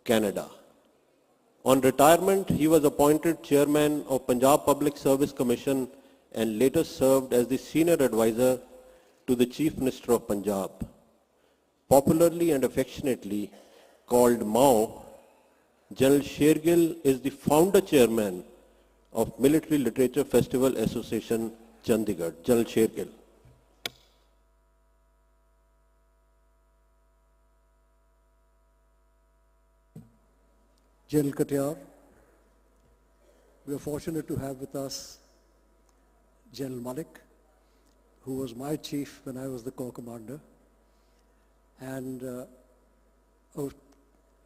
Canada. On retirement, he was appointed chairman of Punjab Public Service Commission and later served as the senior advisor to the Chief Minister of Punjab. Popularly and affectionately called Mao, General Shergill is the founder chairman of Military Literature Festival Association, Chandigarh. General Shergill. General Katyar, we are fortunate to have with us General Malik, who was my chief when I was the corps commander, and a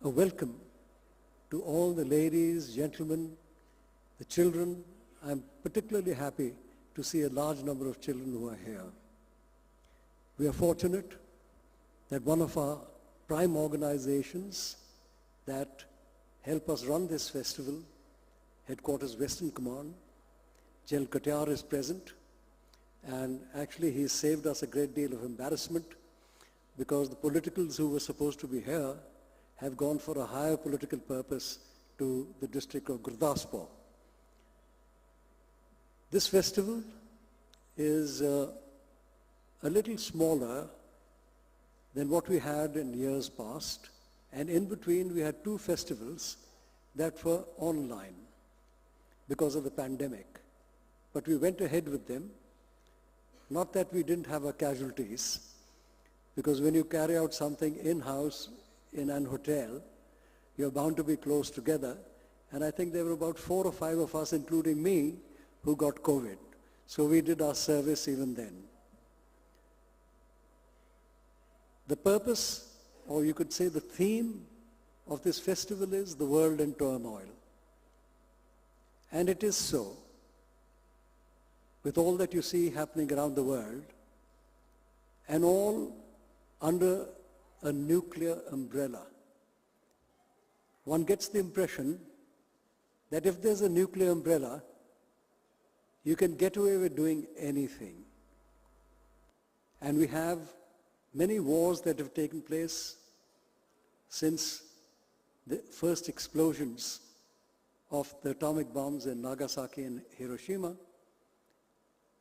welcome to all the ladies, gentlemen, the children. I'm particularly happy to see a large number of children who are here. We are fortunate that one of our prime organizations that help us run this festival, Headquarters Western Command, General Katyar is present, and actually he saved us a great deal of embarrassment because the politicals who were supposed to be here have gone for a higher political purpose to the district of Gurdaspur. This festival is a little smaller than what we had in years past, and in between we had two festivals that were online because of the pandemic. But we went ahead with them. Not that we didn't have our casualties, because when you carry out something in-house in an hotel, you're bound to be close together. And I think there were about 4 or 5 of us, including me, who got COVID. So we did our service even then. The purpose, or you could say the theme of this festival is the world in turmoil. And it is so. With all that you see happening around the world, and all under a nuclear umbrella. One gets the impression that if there's a nuclear umbrella, you can get away with doing anything. And we have many wars that have taken place since the first explosions of the atomic bombs in Nagasaki and Hiroshima.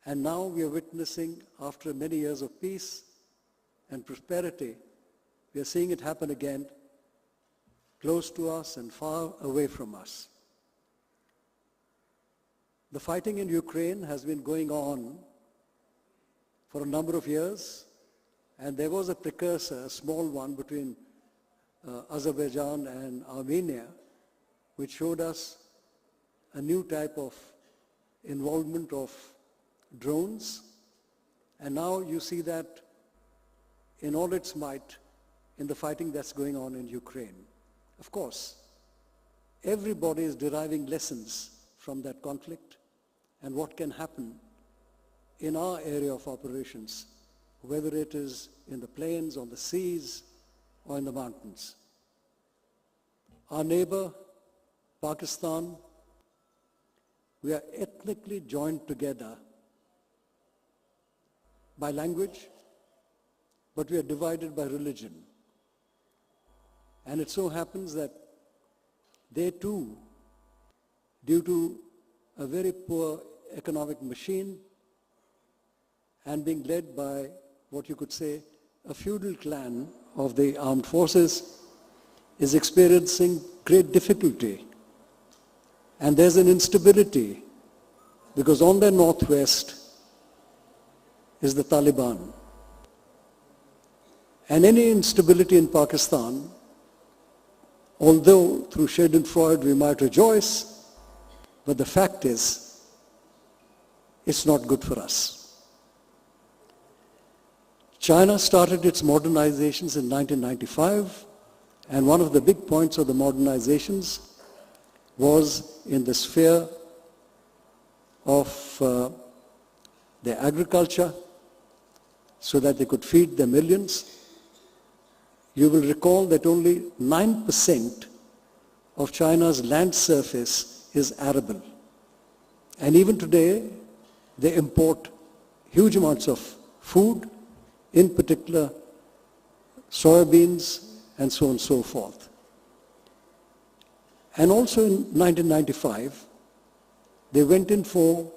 And now we are witnessing, after many years of peace and prosperity, we are seeing it happen again, close to us and far away from us. The fighting in Ukraine has been going on for a number of years, and there was a precursor, a small one, between Azerbaijan and Armenia, which showed us a new type of involvement of drones, and now you see that in all its might in the fighting that's going on in Ukraine. Of course, everybody is deriving lessons from that conflict and what can happen in our area of operations, whether it is in the plains, on the seas, or in the mountains. Our neighbor, Pakistan, we are ethnically joined together by language, but we are divided by religion. And it so happens that they too, due to a very poor economic machine and being led by what you could say a feudal clan of the armed forces, is experiencing great difficulty. And there's an instability because on their northwest is the Taliban. And any instability in Pakistan, although through Schadenfreude we might rejoice, but the fact is, it's not good for us. China started its modernizations in 1995, and one of the big points of the modernizations was in the sphere of their agriculture, so that they could feed their millions. You will recall that only 9% of China's land surface is arable. And even today, they import huge amounts of food, in particular soybeans and so on and so forth. And also in 1995, they went in for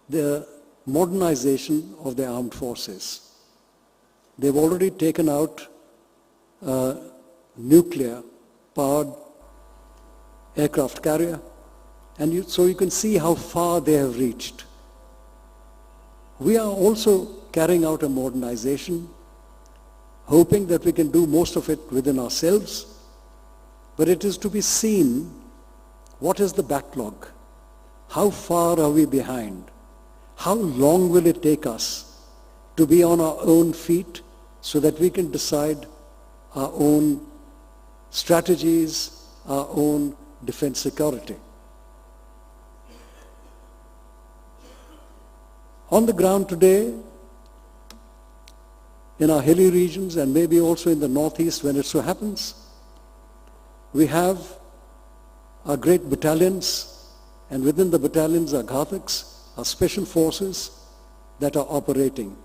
the modernization of their armed forces. They've already taken out a nuclear-powered aircraft carrier, and so you can see how far they have reached. We are also carrying out a modernization, hoping that we can do most of it within ourselves, but it is to be seen what is the backlog, how far are we behind, how long will it take us to be on our own feet so that we can decide our own strategies, our own defense security. On the ground today, in our hilly regions and maybe also in the northeast when it so happens, we have our great battalions, and within the battalions are Ghataks, our special forces that are operating.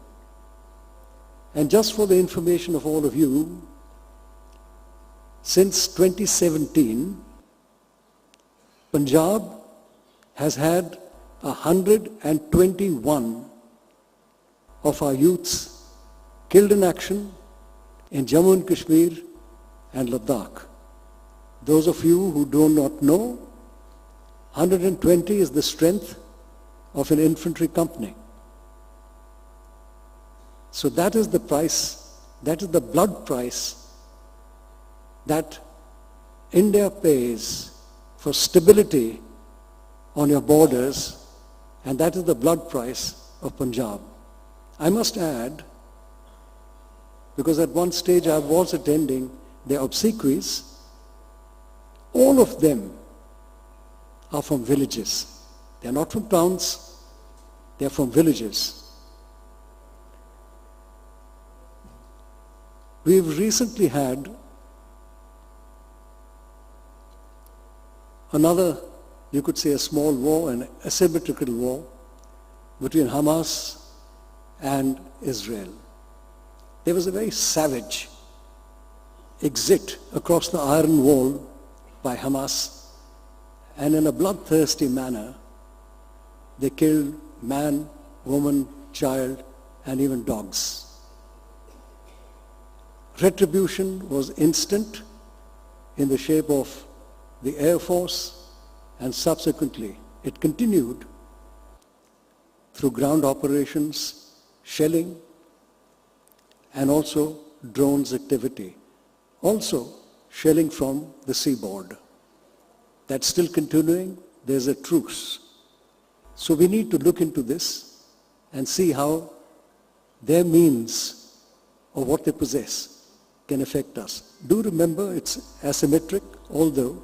And just for the information of all of you, since 2017, Punjab has had 121 of our youths killed in action in Jammu and Kashmir and Ladakh. Those of you who do not know, 120 is the strength of an infantry company. So that is the price, that is the blood price that India pays for stability on your borders, and that is the blood price of Punjab. I must add, because at one stage I was attending their obsequies, all of them are from villages. They are not from towns, they are from villages. We've recently had another, you could say, a small war, an asymmetrical war between Hamas and Israel. There was a very savage exit across the Iron Wall by Hamas, and in a bloodthirsty manner, they killed man, woman, child, and even dogs. Retribution was instant in the shape of the Air Force, and subsequently it continued through ground operations, shelling, and also drones activity. Also shelling from the seaboard. That's still continuing. There's a truce. So we need to look into this and see how their means or what they possess can affect us. Do remember it's asymmetric, although,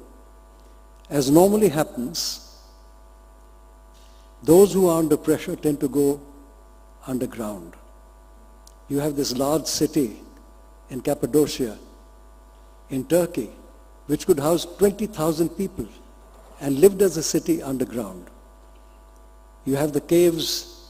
as normally happens, those who are under pressure tend to go underground. You have this large city in Cappadocia, in Turkey, which could house 20,000 people and lived as a city underground. You have the caves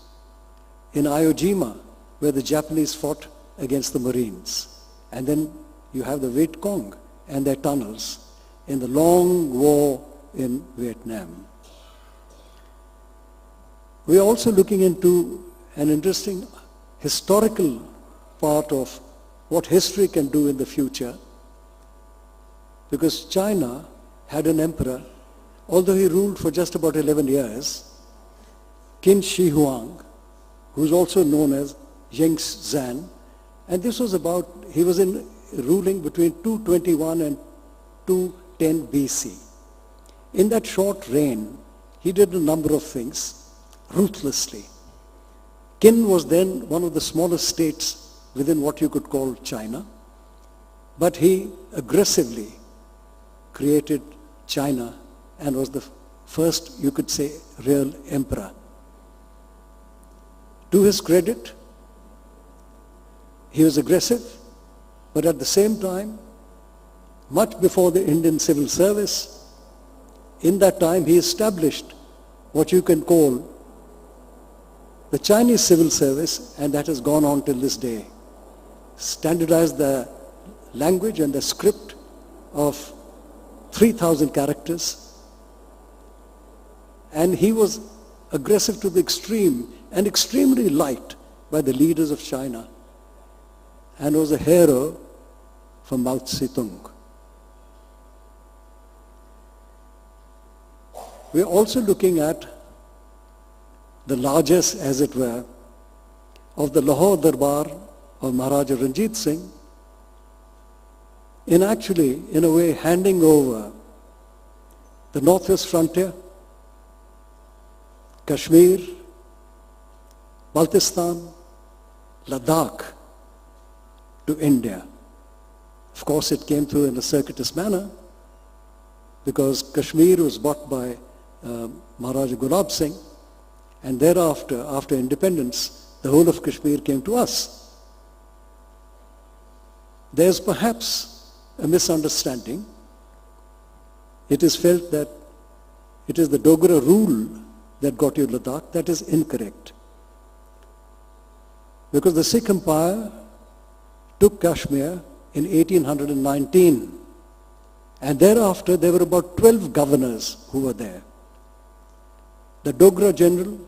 in Iwo Jima, where the Japanese fought against the Marines. And then you have the Viet Cong and their tunnels in the long war in Vietnam. We are also looking into an interesting historical part of what history can do in the future, because China had an emperor, although he ruled for just about 11 years, Qin Shi Huang, who's also known as Ying Zan, and this was about, he was ruling between 221 and 210 BC. In that short reign, he did a number of things ruthlessly. Qin was then one of the smallest states within what you could call China, but he aggressively created China and was the first, you could say, real emperor. To his credit, he was aggressive, but at the same time, much before the Indian civil service, in that time he established what you can call the Chinese civil service, and that has gone on till this day. Standardized the language and the script of 3,000 characters. And he was aggressive to the extreme and extremely liked by the leaders of China, and was a hero for Mao Zedong. We're also looking at the largest, as it were, of the Lahore Darbar of Maharaja Ranjit Singh, in a way, handing over the northwest frontier, Kashmir, Baltistan, Ladakh, to India. Of course, it came through in a circuitous manner, because Kashmir was bought by Maharaja Gulab Singh, and thereafter, after independence, the whole of Kashmir came to us. There's perhaps a misunderstanding. It is felt that it is the Dogra rule that got you Ladakh. That is incorrect. Because the Sikh Empire took Kashmir in 1819, and thereafter there were about 12 governors who were there. The Dogra general,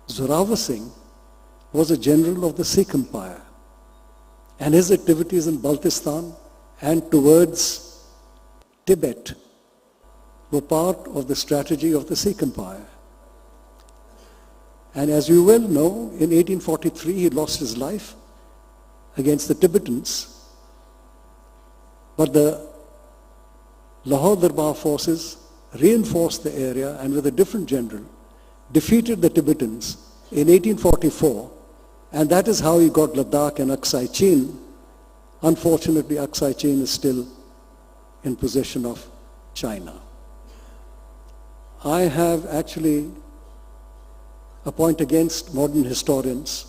Zorawar Singh, was a general of the Sikh Empire, and his activities in Baltistan and towards Tibet were part of the strategy of the Sikh Empire. And as you well know, in 1843 he lost his life against the Tibetans, but the Lahore Darbar forces reinforced the area, and with a different general defeated the Tibetans in 1844, and that is how he got Ladakh and Aksai Chin. Unfortunately, Aksai Chin is still in possession of China. I have actually a point against modern historians.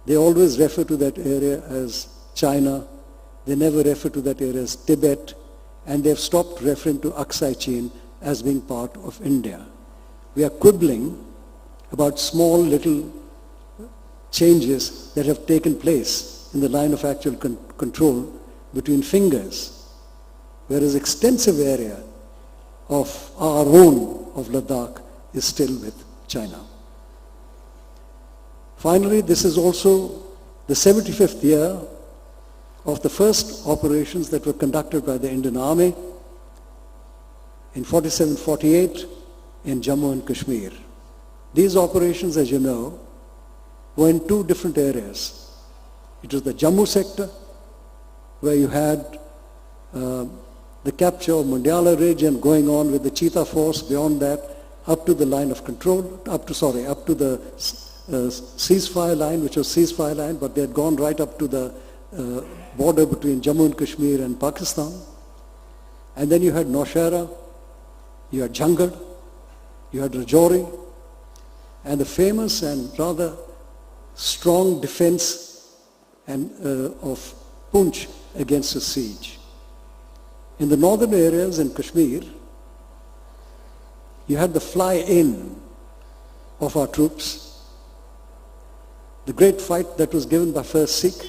They always refer to that area as China. They never refer to that area as Tibet, and they've stopped referring to Aksai Chin as being part of India. We are quibbling about small little changes that have taken place in the line of actual control between fingers, whereas extensive area of our own, of Ladakh, is still with China. Finally, this is also the 75th year of the first operations that were conducted by the Indian Army in 47-48 in Jammu and Kashmir. These operations, as you know, were in two different areas. It was the Jammu sector, where you had the capture of Mundiala Ridge and going on with the Cheetah Force beyond that, up to the line of control, up to the ceasefire line, which was ceasefire line, but they had gone right up to the border between Jammu and Kashmir and Pakistan. And then you had Naushera, you had Jhangarh, you had Rajouri, and the famous and rather strong defense of Poonch against a siege. In the northern areas in Kashmir, you had the fly-in of our troops, the great fight that was given by first Sikh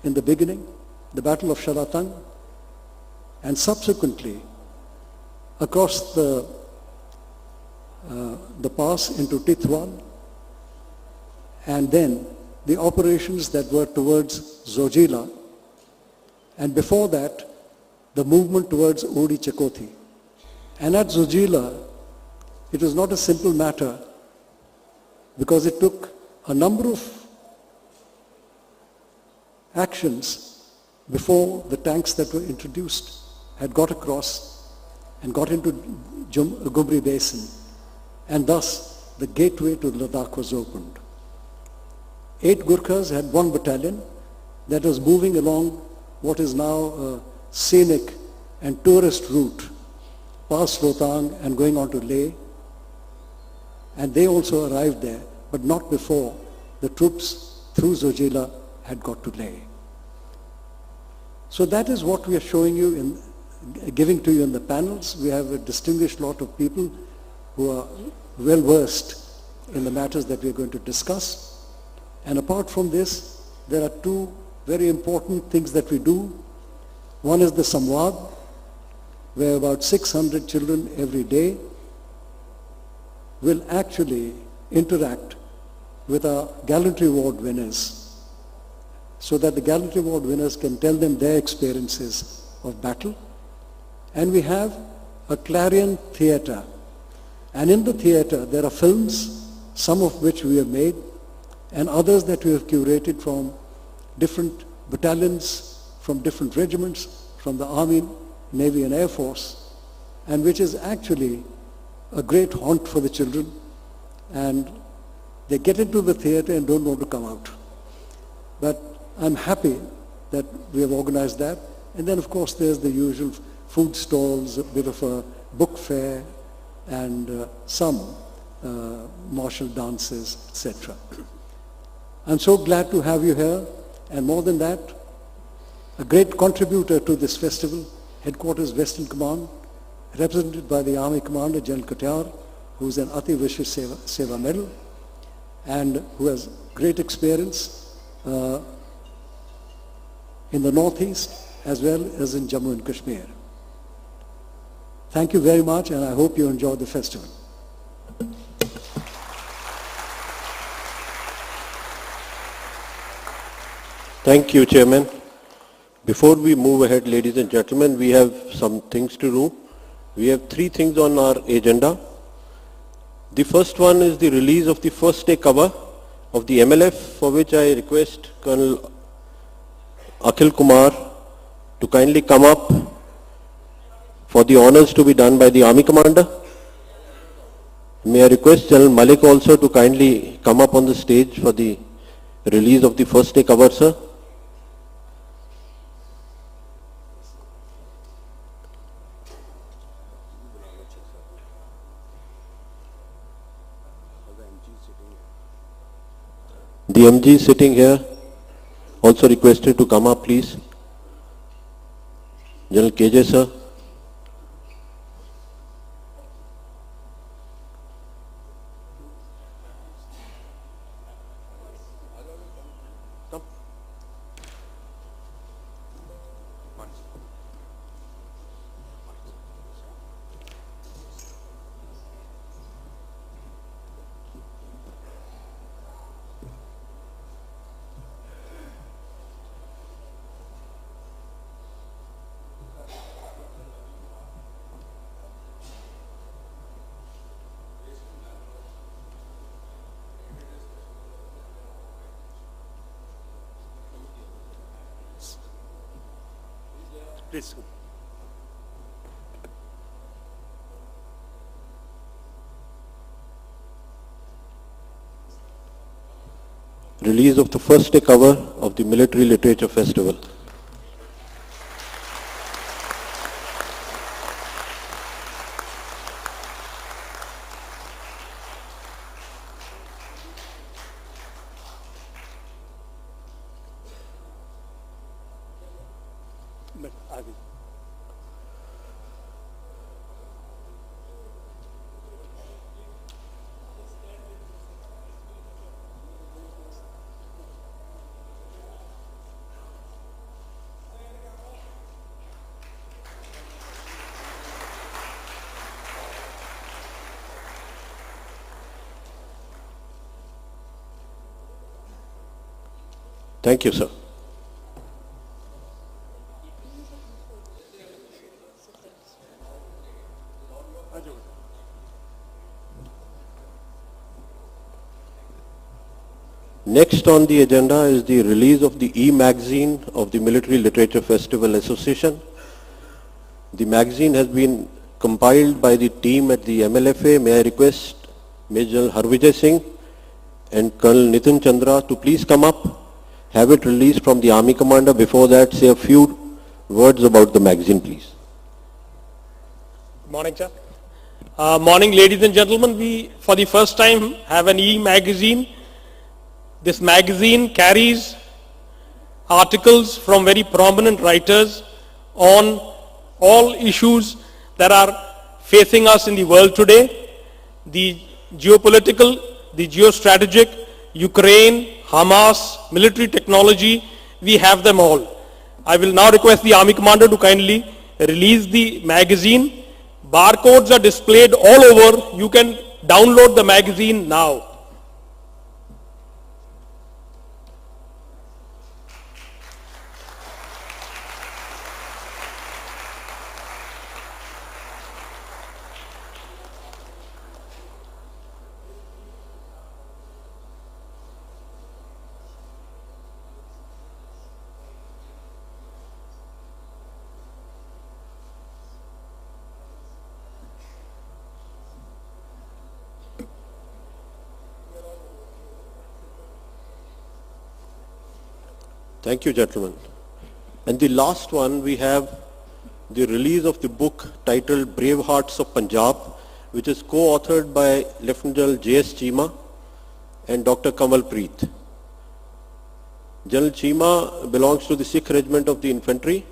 in the beginning, the Battle of Sharatang, and subsequently across the pass into Tithwan, and then the operations that were towards Zojila, and before that, the movement towards Odi Chakoti. And at Zojila, it was not a simple matter, because it took a number of actions before the tanks that were introduced had got across and got into Gumri Basin, and thus the gateway to Ladakh was opened. 8 Gurkhas had 1 battalion that was moving along what is now a scenic and tourist route past Rohtang and going on to Leh, and they also arrived there, but not before the troops through Zojila had got to Leh. So that is what we are showing you giving to you in the panels. We have a distinguished lot of people who are well versed in the matters that we are going to discuss. And apart from this, there are 2 very important things that we do. One is the Samvad, where about 600 children every day will actually interact with our Gallantry Award winners, so that the Gallantry Award winners can tell them their experiences of battle. And we have a Clarion theatre. And in the theatre there are films, some of which we have made, and others that we have curated from different battalions, from different regiments, from the Army, Navy and Air Force, and which is actually a great haunt for the children. And they get into the theatre and don't want to come out. But I'm happy that we have organized that. And then of course there's the usual food stalls, a bit of a book fair, and some martial dances, etc. I'm so glad to have you here, and more than that, a great contributor to this festival, Headquarters Western Command, represented by the Army Commander, General Katyar, who's an Ati Vishesh Seva Medal, and who has great experience in the Northeast as well as in Jammu and Kashmir. Thank you very much, and I hope you enjoy the festival. Thank you, Chairman. Before we move ahead, ladies and gentlemen, we have some things to do. We have 3 things on our agenda. The first one is the release of the first day cover of the MLF, for which I request Colonel Akhil Kumar to kindly come up for the honors to be done by the Army Commander. May I request General Malik also to kindly come up on the stage for the release of the first day cover, sir. The MG sitting here also requested to come up, please. General KJ, sir. Please. Release of the first day cover of the Military Literature Festival. Thank you, sir. Next on the agenda is the release of the e-magazine of the Military Literature Festival Association. The magazine has been compiled by the team at the MLFA. May I request Major General Harvijay Singh and Colonel Nitin Chandra to please come up, have it released from the Army Commander. Before that, say a few words about the magazine, please. Good morning, sir. Morning, ladies and gentlemen. We, for the first time, have an e-magazine. This magazine carries articles from very prominent writers on all issues that are facing us in the world today. The geopolitical, the geostrategic, Ukraine, Hamas, military technology, we have them all. I will now request the Army Commander to kindly released the magazine. Barcodes are displayed all over. You can download the magazine now. Thank you, gentlemen. And the last one, we have the release of the book titled Brave Hearts of Punjab, which is co-authored by Lieutenant General J.S. Cheema and Dr. Kamal Preet. General Cheema belongs to the Sikh Regiment of the Infantry.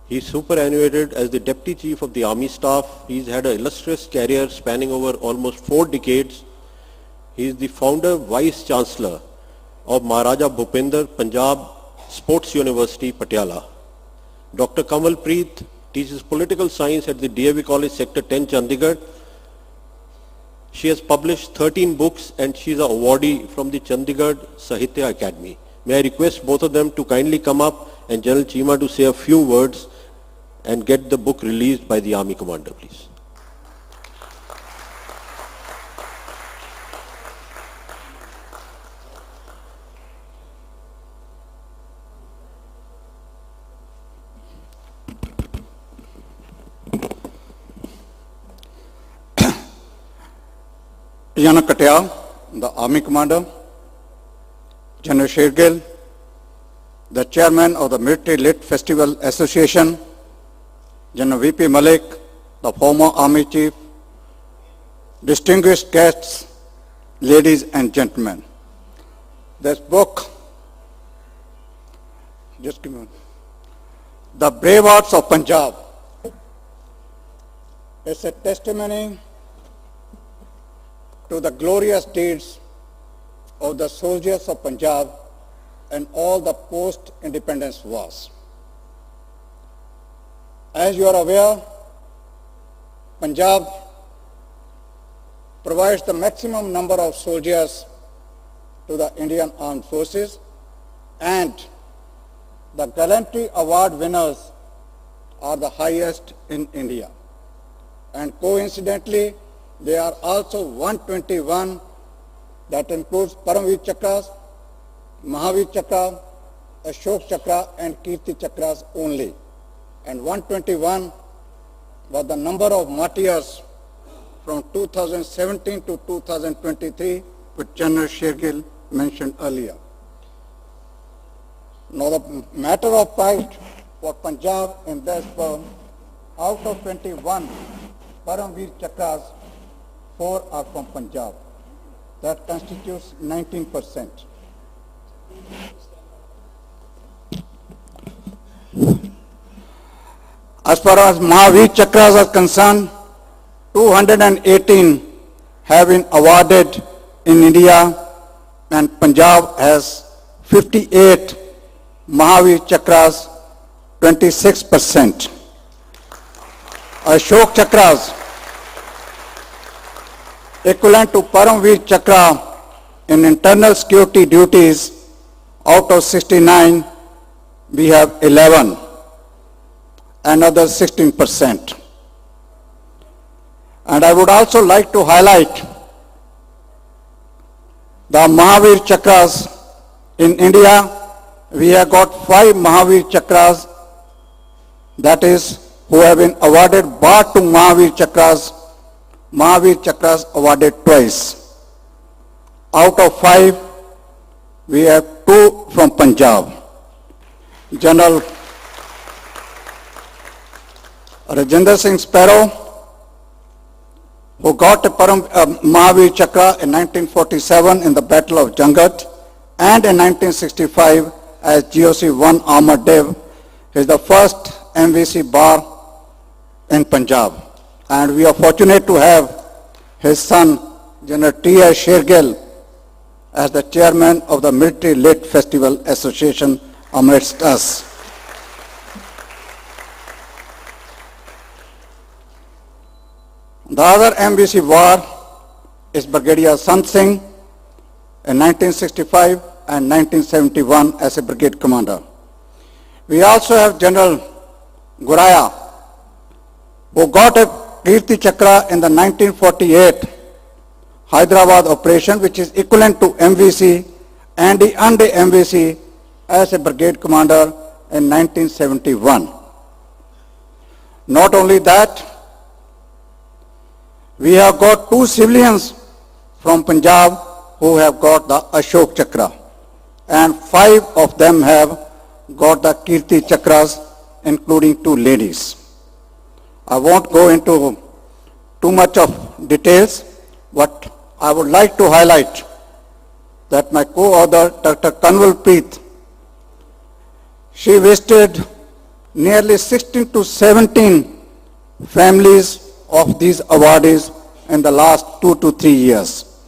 He is superannuated as the Deputy Chief of the Army Staff. He's had an illustrious career spanning over almost 4 decades. He is the founder, Vice Chancellor of Maharaja Bhupender Punjab Sports University, Patiala. Dr. Kamal Preet teaches political science at the DAV College, Sector 10, Chandigarh. She has published 13 books and she is an awardee from the Chandigarh Sahitya Academy. May I request both of them to kindly come up and General Cheema to say a few words and get the book released by the Army Commander, please. Yana Katyal, the Army Commander, General Shergill, the Chairman of the Military Lit Festival Association, General V.P. Malik, the former Army Chief, distinguished guests, ladies and gentlemen. This book, just give me one. The Brave Hearts of Punjab, is a testimony to the glorious deeds of the soldiers of Punjab and all the post-independence wars. As you are aware, Punjab provides the maximum number of soldiers to the Indian Armed Forces, and the Gallantry Award winners are the highest in India. And coincidentally, they are also 121, that includes Paramveer Chakras, Mahavir Chakra, Ashok Chakra and Kirti Chakras only. And 121 was the number of martyrs from 2017 to 2023, which General Shergill mentioned earlier. Now the matter of pride for Punjab in this were, out of 21 Paramveer Chakras, 4 are from Punjab. That constitutes 19%. As far as Mahavir Chakras are concerned, 218 have been awarded in India, and Punjab has 58 Mahavir Chakras, 26%. Ashok Chakras, equivalent to Paramveer Chakra in internal security duties, out of 69, we have 11, another 16%. And I would also like to highlight the Mahavir Chakras in India. We have got 5 Mahavir Chakras, that is, who have been awarded bar to Mahavir Chakras awarded twice. Out of 5, we have 2 from Punjab. General Rajinder Singh Sparrow, who got a Mahavir Chakra in 1947 in the Battle of Jangat and in 1965 as GOC 1 Armored Div, is the first MVC bar in Punjab. And we are fortunate to have his son, General T.S. Shergill, as the chairman of the Military Lit Festival Association amidst us. The other MVC war is Brigadier Sant Singh in 1965 and 1971 as a brigade commander. We also have General Guraya, who got a Kirti Chakra in the 1948 Hyderabad operation, which is equivalent to MVC, and he earned a MVC as a brigade commander in 1971. Not only that, we have got two civilians from Punjab who have got the Ashok Chakra, and 5 of them have got the Kirti Chakras, including 2 ladies. I won't go into too much of details, but I would like to highlight that my co-author, Dr. Kanwalpreet, she visited nearly 16 to 17 families of these awardees in the last 2 to 3 years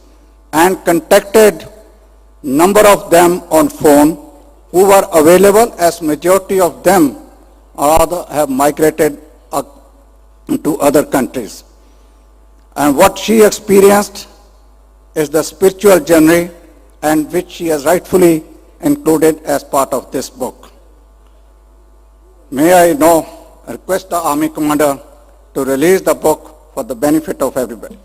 and contacted number of them on phone who were available, as majority of them have migrated to other countries. And what she experienced is the spiritual journey, and which she has rightfully included as part of this book. May I now request the Army Commander to release the book for the benefit of everybody.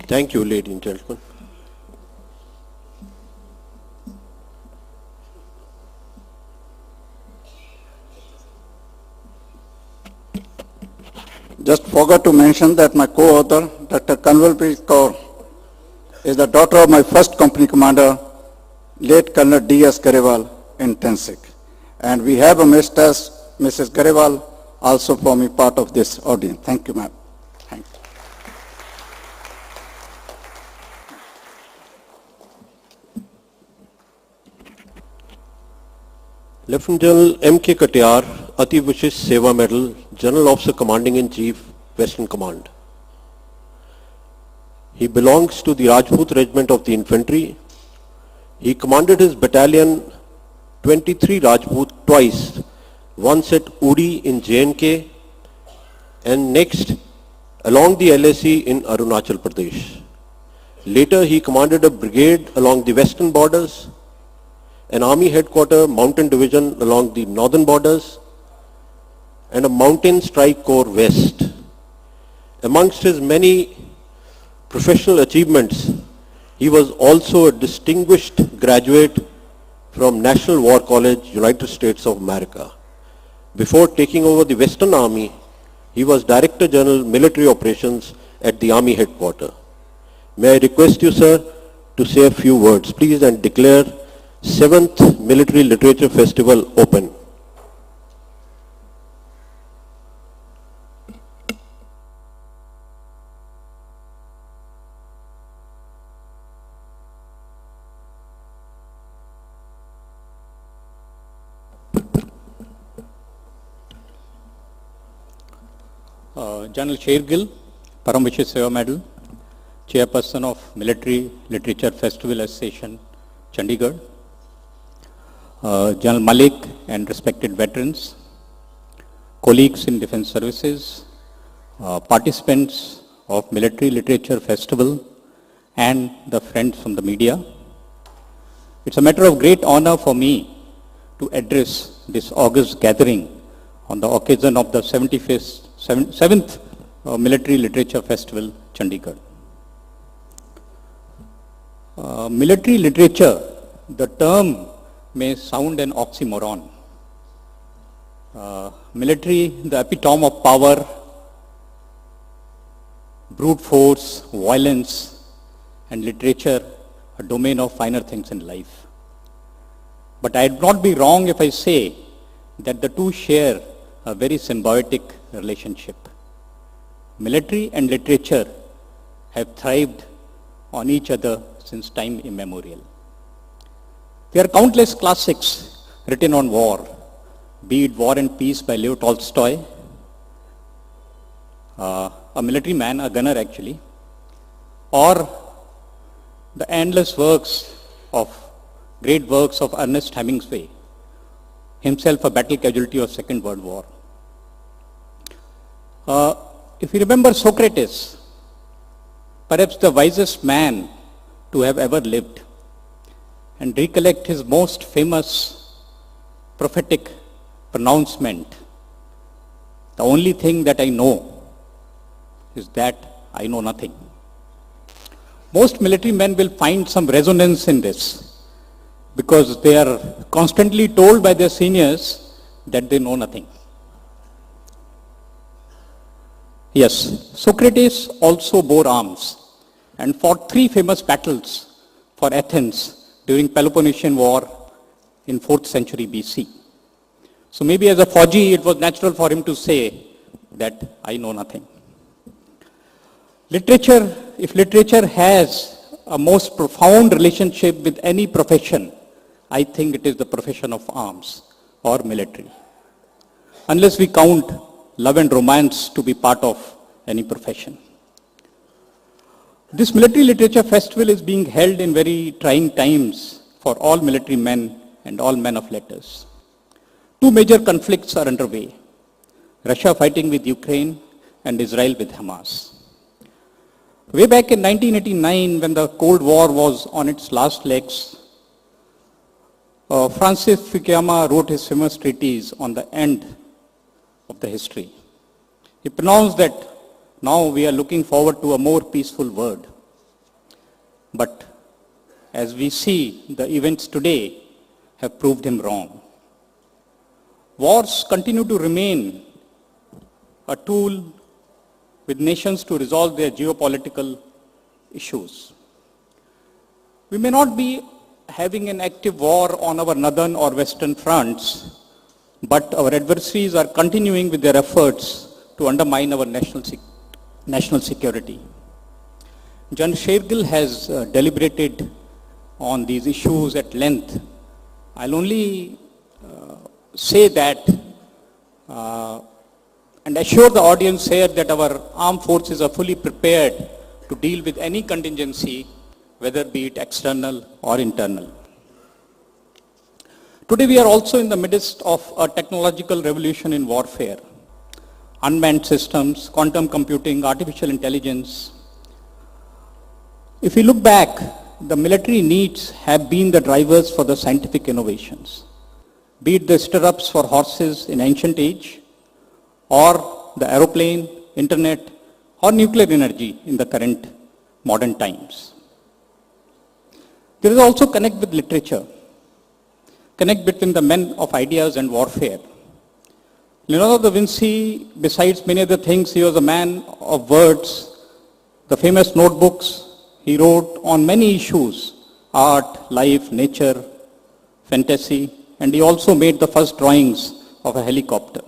Thank you, ladies and gentlemen. Just forgot to mention that my co-author, Dr. Kanwalpreet Kaur, is the daughter of my first company commander, late Colonel D.S. Garewal in Tensik. And we have amidst us Mrs. Garewal also forming part of this audience. Thank you, ma'am. Thank you. Lieutenant General M.K. Katiyar, Ati Vishish Seva Medal, General Officer Commanding in Chief, Western Command. He belongs to the Rajput Regiment of the Infantry. He commanded his battalion 23 Rajput twice, once at Uri in J&K and next along the LAC in Arunachal Pradesh. Later he commanded a brigade along the western borders, an army headquarter mountain division along the northern borders, and a mountain strike corps west. Amongst his many professional achievements, he was also a distinguished graduate from National War College, United States of America. Before taking over the Western Army, he was Director General Military Operations at the Army Headquarters. May I request you, sir, to say a few words, please, and declare 7th Military Literature Festival open. General Shergill, Param Vishish Seva Medal, Chairperson of Military Literature Festival Association, Chandigarh, General Malik and respected veterans, colleagues in defense services, participants of Military Literature Festival, and the friends from the media. It's a matter of great honor for me to address this august gathering on the occasion of the 7th Military Literature Festival, Chandigarh. Military literature, the term may sound an oxymoron. Military, the epitome of power, brute force, violence, and literature, a domain of finer things in life. But I'd not be wrong if I say that the two share a very symbiotic relationship. Military and literature have thrived on each other since time immemorial. There are countless classics written on war, be it War and Peace by Leo Tolstoy, a military man, a gunner actually, or the endless great works of Ernest Hemingway, himself a battle casualty of Second World War. If you remember Socrates, perhaps the wisest man to have ever lived, and recollect his most famous prophetic pronouncement, the only thing that I know is that I know nothing. Most military men will find some resonance in this because they are constantly told by their seniors that they know nothing. Yes, Socrates also bore arms and fought 3 famous battles for Athens during Peloponnesian War in 4th century BC. So maybe as a Fauji, it was natural for him to say that I know nothing. Literature, if literature has a most profound relationship with any profession, I think it is the profession of arms or military. Unless we count love and romance to be part of any profession. This military literature festival is being held in very trying times for all military men and all men of letters. 2 major conflicts are underway. Russia fighting with Ukraine and Israel with Hamas. Way back in 1989, when the Cold War was on its last legs, Francis Fukuyama wrote his famous treatise on the end of the history. He pronounced that now we are looking forward to a more peaceful world. But as we see, the events today have proved him wrong. Wars continue to remain a tool with nations to resolve their geopolitical issues. We may not be having an active war on our northern or western fronts, but our adversaries are continuing with their efforts to undermine our national security. Jan Shergill has deliberated on these issues at length. I'll only say that and assure the audience here that our armed forces are fully prepared to deal with any contingency, whether be it external or internal. Today we are also in the midst of a technological revolution in warfare. Unmanned systems, quantum computing, artificial intelligence. If we look back, the military needs have been the drivers for the scientific innovations, be it the stirrups for horses in ancient age, or the aeroplane, internet, or nuclear energy in the current modern times. There is also connect with literature, connect between the men of ideas and warfare. Leonardo da Vinci, besides many other things, he was a man of words. The famous notebooks he wrote on many issues, art, life, nature, fantasy, and he also made the first drawings of a helicopter.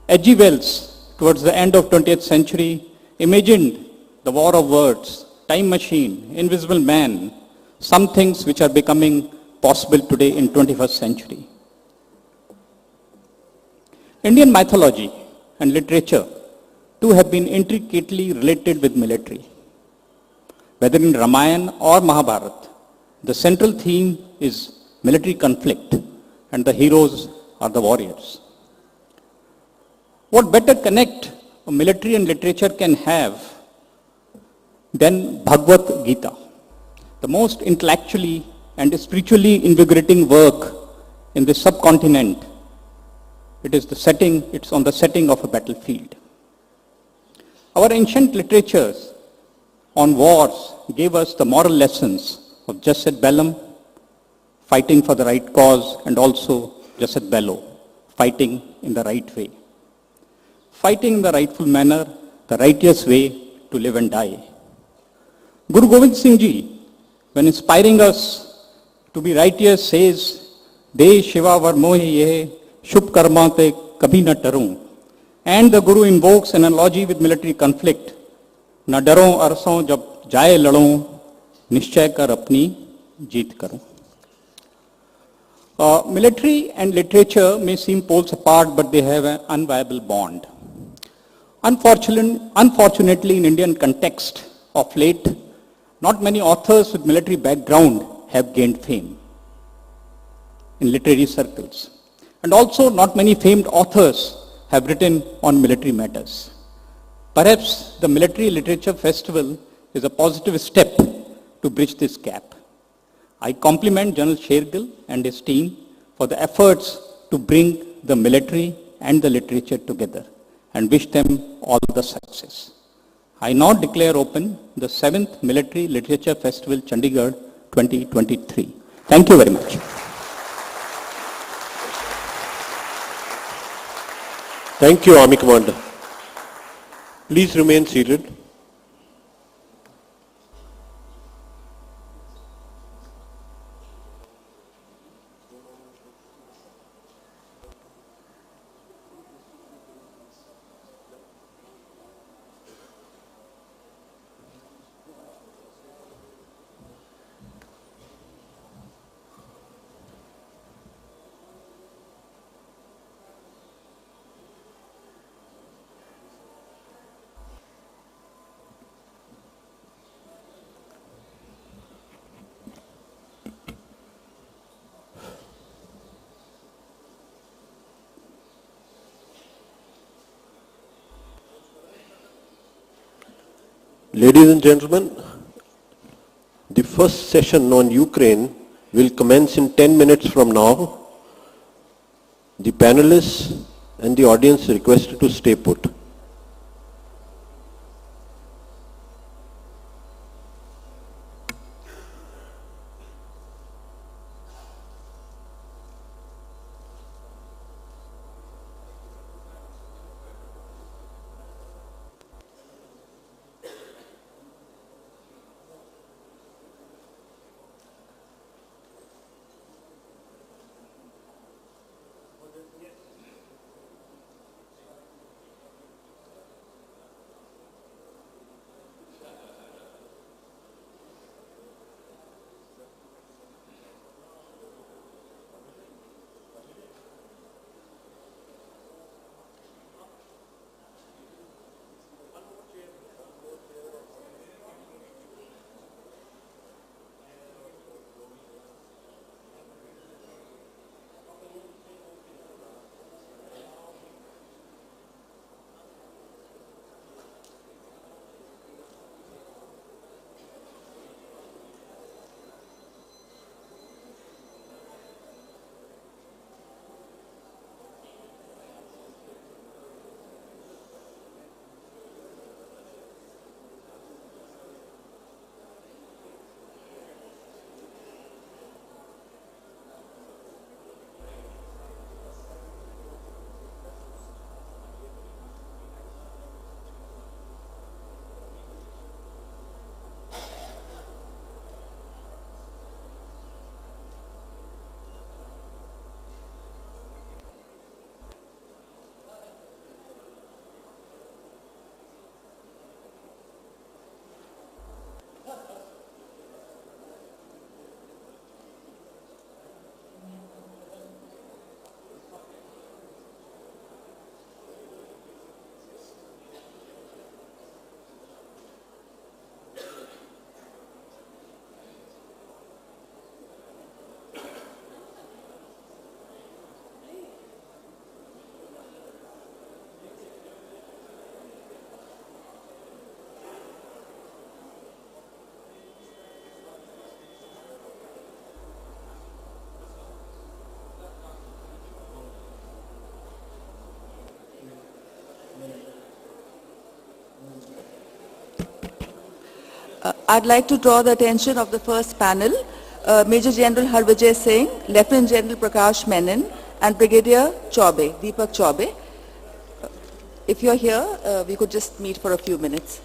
H.G. Wells, towards the end of 20th century, imagined the war of words, time machine, invisible man, some things which are becoming possible today in 21st century. Indian mythology and literature too have been intricately related with military. Whether in Ramayana or Mahabharata, the central theme is military conflict and the heroes are the warriors. What better connect a military and literature can have than Bhagavad Gita, the most intellectually and spiritually invigorating work in this subcontinent. It's on the setting of a battlefield. Our ancient literatures on wars gave us the moral lessons of jus et bellum, fighting for the right cause, and also jus et bello, fighting in the right way. Fighting in the rightful manner, the righteous way to live and die. Guru Gobind Singh Ji, when inspiring us to be righteous, says, De Shiva Varmohi Ye Shubh Karma Te Kabhi Na Tarun. And the Guru invokes an analogy with military conflict. न डरो अरसों जब जाए लड़ो निश्चय कर अपनी जीत करो. Military and literature may seem poles apart, but they have an unviable bond. Unfortunately, in Indian context of late, not many authors with military background have gained fame in literary circles. And also, not many famed authors have written on military matters. Perhaps the Military Literature Festival is a positive step to bridge this gap. I compliment General Shergill and his team for the efforts to bring the military and the literature together and wish them all the success. I now declare open the 7th Military Literature Festival Chandigarh 2023. Thank you very much. Thank you, Army Commander. Please remain seated. Ladies and gentlemen, the first session on Ukraine will commence in 10 minutes from now. The panelists and the audience are requested to stay put. I'd like to draw the attention of the first panel, Major General Harvijay Singh, Lieutenant General Prakash Menon, and Brigadier Chaube, Deepak Chaube. If you're here, we could just meet for a few minutes.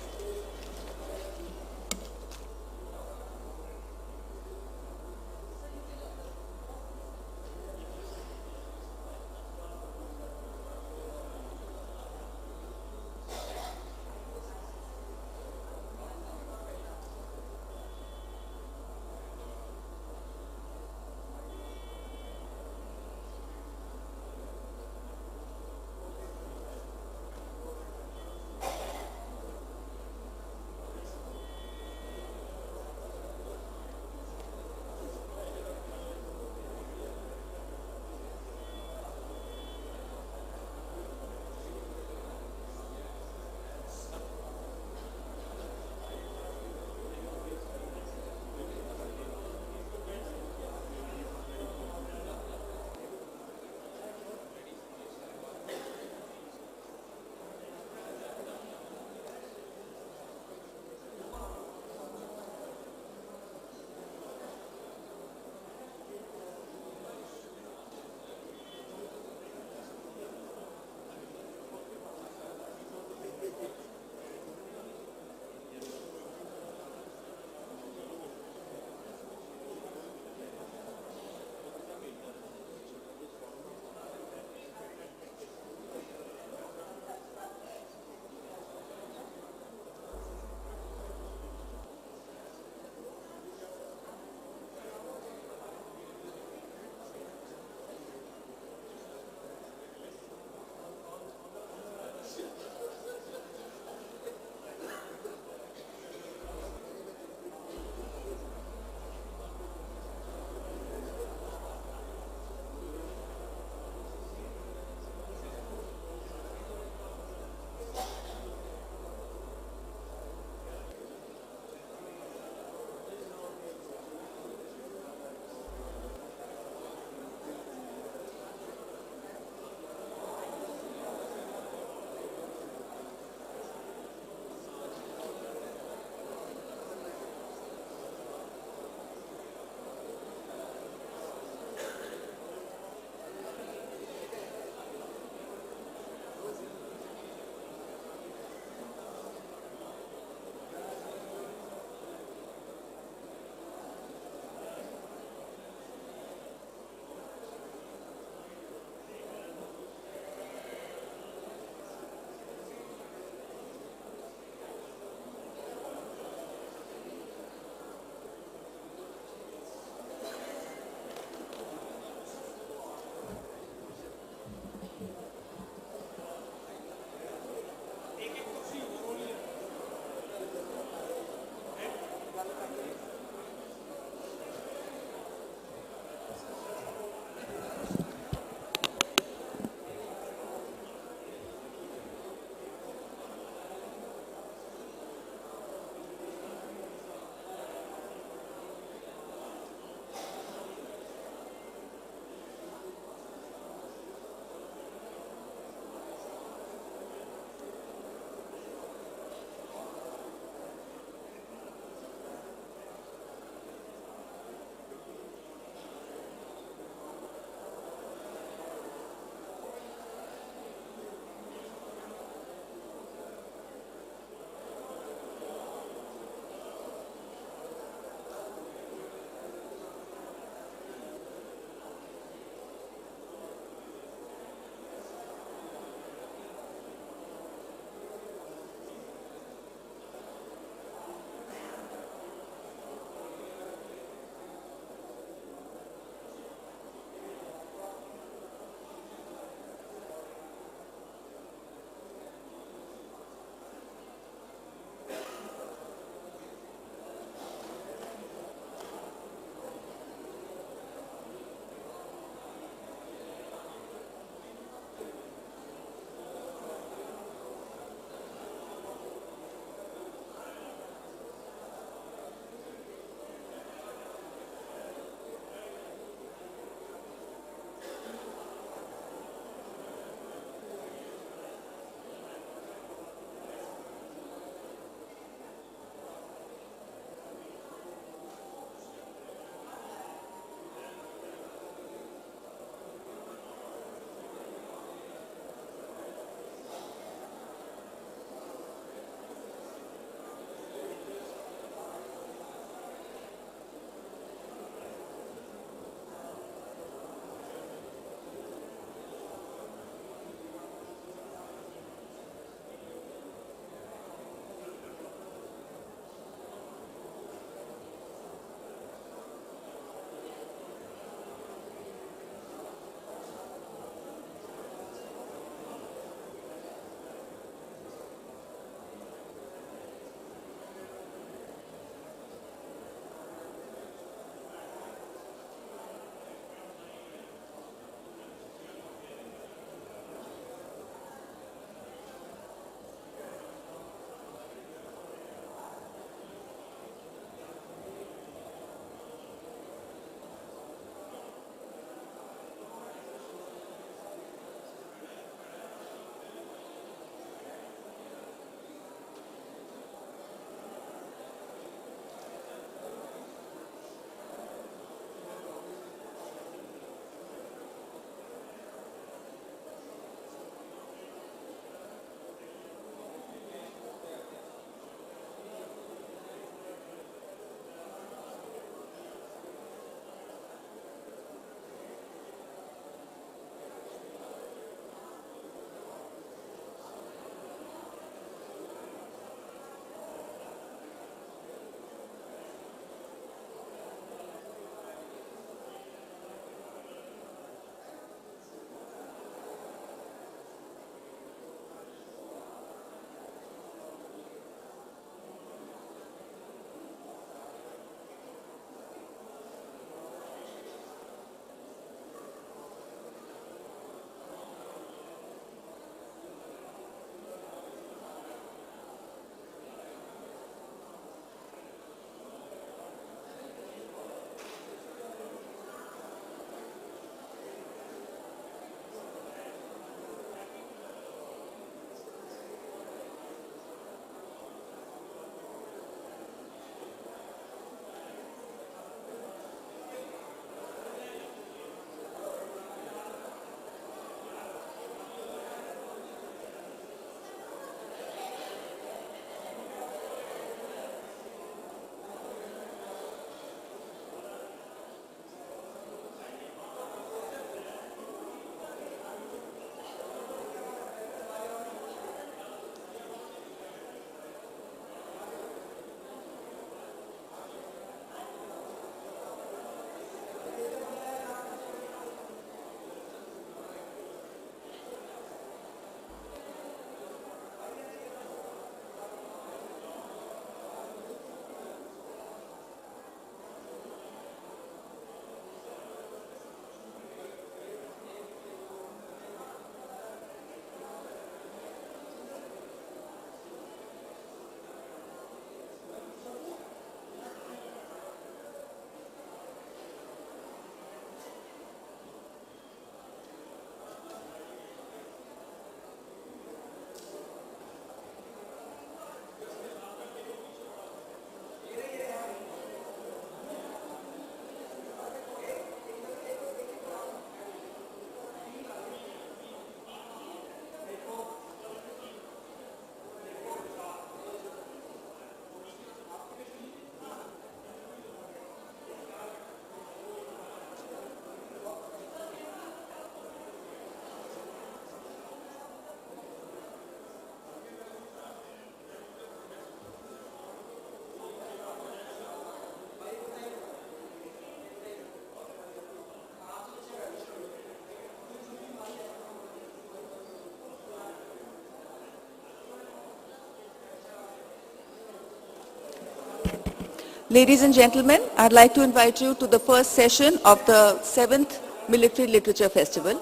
Ladies and gentlemen, I'd like to invite you to the first session of the 7th Military Literature Festival.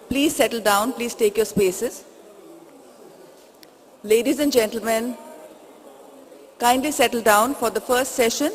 Please settle down, please take your spaces. Ladies and gentlemen, kindly settle down for the first session.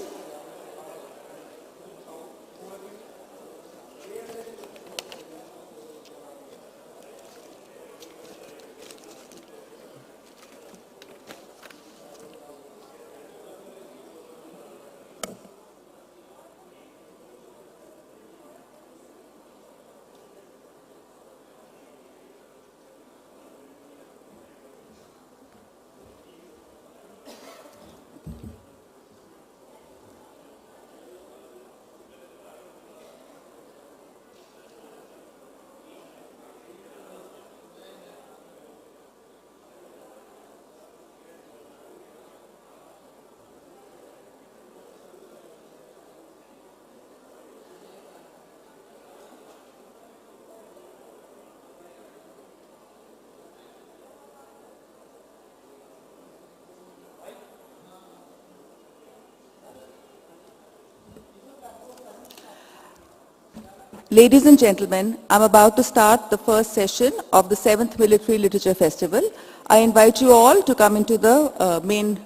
Ladies and gentlemen, I'm about to start the first session of the 7th Military Literature Festival. I invite you all to come into the main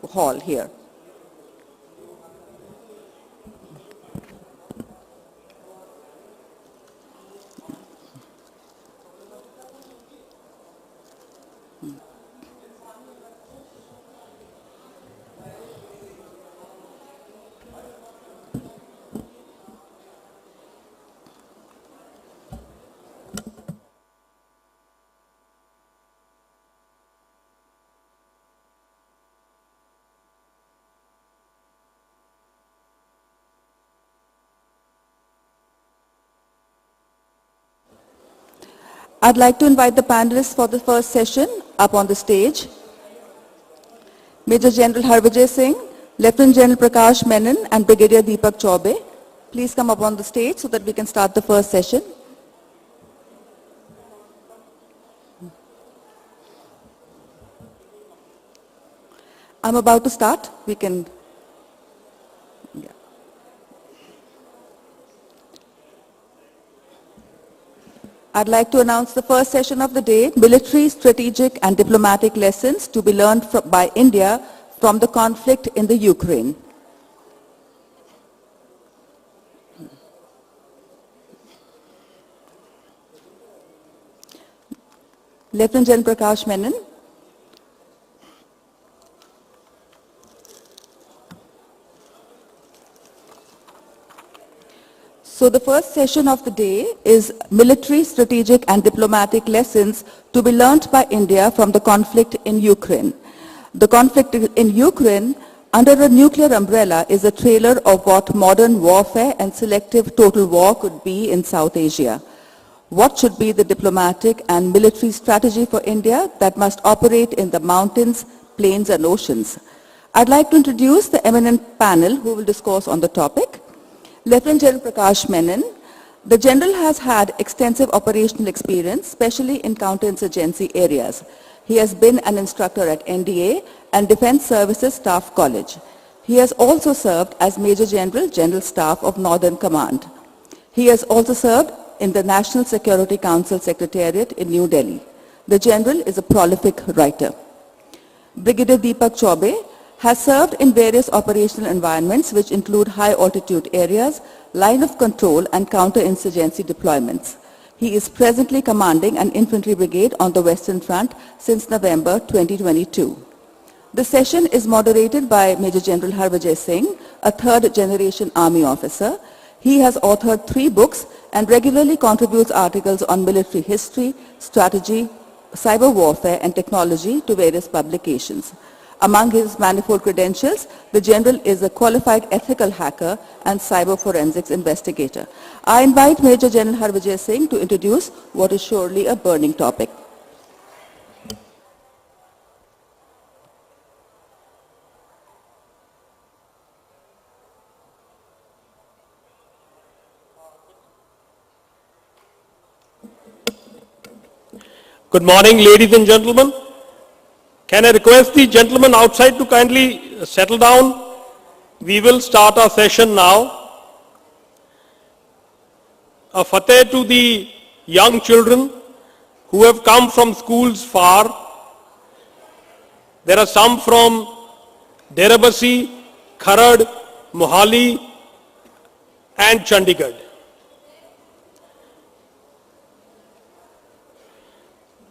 hall here. I'd like to invite the panelists for the first session up on the stage. Major General Harbhajan Singh, Lieutenant General Prakash Menon and Brigadier Deepak Chaube. Please come up on the stage so that we can start the first session. I'm about to start. We can... Yeah. I'd like to announce the first session of the day, Military, Strategic and Diplomatic Lessons to be learned by India from the conflict in the Ukraine. Lieutenant General Prakash Menon. So the first session of the day is Military, Strategic and Diplomatic Lessons to be learnt by India from the conflict in Ukraine. The conflict in Ukraine under a nuclear umbrella is a trailer of what modern warfare and selective total war could be in South Asia. What should be the diplomatic and military strategy for India that must operate in the mountains, plains and oceans? I'd like to introduce the eminent panel who will discourse on the topic. Lieutenant General Prakash Menon. The General has had extensive operational experience, especially in counterinsurgency areas. He has been an instructor at NDA and Defense Services Staff College. He has also served as Major General, General Staff of Northern Command. He has also served in the National Security Council Secretariat in New Delhi. The General is a prolific writer. Brigadier Deepak Chaube has served in various operational environments which include high altitude areas, line of control and counterinsurgency deployments. He is presently commanding an infantry brigade on the Western Front since November 2022. The session is moderated by Major General Harbhajan Singh, a third generation army officer. He has authored 3 books and regularly contributes articles on military history, strategy, cyber warfare and technology to various publications. Among his manifold credentials, the General is a qualified ethical hacker and cyber forensics investigator. I invite Major General Harbhajan Singh to introduce what is surely a burning topic. Good morning, ladies and gentlemen. Can I request the gentlemen outside to kindly settle down? We will start our session now. A fateh to the young children who have come from schools far. There are some from Derabasi, Kharad, Mohali and Chandigarh.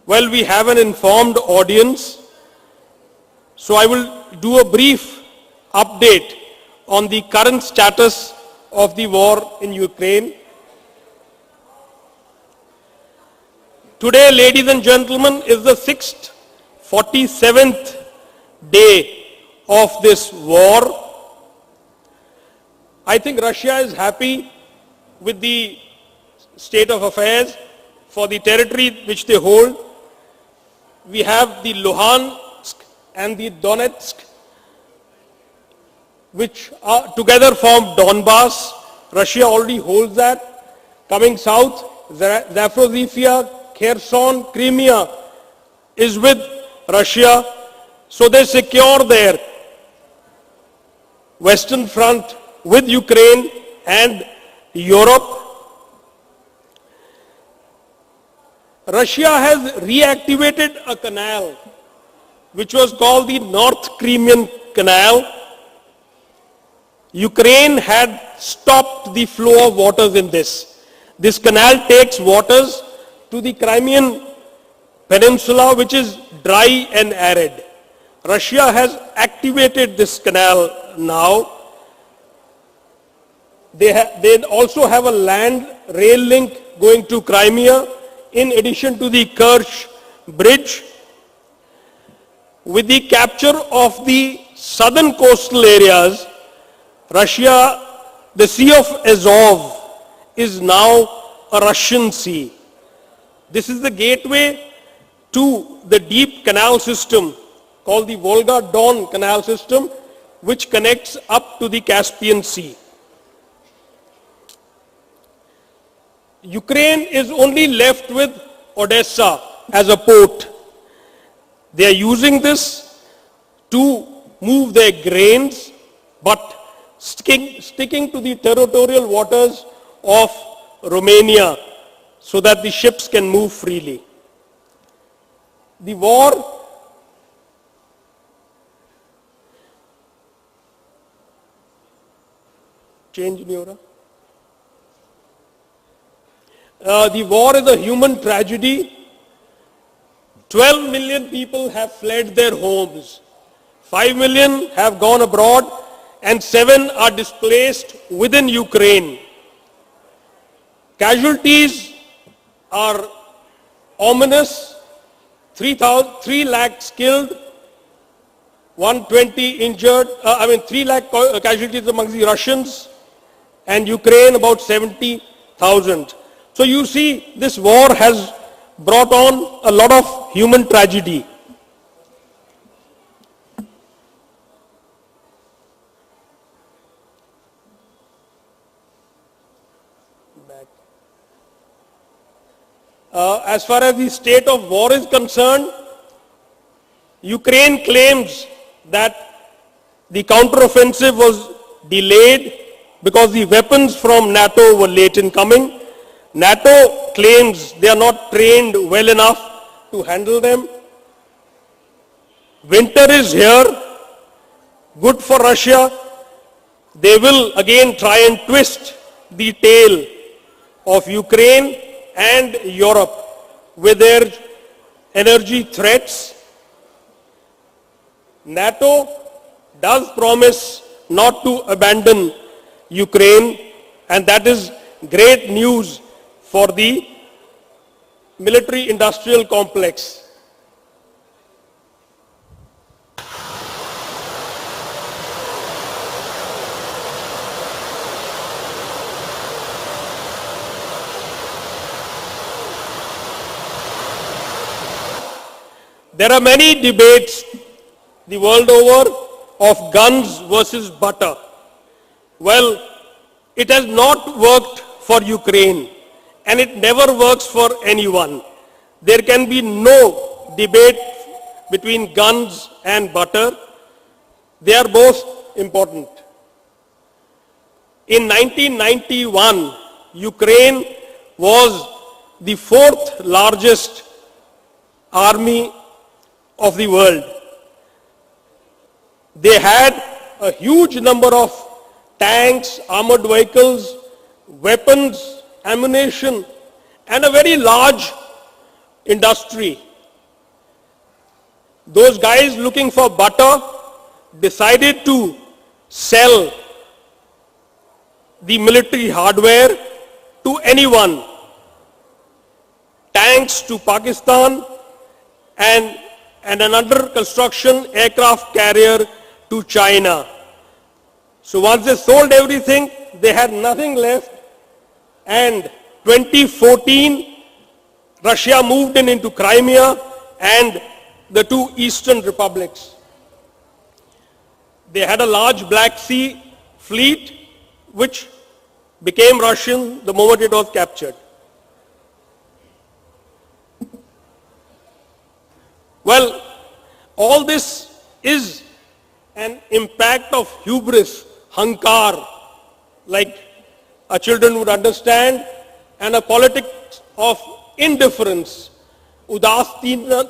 Well, we have an informed audience, so I will do a brief update on the current status of the war in Ukraine. Today, ladies and gentlemen, is the 47th day of this war. I think Russia is happy with the state of affairs for the territory which they hold. We have the Luhansk and the Donetsk, which are together form Donbass. Russia already holds that. Coming south, Zaporizhia, Kherson, Crimea is with Russia. So they secure their Western Front with Ukraine and Europe. Russia has reactivated a canal which was called the North Crimean Canal. Ukraine had stopped the flow of waters in this. This canal takes waters to the Crimean Peninsula, which is dry and arid. Russia has activated this canal now. They also have a land rail link going to Crimea, in addition to the Kerch bridge. With the capture of the southern coastal areas, Russia, the Sea of Azov is now a Russian sea. This is the gateway to the deep canal system called the Volga-Don canal system, which connects up to the Caspian Sea. Ukraine is only left with Odessa as a port. They are using this to move their grains, but sticking to the territorial waters of Romania so that the ships can move freely. The war the war is a human tragedy. 12 million people have fled their homes. 5 million have gone abroad and 7 are displaced within Ukraine. Casualties are ominous. 3 lakhs killed, 120 injured, 3 lakh casualties among the Russians, and Ukraine about 70,000. So you see, this war has brought on a lot of human tragedy. As far as the state of war is concerned, Ukraine claims that the counteroffensive was delayed because the weapons from NATO were late in coming. NATO claims they are not trained well enough to handle them. Winter is here, good for Russia. They will again try and twist the tail of Ukraine and Europe with their energy threats. NATO does promise not to abandon Ukraine, and that is great news for the military-industrial complex. There are many debates the world over of guns versus butter. Well, it has not worked for Ukraine, and it never works for anyone. There can be no debate between guns and butter. They are both important. In 1991, Ukraine was the fourth largest army of the world. They had a huge number of tanks, armored vehicles, weapons, ammunition, and a very large industry. Those guys looking for butter decided to sell the military hardware to anyone. Tanks to Pakistan and an under construction aircraft carrier to China. So once they sold everything, they had nothing left, and 2014, Russia moved into Crimea and the two eastern republics. They had a large Black Sea fleet which became Russian the moment it was captured. Well, all this is an impact of hubris, hankar, like our children would understand, and a politics of indifference, udastina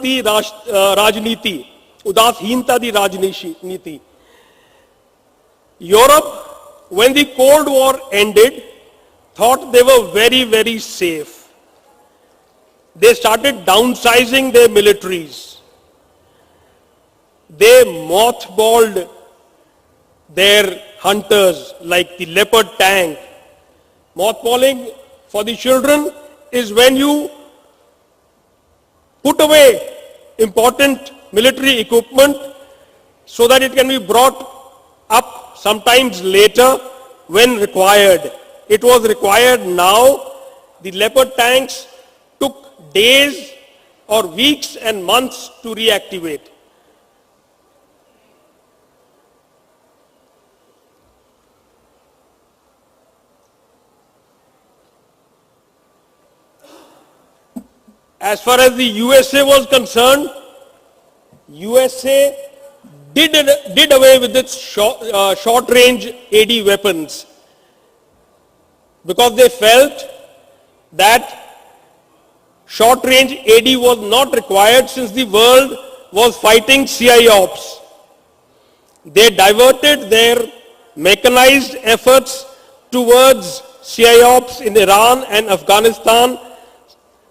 di rajniti, udashinta di rajniti. Europe, when the Cold War ended, thought they were very, very safe. They started downsizing their militaries. They mothballed their hunters like the Leopard tank. Mothballing for the children is when you put away important military equipment so that it can be brought up sometimes later when required. It was required now. The Leopard tanks took days or weeks and months to reactivate. As far as the USA was concerned, USA did away with its short-range AD weapons because they felt that short-range AD was not required since the world was fighting CI ops. They diverted their mechanized efforts towards CI ops in Iran and Afghanistan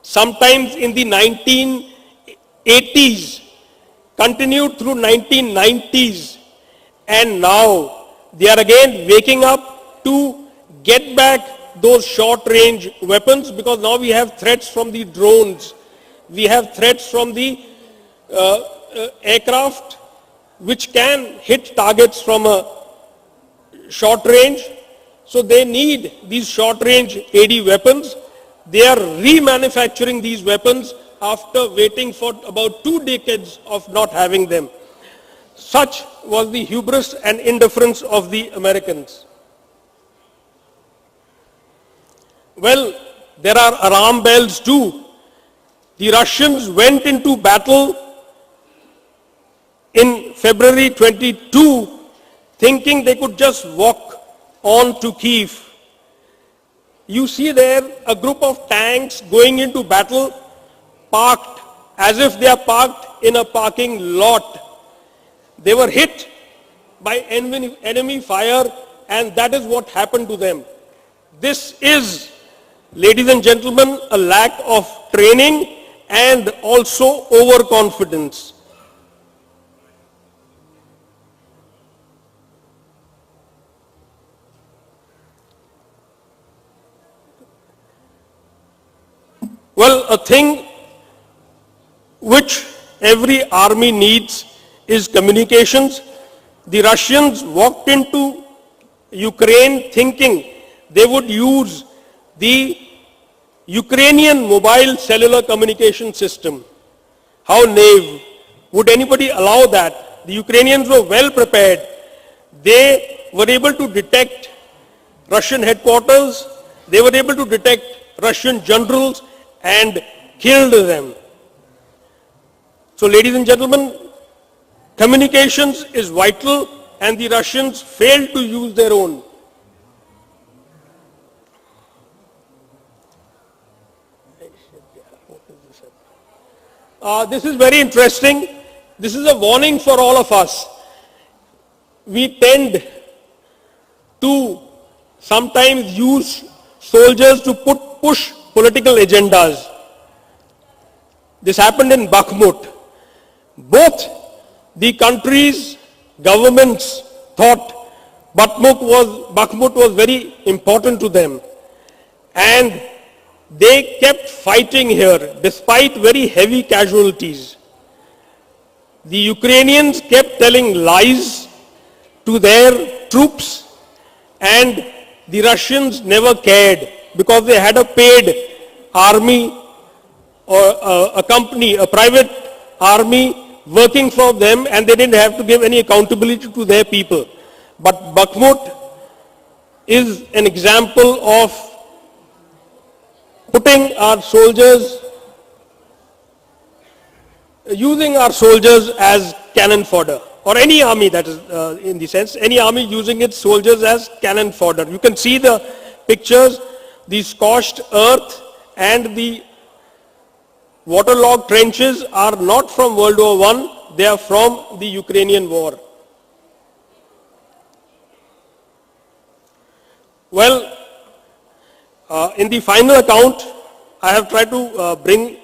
sometimes in the 1980s, continued through 1990s, and now they are again waking up to get back those short-range weapons because now we have threats from the drones, we have threats from the aircraft which can hit targets from a short range. So they need these short-range AD weapons. They are remanufacturing these weapons after waiting for about 2 decades of not having them. Such was the hubris and indifference of the Americans. Well, there are alarm bells too. The Russians went into battle in February 22 thinking they could just walk on to Kyiv. You see there a group of tanks going into battle parked as if they are parked in a parking lot. They were hit by enemy fire, and that is what happened to them. This is, ladies and gentlemen, a lack of training and also overconfidence. Well, a thing which every army needs is communications. The Russians walked into Ukraine thinking they would use the Ukrainian mobile cellular communication system. How naive. Would anybody allow that? The Ukrainians were well prepared. They were able to detect Russian headquarters. They were able to detect Russian generals and killed them. So ladies and gentlemen, communications is vital and the Russians failed to use their own. This is very interesting. This is a warning for all of us. We tend to sometimes use soldiers to push political agendas. This happened in Bakhmut. Both the countries' governments thought Bakhmut was very important to them, and they kept fighting here despite very heavy casualties. The Ukrainians kept telling lies to their troops, and the Russians never cared because they had a paid army or a company, a private army working for them, and they didn't have to give any accountability to their people. But Bakhmut is an example of putting our soldiers, using our soldiers as cannon fodder, or any army, that is in the sense, any army using its soldiers as cannon fodder. You can see the pictures, the scorched earth and the waterlogged trenches are not from World War I, they are from the Ukrainian war. Well, in the final account, I have tried to bring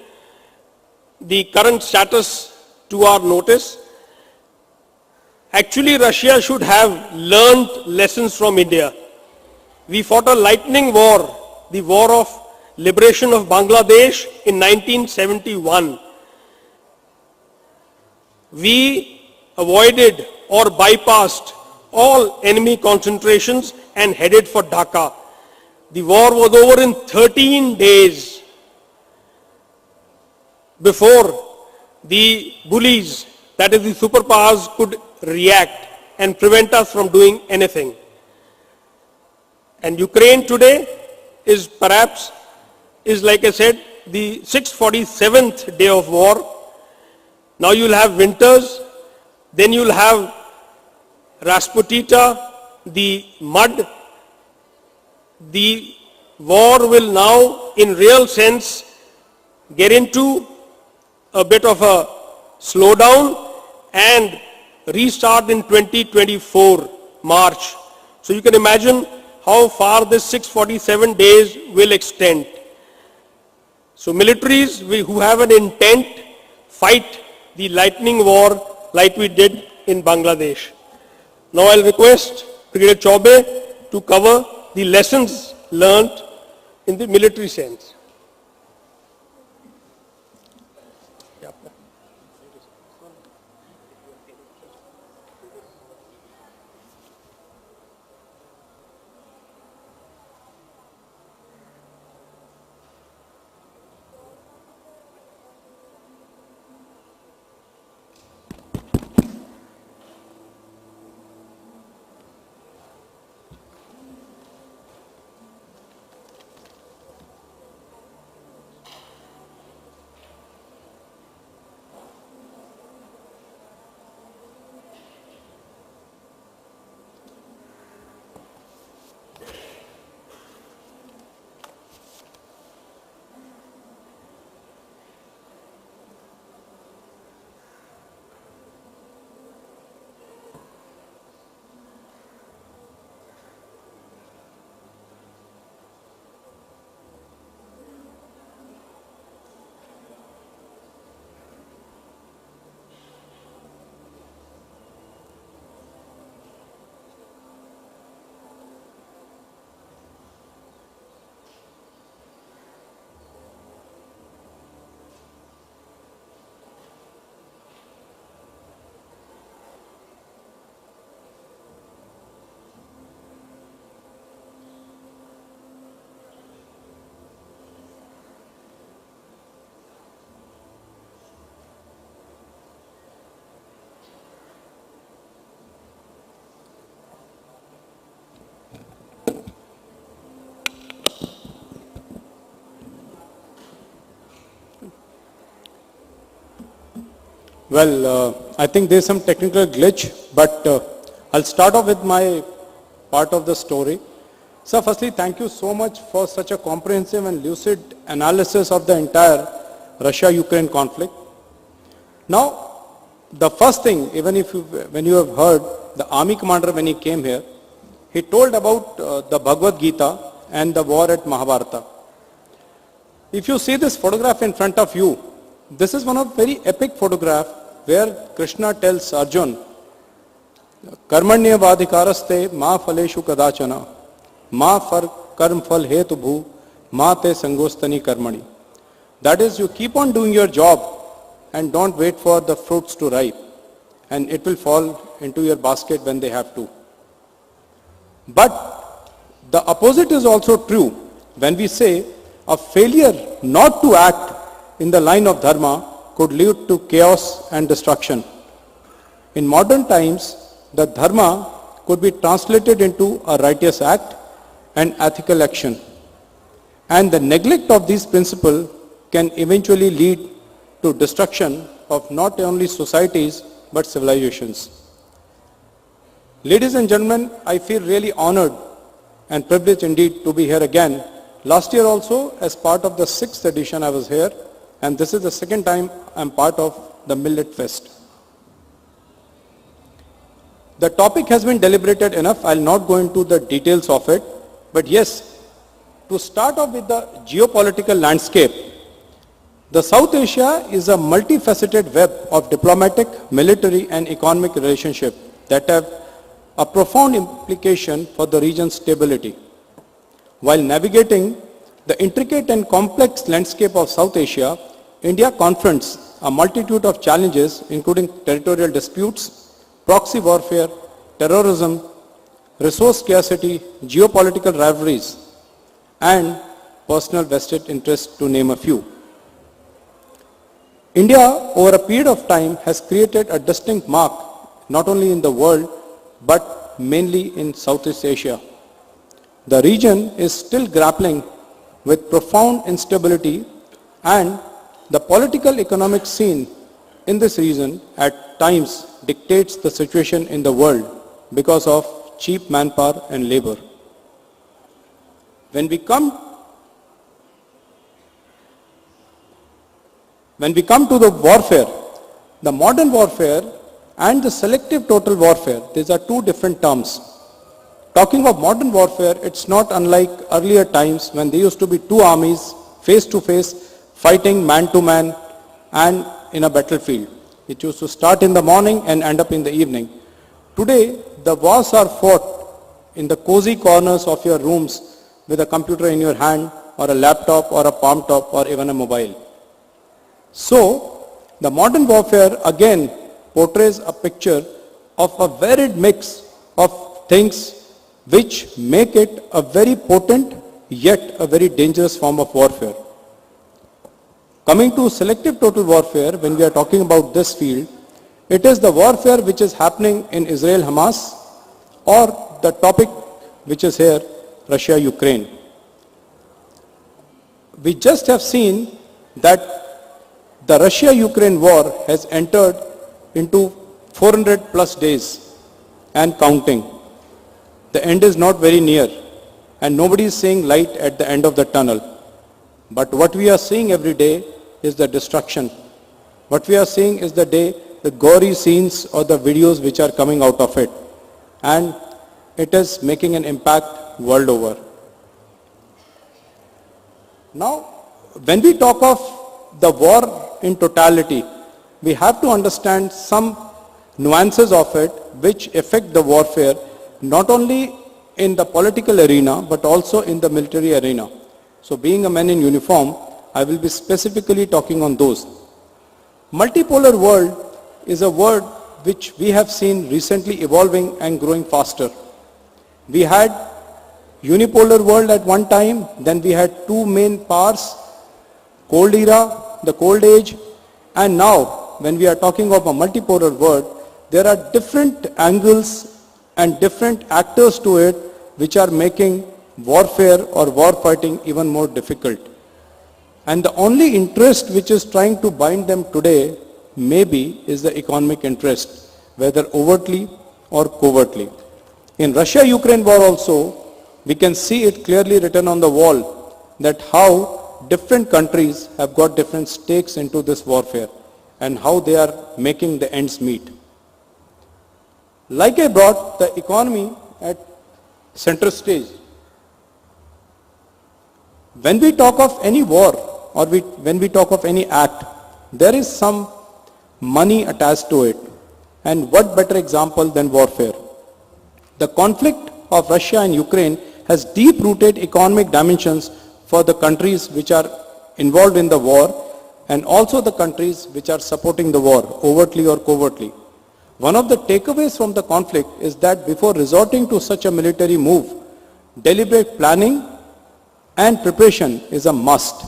the current status to our notice. Actually, Russia should have learned lessons from India. We fought a lightning war, the war of liberation of Bangladesh in 1971. We avoided or bypassed all enemy concentrations and headed for Dhaka. The war was over in 13 days before the bullies, that is the superpowers, could react and prevent us from doing anything. And Ukraine today is perhaps, like I said, the 647th day of war. Now you'll have winters, then you'll have Rasputita, the mud. The war will now, in real sense, get into a bit of a slowdown and restart in 2024, March. So you can imagine how far this 647 days will extend. So militaries who have an intent fight the lightning war like we did in Bangladesh. Now I'll request Brigadier Chaube to cover the lessons learnt in the military sense. Well, I think there's some technical glitch, but I'll start off with my part of the story. Sir, firstly, thank you so much for such a comprehensive and lucid analysis of the entire Russia-Ukraine conflict. Now, the first thing, even if when you have heard the army commander when he came here, he told about the Bhagavad Gita and the war at Mahabharata. If you see this photograph in front of you, this is one of very epic photograph where Krishna tells Arjun, Karmanya vadhikaraste ma phaleshu kadachana, ma far karm phal hetu bhu, ma te sangostani karmani. That is, you keep on doing your job and don't wait for the fruits to ripe, and it will fall into your basket when they have to. But the opposite is also true when we say a failure not to act in the line of dharma could lead to chaos and destruction. In modern times, the dharma could be translated into a righteous act and ethical action. And the neglect of these principles can eventually lead to destruction of not only societies but civilizations. Ladies and gentlemen, I feel really honored and privileged indeed to be here again. Last year also, as part of the 6th edition, I was here, and this is the second time I'm part of the Millet Fest. The topic has been deliberated enough. I'll not go into the details of it, but yes, to start off with the geopolitical landscape, the South Asia is a multifaceted web of diplomatic, military and economic relationships that have a profound implication for the region's stability. While navigating the intricate and complex landscape of South Asia, India confronts a multitude of challenges including territorial disputes, proxy warfare, terrorism, resource scarcity, geopolitical rivalries, and personal vested interests, to name a few. India, over a period of time, has created a distinct mark not only in the world but mainly in Southeast Asia. The region is still grappling with profound instability, and the political economic scene in this region at times dictates the situation in the world because of cheap manpower and labor. When we come to the warfare, the modern warfare and the selective total warfare, these are two different terms. Talking of modern warfare, it's not unlike earlier times when there used to be two armies face to face fighting man to man and in a battlefield. It used to start in the morning and end up in the evening. Today, the wars are fought in the cozy corners of your rooms with a computer in your hand or a laptop or a palm top or even a mobile. So, the modern warfare again portrays a picture of a varied mix of things which make it a very potent yet a very dangerous form of warfare. Coming to selective total warfare, when we are talking about this field, it is the warfare which is happening in Israel-Hamas or the topic which is here, Russia-Ukraine. We just have seen that the Russia-Ukraine war has entered into 400 plus days and counting. The end is not very near and nobody is seeing light at the end of the tunnel. But what we are seeing every day is the destruction. What we are seeing is the gory scenes or the videos which are coming out of it. And it is making an impact world over. Now, when we talk of the war in totality, we have to understand some nuances of it which affect the warfare not only in the political arena but also in the military arena. So being a man in uniform, I will be specifically talking on those. Multipolar world is a word which we have seen recently evolving and growing faster. We had unipolar world at one time, then we had two main powers, cold era, the cold age, and now when we are talking of a multipolar world, there are different angles and different actors to it which are making warfare or war fighting even more difficult. And the only interest which is trying to bind them today maybe is the economic interest, whether overtly or covertly. In Russia-Ukraine war also, we can see it clearly written on the wall that how different countries have got different stakes into this warfare and how they are making the ends meet. Like I brought the economy at center stage. When we talk of any war or when we talk of any act, there is some money attached to it. And what better example than warfare? The conflict of Russia and Ukraine has deep-rooted economic dimensions for the countries which are involved in the war and also the countries which are supporting the war, overtly or covertly. One of the takeaways from the conflict is that before resorting to such a military move, deliberate planning and preparation is a must.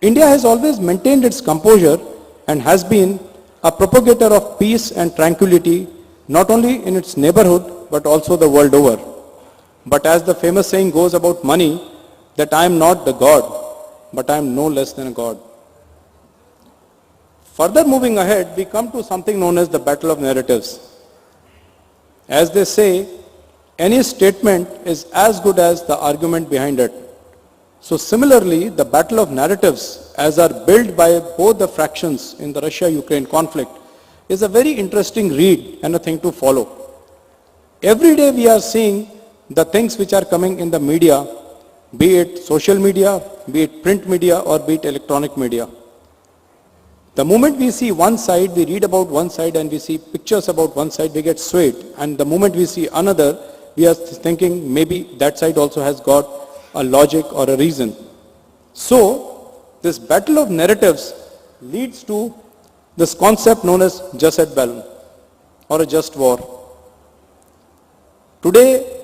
India has always maintained its composure and has been a propagator of peace and tranquility not only in its neighborhood but also the world over. But as the famous saying goes about money, that I am not the God, but I am no less than a God. Further moving ahead, we come to something known as the battle of narratives. As they say, any statement is as good as the argument behind it. So similarly, the battle of narratives, as are built by both the fractions in the Russia-Ukraine conflict, is a very interesting read and a thing to follow. Every day we are seeing the things which are coming in the media, be it social media, be it print media, or be it electronic media. The moment we see one side, we read about one side and we see pictures about one side, we get swayed. And the moment we see another, we are thinking maybe that side also has got a logic or a reason. So, this battle of narratives leads to this concept known as jus et bellum, or a just war. Today,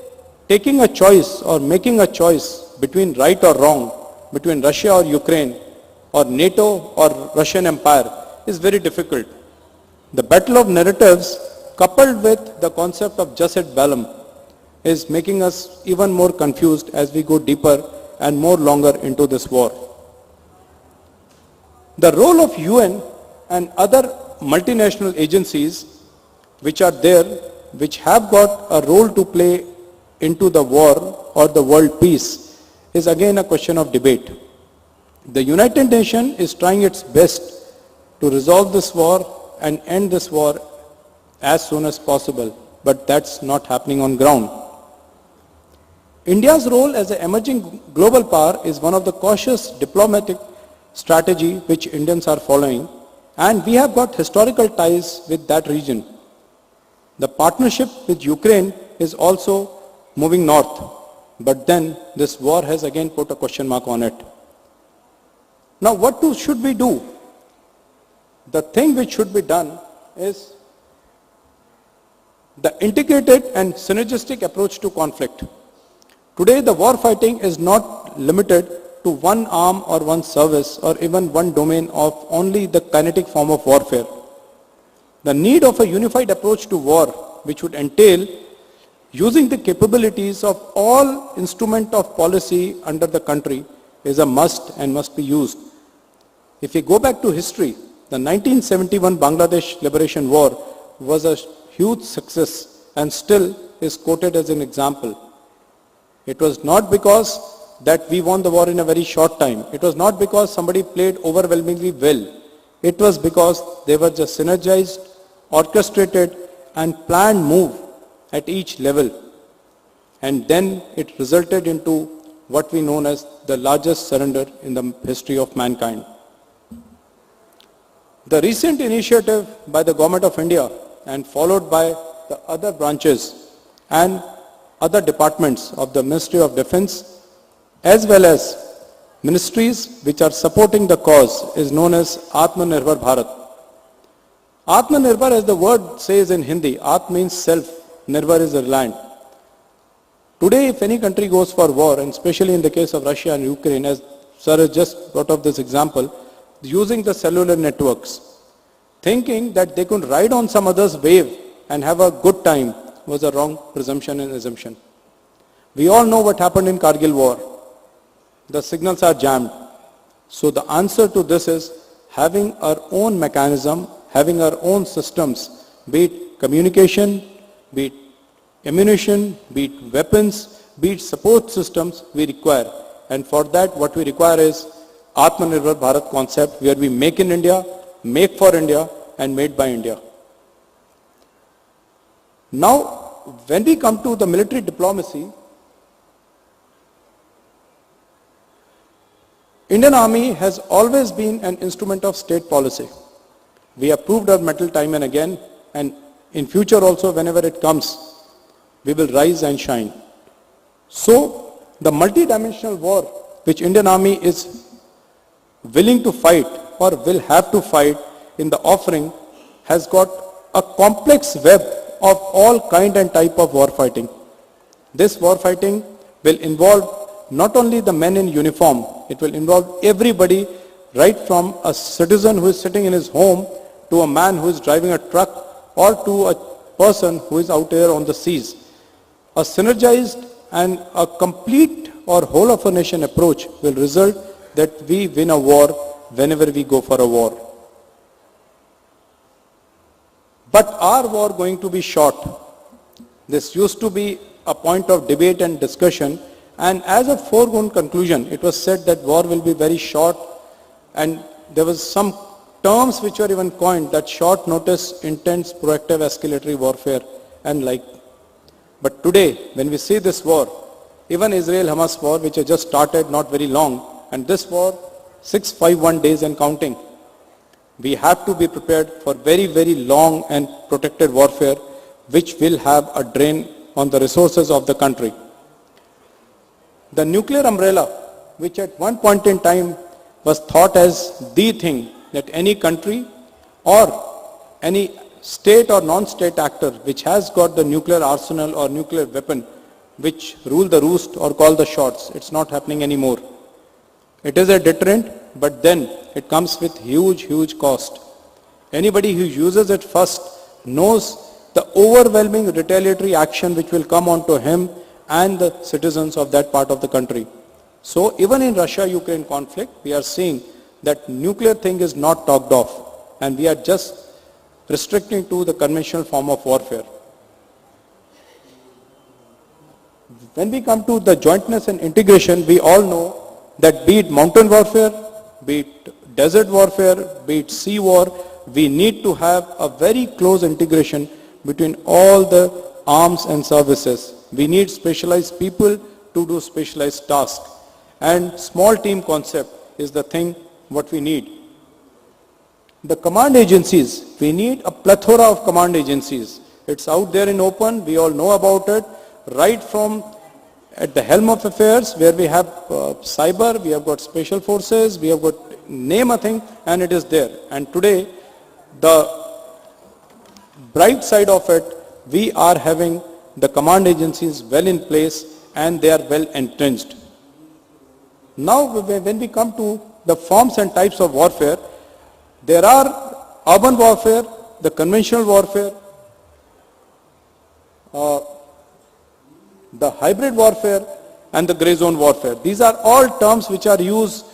taking a choice or making a choice between right or wrong, between Russia or Ukraine, or NATO or Russian Empire is very difficult. The battle of narratives coupled with the concept of jus et bellum is making us even more confused as we go deeper and more longer into this war. The role of UN and other multinational agencies which are there, which have got a role to play into the war or the world peace, is again a question of debate. The United Nations is trying its best to resolve this war and end this war as soon as possible, but that's not happening on ground. India's role as an emerging global power is one of the cautious diplomatic strategy which Indians are following, and we have got historical ties with that region. The partnership with Ukraine is also moving north, but then this war has again put a question mark on it. Now what should we do? The thing which should be done is the integrated and synergistic approach to conflict. Today the war fighting is not limited to one arm or one service or even one domain of only the kinetic form of warfare. The need of a unified approach to war, which would entail using the capabilities of all instruments of policy under the country, is a must and must be used. If we go back to history, the 1971 Bangladesh Liberation War was a huge success and still is quoted as an example. It was not because that we won the war in a very short time. It was not because somebody played overwhelmingly well. It was because they were just synergized, orchestrated and planned move at each level. And then it resulted into what we know as the largest surrender in the history of mankind. The recent initiative by the Government of India and followed by the other branches and other departments of the Ministry of Defence as well as ministries which are supporting the cause is known as Atmanirbhar Bharat. Atmanirbhar, as the word says in Hindi, At means self, Nirbhar is reliant. Today if any country goes for war, and especially in the case of Russia and Ukraine, as Sir has just brought up this example, using the cellular networks, thinking that they could ride on some other's wave and have a good time was a wrong presumption and assumption. We all know what happened in Kargil war. The signals are jammed. So the answer to this is having our own mechanism, having our own systems, be it communication, be it ammunition, be it weapons, be it support systems we require. And for that what we require is Atmanirbhar Bharat concept, where we make in India, make for India and made by India. Now, when we come to the military diplomacy, Indian Army has always been an instrument of state policy. We have proved our mettle time and again, and in future also whenever it comes, we will rise and shine. So, the multi-dimensional war which Indian Army is willing to fight or will have to fight in the offering has got a complex web of all kind and type of war fighting. This war fighting will involve not only the men in uniform, it will involve everybody, right from a citizen who is sitting in his home to a man who is driving a truck or to a person who is out there on the seas. A synergized and a complete or whole of a nation approach will result that we win a war whenever we go for a war. But are war going to be short? This used to be a point of debate and discussion, and as a foregone conclusion, it was said that war will be very short, and there was some terms which were even coined, that short notice, intense, proactive, escalatory warfare and like. But today, when we see this war, even Israel-Hamas war, which has just started not very long, and this war, 651 days and counting, we have to be prepared for very, very long and protracted warfare, which will have a drain on the resources of the country. The nuclear umbrella, which at one point in time was thought as the thing that any country or any state or non-state actor which has got the nuclear arsenal or nuclear weapon which rule the roost or call the shots, it's not happening anymore. It is a deterrent, but then it comes with huge, huge cost. Anybody who uses it first knows the overwhelming retaliatory action which will come onto him and the citizens of that part of the country. So even in Russia-Ukraine conflict, we are seeing that nuclear thing is not talked of, and we are just restricting to the conventional form of warfare. When we come to the jointness and integration, we all know that be it mountain warfare, be it desert warfare, be it sea war, we need to have a very close integration between all the arms and services. We need specialized people to do specialized tasks. And small team concept is the thing what we need. The command agencies, we need a plethora of command agencies. It's out there in open, we all know about it, right from at the helm of affairs where we have cyber, we have got special forces, we have got name a thing, and it is there. And today, the bright side of it, we are having the command agencies well in place and they are well entrenched. Now when we come to the forms and types of warfare, there are urban warfare, the conventional warfare, the hybrid warfare and the grey zone warfare. These are all terms which are used,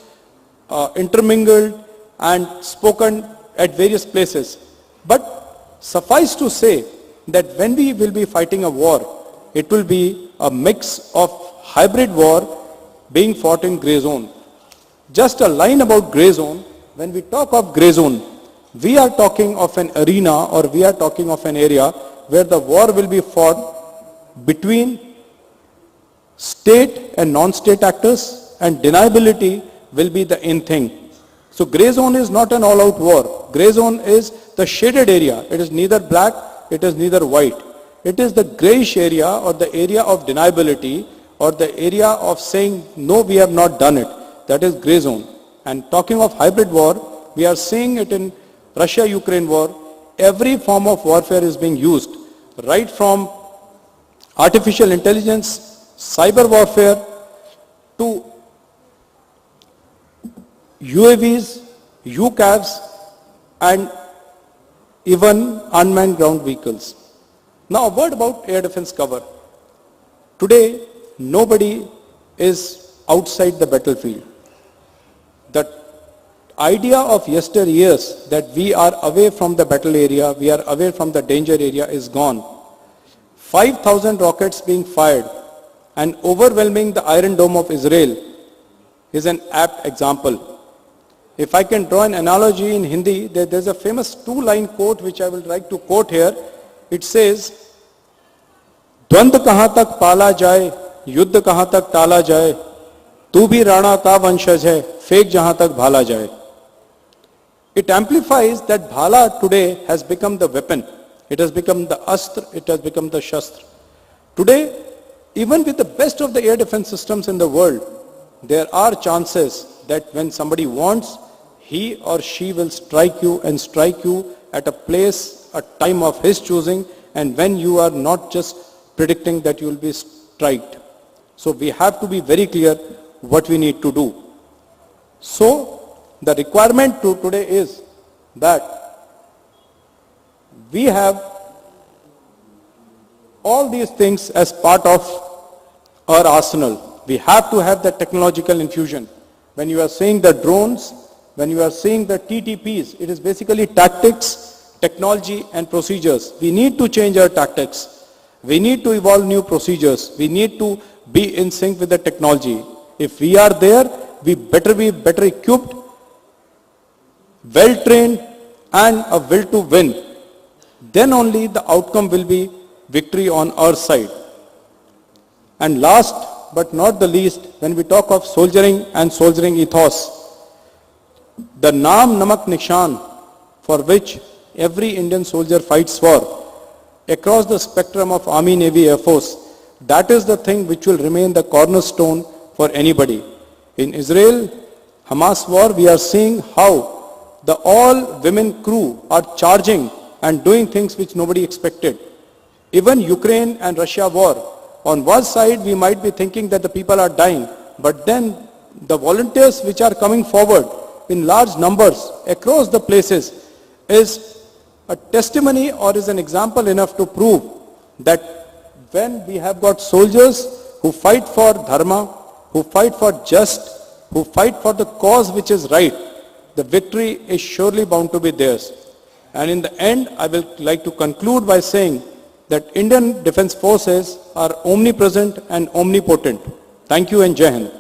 intermingled and spoken at various places. But suffice to say that when we will be fighting a war, it will be a mix of hybrid war being fought in grey zone. Just a line about grey zone. When we talk of grey zone, we are talking of an arena or we are talking of an area where the war will be fought between state and non-state actors, and deniability will be the in thing. So grey zone is not an all-out war. Grey zone is the shaded area. It is neither black, it is neither white. It is the greyish area or the area of deniability or the area of saying, no, we have not done it. That is grey zone. And talking of hybrid war, we are seeing it in Russia-Ukraine war. Every form of warfare is being used, right from artificial intelligence, cyber warfare, to UAVs, UCAVs, and even unmanned ground vehicles. Now a word about air defense cover. Today, nobody is outside the battlefield. The idea of yesteryears that we are away from the battle area, we are away from the danger area is gone. 5,000 rockets being fired and overwhelming the Iron Dome of Israel is an apt example. If I can draw an analogy in Hindi, there's a famous two-line quote which I will like to quote here. It says, द्वंद्व कहां तक पाला जाए, युद्ध कहां तक टाला जाए, तू भी राणा का वंशज है, फेंक जहां तक भाला जाए. It amplifies that bhala today has become the weapon. It has become the astra, it has become the shastra. Today, even with the best of the air defense systems in the world, there are chances that when somebody wants, he or she will strike you and strike you at a place, a time of his choosing, and when you are not just predicting that you will be striked. So we have to be very clear what we need to do. So the requirement to today is that we have all these things as part of our arsenal. We have to have the technological infusion. When you are seeing the drones, when you are seeing the TTPs, it is basically tactics, technology and procedures. We need to change our tactics. We need to evolve new procedures. We need to be in sync with the technology. If we are there, we better be better equipped, well-trained and a will to win. Then only the outcome will be victory on our side. And last but not the least, when we talk of soldiering and soldiering ethos, the Naam Namak Nishan for which every Indian soldier fights for, across the spectrum of Army, Navy, Air Force, that is the thing which will remain the cornerstone for anybody. In Israel, Hamas war, we are seeing how the all-women crew are charging and doing things which nobody expected. Even Ukraine and Russia war, on one side we might be thinking that the people are dying, but then the volunteers which are coming forward in large numbers across the places is a testimony or is an example enough to prove that when we have got soldiers who fight for dharma, who fight for just, who fight for the cause which is right, the victory is surely bound to be theirs. And in the end, I will like to conclude by saying that Indian Defence Forces are omnipresent and omnipotent. Thank you and Jai Hind.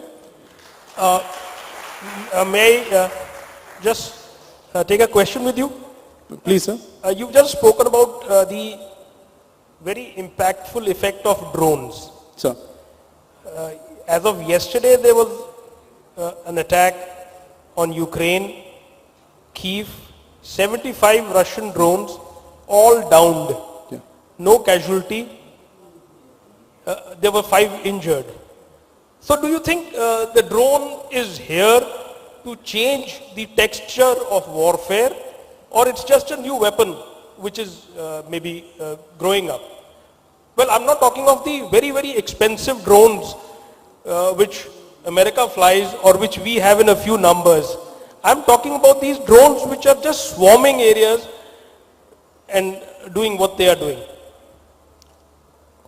May I just take a question with you? Please, sir. You've just spoken about the very impactful effect of drones. Sir. As of yesterday, there was an attack on Ukraine, Kyiv, 75 Russian drones, all downed. Yeah. No casualty. There were 5 injured. So do you think the drone is here to change the texture of warfare, or it's just a new weapon which is maybe growing up? Well, I'm not talking of the very, very expensive drones which America flies or which we have in a few numbers. I'm talking about these drones which are just swarming areas and doing what they are doing.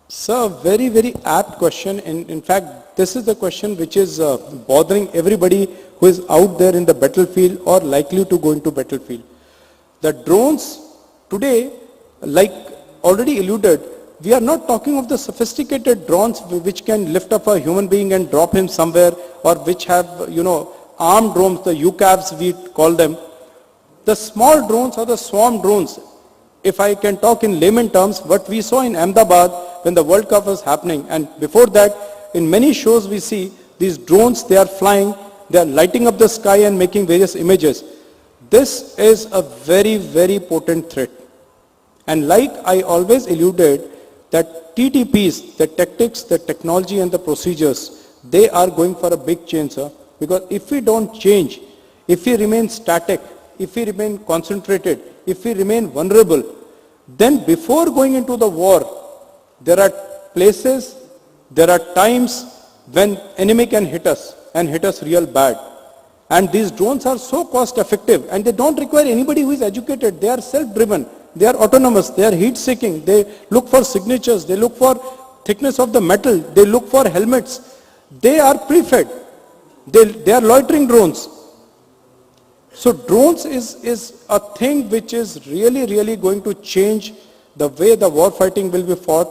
Sir, very, very apt question. In fact, this is the question which is bothering everybody who is out there in the battlefield or likely to go into battlefield. The drones today, like already alluded, we are not talking of the sophisticated drones which can lift up a human being and drop him somewhere, or which have, armed drones, the UCAVs we call them. The small drones or the swarm drones, if I can talk in layman terms, what we saw in Ahmedabad when the World Cup was happening, and before that, in many shows we see these drones, they are flying, they are lighting up the sky and making various images. This is a very, very potent threat. And like I always alluded, that TTPs, the tactics, the technology and the procedures, they are going for a big change, sir. Because if we don't change, if we remain static, if we remain concentrated, if we remain vulnerable, then before going into the war, there are places, there are times when enemy can hit us and hit us real bad. And these drones are so cost effective and they don't require anybody who is educated. They are self-driven, they are autonomous, they are heat-seeking, they look for signatures, they look for thickness of the metal, they look for helmets. They are pre-fed. They are loitering drones. So drones is a thing which is really, really going to change the way the war fighting will be fought.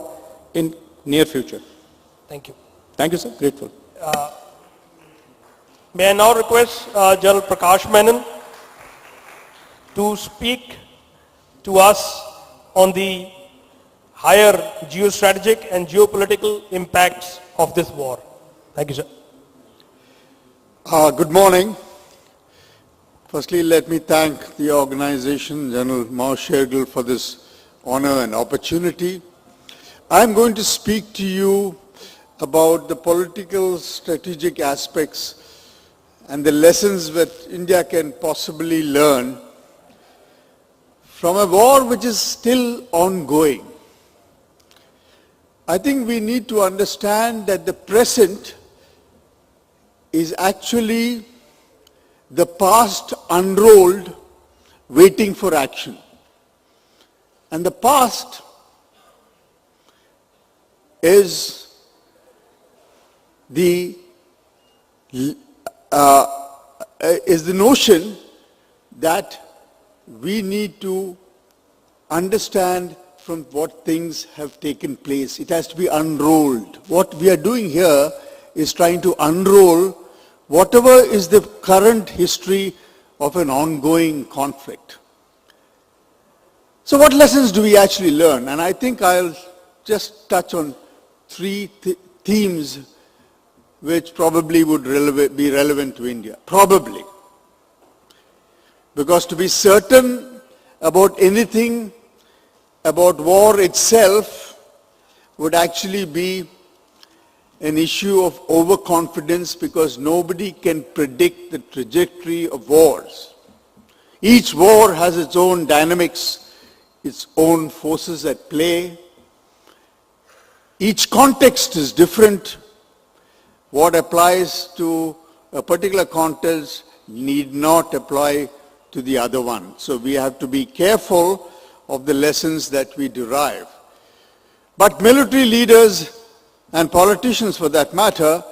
in near future. Thank you. Thank you, sir. Grateful. May I now request General Prakash Menon to speak to us on the higher geostrategic and geopolitical impacts of this war. Thank you, sir. Good morning. Firstly, let me thank the organization, General Mao Shergill, for this honor and opportunity. I'm going to speak to you about the political strategic aspects and the lessons that India can possibly learn from a war which is still ongoing. I think we need to understand that the present is actually the past unrolled, waiting for action. And the past is the notion that we need to understand from what things have taken place. It has to be unrolled. What we are doing here is trying to unroll whatever is the current history of an ongoing conflict. So what lessons do we actually learn? And I think I'll just touch on three themes which probably would be relevant to India. Probably. Because to be certain about anything about war itself would actually be an issue of overconfidence, because nobody can predict the trajectory of wars. Each war has its own dynamics, its own forces at play. Each context is different. What applies to a particular context need not apply to the other one. So we have to be careful of the lessons that we derive. But military leaders and politicians, for that matter,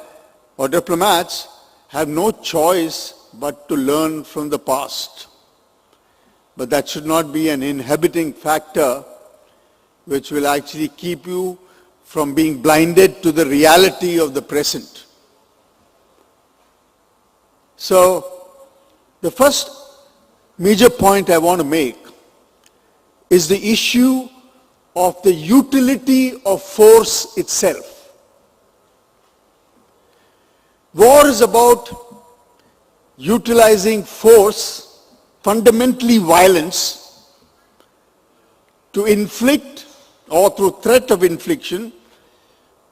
or diplomats, have no choice but to learn from the past. But that should not be an inhibiting factor which will actually keep you from being blinded to the reality of the present. So, the first major point I want to make is the issue of the utility of force itself. War is about utilizing force, fundamentally violence, to inflict, or through threat of infliction,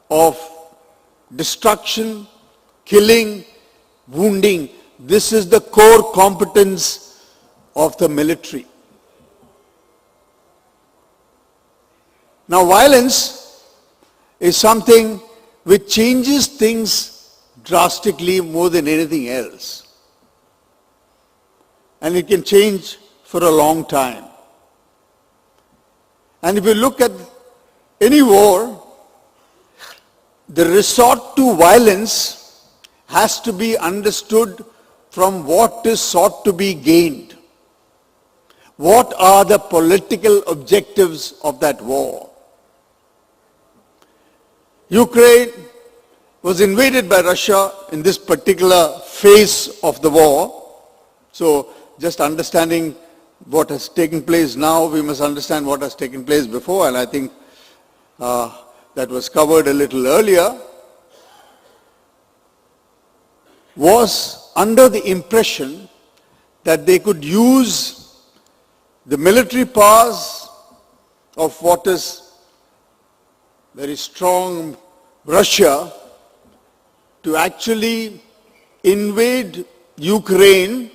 of destruction, killing, wounding. This is the core competence of the military. Now, violence is something which changes things drastically more than anything else. And it can change for a long time. And if you look at any war, the resort to violence has to be understood from what is sought to be gained. What are the political objectives of that war? Ukraine was invaded by Russia in this particular phase of the war. So just understanding what has taken place now, we must understand what has taken place before, and I think that was covered a little earlier, was under the impression that they could use the military powers of what is very strong Russia to actually invade Ukraine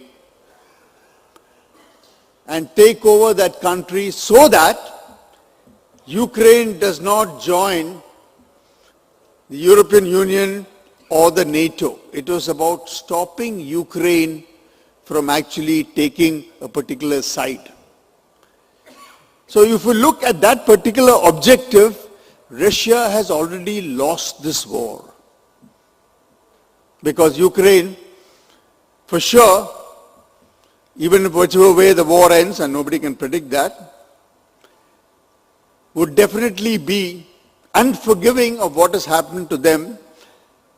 and take over that country so that Ukraine does not join the European Union or the NATO. It was about stopping Ukraine from actually taking a particular side. So if you look at that particular objective, Russia has already lost this war. Because Ukraine, for sure, even whichever way the war ends, and nobody can predict that, would definitely be unforgiving of what has happened to them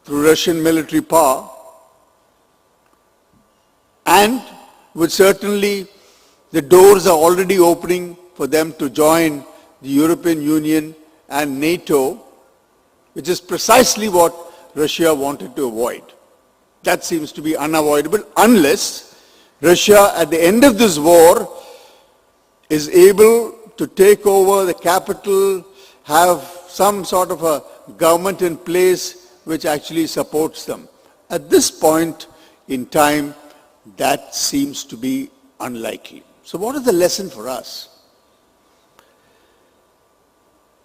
through Russian military power, and would certainly, the doors are already opening for them to join the European Union and NATO, which is precisely what Russia wanted to avoid. That seems to be unavoidable unless Russia at the end of this war is able to take over the capital, have some sort of a government in place which actually supports them. At this point in time, that seems to be unlikely. So what is the lesson for us?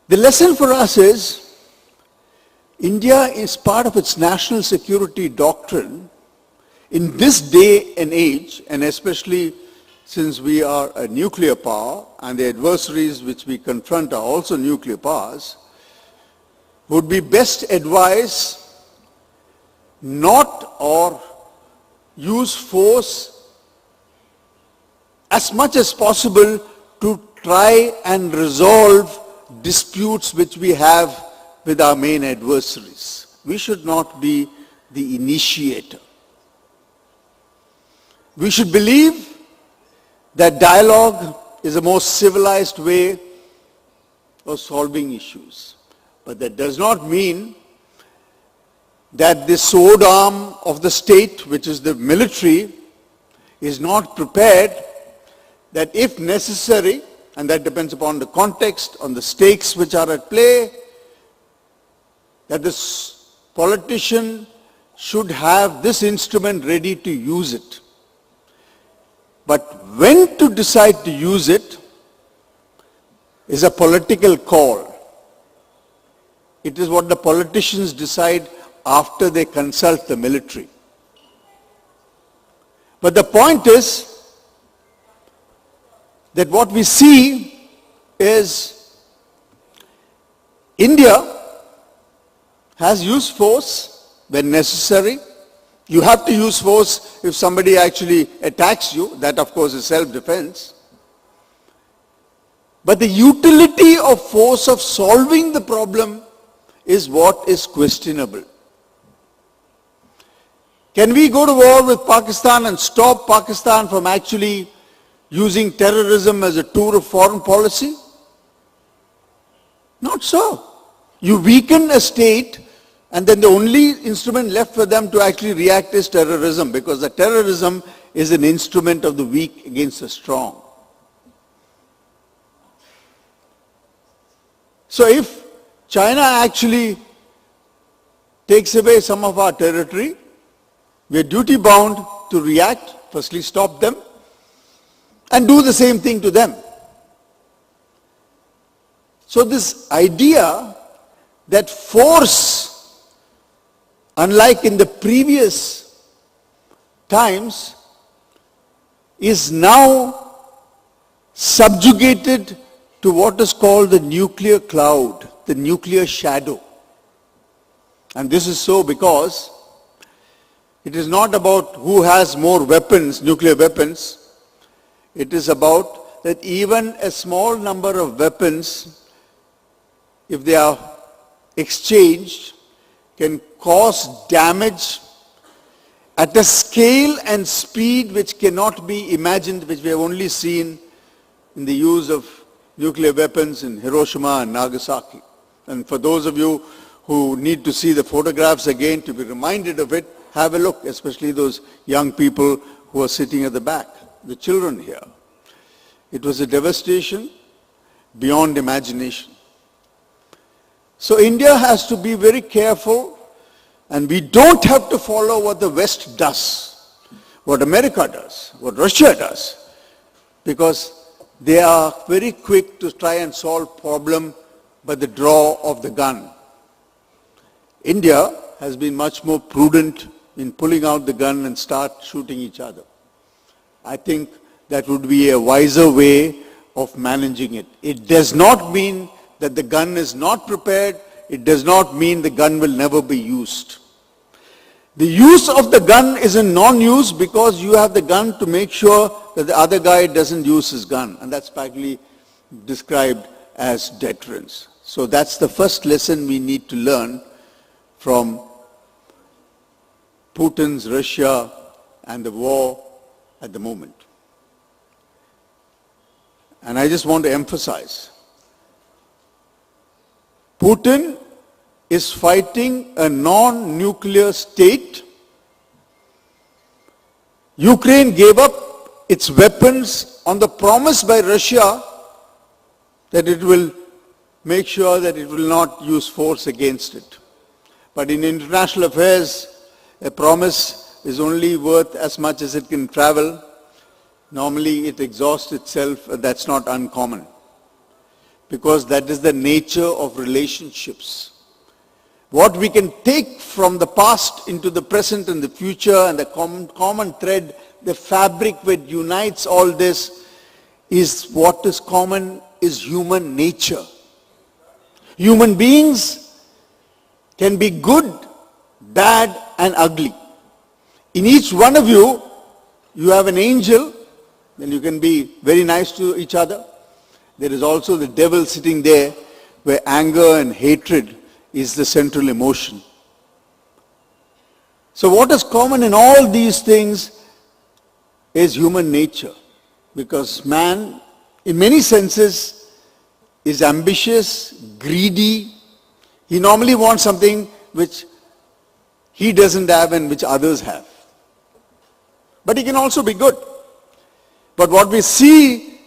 The lesson for us is India is part of its national security doctrine in this day and age, and especially since we are a nuclear power and the adversaries which we confront are also nuclear powers, would be best advised not or use force as much as possible to try and resolve disputes which we have with our main adversaries. We should not be the initiator. We should believe that dialogue is the most civilized way of solving issues. But that does not mean that the sword arm of the state, which is the military, is not prepared that if necessary, and that depends upon the context, on the stakes which are at play, that this politician should have this instrument ready to use it. But when to decide to use it is a political call. It is what the politicians decide after they consult the military. But the point is that what we see is India has used force when necessary. You have to use force if somebody actually attacks you. That, of course, is self-defense. But the utility of force of solving the problem is what is questionable. Can we go to war with Pakistan and stop Pakistan from actually using terrorism as a tool of foreign policy? Not so. You weaken a state, and then the only instrument left for them to actually react is terrorism, because the terrorism is an instrument of the weak against the strong. So if China actually takes away some of our territory, we are duty bound to react, firstly stop them, and do the same thing to them. So this idea that force, unlike in the previous times, is now subjugated to what is called the nuclear cloud, the nuclear shadow. And this is so because it is not about who has more weapons, nuclear weapons. It is about that even a small number of weapons, if they are exchanged, can cause damage at a scale and speed which cannot be imagined, which we have only seen in the use of nuclear weapons in Hiroshima and Nagasaki. And for those of you who need to see the photographs again to be reminded of it, have a look, especially those young people who are sitting at the back, the children here. It was a devastation beyond imagination. So India has to be very careful, and we don't have to follow what the West does, what America does, what Russia does, because they are very quick to try and solve problem by the draw of the gun. India has been much more prudent in pulling out the gun and start shooting each other. I think that would be a wiser way of managing it. It does not mean that the gun is not prepared. It does not mean the gun will never be used. The use of the gun is a non-use because you have the gun to make sure that the other guy doesn't use his gun. And that's practically described as deterrence. So that's the first lesson we need to learn from Putin's Russia and the war at the moment. And I just want to emphasize, Putin is fighting a non-nuclear state. Ukraine gave up its weapons on the promise by Russia that it will make sure that it will not use force against it. But in international affairs, a promise is only worth as much as it can travel. Normally it exhausts itself, and that's not uncommon, because that is the nature of relationships. What we can take from the past into the present and the future, and the common thread, the fabric that unites all this, is what is common is human nature. Human beings can be good, bad and ugly. In each one of you, you have an angel, then you can be very nice to each other. There is also the devil sitting there, where anger and hatred is the central emotion. So what is common in all these things is human nature, because man, in many senses, is ambitious, greedy. He normally wants something which he doesn't have and which others have. But he can also be good. But what we see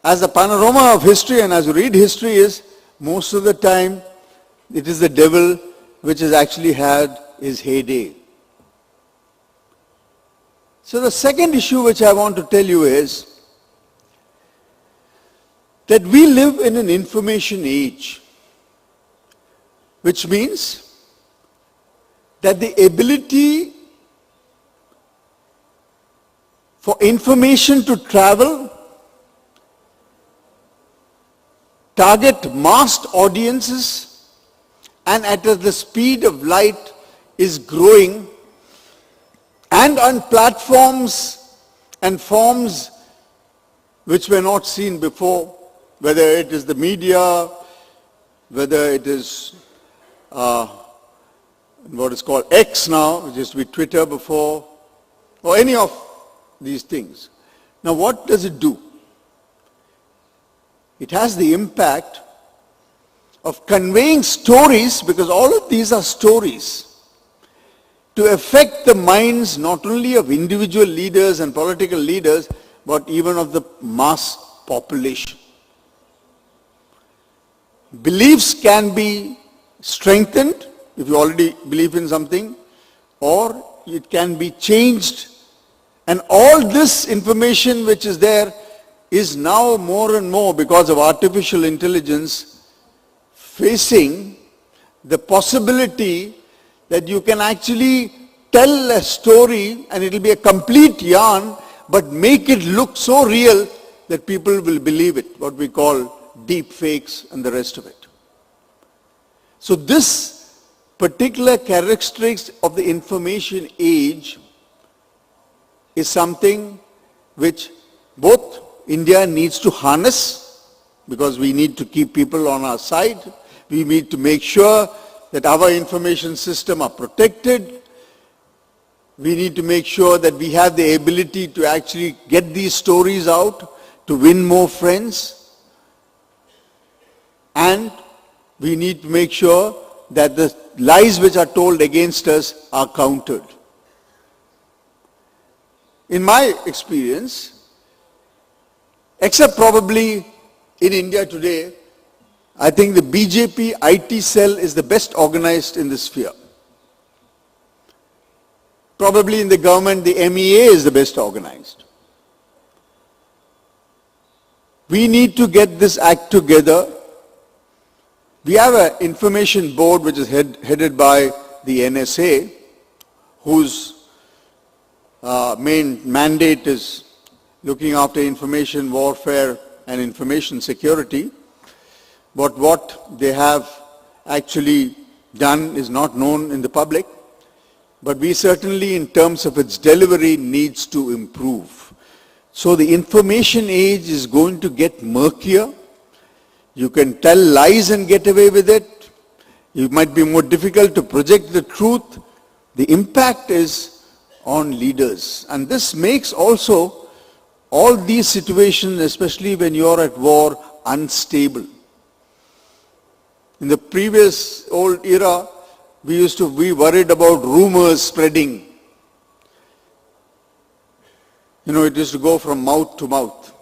as the panorama of history and as we read history is, most of the time, it is the devil which has actually had his heyday. So the second issue which I want to tell you is that we live in an information age, which means that the ability for information to travel, target mass audiences, and at the speed of light is growing, and on platforms and forms which were not seen before, whether it is the media, whether it is what is called X now, which used to be Twitter before, or any of these things. Now what does it do? It has the impact of conveying stories, because all of these are stories, to affect the minds not only of individual leaders and political leaders, but even of the mass population. Beliefs can be strengthened if you already believe in something, or it can be changed. And all this information which is there is now more and more, because of artificial intelligence, facing the possibility that you can actually tell a story and it will be a complete yarn, but make it look so real that people will believe it, what we call deep fakes and the rest of it. So this particular characteristics of the information age is something which both India needs to harness, because we need to keep people on our side. We need to make sure that our information system are protected. We need to make sure that we have the ability to actually get these stories out, to win more friends. And we need to make sure that the lies which are told against us are countered. In my experience, except probably in India today, I think the BJP IT cell is the best organized in this sphere. Probably in the government, the MEA is the best organized. We need to get this act together. We have an information board which is headed by the NSA, whose main mandate is looking after information warfare and information security. But what they have actually done is not known in the public. But we certainly, in terms of its delivery, needs to improve. So the information age is going to get murkier. You can tell lies and get away with it. It might be more difficult to project the truth. The impact is on leaders. And this makes also all these situations, especially when you're at war, unstable. In the previous old era, we used to be worried about rumors spreading. You know, it used to go from mouth to mouth.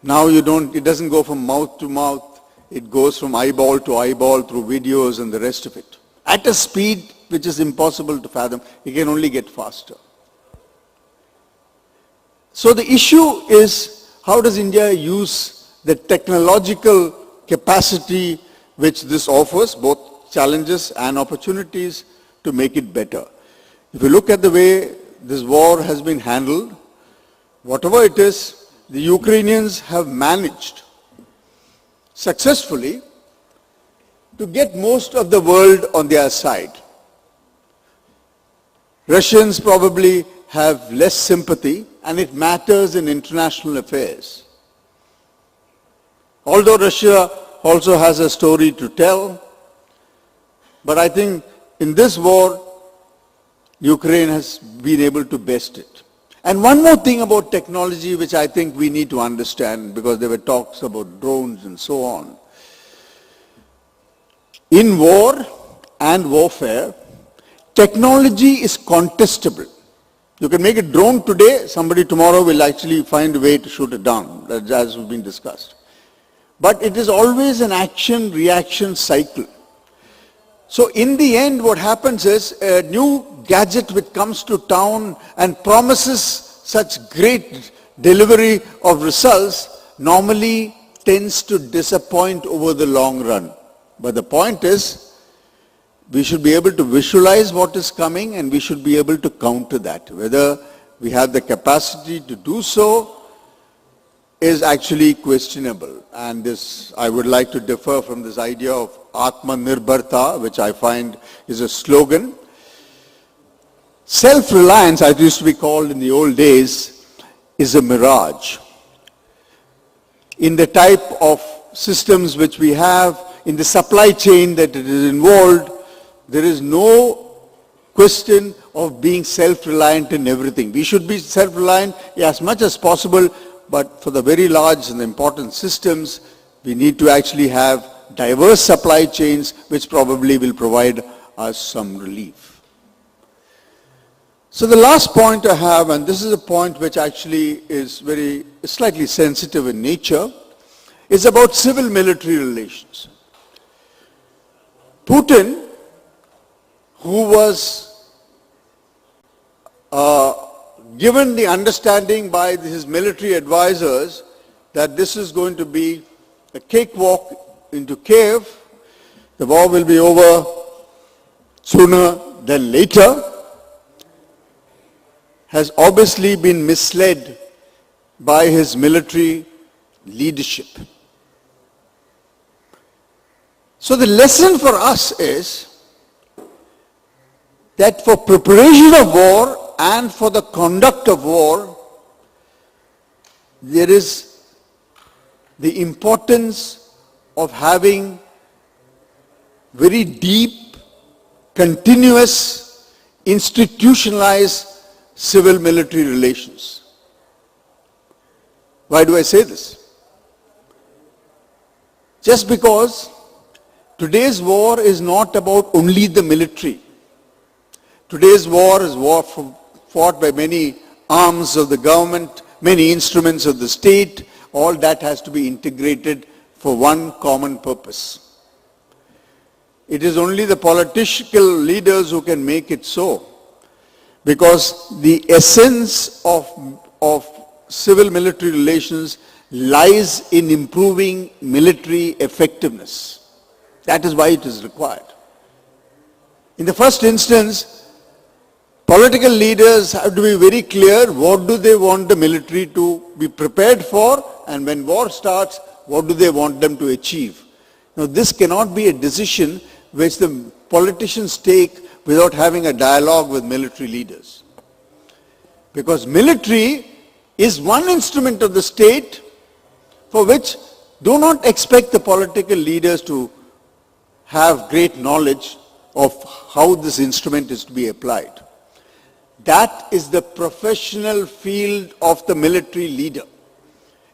Now it doesn't go from mouth to mouth. It goes from eyeball to eyeball through videos and the rest of it. At a speed which is impossible to fathom. It can only get faster. So the issue is, how does India use the technological capacity which this offers, both challenges and opportunities, to make it better? If you look at the way this war has been handled, whatever it is, the Ukrainians have managed successfully to get most of the world on their side. Russians probably have less sympathy, and it matters in international affairs. Although Russia also has a story to tell, but I think in this war, Ukraine has been able to best it. And one more thing about technology which I think we need to understand, because there were talks about drones and so on. In war and warfare, technology is contestable. You can make a drone today, somebody tomorrow will actually find a way to shoot it down, as has been discussed. But it is always an action-reaction cycle. So in the end, what happens is a new gadget which comes to town and promises such great delivery of results normally tends to disappoint over the long run. But the point is, we should be able to visualize what is coming and we should be able to counter that. Whether we have the capacity to do so is actually questionable. And this, I would like to differ from this idea of Atma-Nirbharta, which I find is a slogan. Self-reliance, as it used to be called in the old days, is a mirage. In the type of systems which we have, in the supply chain that it is involved, there is no question of being self-reliant in everything. We should be self-reliant as much as possible, but for the very large and important systems, we need to actually have diverse supply chains which probably will provide us some relief. So the last point I have, and this is a point which actually is slightly sensitive in nature, is about civil-military relations. Putin, who was given the understanding by his military advisors that this is going to be a cakewalk into Kiev, the war will be over sooner than later, has obviously been misled by his military leadership. So the lesson for us is that for preparation of war and for the conduct of war, there is the importance of having very deep, continuous, institutionalized civil-military relations. Why do I say this? Just because today's war is not about only the military. Today's war is war fought by many arms of the government, many instruments of the state. All that has to be integrated for one common purpose. It is only the political leaders who can make it so, because the essence of civil-military relations lies in improving military effectiveness. That is why it is required. In the first instance, political leaders have to be very clear what do they want the military to be prepared for, and when war starts, what do they want them to achieve. Now this cannot be a decision which the politicians take without having a dialogue with military leaders. Because military is one instrument of the state for which Do not expect the political leaders to have great knowledge of how this instrument is to be applied. That is the professional field of the military leader.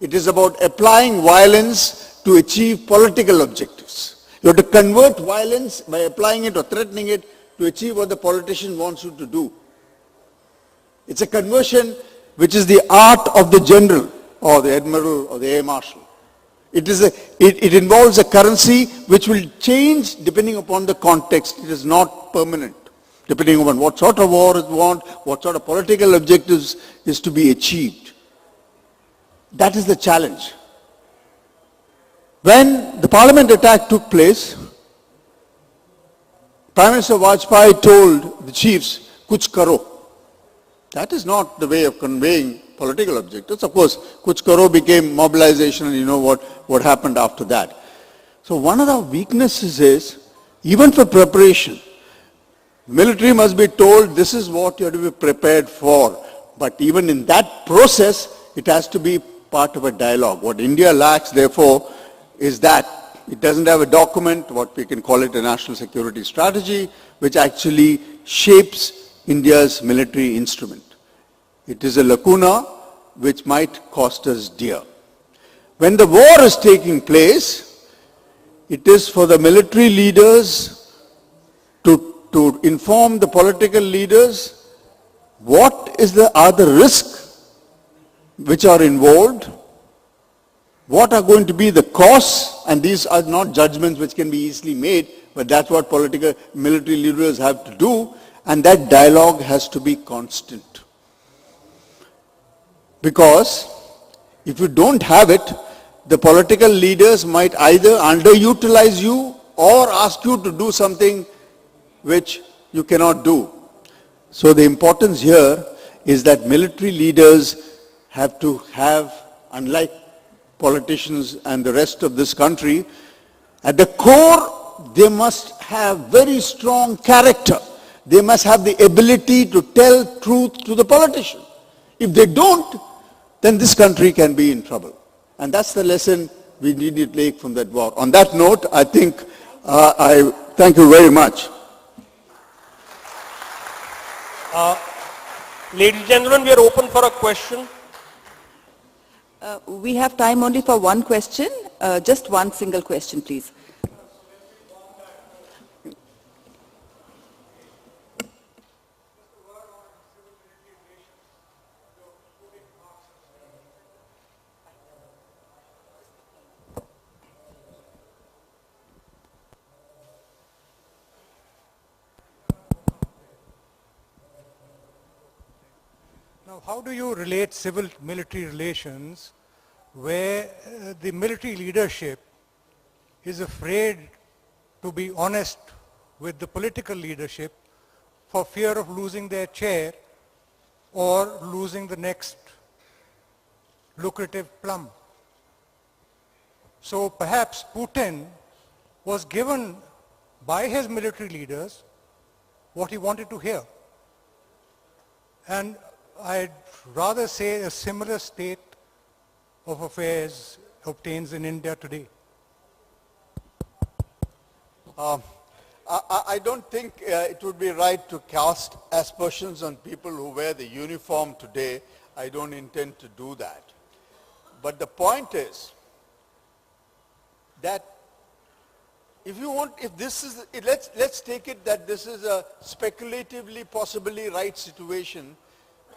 It is about applying violence to achieve political objectives. You have to convert violence by applying it or threatening it to achieve what the politician wants you to do. It's a conversion which is the art of the general or the admiral or the air marshal. It involves a currency which will change depending upon the context. It is not permanent. Depending on what sort of war is won, what sort of political objectives is to be achieved. That is the challenge. When the parliament attack took place, Prime Minister Vajpayee told the chiefs, "Kuch karo." That is not the way of conveying political objectives. Of course, "Kuch karo" became mobilization, and you know what happened after that. So one of the weaknesses is, even for preparation, military must be told this is what you have to be prepared for. But even in that process, it has to be part of a dialogue. What India lacks, therefore, is that it doesn't have a document, what we can call it a national security strategy, which actually shapes India's military instrument. It is a lacuna which might cost us dear. When the war is taking place, it is for the military leaders to inform the political leaders what are the risks which are involved, what are going to be the costs, and these are not judgments which can be easily made, but that's what military leaders have to do, and that dialogue has to be constant. Because if you don't have it, the political leaders might either underutilize you or ask you to do something which you cannot do. So the importance here is that military leaders have to have, unlike politicians and the rest of this country, at the core they must have very strong character. They must have the ability to tell truth to the politician. If they don't, then this country can be in trouble. And that's the lesson we need to take from that war. On that note, I think I thank you very much. Ladies and gentlemen, we are open for a question. We have time only for one question. Just one single question, please. Now, how do you relate civil-military relations where the military leadership is afraid to be honest with the political leadership for fear of losing their chair or losing the next lucrative plum? So perhaps Putin was given by his military leaders what he wanted to hear. And I'd rather say a similar state of affairs obtains in India today. I don't think it would be right to cast aspersions on people who wear the uniform today. I don't intend to do that. But the point is that let's take it that this is a speculatively, possibly right situation,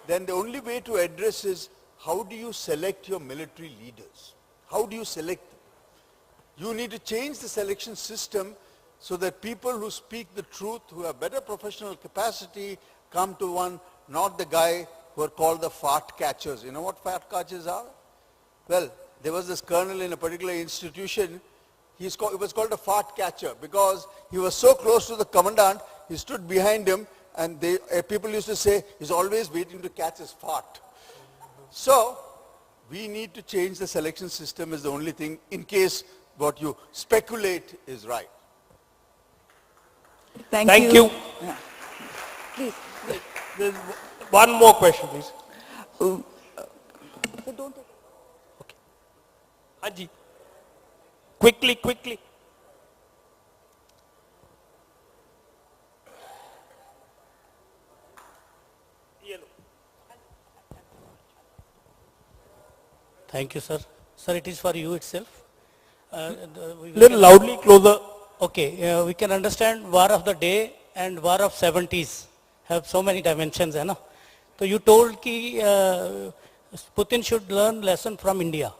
then the only way to address is how do you select your military leaders? How do you select them? You need to change the selection system so that people who speak the truth, who have better professional capacity, come to one, not the guy who are called the fart catchers. You know what fart catchers are? Well, there was this colonel in a particular institution, it was called a fart catcher because he was so close to the commandant, he stood behind him, and people used to say, he's always waiting to catch his fart. So, we need to change the selection system is the only thing in case what you speculate is right. Thank you. Yeah. Please. There's one more question, please. So don't take Haji. Quickly, quickly. Thank you, sir. Sir, it is for you itself. Little loudly, closer. Okay, we can understand war of the day and war of 70s have so many dimensions, है ना? So you told कि Putin should learn lesson from India.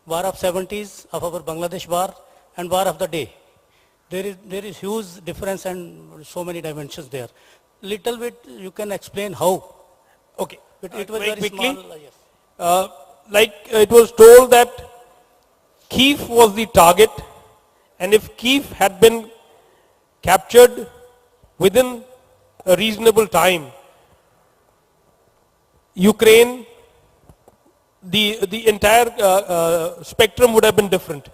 War of 70s of our Bangladesh war and war of the day. There is huge difference and so many dimensions there. Little bit you can explain how. Okay. It was Very very quickly. small. Yes. Like it was told that Kiev was the target, and if Kiev had been captured within a reasonable time, Ukraine, the entire spectrum would have been different.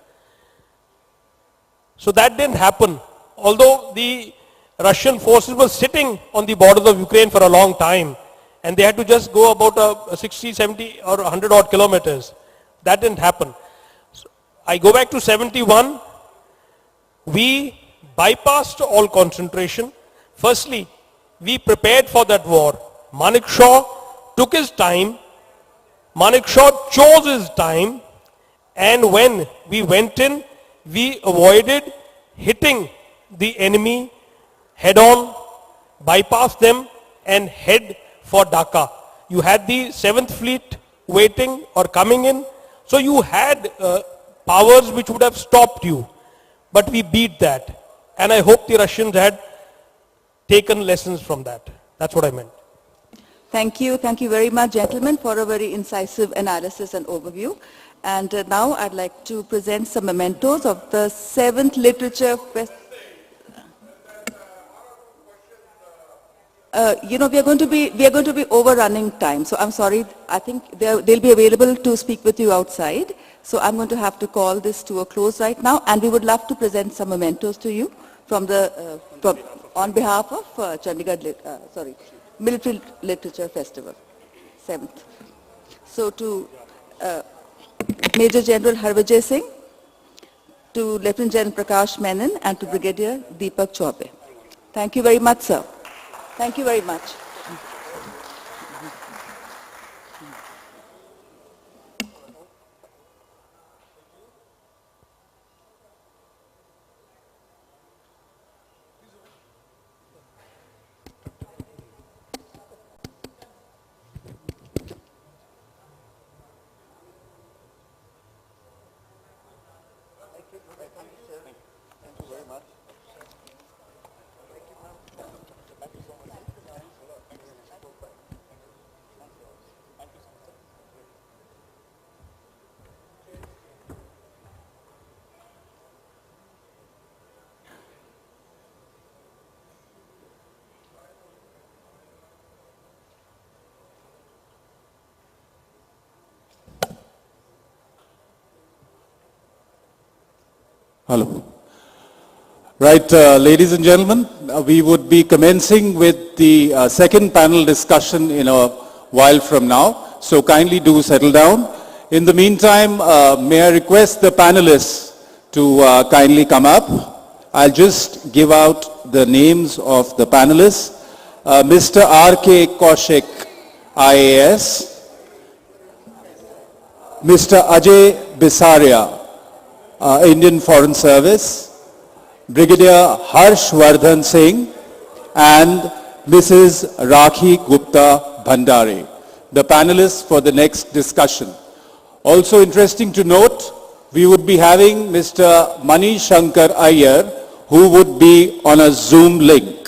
So that didn't happen. Although the Russian forces were sitting on the borders of Ukraine for a long time, and they had to just go about 60, 70 or 100 odd kilometers. That didn't happen. So I go back to 71. We bypassed all concentration. Firstly, we prepared for that war. Manekshaw took his time. Manekshaw chose his time. And when we went in, we avoided hitting the enemy head on, bypass them and head for Dhaka. You had the 7th Fleet waiting or coming in. So you had powers which would have stopped you. But we beat that. And I hope the Russians had taken lessons from that. That's what I meant. Thank you. Thank you very much, gentlemen, for a very incisive analysis and overview. And now I'd like to present some mementos of the 7th Literature Festival. We are going to be overrunning time. So I'm sorry. I think they'll be available to speak with you outside. So I'm going to have to call this to a close right now. And we would love to present some mementos to you from on behalf of Chandigarh, Military Literature Festival, 7th. So to Major General Harvijay Singh, to Lieutenant General Prakash Menon, and to Brigadier Deepak Chaube. Thank you very much, sir. Thank you very much. Hello. Right, ladies and gentlemen, we would be commencing with the second panel discussion in a while from now. So kindly do settle down. In the meantime, may I request the panelists to kindly come up. I'll just give out the names of the panelists. Mr. R.K. Kaushik, IAS. Mr. Ajay Bisaria, Indian Foreign Service, Brigadier Harshvardhan Singh, and Mrs. Rakhi Gupta Bhandare, the panelists for the next discussion. Also interesting to note, we would be having Mr. Mani Shankar Iyer, who would be on a Zoom link.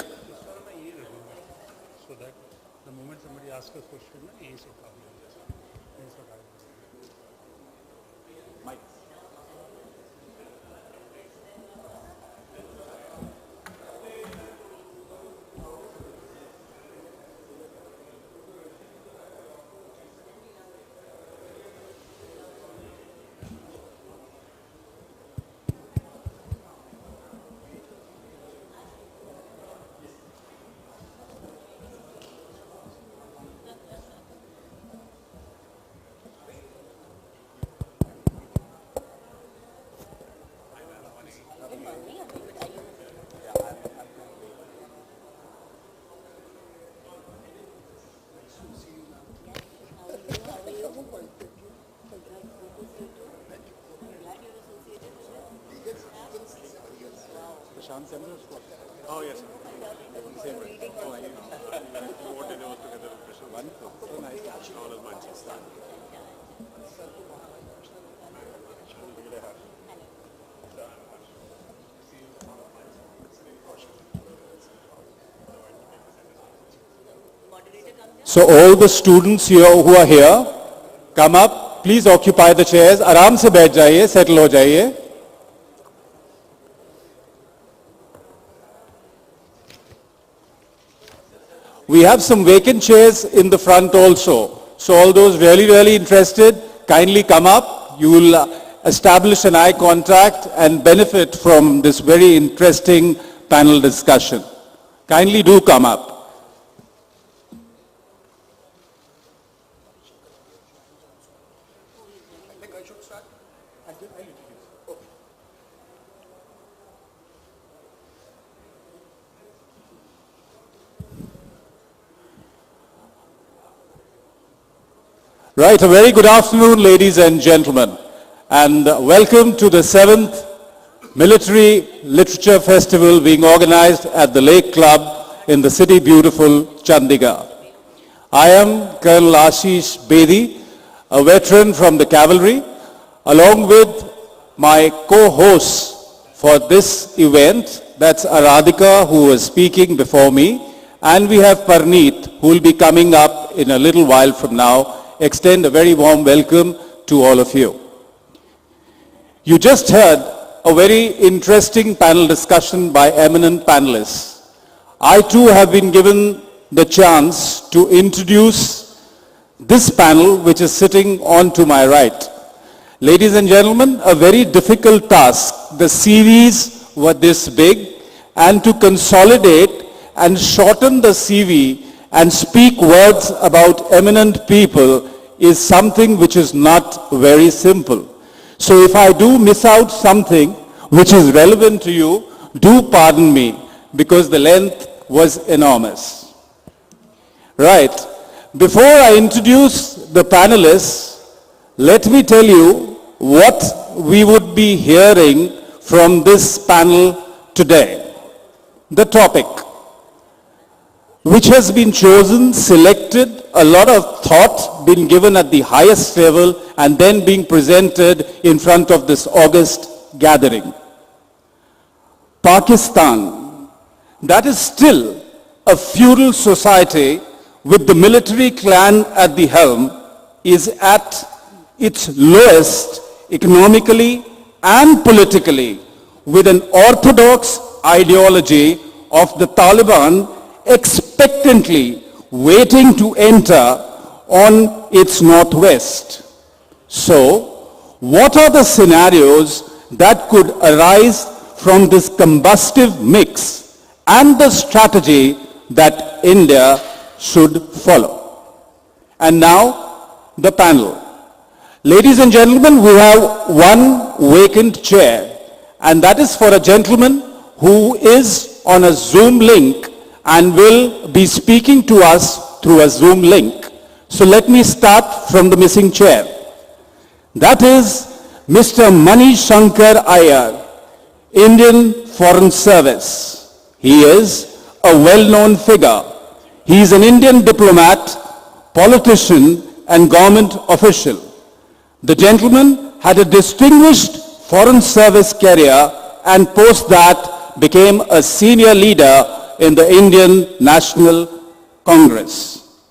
Oh, yes. Same right. Oh, I wanted to together. Wonderful. So nice. All of mine. So all the students here who are here, come up, please occupy the chairs. आराम से बैठ जाइए, settle हो जाइए. We have some vacant chairs in the front also. So all those really interested, kindly come up. You will establish an eye contact and benefit from this very interesting panel discussion. Kindly do come up. Right, a very good afternoon, ladies and gentlemen, and welcome to the 7th Military Literature Festival being organized at the Lake Club in the city beautiful Chandigarh. I am Colonel Ashish Bedi, a veteran from the cavalry, along with my co-hosts for this event, that's Aradhika, who is speaking before me, and we have Parneet, who will be coming up in a little while from now. Extend a very warm welcome to all of you. You just heard a very interesting panel discussion by eminent panelists. I too have been given the chance to introduce this panel which is sitting on to my right. Ladies and gentlemen, a very difficult task. The CVs were this big, and to consolidate and shorten the CV and speak words about eminent people is something which is not very simple. So if I do miss out something which is relevant to you, do pardon me, because the length was enormous. Right. Before I introduce the panelists, let me tell you what we would be hearing from this panel today. The topic, which has been chosen, selected, a lot of thought been given at the highest level and then being presented in front of this august gathering. Pakistan, that is still a feudal society with the military clan at the helm, is at its lowest economically and politically, with an orthodox ideology of the Taliban expectantly waiting to enter on its northwest. So, what are the scenarios that could arise from this combustive mix and the strategy that India should follow? And now, the panel. Ladies and gentlemen, we have one vacant chair, and that is for a gentleman who is on a Zoom link and will be speaking to us through a Zoom link. So let me start from the missing chair. That is Mr. Mani Shankar Iyer, Indian Foreign Service. He is a well-known figure. He is an Indian diplomat, politician, and government official. The gentleman had a distinguished foreign service career and post that became a senior leader in the Indian National Congress.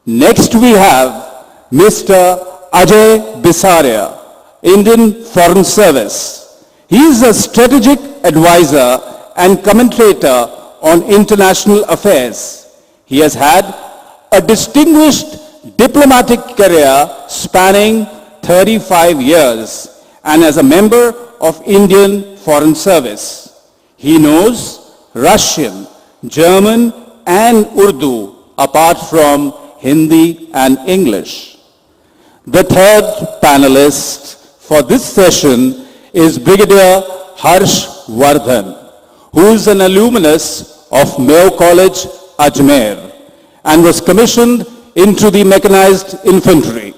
Next we have Mr. Ajay Bisaria, Indian Foreign Service. He is a strategic advisor and commentator on international affairs. He has had a distinguished diplomatic career spanning 35 years and as a member of Indian Foreign Service. He knows Russian, German and Urdu apart from Hindi and English. The third panelist for this session is Brigadier Harsh Vardhan, who is an alumnus of Mayo College, Ajmer, and was commissioned into the mechanized infantry.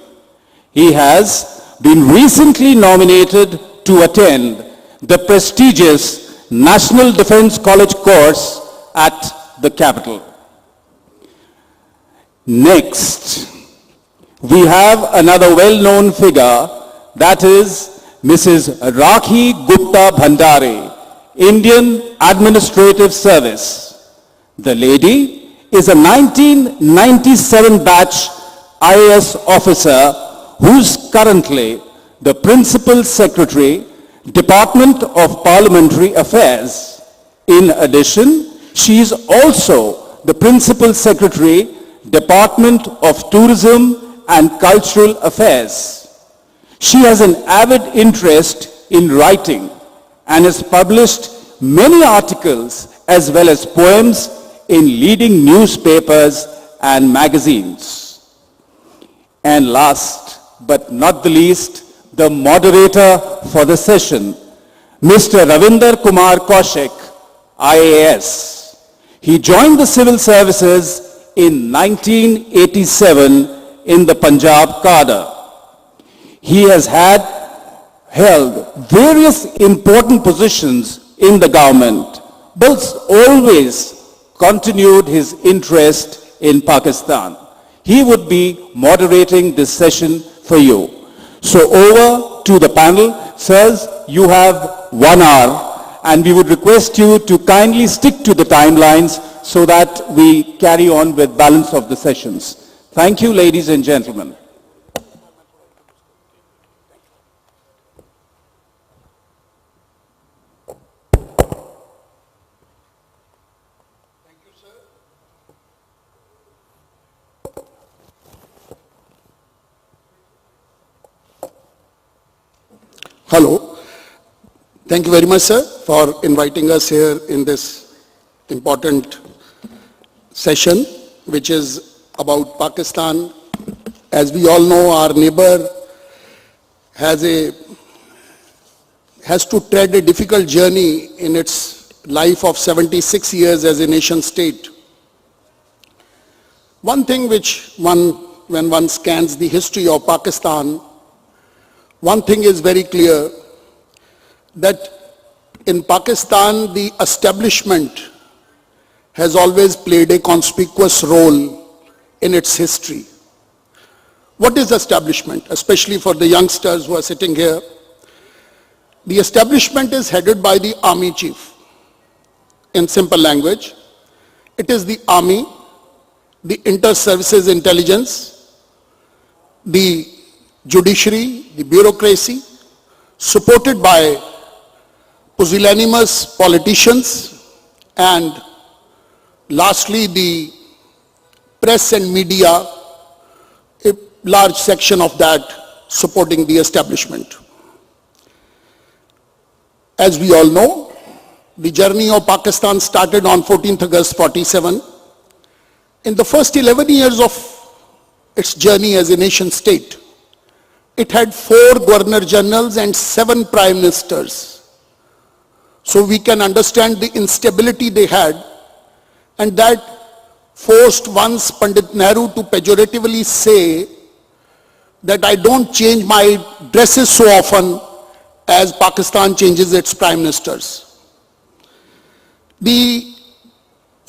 He has been recently nominated to attend the prestigious National Defence College course at the capital. Next, we have another well-known figure, that is Mrs. Rakhi Gupta Bhandare, Indian Administrative Service. The lady is a 1997 batch IAS officer who is currently the Principal Secretary, Department of Parliamentary Affairs. In addition, she is also the Principal Secretary, Department of Tourism and Cultural Affairs. She has an avid interest in writing and has published many articles as well as poems in leading newspapers and magazines. And last but not the least, the moderator for the session, Mr. Ravinder Kumar Kaushik, IAS. He joined the civil services in 1987 in the Punjab cadre. He has held various important positions in the government, but always continued his interest in Pakistan. He would be moderating this session for you. So over to the panel. Sirs, you have 1 hour, and we would request you to kindly stick to the timelines so that we carry on with balance of the sessions. Thank you, ladies and gentlemen. Hello. Thank you very much, sir, for inviting us here in this important session, which is about Pakistan. As we all know, our neighbor has to tread a difficult journey in its life of 76 years as a nation state. One thing which when one scans the history of Pakistan, one thing is very clear, that in Pakistan the establishment has always played a conspicuous role in its history. What is establishment? Especially for the youngsters who are sitting here, the establishment is headed by the army chief. In simple language, it is the army, the inter-services intelligence, the judiciary, the bureaucracy, supported by pusillanimous politicians, and lastly the press and media, a large section of that supporting the establishment. As we all know, the journey of Pakistan started on 14th August 47. In the first 11 years of its journey as a nation state, it had 4 governor generals and 7 prime ministers. So we can understand the instability they had, and that forced once Pandit Nehru to pejoratively say that I don't change my dresses so often as Pakistan changes its prime ministers. The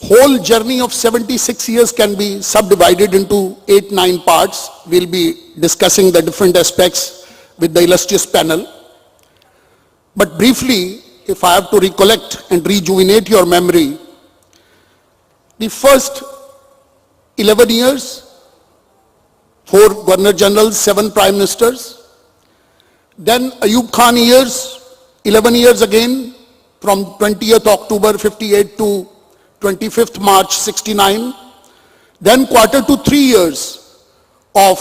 whole journey of 76 years can be subdivided into 8-9 parts. We'll be discussing the different aspects with the illustrious panel. But briefly, if I have to recollect and rejuvenate your memory, the first 11 years, 4 governor generals, 7 prime ministers. Then Ayub Khan years, 11 years again, from 20th October 58 to 25th March 69. Then quarter to 3 years of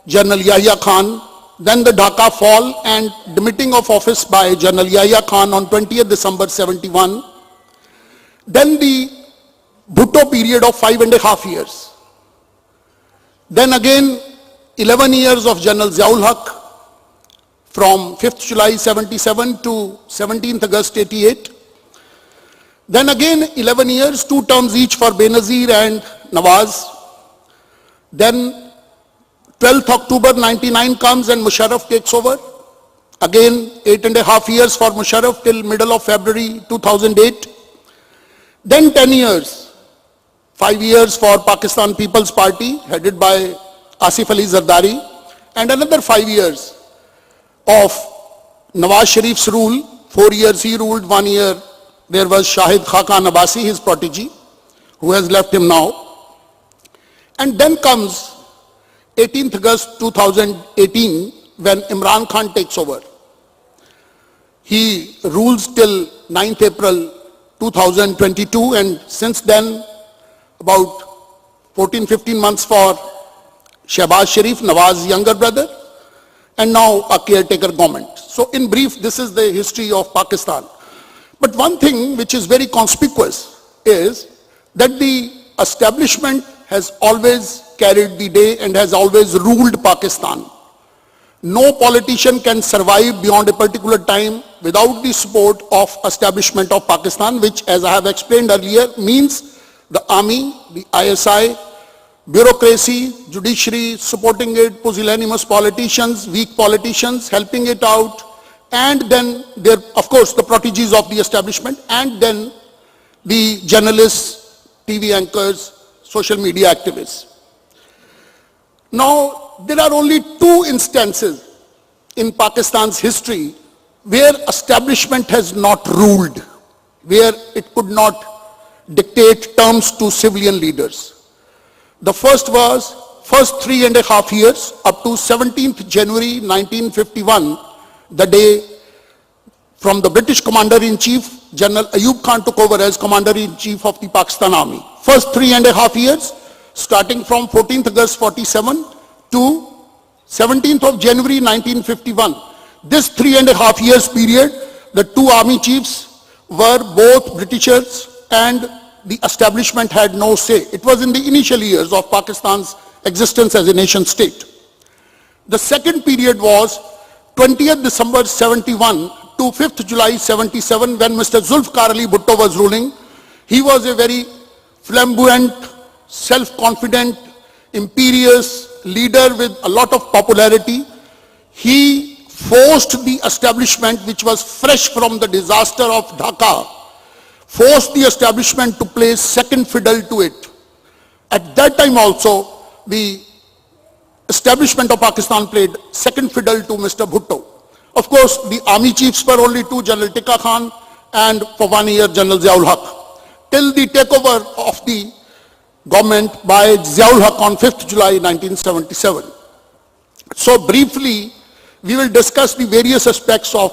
General Yahya Khan. Then the Dhaka fall and demitting of office by General Yahya Khan on 20th December 71. Then the Bhutto period of 5.5 years. Then again 11 years of General Ziaul Haq from 5th July 77 to 17th August 88. Then again 11 years, 2 terms each for Benazir and Nawaz. Then 12th October 99 comes and Musharraf takes over. Again, 8.5 years for Musharraf till middle of February 2008. Then 10 years, 5 years for Pakistan People's Party, headed by Asif Ali Zardari, and another 5 years of Nawaz Sharif's rule. 4 years he ruled, 1 year there was Shahid Khaqan Abbasi, his protege, who has left him now. And then comes 18th August 2018, when Imran Khan takes over. He rules till 9th April 2022, and since then about 14-15 months for Shehbaz Sharif, Nawaz's younger brother, and now a caretaker government. So in brief, this is the history of Pakistan. But one thing which is very conspicuous is that the establishment has always carried the day and has always ruled Pakistan. No politician can survive beyond a particular time without the support of establishment of Pakistan, which, as I have explained earlier, means the army, the ISI, bureaucracy, judiciary, supporting it, pusillanimous politicians, weak politicians, helping it out, and then there, of course, the proteges of the establishment, and then the journalists, TV anchors, social media activists. Now, there are only 2 instances in Pakistan's history where establishment has not ruled, where it could not dictate terms to civilian leaders. The first was first 3.5 years up to 17th January 1951, the day from the British Commander-in-Chief, General Ayub Khan took over as Commander-in-Chief of the Pakistan Army. First 3.5 years, starting from 14th August 47 to 17th of January 1951. This 3.5 years period, the 2 army chiefs were both Britishers, and the establishment had no say. It was in the initial years of Pakistan's existence as a nation state. The second period was 20th December 71 to 5th July 77, when Mr. Zulfikar Ali Bhutto was ruling. He was a very flamboyant, self-confident, imperious leader with a lot of popularity. He forced the establishment, which was fresh from the disaster of Dhaka, forced the establishment to play second fiddle to it. At that time also, the establishment of Pakistan played second fiddle to Mr. Bhutto. Of course, the army chiefs were only 2, General Tika Khan and for 1 year General Ziaul Haq, till the takeover of the government by Ziaul Haq on 5th July 1977. So briefly, we will discuss the various aspects of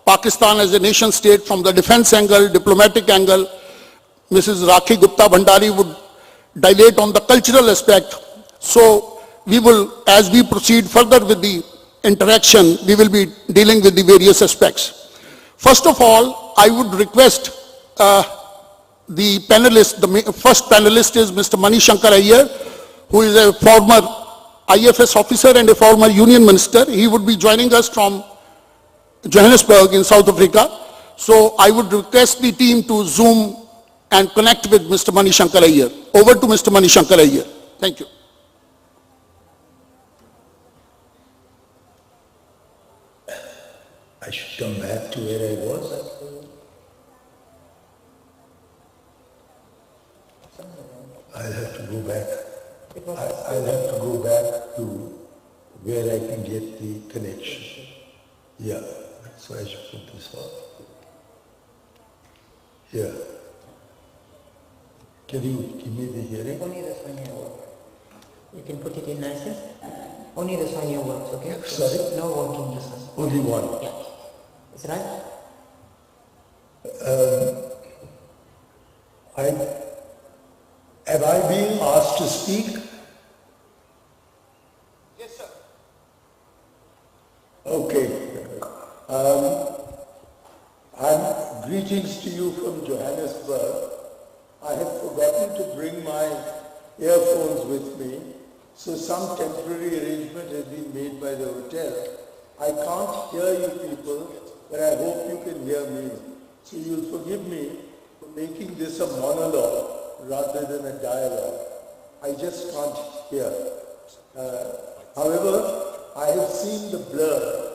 Pakistan as a nation state from the defense angle, diplomatic angle. Mrs. Rakhi Gupta Bhandari would dilate on the cultural aspect. So we will, as we proceed further with the interaction, we will be dealing with the various aspects. First of all, I would request the panelists, the first panelist is Mr. Mani Shankar Iyer, who is a former IFS officer and a former union minister. He would be joining us from Johannesburg in South Africa. So I would request the team to zoom and connect with Mr. Mani Shankar Iyer. Over to Mr. Mani Shankar Iyer. Thank you. I should come back to where I was. I'll have to go back. I'll have to go back to where I can get the connection. Yeah, so I should put this on. Yeah. Can you give me the hearing? Only this one here works. You can put it in nicely. Only this one here works, okay? Sorry? No working distance. Only one. Yeah. Is it right? Have I been asked to speak? Yes, sir. Okay. Greetings to you from Johannesburg. I had forgotten to bring my earphones with me, so some temporary arrangement has been made by the hotel. I can't hear you people, but I hope you can hear me. So you'll forgive me for making this a monologue rather than a dialogue. I just can't hear. However, I have seen the blur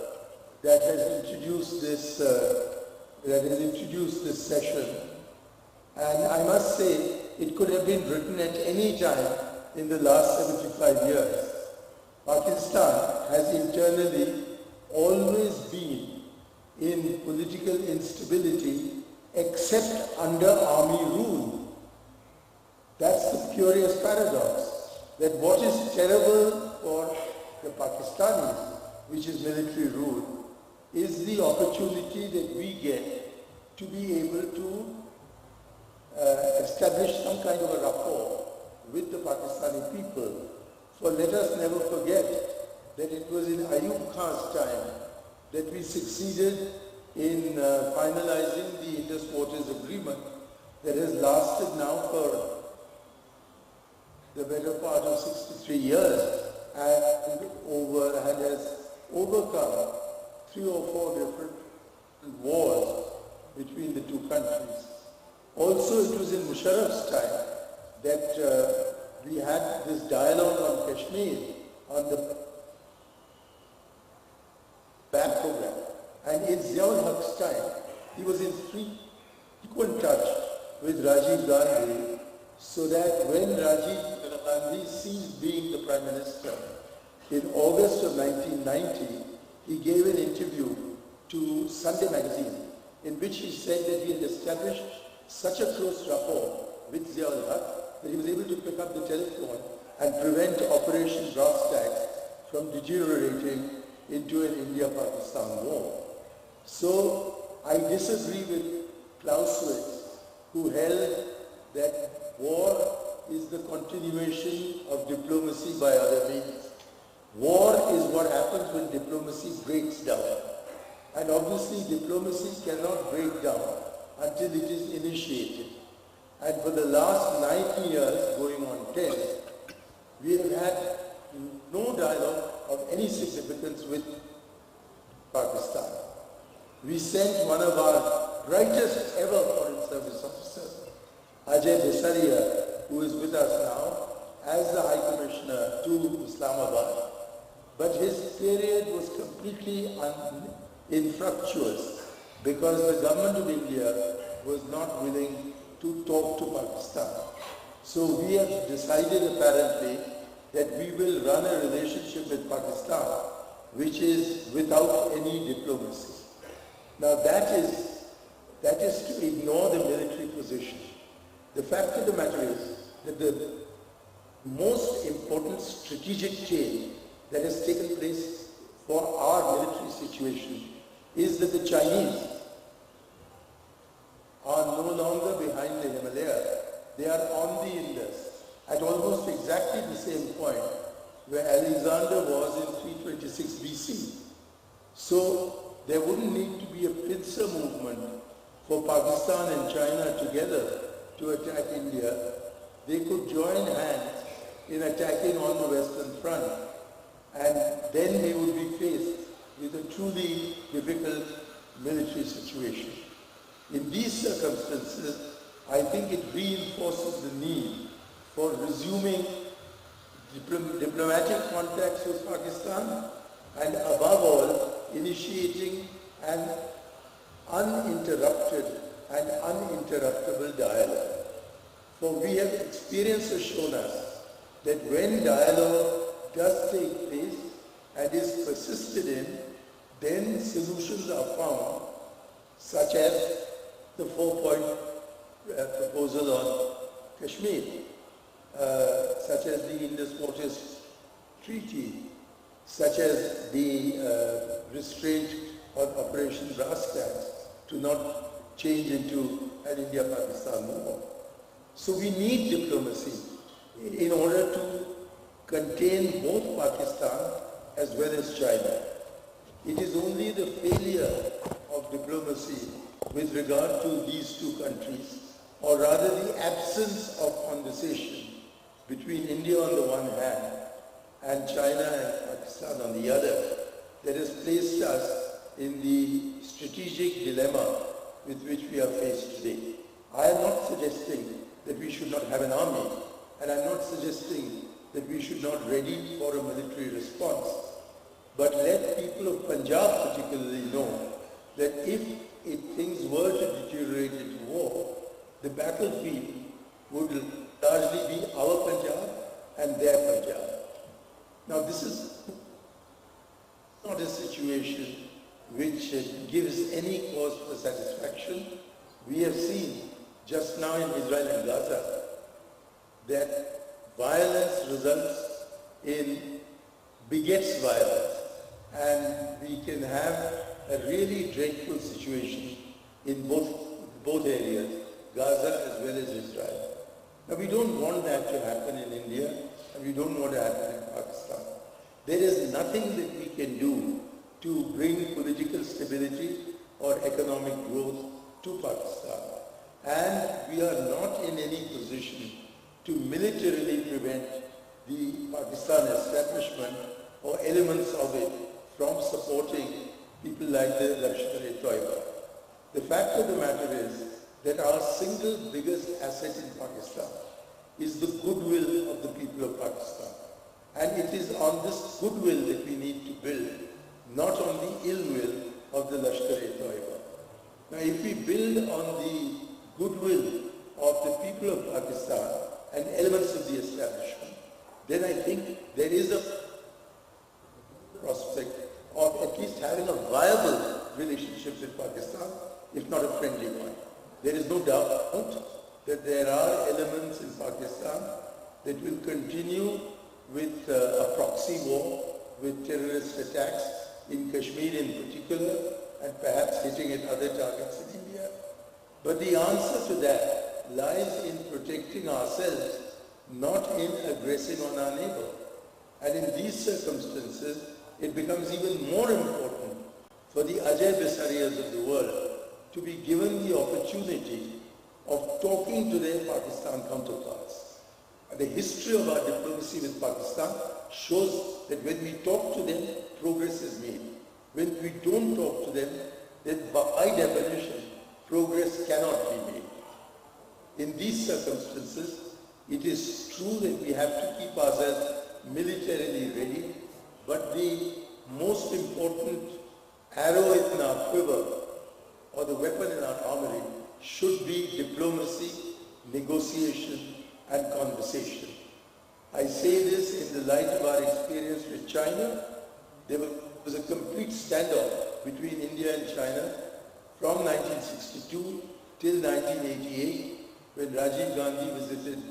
that has introduced this session. And I must say, it could have been written at any time in the last 75 years. Pakistan has internally always been in political instability except under army rule. That's the curious paradox, that what is terrible for the Pakistanis, which is military rule, is the opportunity that we get to be able to establish some kind of a rapport with the Pakistani people. For let us never forget that it was in Ayub Khan's time that we succeeded in finalizing the Indus Waters Agreement that has lasted now for the better part of 63 years and has overcome 3 or 4 different wars between the two countries. Also, it was in Musharraf's time that we had this dialogue on Kashmir on the BAM program. And in Ziaul Haq's time, he was in frequent touch with Rajiv Gandhi, so that when Rajiv Gandhi ceased being the Prime Minister in August of 1990, he gave an interview to Sunday magazine in which he said that he had established such a close rapport with Ziaul Haq that he was able to pick up the telephone and prevent Operation Brass Tacks from deteriorating into an India-Pakistan war. So I disagree with Clausewitz, who held that war is the continuation of diplomacy by other means. War is what happens when diplomacy breaks down. And obviously diplomacy cannot break down until it is initiated. And for the last 9 years, going on 10, we have had no dialogue of any significance with Pakistan. We sent one of our brightest ever foreign service officers, Ajay Desaria, who is with us now, as the High Commissioner to Islamabad. But his period was completely infructuous because the government of India was not willing to talk to Pakistan. So we have decided apparently that we will run a relationship with Pakistan which is without any diplomacy. Now that is to ignore the military position. The fact of the matter is that the most important strategic change that has taken place for our military situation is that the Chinese are no longer behind the Himalaya. They are on the Indus at almost exactly the same point where Alexander was in 326 BC. So there wouldn't need to be a pincer movement for Pakistan and China together to attack India. They could join hands in attacking on the Western Front, and then they would be faced with a truly difficult military situation. In these circumstances, I think it reinforces the need for resuming diplomatic contacts with Pakistan and above all, initiating an uninterrupted and uninterruptible dialogue. For we have experience has shown us that when dialogue does take place and is persisted in, then solutions are found, such as the 4-point proposal on Kashmir, such as the Indus Waters Treaty, such as the restraint on Operation Brass Tacks to not change into an India-Pakistan war. So we need diplomacy in order to contain both Pakistan as well as China. It is only the failure of diplomacy with regard to these two countries, or rather the absence of conversation between India on the one hand and China and Pakistan on the other, that has placed us in the strategic dilemma with which we are faced today. I am not suggesting that we should not have an army, and I'm not suggesting that we should not ready for a military response. But let people of Punjab particularly know that if things were to deteriorate into war, the battlefield would largely be our Punjab and their Punjab. Now this is not a situation which gives any cause for satisfaction. We have seen just now in Israel and Gaza that violence results in begets violence, and we can have a really dreadful situation in both areas, Gaza as well as Israel. Now we don't want that to happen in India, and we don't want it to happen in Pakistan. There is nothing that we can do to bring political stability or economic growth to Pakistan. And we are not in any position to militarily prevent the Pakistan establishment or elements of it from supporting people like the Lashkar-e-Taiba. The fact of the matter is that our single biggest asset in Pakistan is the goodwill of the people of Pakistan. And it is on this goodwill that we need to build, not on the ill will of the Lashkar-e-Taiba. Now if we build on the goodwill of the people of Pakistan and elements of the establishment, then I think there is a prospect of at least having a viable relationship with Pakistan, if not a friendly one. There is no doubt that there are elements in Pakistan that will continue with a proxy war, with terrorist attacks in Kashmir in particular, and perhaps hitting at other targets in India. But the answer to that lies in protecting ourselves, not in aggressing on our neighbor. And in these circumstances, it becomes even more important for the Ajay Bisariyas of the world to be given the opportunity of talking to their Pakistan counterparts. And the history of our diplomacy with Pakistan shows that when we talk to them, progress is made. When we don't talk to them, then by definition, progress cannot be made. In these circumstances, it is true that we have to keep ourselves militarily ready, but the most important arrow in our quiver, or the weapon in our armory, should be diplomacy, negotiation, and conversation. I say this in the light of our experience with China. There was a complete standoff between India and China from 1962 till 1988, when Rajiv Gandhi visited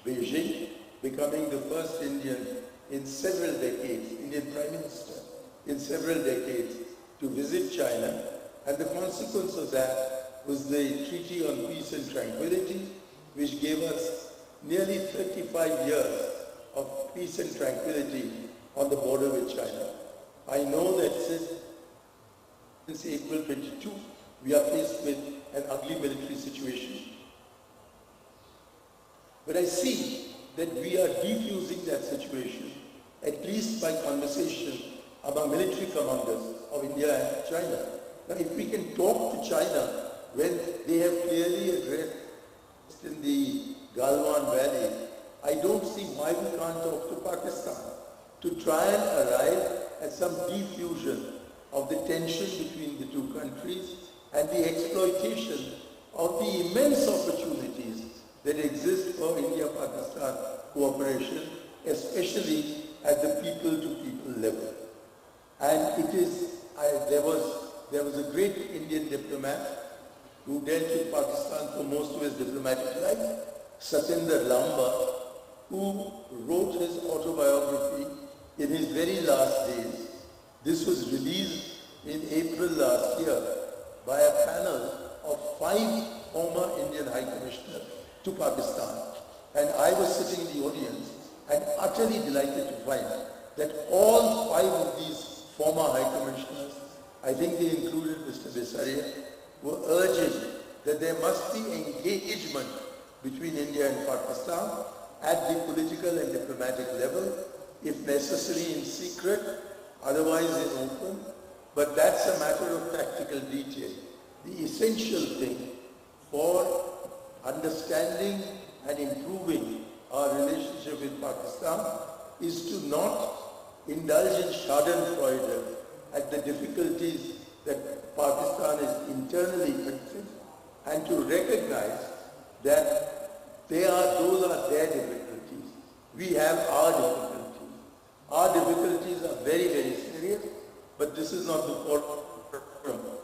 Beijing, becoming the first Indian in several decades, Indian Prime Minister in several decades, to visit China. And the consequence of that was the Treaty on Peace and Tranquility, which gave us nearly 35 years of peace and tranquility on the border with China. I know that since April 22, we are faced with an ugly military situation. But I see that we are defusing that situation, at least by conversation among military commanders of India and China. Now, if we can talk to China when they have clearly addressed in the Galwan Valley, I don't see why we can't talk to Pakistan to try and arrive at some diffusion of the tension between the two countries and the exploitation of the immense opportunities that exist for India-Pakistan cooperation, especially at the people-to-people level. And it is, there was a great Indian diplomat who dealt with Pakistan for most of his diplomatic life, Satinder Lamba, who wrote his autobiography in his very last days. This was released in April last year by a panel of 5 former Indian High Commissioners to Pakistan. And I was sitting in the audience and utterly delighted to find that all 5 of these former High Commissioners, I think they included Mr. Bisariya, were urging that there must be engagement between India and Pakistan at the political and diplomatic level, if necessary in secret, otherwise in open. But that's a matter of tactical detail. The essential thing for understanding and improving our relationship with Pakistan is to not indulge in schadenfreude at the difficulties that Pakistan is internally facing, and to recognize that those are their difficulties. We have our difficulties. Our difficulties are very, very serious, but this is not the forum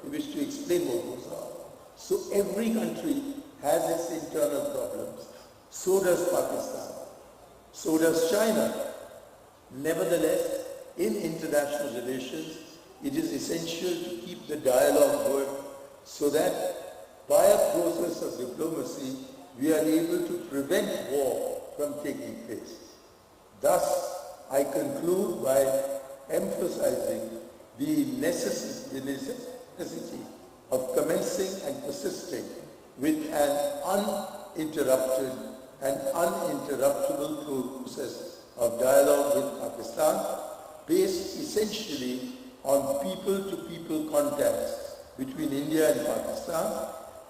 in which to explain what those are. So every country has its internal problems. So does Pakistan. So does China. Nevertheless, in international relations, it is essential to keep the dialogue going so that by a process of diplomacy, we are able to prevent war from taking place. Thus, I conclude by emphasizing the necessity of commencing and persisting with an uninterrupted and uninterruptible process of dialogue with Pakistan, based essentially on people-to-people contacts between India and Pakistan,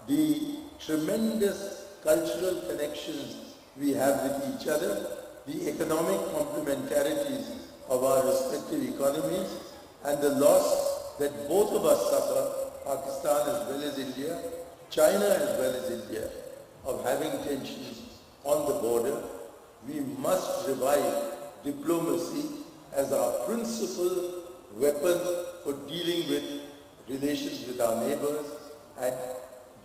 the tremendous cultural connections we have with each other, the economic complementarities of our respective economies, and the loss that both of us suffer, Pakistan as well as India, China as well as India, of having tensions on the border. We must revive diplomacy as our principal weapon for dealing with relations with our neighbors, and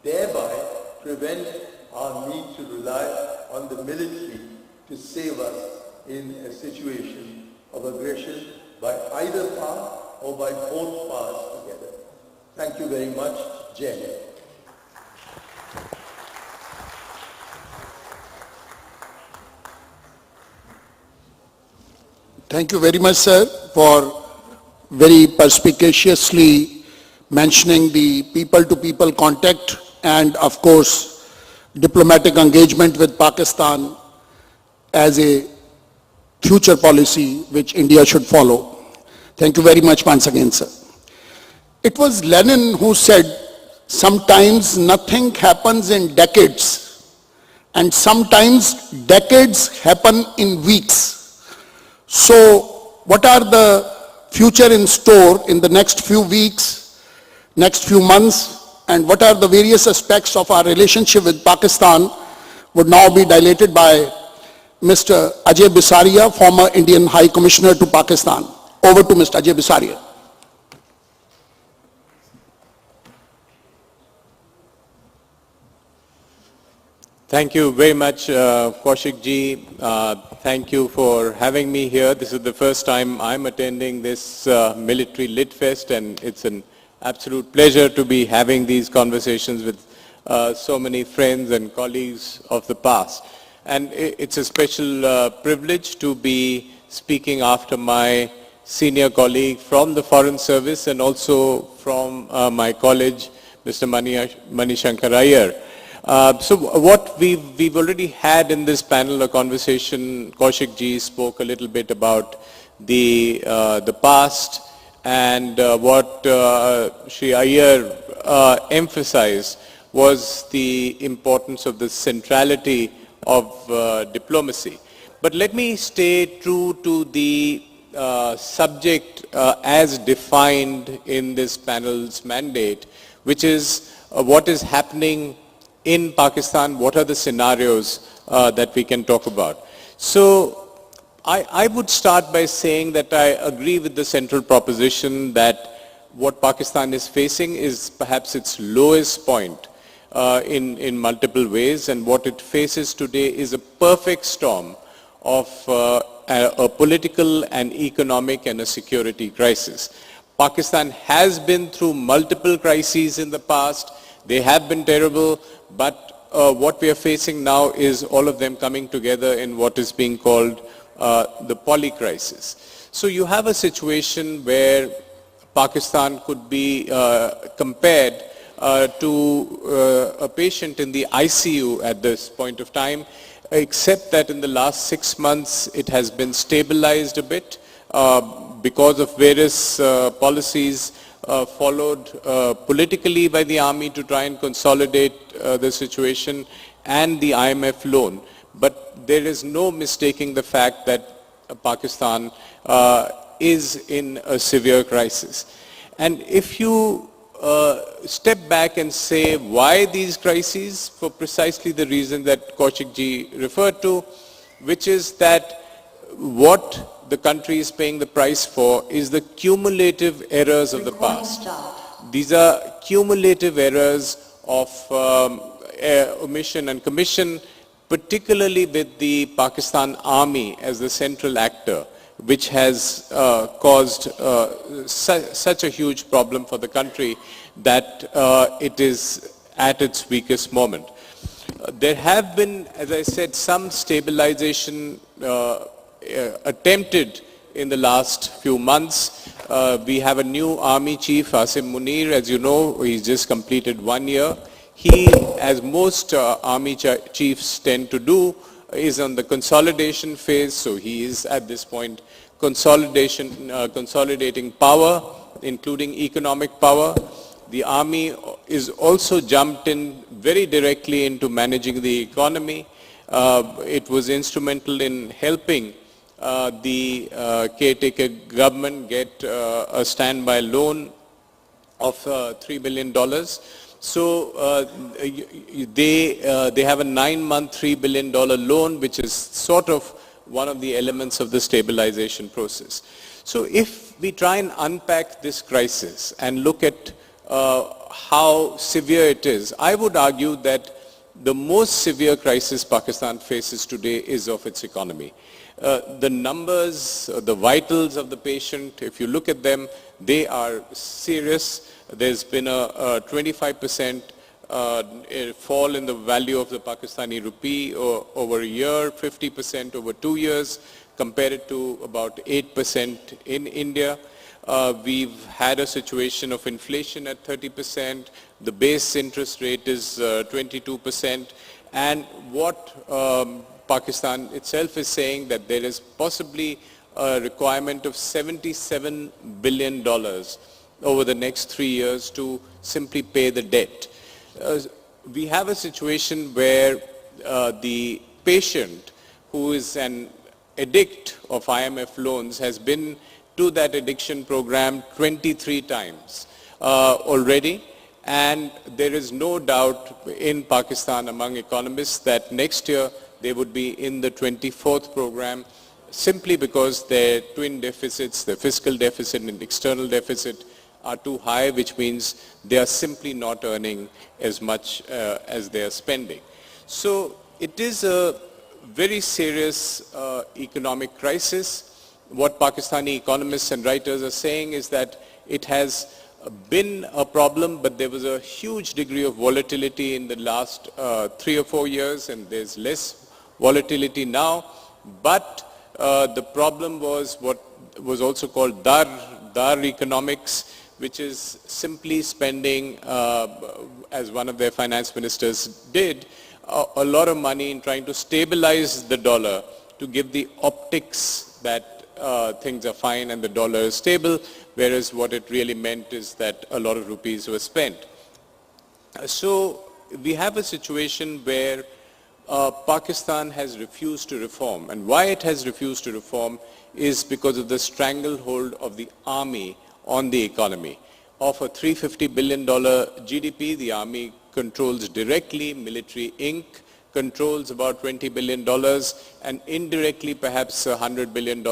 thereby prevent our need to rely on the military to save us in a situation of aggression by either power or by both powers together. Thank you very much. Jai Hind. Thank you very much, sir, for very perspicaciously mentioning the people-to-people contact and, of course, diplomatic engagement with Pakistan as a future policy which India should follow. Thank you very much once again, sir. It was Lenin who said, sometimes nothing happens in decades, and sometimes decades happen in weeks. So what are the future in store in the next few weeks, next few months, and what are the various aspects of our relationship with Pakistan would now be dilated by Mr. Ajay Bisaria, former Indian High Commissioner to Pakistan. Over to Mr. Ajay Bisaria. Thank you very much, Kaushik ji. Thank you for having me here. This is the first time I'm attending this military lit fest, and it's an absolute pleasure to be having these conversations with so many friends and colleagues of the past. And it's a special privilege to be speaking after my senior colleague from the Foreign Service and also from my college, Mr. Mani Shankar Iyer. So what we've already had in this panel a conversation. Kaushik ji spoke a little bit about the past, and what Shri Iyer emphasized was the importance of the centrality of diplomacy. But let me stay true to the subject as defined in this panel's mandate, which is what is happening in Pakistan, what are the scenarios that we can talk about. So I would start by saying that I agree with the central proposition that what Pakistan is facing is perhaps its lowest point in multiple ways, and what it faces today is a perfect storm of a political and economic and a security crisis. Pakistan has been through multiple crises in the past. They have been terrible, but what we are facing now is all of them coming together in what is being called the poly crisis. So you have a situation where Pakistan could be compared to a patient in the ICU at this point of time, except that in the last 6 months it has been stabilized a bit because of various policies followed politically by the army to try and consolidate the situation, and the IMF loan. But there is no mistaking the fact that Pakistan is in a severe crisis. And if you step back and say why these crises, for precisely the reason that Kaushik ji referred to, which is that what the country is paying the price for is the cumulative errors of the past. These are cumulative errors of omission and commission, particularly with the Pakistan Army as the central actor, which has caused such a huge problem for the country that it is at its weakest moment. There have been, as I said, some stabilization attempted in the last few months. We have a new army chief, Asim Munir, as you know, he's just completed 1 year. He, as most army chiefs tend to do, is on the consolidation phase, so he is at this point consolidating power, including economic power. The army is also jumped in very directly into managing the economy. It was instrumental in helping the caretaker government get a standby loan of $3 billion. So they have a 9-month $3 billion loan, which is sort of one of the elements of the stabilization process. So if we try and unpack this crisis and look at how severe it is, I would argue that the most severe crisis Pakistan faces today is of its economy. The numbers, the vitals of the patient, if you look at them, they are serious. There's been a 25% fall in the value of the Pakistani rupee over a year, 50% over 2 years, compared to about 8% in India. We've had a situation of inflation at 30%. The base interest rate is 22%. And what Pakistan itself is saying that there is possibly a requirement of $77 billion over the next 3 years to simply pay the debt. We have a situation where the patient who is an addict of IMF loans has been to that addiction program 23 times already, and there is no doubt in Pakistan among economists that next year they would be in the 24th program simply because their twin deficits, the fiscal deficit and external deficit, are too high, which means they are simply not earning as much as they are spending. So it is a very serious economic crisis. What Pakistani economists and writers are saying is that it has been a problem, but there was a huge degree of volatility in the last 3 or 4 years, and there's less volatility now. But the problem was what was also called dar economics, which is simply spending, as one of their finance ministers did, a lot of money in trying to stabilize the dollar to give the optics that things are fine and the dollar is stable, whereas what it really meant is that a lot of rupees were spent. So we have a situation where Pakistan has refused to reform, and why it has refused to reform is because of the stranglehold of the army on the economy. Of a $350 billion GDP, the army controls directly, Military Inc. controls about $20 billion, and indirectly perhaps $100 billion,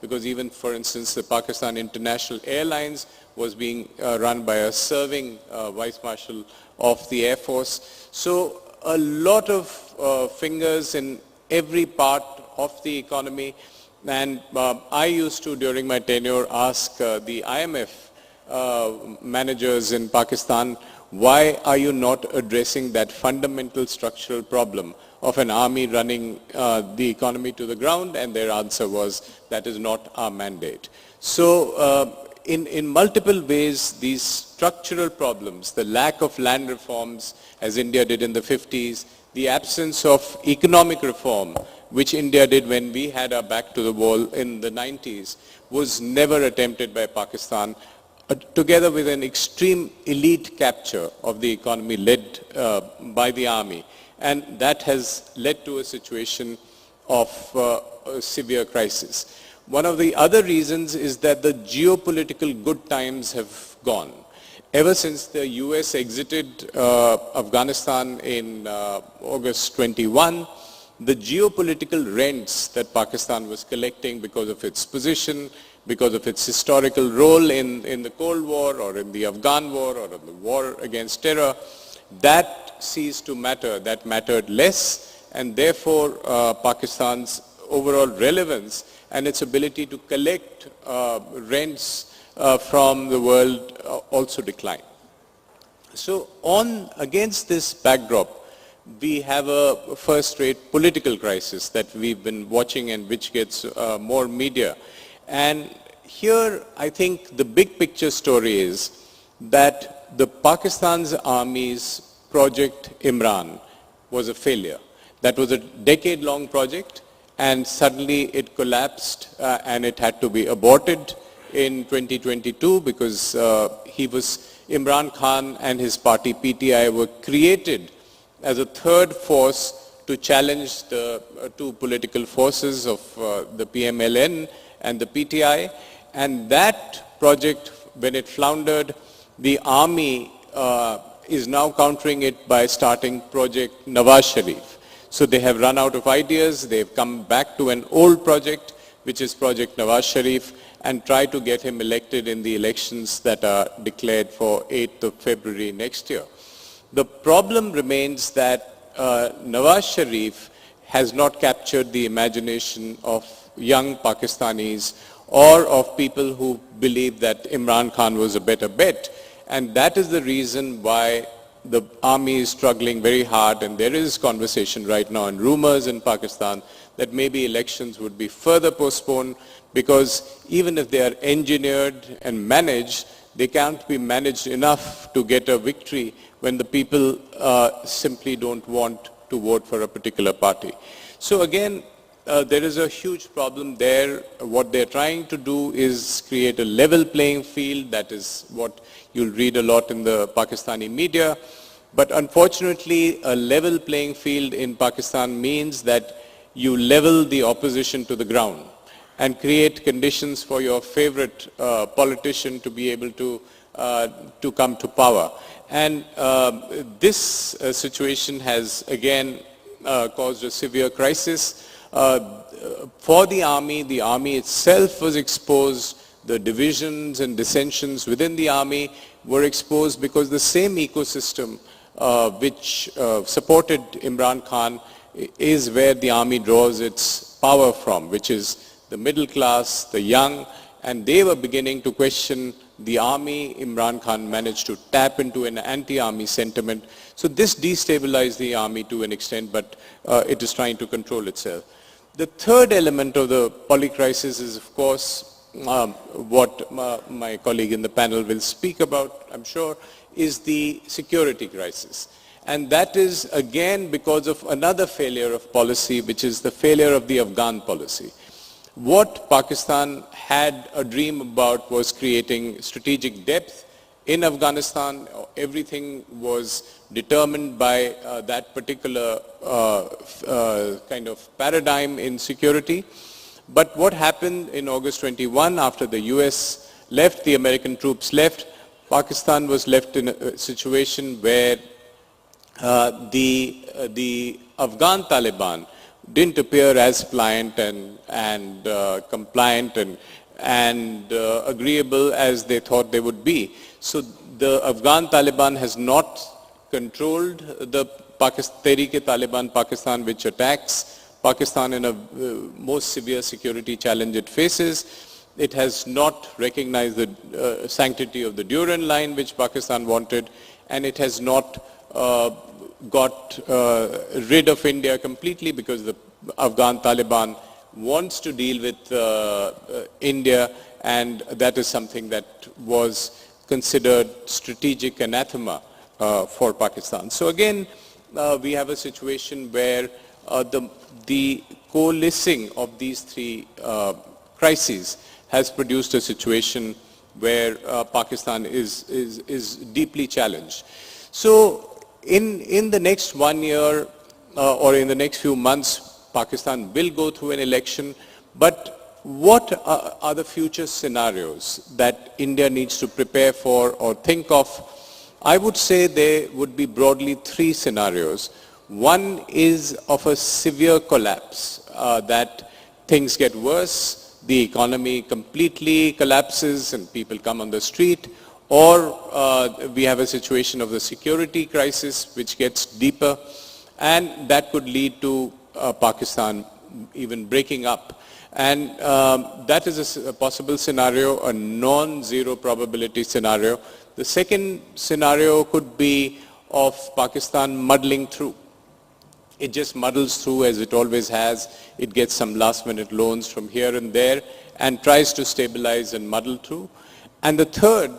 because even, for instance, the Pakistan International Airlines was being run by a serving Vice Marshal of the Air Force. So a lot of fingers in every part of the economy. And I used to, during my tenure, ask the IMF managers in Pakistan, why are you not addressing that fundamental structural problem of an army running the economy to the ground? And their answer was, that is not our mandate. So in multiple ways, these structural problems, the lack of land reforms, as India did in the 50s, the absence of economic reform, which India did when we had our back to the wall in the 90s, was never attempted by Pakistan, together with an extreme elite capture of the economy led by the army. And that has led to a situation of a severe crisis. One of the other reasons is that the geopolitical good times have gone. Ever since the US exited Afghanistan in August 21, the geopolitical rents that Pakistan was collecting because of its position, because of its historical role in the Cold War or in the Afghan war or in the war against terror, that ceased to matter. That mattered less, and therefore Pakistan's overall relevance and its ability to collect rents from the world also declined. So against this backdrop, we have a first-rate political crisis that we've been watching and which gets more media. And here I think the big picture story is that the Pakistan's army's Project Imran was a failure. That was a decade-long project, and suddenly it collapsed and it had to be aborted in 2022 because Imran Khan and his party PTI were created as a third force to challenge the two political forces of the PMLN and the PTI. And that project, when it floundered, the army is now countering it by starting Project Nawaz Sharif. So they have run out of ideas, they've come back to an old project, which is Project Nawaz Sharif, and try to get him elected in the elections that are declared for 8th of February next year. The problem remains that Nawaz Sharif has not captured the imagination of young Pakistanis or of people who believe that Imran Khan was a better bet. And that is the reason why the army is struggling very hard, and there is conversation right now and rumors in Pakistan that maybe elections would be further postponed, because even if they are engineered and managed, they can't be managed enough to get a victory when the people simply don't want to vote for a particular party. So again, there is a huge problem there. What they're trying to do is create a level playing field. That is what you'll read a lot in the Pakistani media. But unfortunately, a level playing field in Pakistan means that you level the opposition to the ground and create conditions for your favorite politician to be able to come to power. And this situation has again caused a severe crisis. For the army itself was exposed. The divisions and dissensions within the army were exposed because the same ecosystem which supported Imran Khan is where the army draws its power from, which is the middle class, the young, and they were beginning to question the army. Imran Khan managed to tap into an anti-army sentiment. So this destabilized the army to an extent, but it is trying to control itself. The third element of the polycrisis is, of course, what my colleague in the panel will speak about, I'm sure, is the security crisis. And that is again because of another failure of policy, which is the failure of the Afghan policy. What Pakistan had a dream about was creating strategic depth in Afghanistan. Everything was determined by that particular kind of paradigm in security. But what happened in August 21 after the US left, the American troops left, Pakistan was left in a situation where the Afghan Taliban didn't appear as pliant and compliant and agreeable as they thought they would be. So the Afghan Taliban has not controlled the Tehreek-e-Taliban Pakistan, which attacks Pakistan in a most severe security challenge it faces. It has not recognized the sanctity of the Durand line, which Pakistan wanted, and it has not got rid of India completely because the Afghan Taliban wants to deal with India, and that is something that was considered strategic anathema for Pakistan. So again, we have a situation where the coalescing of these three crises has produced a situation where Pakistan is deeply challenged. So in the next 1 year or in the next few months, Pakistan will go through an election, but what are the future scenarios that India needs to prepare for or think of? I would say there would be broadly three scenarios. One is of a severe collapse, that things get worse, the economy completely collapses and people come on the street, or we have a situation of the security crisis which gets deeper, and that could lead to Pakistan even breaking up. And that is a possible scenario, a non-zero probability scenario. The second scenario could be of Pakistan muddling through. It just muddles through as it always has. It gets some last minute loans from here and there and tries to stabilize and muddle through. And the third,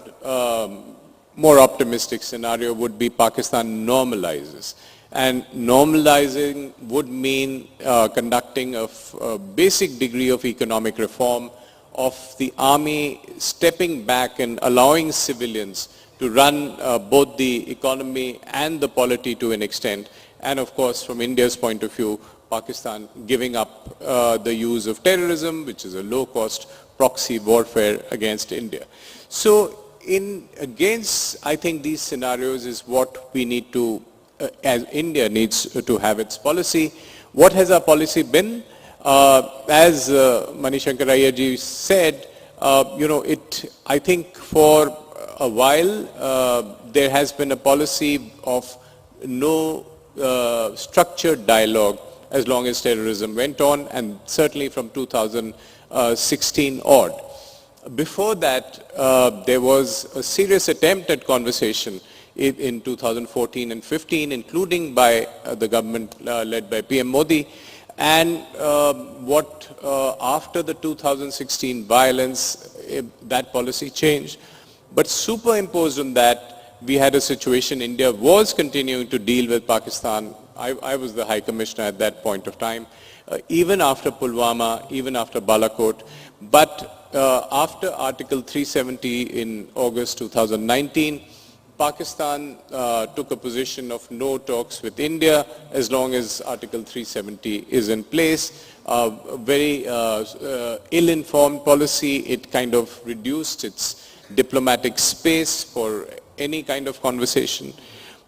more optimistic scenario would be Pakistan normalizes. And normalizing would mean conducting a basic degree of economic reform, of the army stepping back and allowing civilians to run both the economy and the polity to an extent. And of course, from India's point of view, Pakistan giving up the use of terrorism, which is a low-cost proxy warfare against India. So against, I think, these scenarios is what we need to, as India needs to have its policy. What has our policy been? As Manishankar Iyer ji said, I think for a while there has been a policy of no structured dialogue as long as terrorism went on, and certainly from 2016 on. Before that, there was a serious attempt at conversation in 2014 and 15, including by the government led by PM Modi. And after the 2016 violence, that policy changed. But superimposed on that, we had a situation, India was continuing to deal with Pakistan. I was the High Commissioner at that point of time, even after Pulwama, even after Balakot. But after Article 370 in August 2019, Pakistan took a position of no talks with India as long as Article 370 is in place. Very ill-informed policy. It kind of reduced its diplomatic space for any kind of conversation.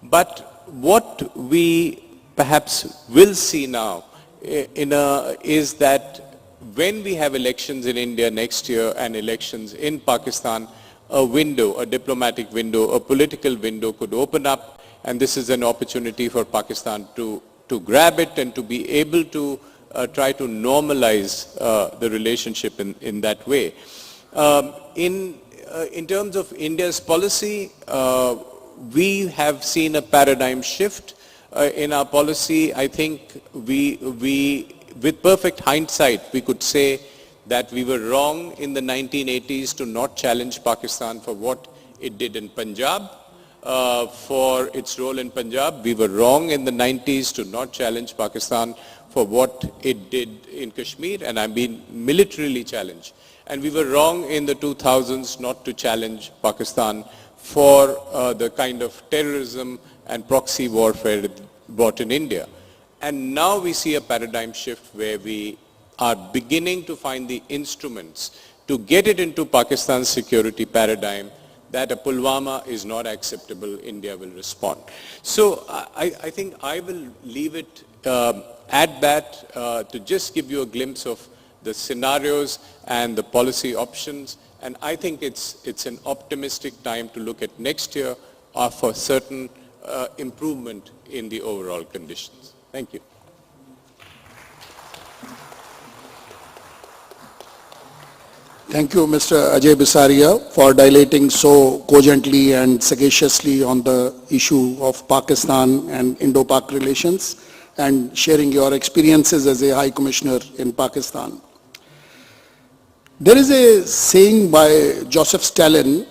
But what we perhaps will see now is that when we have elections in India next year and elections in Pakistan, a window, a diplomatic window, a political window could open up, and this is an opportunity for Pakistan to grab it and to be able to try to normalize the relationship in that way. In terms of India's policy, we have seen a paradigm shift in our policy. I think we, with perfect hindsight, we could say that we were wrong in the 1980s to not challenge Pakistan for what it did in Punjab, for its role in Punjab. We were wrong in the 90s to not challenge Pakistan for what it did in Kashmir, and I mean militarily challenged. And we were wrong in the 2000s not to challenge Pakistan for the kind of terrorism and proxy warfare it brought in India. And now we see a paradigm shift where we are beginning to find the instruments to get it into Pakistan's security paradigm that a Pulwama is not acceptable, India will respond. So I think I will leave it at that to just give you a glimpse of the scenarios and the policy options. And I think it's an optimistic time to look at next year for certain improvement in the overall conditions. Thank you. Thank you, Mr. Ajay Bisaria, for dilating so cogently and sagaciously on the issue of Pakistan and Indo-Pak relations and sharing your experiences as a High Commissioner in Pakistan. There is a saying by Joseph Stalin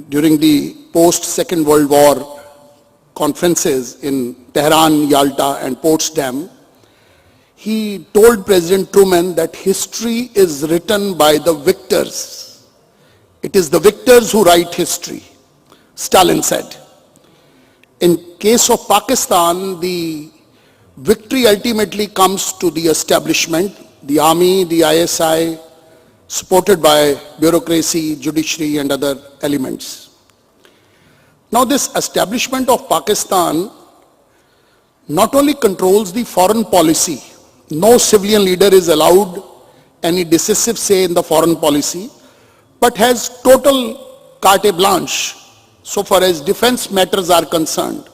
during the post-Second World War conferences in Tehran, Yalta and Potsdam. He told President Truman that history is written by the victors. It is the victors who write history, Stalin said. In case of Pakistan, the victory ultimately comes to the establishment, the army, the ISI, supported by bureaucracy, judiciary and other elements. Now this establishment of Pakistan not only controls the foreign policy, no civilian leader is allowed any decisive say in the foreign policy, but has total carte blanche so far as defense matters are concerned.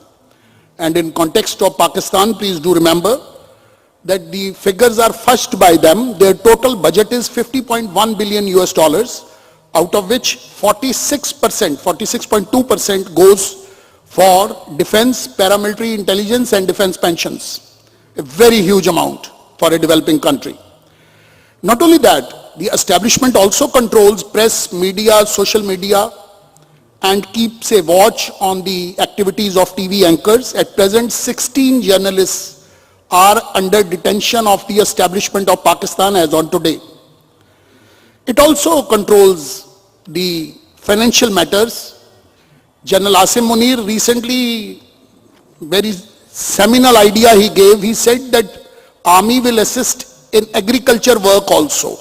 And in context of Pakistan, please do remember that the figures are fudged by them. Their total budget is $50.1 billion US dollars, out of which 46.2% goes for defense, paramilitary intelligence and defense pensions. A very huge amount for a developing country. Not only that, the establishment also controls press, media, social media, and keeps a watch on the activities of TV anchors. At present, 16 journalists are under detention of the establishment of Pakistan as on today. It also controls the financial matters. General Asim Munir recently, very seminal idea he gave, he said that army will assist in agriculture work also.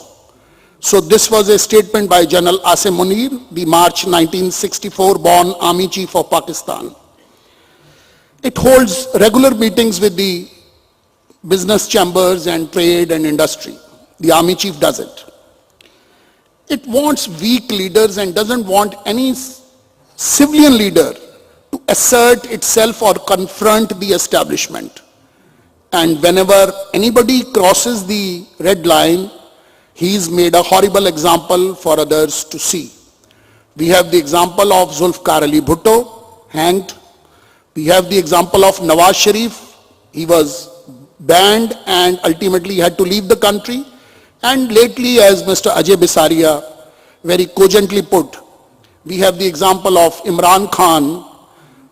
So this was a statement by General Asim Munir, the March 1964 born Army Chief of Pakistan. It holds regular meetings with the business chambers and trade and industry. The Army Chief does it. It wants weak leaders and doesn't want any civilian leader to assert itself or confront the establishment. And whenever anybody crosses the red line, he's made a horrible example for others to see. We have the example of Zulfikar Ali Bhutto, hanged. We have the example of Nawaz Sharif. He was banned and ultimately had to leave the country. And lately, as Mr. Ajay Bisaria very cogently put, we have the example of Imran Khan,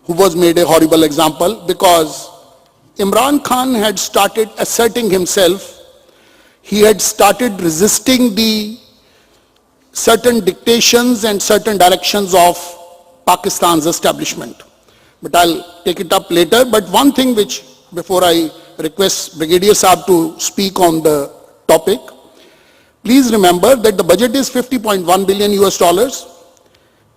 who was made a horrible example because Imran Khan had started asserting himself. He had started resisting the certain dictations and certain directions of Pakistan's establishment. But I'll take it up later. But one thing which, before I request Brigadier Saab to speak on the topic, please remember that the budget is 50.1 billion US dollars.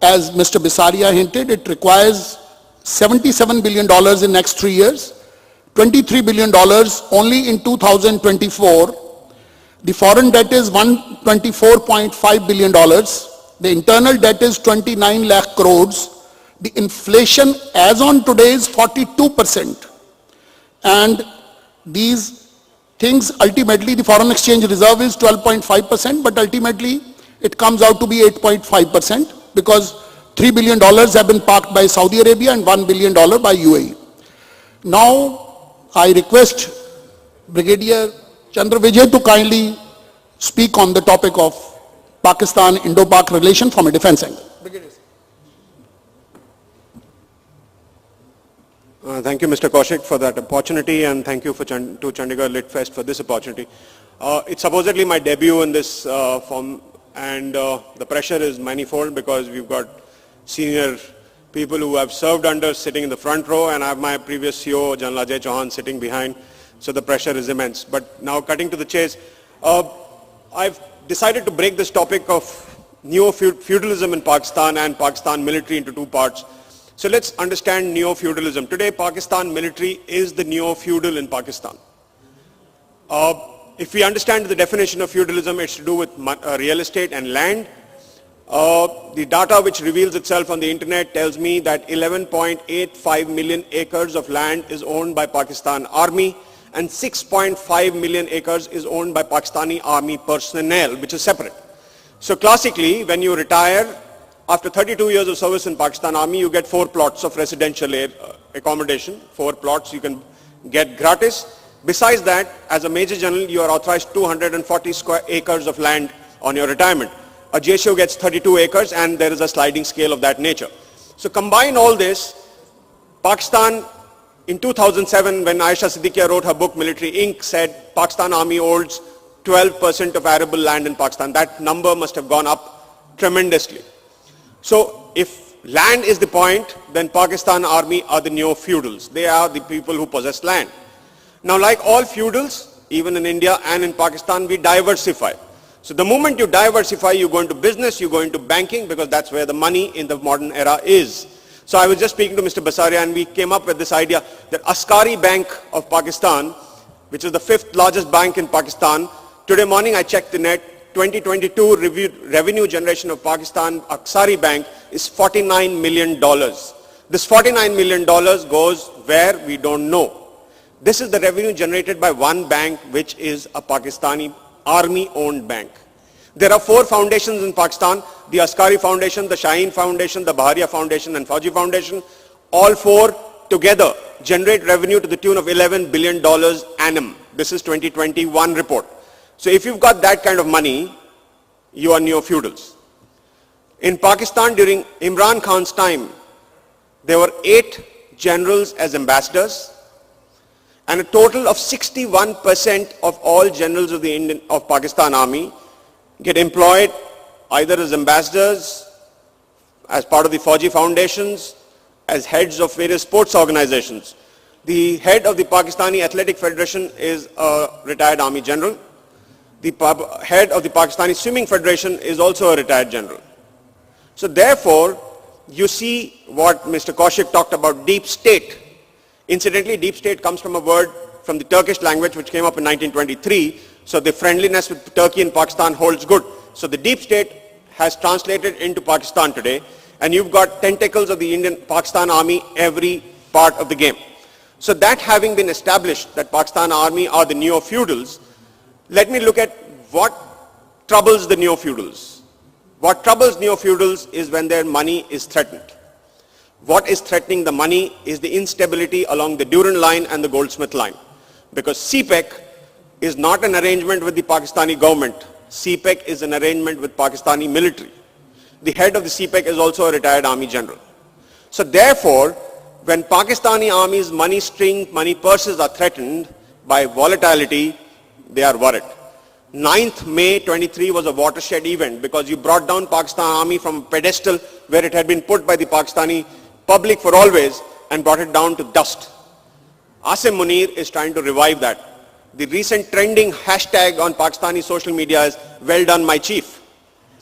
As Mr. Bisaria hinted, it requires $77 billion in next 3 years, $23 billion only in 2024. The foreign debt is $124.5 billion. The internal debt is 29 lakh crores. The inflation as on today is 42%. And these things ultimately, the foreign exchange reserve is 12.5%, but ultimately it comes out to be 8.5% because $3 billion have been parked by Saudi Arabia and $1 billion by UAE. Now, I request Brigadier Chandra Vijay to kindly speak on the topic of Pakistan-Indo-Pak relation from a defense angle. Thank you, Mr. Kaushik, for that opportunity, and thank you to Chandigarh Lit Fest for this opportunity. It's supposedly my debut in this form, and the pressure is manifold because we've got senior people who have served under sitting in the front row, and I have my previous CEO, General Ajay Chauhan, sitting behind, so the pressure is immense. But now cutting to the chase, I've decided to break this topic of neo-feudalism in Pakistan and Pakistan military into two parts. So let's understand neo-feudalism. Today, Pakistan military is the neo-feudal in Pakistan. If we understand the definition of feudalism, it's to do with real estate and land. The data which reveals itself on the internet tells me that 11.85 million acres of land is owned by Pakistan Army and 6.5 million acres is owned by Pakistani Army personnel, which is separate. So classically, when you retire, after 32 years of service in Pakistan Army, you get 4 plots of residential accommodation, 4 plots you can get gratis. Besides that, as a Major General, you are authorized 240 square acres of land on your retirement. A JSO gets 32 acres and there is a sliding scale of that nature. So combine all this, Pakistan in 2007, when Aisha Siddiqui wrote her book Military Inc., said Pakistan Army holds 12% of arable land in Pakistan. That number must have gone up tremendously. So if land is the point, then Pakistan Army are the neo-feudals. They are the people who possess land. Now, like all feudals, even in India and in Pakistan, we diversify. So the moment you diversify, you go into business, you go into banking, because that's where the money in the modern era is. So I was just speaking to Mr. Basaria, and we came up with this idea that Askari Bank of Pakistan, which is the 5th largest bank in Pakistan, today morning I checked the net, 2022 revenue generation of Pakistan, Askari Bank, is $49 million. This $49 million goes where we don't know. This is the revenue generated by one bank, which is a Pakistani army-owned bank. There are 4 foundations in Pakistan: the Askari Foundation, the Shaheen Foundation, the Baharia Foundation, and Fauji Foundation. All 4 together generate revenue to the tune of $11 billion annum. This is 2021 report. So if you've got that kind of money, you are neo-feudals. In Pakistan, during Imran Khan's time, there were 8 generals as ambassadors, and a total of 61% of all generals of Pakistan Army get employed either as ambassadors, as part of the Fauji foundations, as heads of various sports organizations. The head of the Pakistani Athletic Federation is a retired army general. The head of the Pakistani Swimming Federation is also a retired general. So therefore, you see what Mr. Kaushik talked about, deep state. Incidentally, deep state comes from a word from the Turkish language which came up in 1923. So the friendliness with Turkey and Pakistan holds good. So the deep state has translated into Pakistan today, and you've got tentacles of the Indian Pakistan Army every part of the game. So that having been established, that Pakistan Army are the neo-feudals, let me look at what troubles the neo-feudals. What troubles neo-feudals is when their money is threatened. What is threatening the money is the instability along the Durand line and the Goldsmith line. Because CPEC is not an arrangement with the Pakistani government. CPEC is an arrangement with Pakistani military. The head of the CPEC is also a retired army general. So therefore, when Pakistani army's money string, money purses are threatened by volatility, they are worried. 9th May 23 was a watershed event because you brought down Pakistan Army from a pedestal where it had been put by the Pakistani public for always and brought it down to dust. Asim Munir is trying to revive that. The recent trending hashtag on Pakistani social media is "Well done, my chief."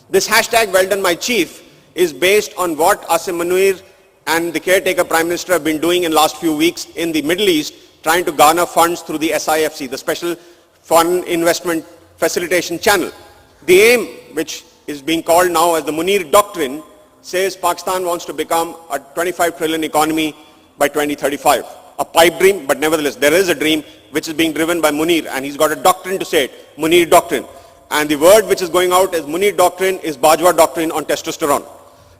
This hashtag "Well done, my chief" is based on what Asim Munir and the caretaker Prime Minister have been doing in last few weeks in the Middle East, trying to garner funds through the SIFC, the Special Foreign Investment Facilitation Channel. The aim, which is being called now as the Munir Doctrine, says Pakistan wants to become a 25 trillion economy by 2035. A pipe dream, but nevertheless, there is a dream which is being driven by Munir, and he's got a doctrine to say it, Munir Doctrine. And the word which is going out as Munir Doctrine is Bajwa Doctrine on testosterone.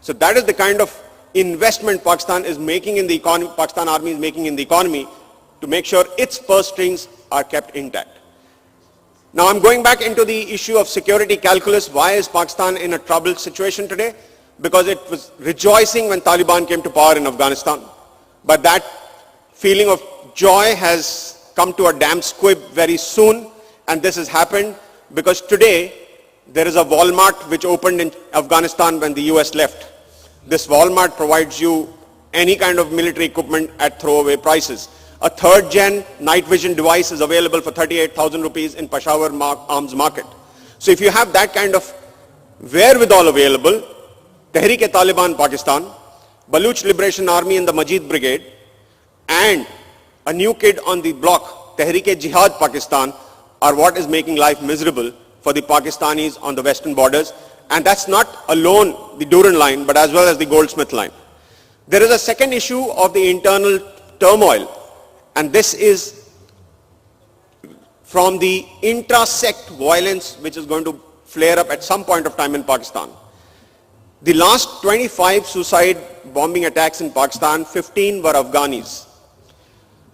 So that is the kind of investment Pakistan is making in the economy, Pakistan Army is making in the economy to make sure its purse strings are kept intact. Now I'm going back into the issue of security calculus. Why is Pakistan in a troubled situation today? Because it was rejoicing when Taliban came to power in Afghanistan. But that feeling of joy has come to a damn squib very soon, and this has happened because today there is a Walmart which opened in Afghanistan when the US left. This Walmart provides you any kind of military equipment at throwaway prices. A 3rd gen night vision device is available for 38,000 rupees in Peshawar arms market. So if you have that kind of wherewithal available, Tehreek-e-Taliban Pakistan, Baluch Liberation Army and the Majid Brigade, and a new kid on the block, Tehreek-e-Jihad Pakistan, are what is making life miserable for the Pakistanis on the western borders. And that's not alone the Durand line, but as well as the Goldsmith line. There is a second issue of the internal turmoil, and this is from the intra-sect violence which is going to flare up at some point of time in Pakistan. The last 25 suicide bombing attacks in Pakistan, 15 were Afghanis.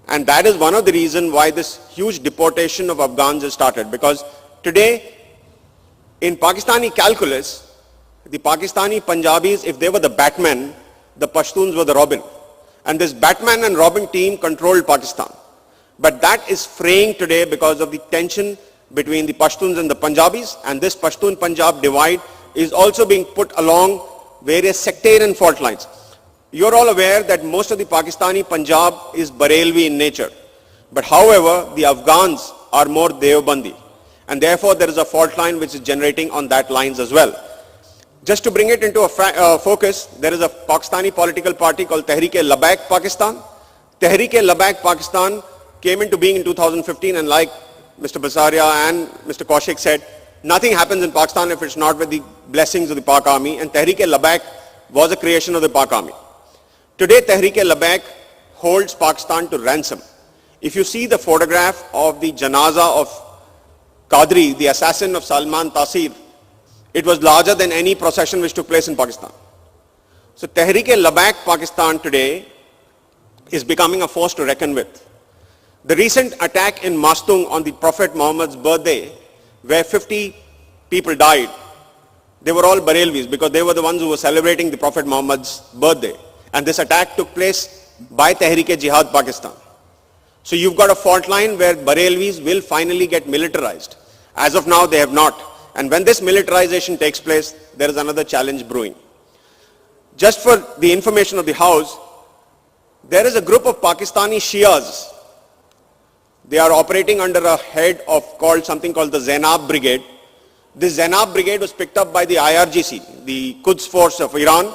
And that is one of the reasons why this huge deportation of Afghans has started. Because today, in Pakistani calculus, the Pakistani Punjabis, if they were the Batman, the Pashtuns were the Robin. And this Batman and Robin team controlled Pakistan. But that is fraying today because of the tension between the Pashtuns and the Punjabis. And this Pashtun-Punjab divide is also being put along various sectarian fault lines. You're all aware that most of the Pakistani Punjab is Barelvi in nature. But however, the Afghans are more Deobandi. And therefore, there is a fault line which is generating on that lines as well. Just to bring it into a focus, there is a Pakistani political party called Tehreek-e-Labbaik Pakistan. Tehreek-e-Labbaik Pakistan came into being in 2015, and like Mr. Basaria and Mr. Kaushik said, nothing happens in Pakistan if it's not with the blessings of the Pak Army, and Tehreek-e-Labbaik was a creation of the Pak Army. Today, Tehreek-e-Labbaik holds Pakistan to ransom. If you see the photograph of the janaza of Qadri, the assassin of Salman Taseer, it was larger than any procession which took place in Pakistan. So Tehreek-e-Labbaik Pakistan today is becoming a force to reckon with. The recent attack in Mastung on the Prophet Muhammad's birthday, where 50 people died, they were all Barelvis because they were the ones who were celebrating the Prophet Muhammad's birthday. And this attack took place by Tehreek-e-Jihad Pakistan. So you've got a fault line where Barelvis will finally get militarized. As of now, they have not. And when this militarization takes place, there is another challenge brewing. Just for the information of the House, there is a group of Pakistani Shias. They are operating under a head of something called the Zainab Brigade. This Zainab Brigade was picked up by the IRGC, the Quds Force of Iran,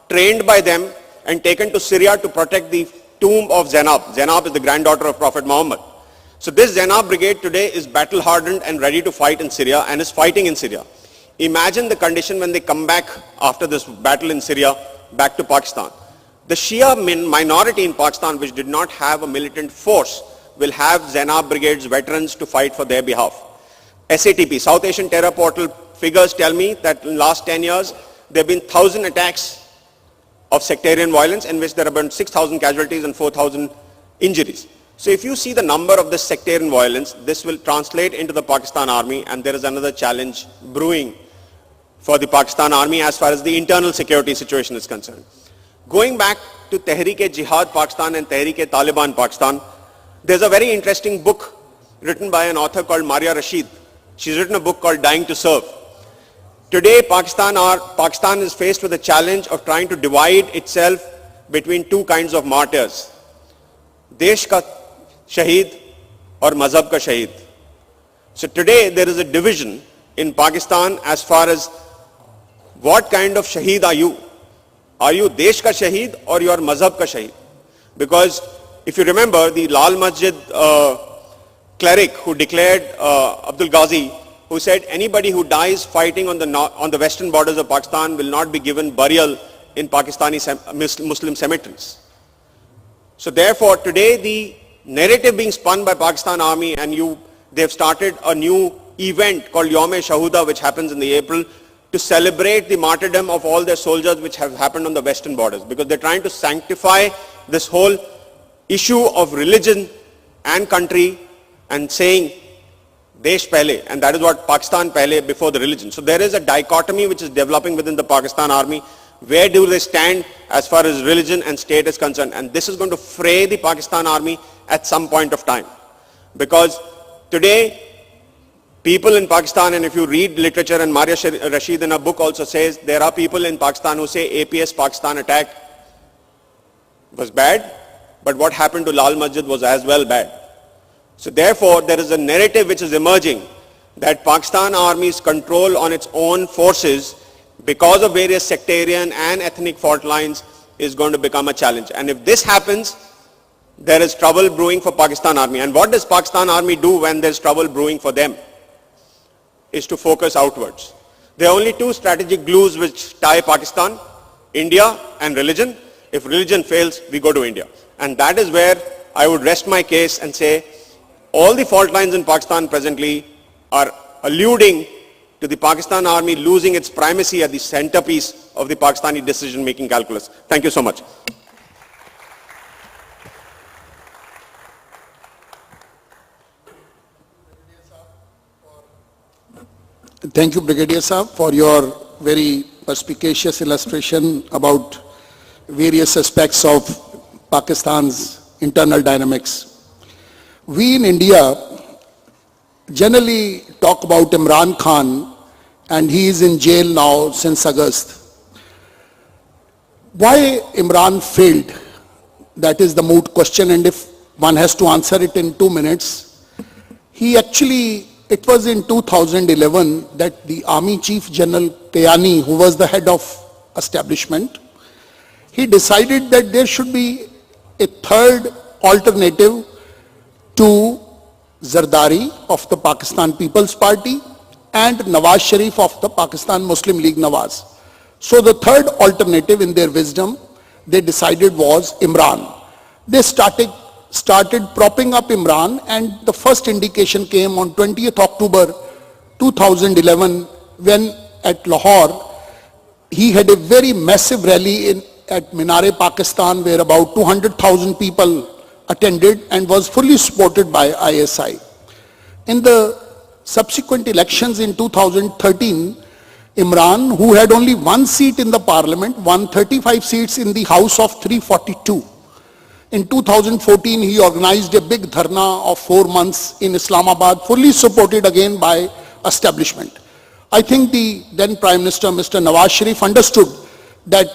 trained by them and taken to Syria to protect the tomb of Zainab. Zainab is the granddaughter of Prophet Muhammad. So this Zainab Brigade today is battle hardened and ready to fight in Syria and is fighting in Syria. Imagine the condition when they come back after this battle in Syria back to Pakistan. The Shia minority in Pakistan, which did not have a militant force, will have Zainab Brigade's veterans to fight for their behalf. SATP, South Asian Terror Portal figures tell me that in the last 10 years, there have been 1,000 attacks of sectarian violence in which there have been 6,000 casualties and 4,000 injuries. So if you see the number of this sectarian violence, this will translate into the Pakistan Army, and there is another challenge brewing for the Pakistan Army as far as the internal security situation is concerned. Going back to Tehreek-e-Jihad Pakistan and Tehreek-e-Taliban Pakistan, there's a very interesting book written by an author called Maria Rashid. She's written a book called Dying to Serve. Today, Pakistan is faced with the challenge of trying to divide itself between two kinds of martyrs. Desh ka shaheed or mazhab ka shaheed. So today there is a division in Pakistan as far as what kind of shaheed are you? Are you Desh ka shaheed or you are mazhab ka shaheed? Because if you remember, the Lal Masjid cleric who declared Abdul Ghazi, who said anybody who dies fighting on the western borders of Pakistan will not be given burial in Pakistani Muslim cemeteries. So therefore, today the narrative being spun by Pakistan Army, and they've started a new event called Yawm-e-Shahuda, which happens in the April, to celebrate the martyrdom of all their soldiers which have happened on the western borders, because they're trying to sanctify this whole issue of religion and country and saying Desh Pehle, and that is what Pakistan Pehle before the religion. So there is a dichotomy which is developing within the Pakistan Army. Where do they stand as far as religion and state is concerned? And this is going to fray the Pakistan Army at some point of time. Because today, people in Pakistan, and if you read literature, and Maria Rashid in her book also says, there are people in Pakistan who say APS Pakistan attack was bad, but what happened to Lal Masjid was as well bad. So therefore, there is a narrative which is emerging that Pakistan Army's control on its own forces, because of various sectarian and ethnic fault lines, is going to become a challenge. And if this happens, there is trouble brewing for Pakistan Army. And what does Pakistan Army do when there's trouble brewing for them? Is to focus outwards. There are only two strategic glues which tie Pakistan, India and religion. If religion fails, we go to India. And that is where I would rest my case and say all the fault lines in Pakistan presently are alluding to the Pakistan Army losing its primacy at the centerpiece of the Pakistani decision-making calculus. Thank you so much. Thank you, Brigadier Saab, for your very perspicacious illustration about various aspects of Pakistan's internal dynamics. We in India generally talk about Imran Khan, and he is in jail now since August. Why Imran failed? That is the moot question, and if one has to answer it in 2 minutes, he actually it was in 2011 that the Army Chief General Kayani, who was the head of establishment, he decided that there should be a third alternative to Zardari of the Pakistan People's Party and Nawaz Sharif of the Pakistan Muslim League Nawaz. So the third alternative in their wisdom, they decided was Imran. They started propping up Imran, and the first indication came on 20th October 2011 when at Lahore he had a very massive rally at Minare, Pakistan, where about 200,000 people attended and was fully supported by ISI. In the subsequent elections in 2013, Imran, who had only one seat in the parliament, won 35 seats in the House of 342. In 2014, he organized a big dharna of 4 months in Islamabad, fully supported again by establishment. I think the then Prime Minister, Mr. Nawaz Sharif, understood that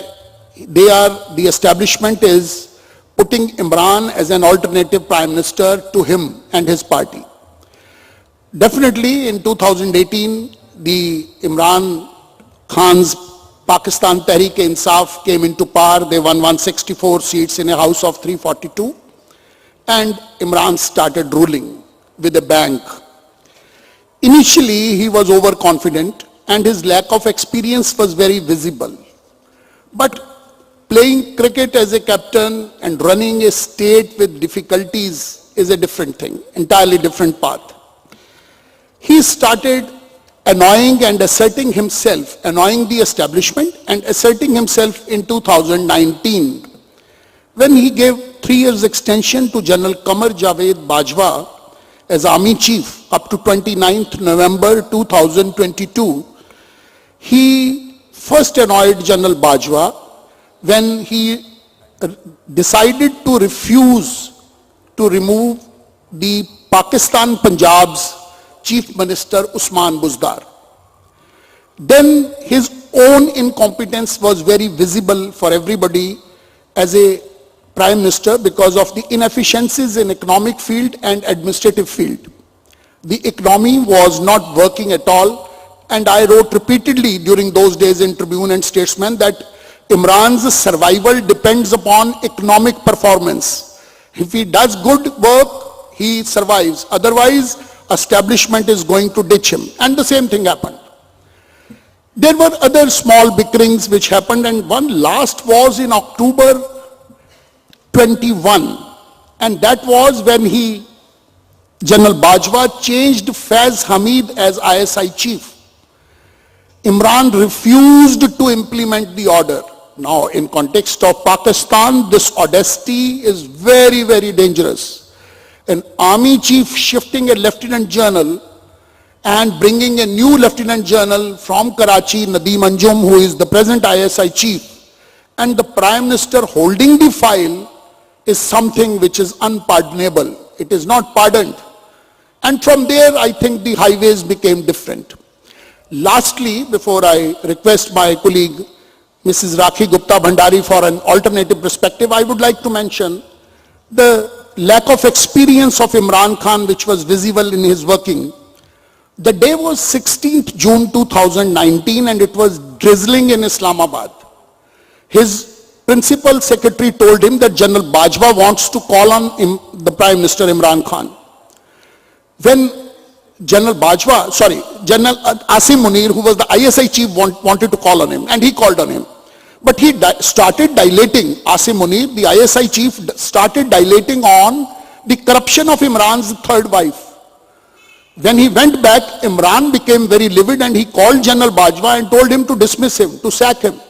the establishment is putting Imran as an alternative Prime Minister to him and his party. Definitely in 2018, the Imran Khan's Pakistan Tehreek-e-Insaf came into power. They won 164 seats in a House of 342, and Imran started ruling with a bang. Initially, he was overconfident and his lack of experience was very visible. But playing cricket as a captain and running a state with difficulties is a different thing, entirely different path. He started annoying and asserting himself, annoying the establishment and asserting himself in 2019 when he gave 3 years extension to General Qamar Javed Bajwa as Army Chief up to 29th November 2022. He first annoyed General Bajwa when he decided to refuse to remove the Pakistan Punjab's Chief Minister Usman Buzdar. Then his own incompetence was very visible for everybody as a Prime Minister because of the inefficiencies in economic field and administrative field. The economy was not working at all, and I wrote repeatedly during those days in Tribune and Statesman that Imran's survival depends upon economic performance. If he does good work, he survives. Otherwise, establishment is going to ditch him. And the same thing happened. There were other small bickerings which happened, and one last was in October 21, and that was when General Bajwa changed Faiz Hamid as ISI chief. Imran refused to implement the order. Now, in context of Pakistan, this audacity is very, very dangerous. An army chief shifting a lieutenant general and bringing a new lieutenant general from Karachi, Nadeem Anjum, who is the present ISI chief, and the Prime Minister holding the file is something which is unpardonable. It is not pardoned. And from there, I think the highways became different. Lastly, before I request my colleague, Mrs. Rakhi Gupta Bhandari, for an alternative perspective, I would like to mention the lack of experience of Imran Khan, which was visible in his working. The day was 16th June 2019, and it was drizzling in Islamabad. His principal secretary told him that General Bajwa wants to call on the Prime Minister Imran Khan. When General Asim Munir, who was the ISI chief, wanted to call on him, and he called on him. But he started dilating, Asim Munir, the ISI chief, started dilating on the corruption of Imran's third wife. When he went back, Imran became very livid and he called General Bajwa and told him to dismiss him, to sack him.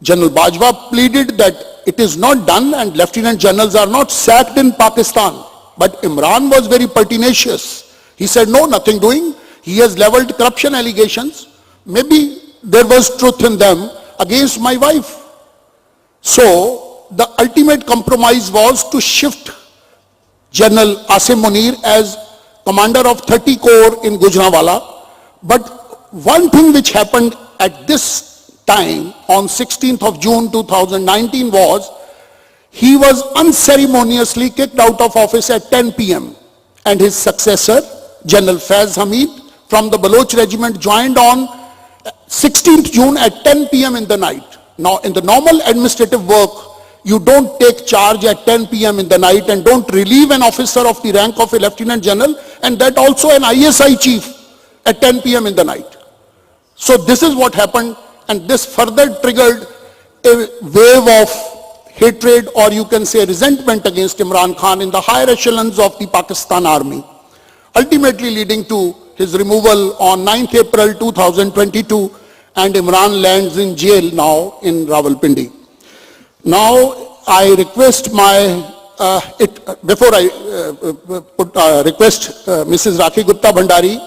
General Bajwa pleaded that it is not done and lieutenant generals are not sacked in Pakistan. But Imran was very pertinacious. He said, no, nothing doing. He has leveled corruption allegations. Maybe there was truth in them against my wife. So the ultimate compromise was to shift General Asim Munir as commander of 30 Corps in Gujranwala. But one thing which happened at this time on 16th of June 2019 was he was unceremoniously kicked out of office at 10 p.m. and his successor, General Faiz Hamid from the Baloch Regiment joined on 16th June at 10 p.m. in the night. Now, in the normal administrative work, you don't take charge at 10 p.m. in the night and don't relieve an officer of the rank of a Lieutenant General, and that also an ISI chief at 10 p.m. in the night. So this is what happened, and this further triggered a wave of hatred, or you can say resentment, against Imran Khan in the higher echelons of the Pakistan army, ultimately leading to his removal on 9th April 2022, and Imran lands in jail now in Rawalpindi. Now I request before I request Mrs. Rakhi Gupta Bhandari,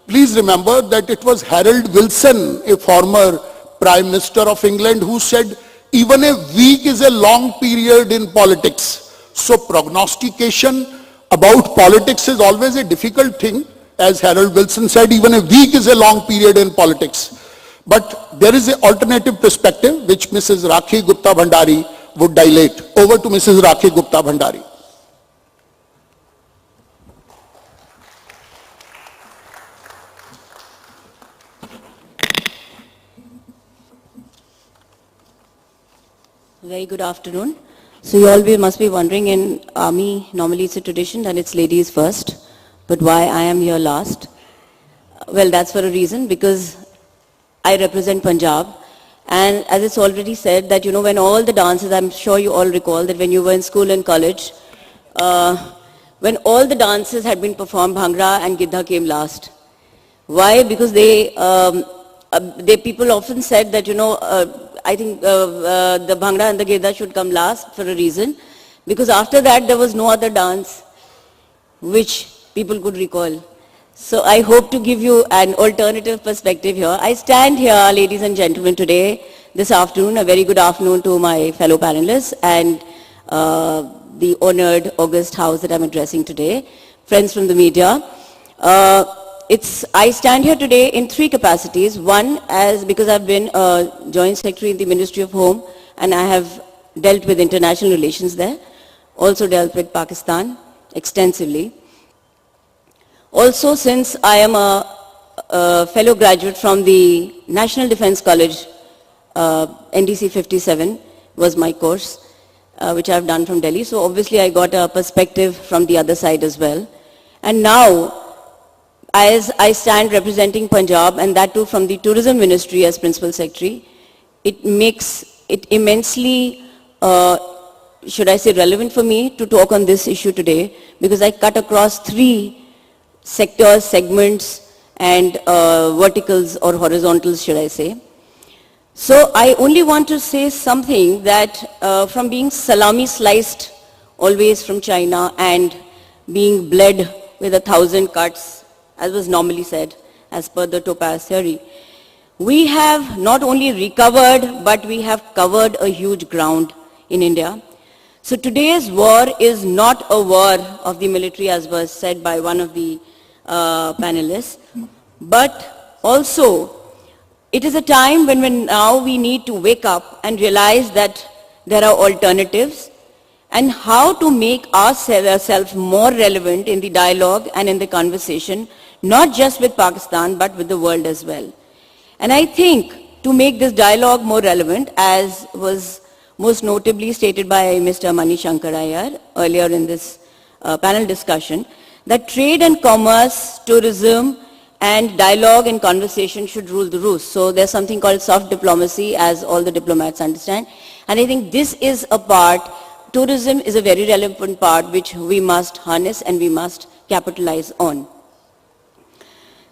please remember that it was Harold Wilson, a former Prime Minister of England, who said even a week is a long period in politics. So prognostication about politics is always a difficult thing. As Harold Wilson said, even a week is a long period in politics. But there is an alternative perspective which Mrs. Rakhi Gupta Bhandari would dilate. Over to Mrs. Rakhi Gupta Bhandari. Very good afternoon. So you all must be wondering, in army normally it's a tradition that it's ladies first, but why I am here last? Well, that's for a reason, because I represent Punjab, and as it's already said that, you know, when all the dances, I'm sure you all recall that when you were in school and college, when all the dances had been performed, Bhangra and Giddha came last. Why? Because people often said that, you know, I think the Bhangra and the Giddha should come last for a reason, because after that there was no other dance which people could recall. So I hope to give you an alternative perspective here. I stand here, ladies and gentlemen, today, this afternoon, a very good afternoon to my fellow panelists and the honored August House that I'm addressing today, friends from the media. I stand here today in three capacities. One, because I've been a Joint Secretary in the Ministry of Home, and I have dealt with international relations there, also dealt with Pakistan extensively. Also, since I am a fellow graduate from the National Defense College, NDC 57 was my course, which I've done from Delhi. So obviously I got a perspective from the other side as well. And now, as I stand representing Punjab, and that too from the Tourism Ministry as Principal Secretary, it makes it immensely, should I say, relevant for me to talk on this issue today, because I cut across three sectors, segments, and verticals or horizontals, should I say. So I only want to say something that from being salami sliced always from China and being bled with 1,000 cuts, as was normally said, as per the Topaz theory, we have not only recovered, but we have covered a huge ground in India. So today's war is not a war of the military, as was said by one of the panelists, but also it is a time when now we need to wake up and realize that there are alternatives, and how to make ourselves more relevant in the dialogue and in the conversation, not just with Pakistan, but with the world as well. And I think to make this dialogue more relevant, as was most notably stated by Mr. Mani Shankar Iyer earlier in this panel discussion, that trade and commerce, tourism, and dialogue and conversation should rule the roost. So there's something called soft diplomacy, as all the diplomats understand. And I think this is a part, tourism is a very relevant part which we must harness and we must capitalize on.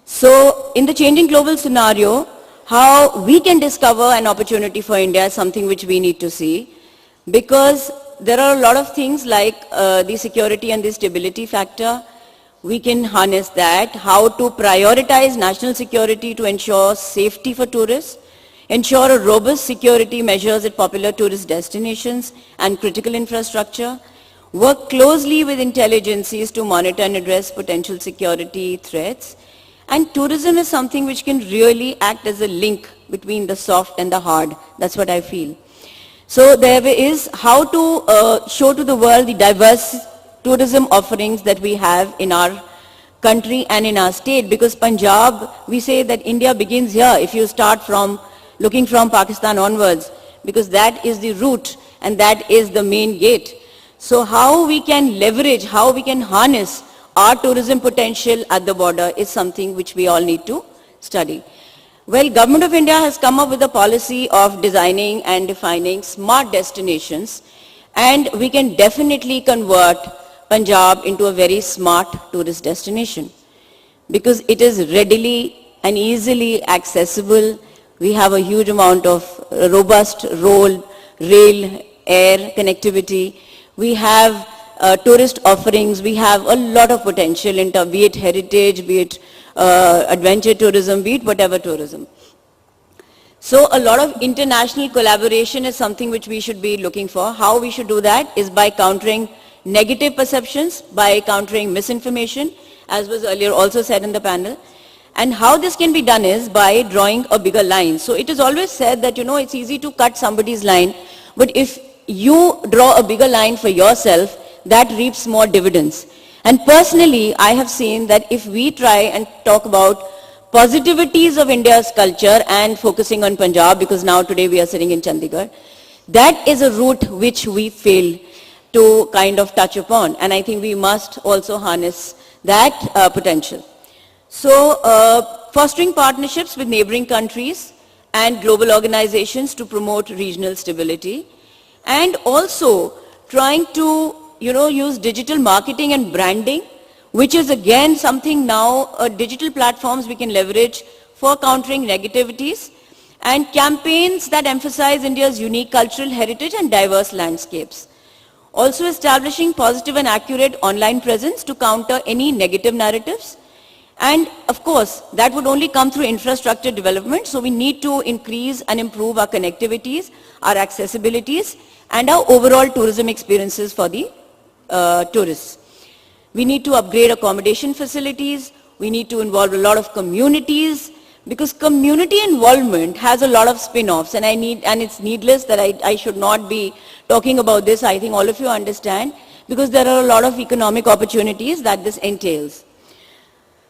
So in the changing global scenario, how we can discover an opportunity for India is something which we need to see, because there are a lot of things like the security and the stability factor. We can harness that, how to prioritize national security to ensure safety for tourists, ensure a robust security measures at popular tourist destinations and critical infrastructure, work closely with intelligencies to monitor and address potential security threats. And tourism is something which can really act as a link between the soft and the hard. That's what I feel. So there is how to show to the world the diverse tourism offerings that we have in our country and in our state, because Punjab, we say that India begins here if you start from looking from Pakistan onwards, because that is the route and that is the main gate. So how we can leverage, how we can harness our tourism potential at the border is something which we all need to study. Well, Government of India has come up with a policy of designing and defining smart destinations, and we can definitely convert Punjab into a very smart tourist destination because it is readily and easily accessible. We have a huge amount of robust road, rail, air connectivity. We have tourist offerings. We have a lot of potential in terms, be it heritage, be it adventure tourism, be it whatever tourism. So a lot of international collaboration is something which we should be looking for. How we should do that is by countering negative perceptions, by countering misinformation, as was earlier also said in the panel. And how this can be done is by drawing a bigger line. So it is always said that, it's easy to cut somebody's line, but if you draw a bigger line for yourself, that reaps more dividends. And personally, I have seen that if we try and talk about positivities of India's culture and focusing on Punjab, because now today we are sitting in Chandigarh, that is a route which we fail to kind of touch upon. And I think we must also harness that potential. So fostering partnerships with neighboring countries and global organizations to promote regional stability, and also trying to use digital marketing and branding, which is again something now digital platforms we can leverage for countering negativities, and campaigns that emphasize India's unique cultural heritage and diverse landscapes. Also establishing positive and accurate online presence to counter any negative narratives. And of course, that would only come through infrastructure development, so we need to increase and improve our connectivities, our accessibilities, and our overall tourism experiences for the tourists. We need to upgrade accommodation facilities, we need to involve a lot of communities, because community involvement has a lot of spin-offs, and it's needless that I should not be talking about this. I think all of you understand, because there are a lot of economic opportunities that this entails.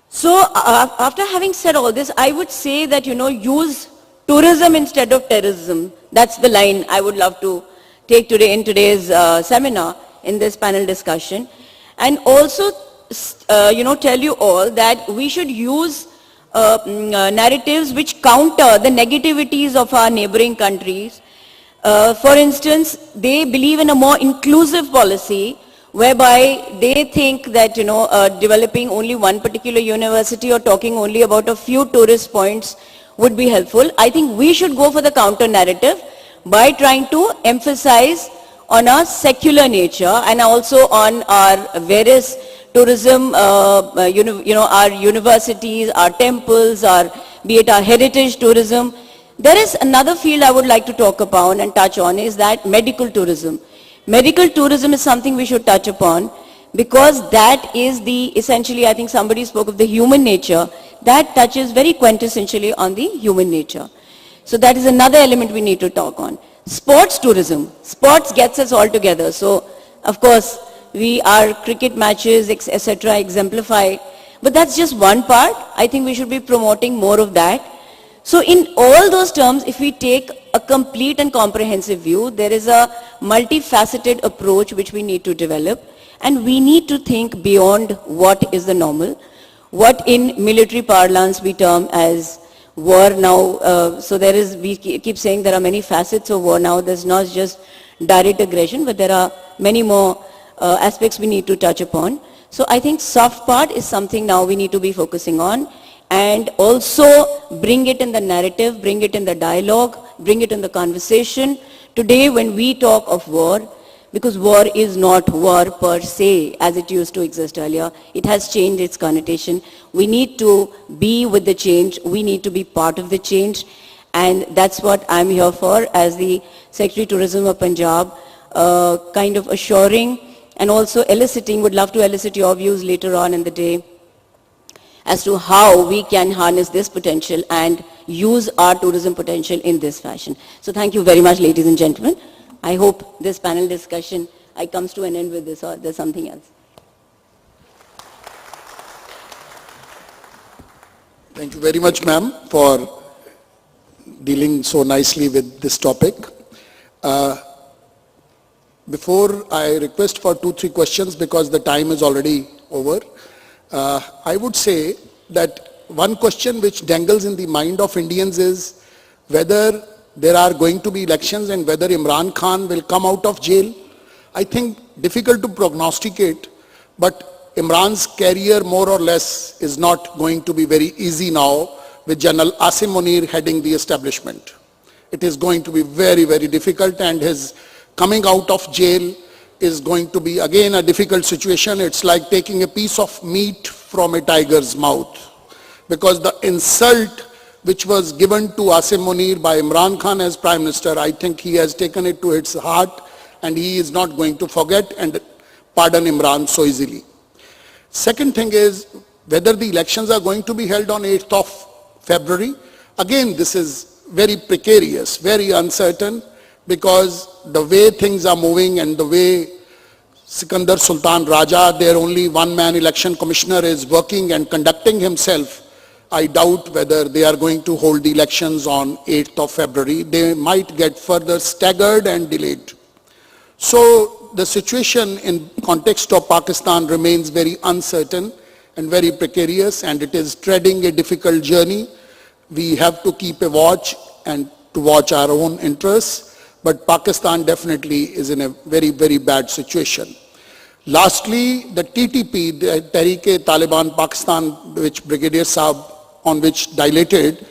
So after having said all this, I would say that, use tourism instead of terrorism. That's the line I would love to take today in today's seminar, in this panel discussion. And also, tell you all that we should use narratives which counter the negativities of our neighboring countries. For instance, they believe in a more inclusive policy, whereby they think that, developing only one particular university or talking only about a few tourist points would be helpful. I think we should go for the counter narrative by trying to emphasize on our secular nature and also on our various tourism, our universities, our temples, be it our heritage tourism. There is another field I would like to talk upon and touch on, is that medical tourism. Medical tourism is something we should touch upon, because that is essentially, I think somebody spoke of the human nature, that touches very quintessentially on the human nature. So that is another element we need to talk on. Sports tourism. Sports gets us all together. So, of course, our cricket matches, etc. exemplify. But that's just one part. I think we should be promoting more of that. So in all those terms, if we take a complete and comprehensive view, there is a multifaceted approach which we need to develop, and we need to think beyond what is the normal, what in military parlance we term as war now. So we keep saying there are many facets of war now. There's not just direct aggression, but there are many more aspects we need to touch upon. So I think soft part is something now we need to be focusing on, and also bring it in the narrative, bring it in the dialogue, bring it in the conversation. Today when we talk of war, because war is not war per se as it used to exist earlier, it has changed its connotation. We need to be with the change, we need to be part of the change, and that's what I'm here for as the Secretary Tourism of Punjab, kind of assuring and also eliciting, would love to elicit your views later on in the day as to how we can harness this potential and use our tourism potential in this fashion. So thank you very much, ladies and gentlemen. I hope this panel discussion comes to an end with this, or there's something else. Thank you very much, ma'am, for dealing so nicely with this topic. Before I request for 2-3 questions, because the time is already over, I would say that one question which dangles in the mind of Indians is whether there are going to be elections and whether Imran Khan will come out of jail. I think difficult to prognosticate, but Imran's career more or less is not going to be very easy now with General Asim Munir heading the establishment. It is going to be very, very difficult, and his coming out of jail is going to be again a difficult situation. It's like taking a piece of meat from a tiger's mouth, because the insult which was given to Asim Munir by Imran Khan as Prime Minister, I think he has taken it to its heart and he is not going to forget and pardon Imran so easily. Second thing is whether the elections are going to be held on 8th of February. Again, this is very precarious, very uncertain, because the way things are moving and the way Sikandar Sultan Raja, their only one-man election commissioner, is working and conducting himself, I doubt whether they are going to hold the elections on 8th of February. They might get further staggered and delayed. So the situation in context of Pakistan remains very uncertain and very precarious, and it is treading a difficult journey. We have to keep a watch and to watch our own interests, but Pakistan definitely is in a very, very bad situation. Lastly, the TTP, the Tehreek-e-Taliban Pakistan, which Brigadier Saab on which dilated,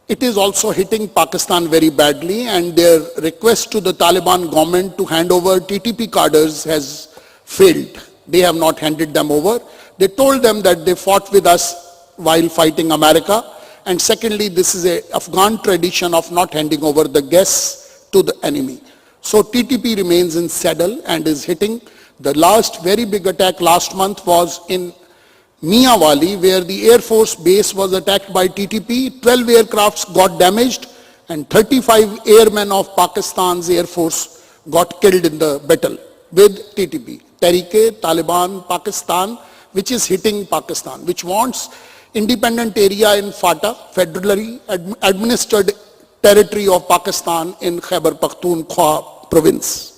it is also hitting Pakistan very badly, and their request to the Taliban government to hand over TTP cadres has failed. They have not handed them over. They told them that they fought with us while fighting America, and secondly, this is an Afghan tradition of not handing over the guests to the enemy. So TTP remains in saddle and is hitting. The last very big attack last month was in Miawali, where the Air Force base was attacked by TTP. 12 aircrafts got damaged and 35 airmen of Pakistan's Air Force got killed in the battle with TTP. Tehreek-e-Taliban Pakistan, which is hitting Pakistan, which wants independent area in FATA, federally administered territory of Pakistan in Khyber Pakhtunkhwa province.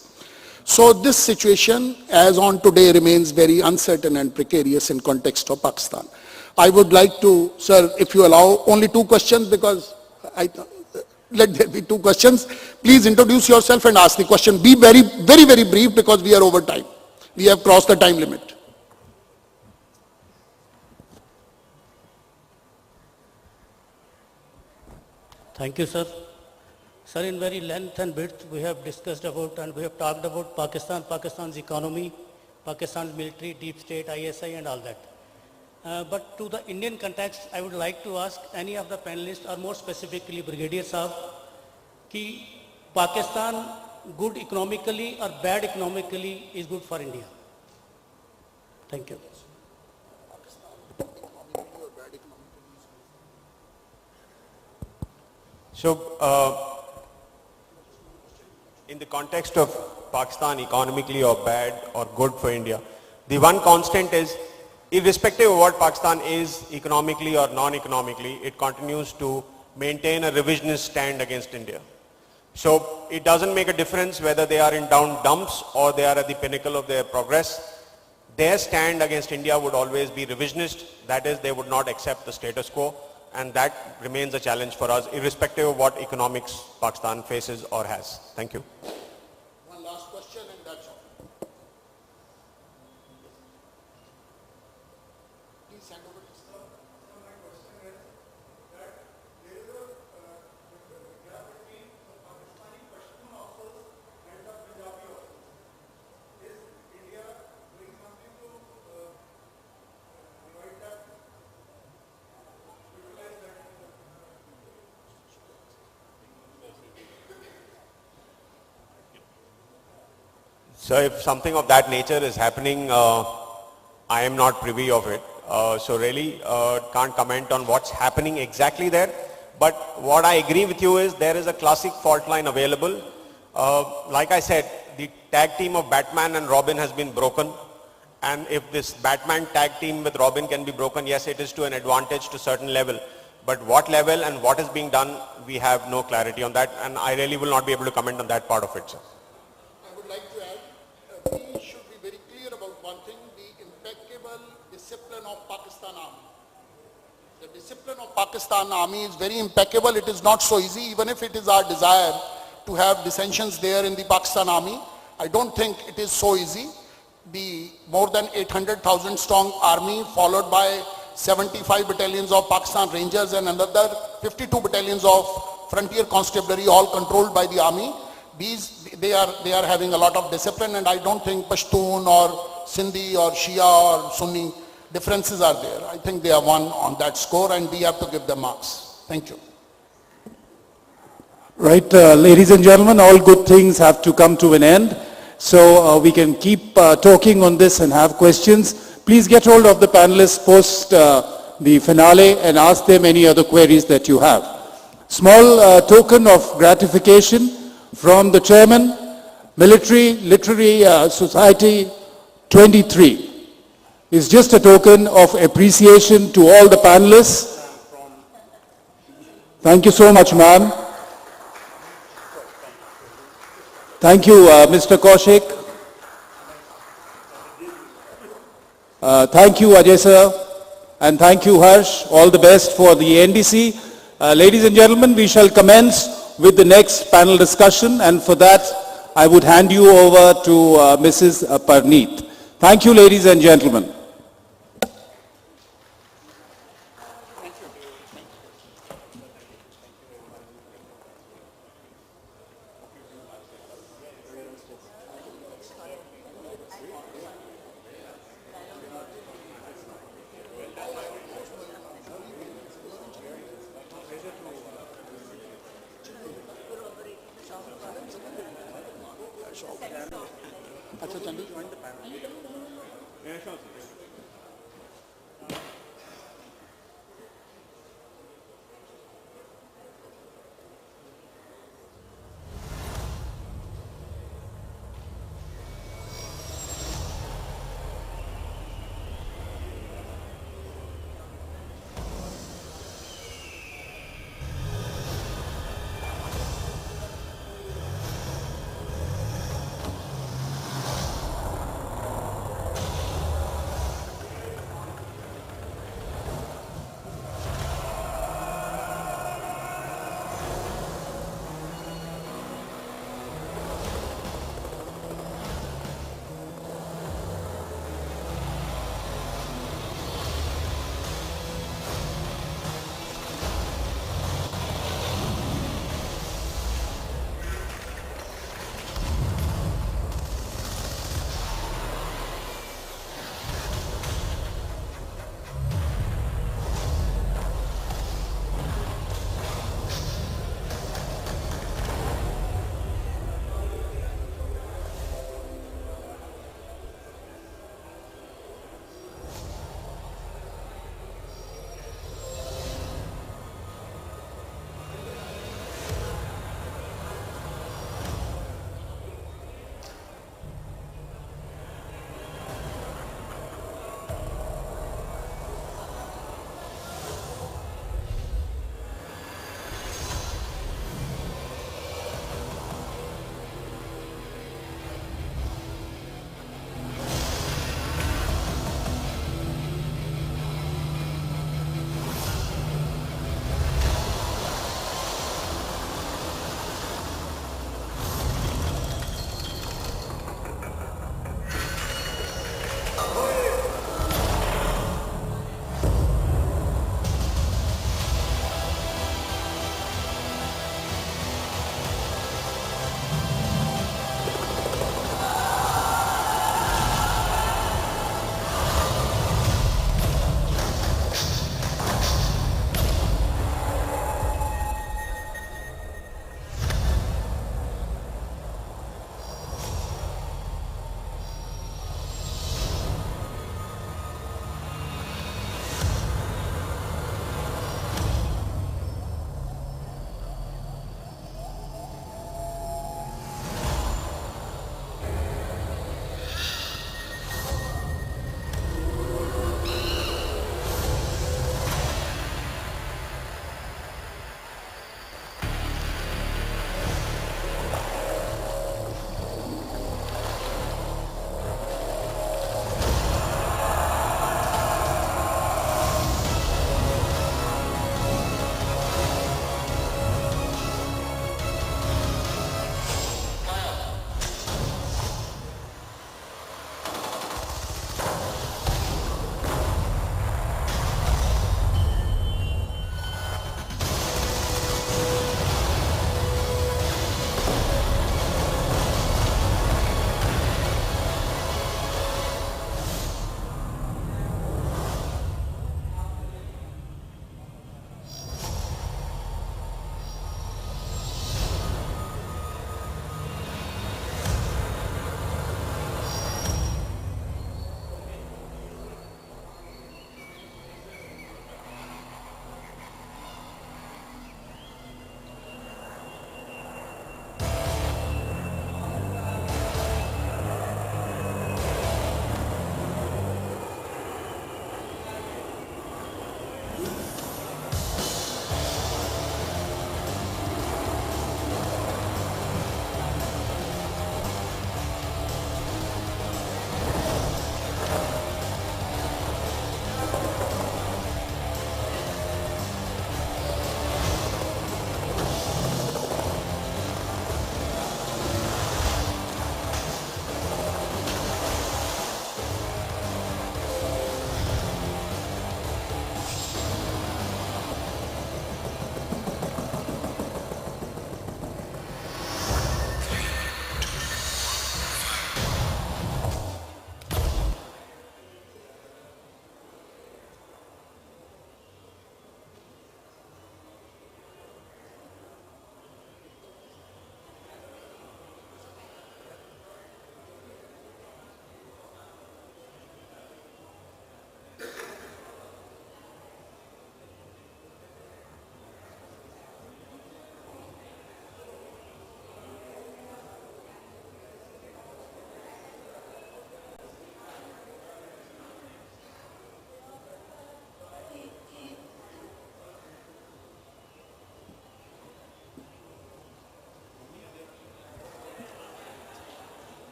So this situation as on today remains very uncertain and precarious in context of Pakistan. I would like to, sir, if you allow only 2 questions, because let there be 2 questions. Please introduce yourself and ask the question. Be very, very, very brief, because we are over time. We have crossed the time limit. Thank you, sir. Sir, in very length and width, we have discussed about and we have talked about Pakistan, Pakistan's economy, Pakistan's military, deep state, ISI and all that. But to the Indian context, I would like to ask any of the panelists, or more specifically Brigadier Saab, कि Pakistan good economically or bad economically is good for India? Thank you. So, in the context of Pakistan economically or bad or good for India, the one constant is, irrespective of what Pakistan is economically or non-economically, it continues to maintain a revisionist stand against India. So it doesn't make a difference whether they are in down dumps or they are at the pinnacle of their progress. Their stand against India would always be revisionist, that is, they would not accept the status quo, and that remains a challenge for us, irrespective of what economics Pakistan faces or has. Thank you. One last question and that's all. Please hand over to Sir. My question is that there is a gap between the Pakistani Pashtun officers and the Punjabi officers. Is India doing something to avoid that? So if something of that nature is happening, I am not privy of it. So really can't comment on what's happening exactly there. But what I agree with you is there is a classic fault line available. Like I said, the tag team of Batman and Robin has been broken. And if this Batman tag team with Robin can be broken, yes, it is to an advantage to a certain level. But what level and what is being done, we have no clarity on that, and I really will not be able to comment on that part of it, sir. I would like to add, we should be very clear about one thing, the impeccable discipline of Pakistan Army. The discipline of Pakistan Army is very impeccable. It is not so easy, even if it is our desire to have dissensions there in the Pakistan Army. I don't think it is so easy. The more than 800,000 strong army, followed by 75 battalions of Pakistan Rangers and another 52 battalions of Frontier Constabulary, all controlled by the army. They are having a lot of discipline, and I don't think Pashtun or Sindhi or Shia or Sunni differences are there. I think they are one on that score, and we have to give them marks. Thank you. Right, ladies and gentlemen, all good things have to come to an end. So we can keep talking on this and have questions. Please get hold of the panelists post the finale and ask them any other queries that you have. Small token of gratification from the chairman, Military Literary Society 23. Is just a token of appreciation to all the panelists. Thank you so much, ma'am. Thank you, Mr. Kaushik. Thank you, Ajay sir. And thank you, Harsh. All the best for the NDC. Ladies and gentlemen, we shall commence with the next panel discussion, and for that, I would hand you over to Mrs. Parneet. Thank you, ladies and gentlemen.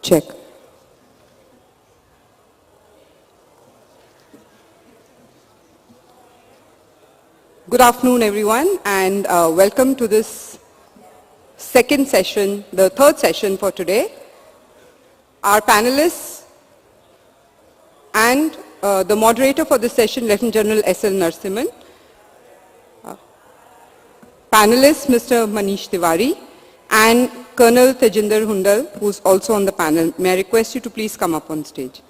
Check. Good afternoon, everyone, and welcome to this second session, the third session for today. Our panelists and the moderator for this session, Lieutenant General S.L. Narasimhan. Panelists, Mr. Manish Tiwari and Colonel Tejinder Hundal, who is also on the panel. May I request you to please come up on stage.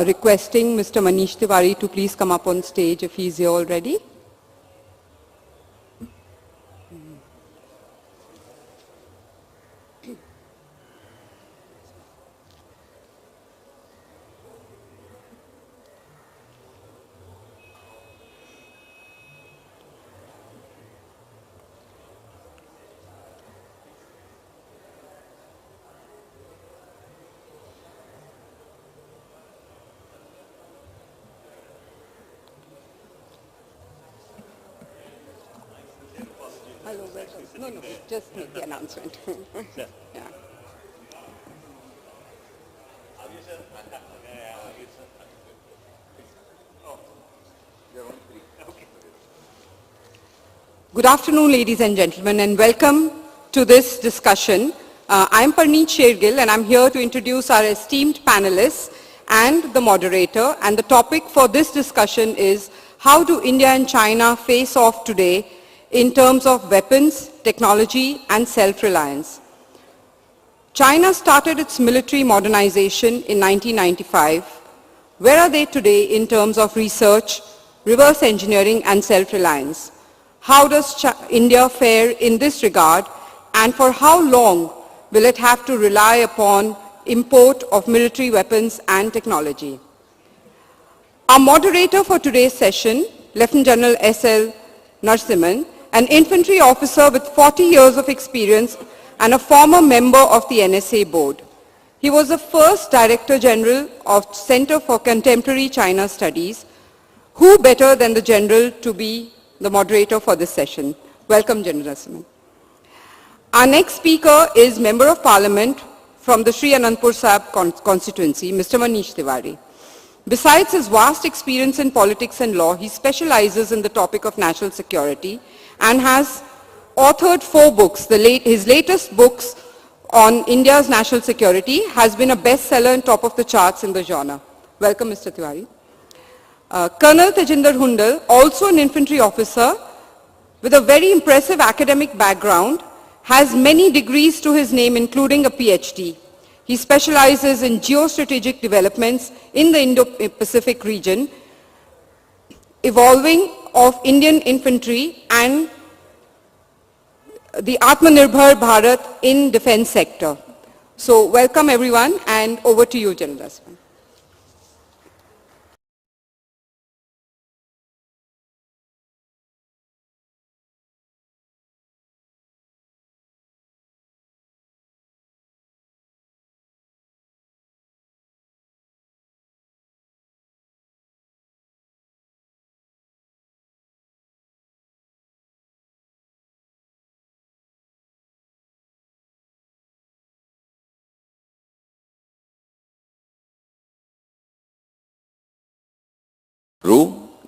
Requesting Mr. Manish Tiwari to please come up on stage if he is here already. Hello, welcome. No, just make the announcement. Yeah. Good afternoon, ladies and gentlemen, and welcome to this discussion. I'm Parneet Shergill, and I'm here to introduce our esteemed panelists and the moderator. And the topic for this discussion is, how do India and China face off today in terms of weapons, technology, and self-reliance? China started its military modernization in 1995. Where are they today in terms of research, reverse engineering, and self-reliance? How does India fare in this regard, and for how long will it have to rely upon import of military weapons and technology? Our moderator for today's session, Lieutenant General S.L. Narasimhan, an infantry officer with 40 years of experience and a former member of the NSA board. He was the first Director General of Center for Contemporary China Studies. Who better than the General to be the moderator for this session? Welcome, General Narasimhan. Our next speaker is Member of Parliament from the Sri Anandpur Sahib constituency, Mr. Manish Tiwari. Besides his vast experience in politics and law, he specializes in the topic of national security and has authored 4 books. His latest books on India's national security has been a bestseller and top of the charts in the genre. Welcome, Mr. Tiwari. Colonel Tejinder Hundal, also an infantry officer with a very impressive academic background, has many degrees to his name, including a PhD. He specializes in geostrategic developments in the Indo-Pacific region, evolving of Indian infantry and the Atmanirbhar Bharat in defense sector. So welcome everyone, and over to you, General Narasimhan.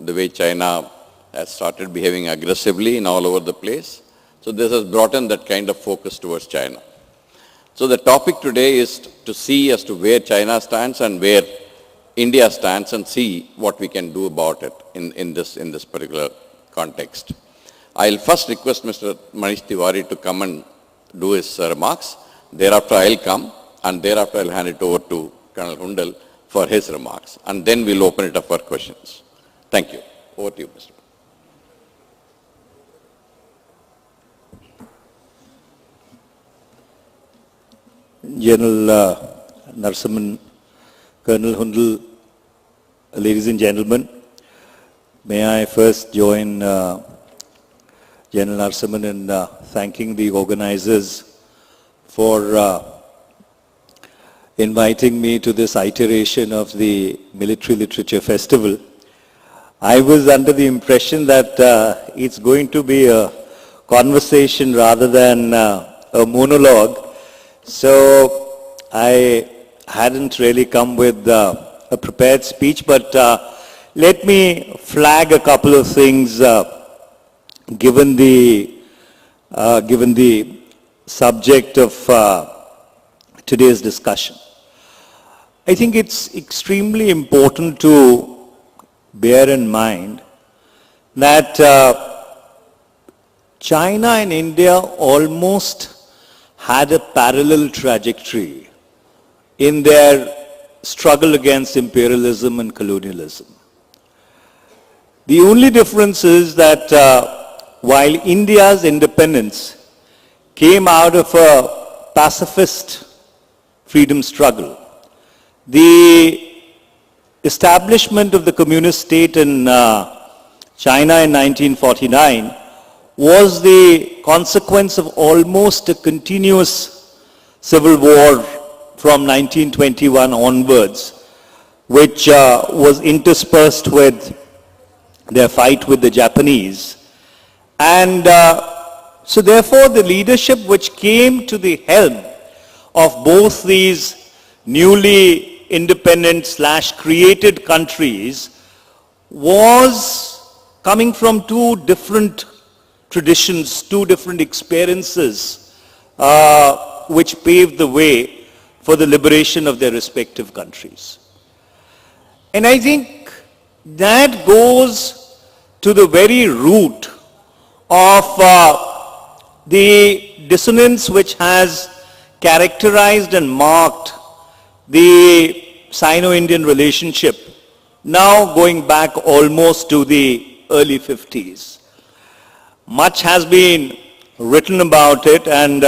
The way China has started behaving aggressively in all over the place. So this has brought in that kind of focus towards China. So the topic today is to see as to where China stands and where India stands and see what we can do about it in this particular context. I'll first request Mr. Manish Tiwari to come and do his remarks. Thereafter I'll come, and thereafter I'll hand it over to Colonel Hundal for his remarks, and then we'll open it up for questions. Thank you. Over to you, Mr. General Narasimhan, Colonel Hundal, ladies and gentlemen, may I first join General Narasimhan in thanking the organizers for inviting me to this iteration of the Military Literature Festival. I was under the impression that it's going to be a conversation rather than a monologue. So I hadn't really come with a prepared speech, but let me flag a couple of things given the subject of today's discussion. I think it's extremely important to bear in mind that China and India almost had a parallel trajectory in their struggle against imperialism and colonialism. The only difference is that while India's independence came out of a pacifist freedom struggle, the establishment of the communist state in China in 1949 was the consequence of almost a continuous civil war from 1921 onwards, which was interspersed with their fight with the Japanese. And so therefore the leadership which came to the helm of both these newly independent / created countries was coming from two different traditions, two different experiences which paved the way for the liberation of their respective countries. And I think that goes to the very root of the dissonance which has characterized and marked the Sino-Indian relationship, now going back almost to the early 50s. Much has been written about it, and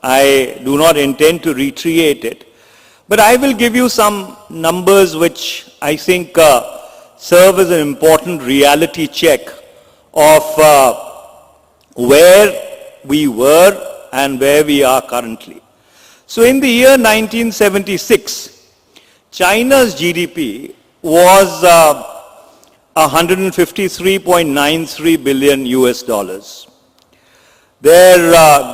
I do not intend to recreate it, but I will give you some numbers which I think serve as an important reality check of where we were and where we are currently. So in the year 1976, China's GDP was 153.93 billion US dollars. Their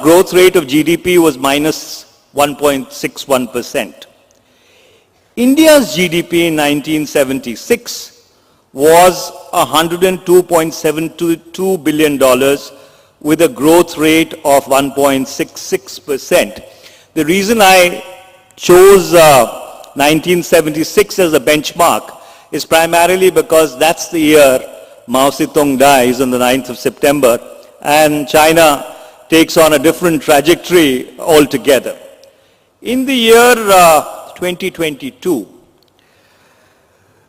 growth rate of GDP was minus 1.61%. India's GDP in 1976 was 102.72 billion dollars with a growth rate of 1.66%. The reason I chose 1976 as a benchmark is primarily because that's the year Mao Zedong dies on the 9th of September, and China takes on a different trajectory altogether. In the year 2022,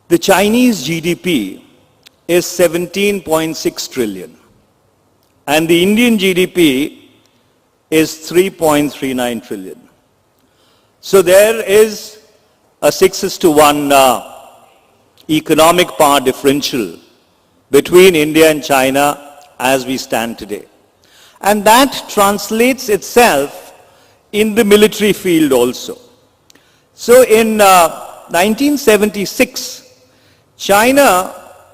the Chinese GDP is 17.6 trillion, and the Indian GDP is 3.39 trillion. So there is a 6:1 economic power differential between India and China as we stand today. And that translates itself in the military field also. So in 1976, China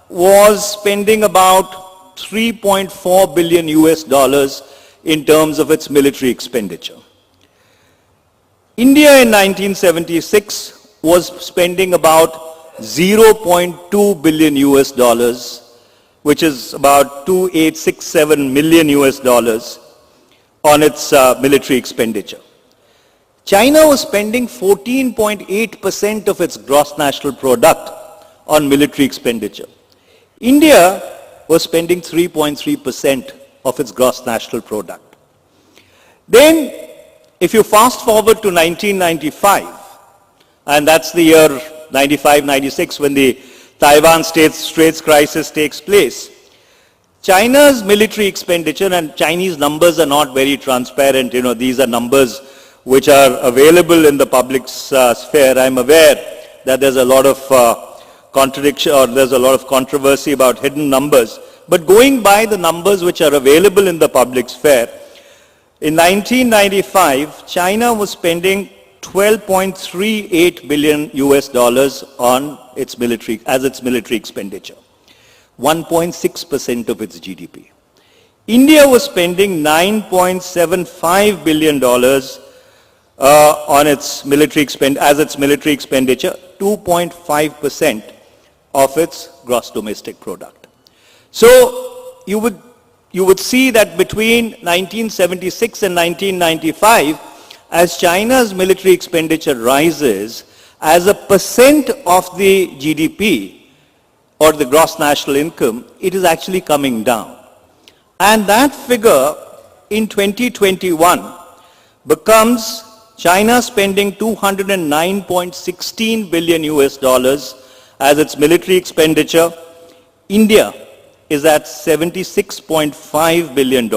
was spending about 3.4 billion US dollars in terms of its military expenditure. India in 1976 was spending about 0.2 billion US dollars, which is about 2,867 million US dollars on its military expenditure. China was spending 14.8% of its gross national product on military expenditure. India was spending 3.3% of its gross national product. Then, if you fast forward to 1995, and that's the year 95-96 when the Taiwan Straits crisis takes place, China's military expenditure, and Chinese numbers are not very transparent, these are numbers which are available in the public sphere. I'm aware that there's a lot of contradiction, or there's a lot of controversy about hidden numbers. But going by the numbers which are available in the public sphere, in 1995, China was spending 12.38 billion US dollars on its military expenditure, 1.6% of its GDP. India was spending $9.75 billion on its military expenditure, 2.5% of its gross domestic product. So you would see that between 1976 and 1995, as China's military expenditure rises, as a percent of the GDP or the gross national income, it is actually coming down. And that figure in 2021 becomes China spending 209.16 billion US dollars as its military expenditure. India is at $76.5 billion.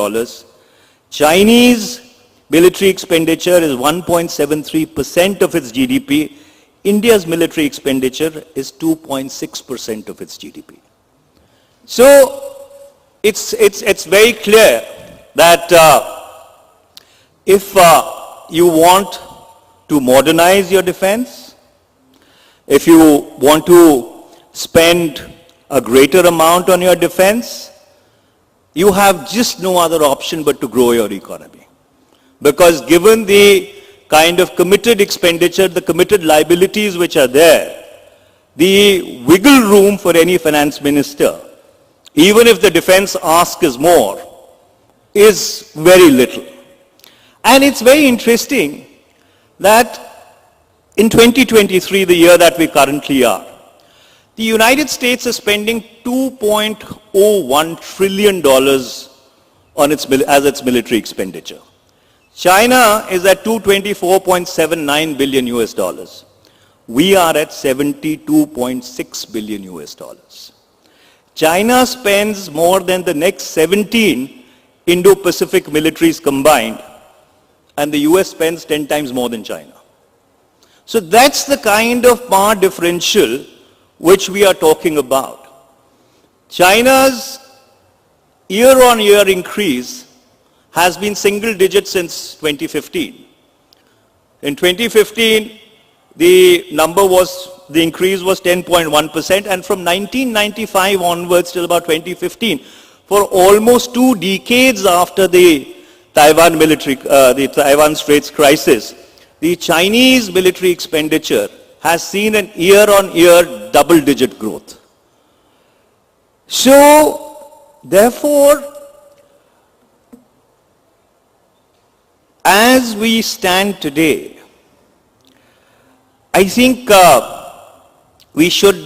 Chinese military expenditure is 1.73% of its GDP. India's military expenditure is 2.6% of its GDP. So it's very clear that if you want to modernize your defense, if you want to spend a greater amount on your defense, you have just no other option but to grow your economy. Because given the kind of committed expenditure, the committed liabilities which are there, the wiggle room for any finance minister, even if the defense ask is more, is very little. And it's very interesting that in 2023, the year that we currently are, the United States is spending $2.01 trillion on as its military expenditure. China is at 224.79 billion US dollars. We are at 72.6 billion US dollars. China spends more than the next 17 Indo-Pacific militaries combined, and the US spends 10 times more than China. So that's the kind of power differential which we are talking about. China's year-on-year increase has been single digit since 2015. In 2015, the increase was 10.1%, and from 1995 onwards till about 2015, for almost 2 decades after the Taiwan Straits crisis, the Chinese military expenditure has seen an year-on-year double-digit growth. So, therefore, as we stand today, I think we should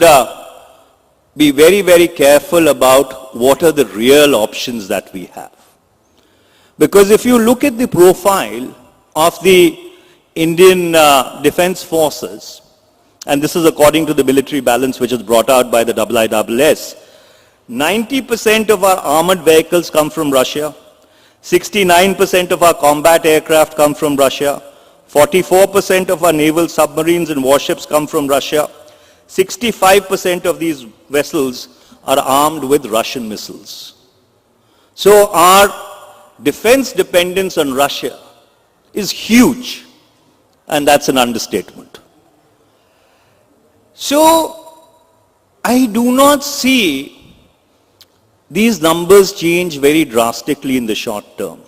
be very, very careful about what are the real options that we have. Because if you look at the profile of the Indian Defense Forces, and this is according to the military balance which is brought out by the IISS, 90% of our armored vehicles come from Russia, 69% of our combat aircraft come from Russia, 44% of our naval submarines and warships come from Russia, 65% of these vessels are armed with Russian missiles. So our defense dependence on Russia is huge, and that's an understatement. So I do not see these numbers change very drastically in the short term.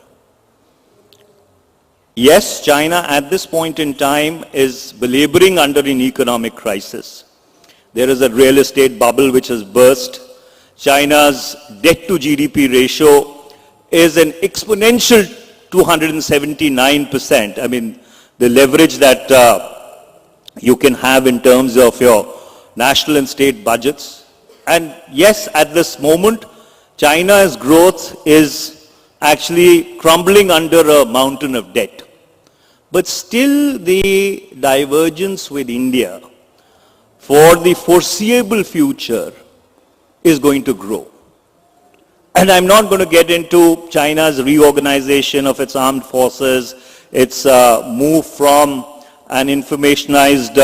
Yes, China at this point in time is belaboring under an economic crisis. There is a real estate bubble which has burst. China's debt to GDP ratio is an exponential 279%. I mean, the leverage that you can have in terms of your national and state budgets. And yes, at this moment, China's growth is actually crumbling under a mountain of debt. But still the divergence with India for the foreseeable future is going to grow. And I'm not going to get into China's reorganization of its armed forces, its move from an informationized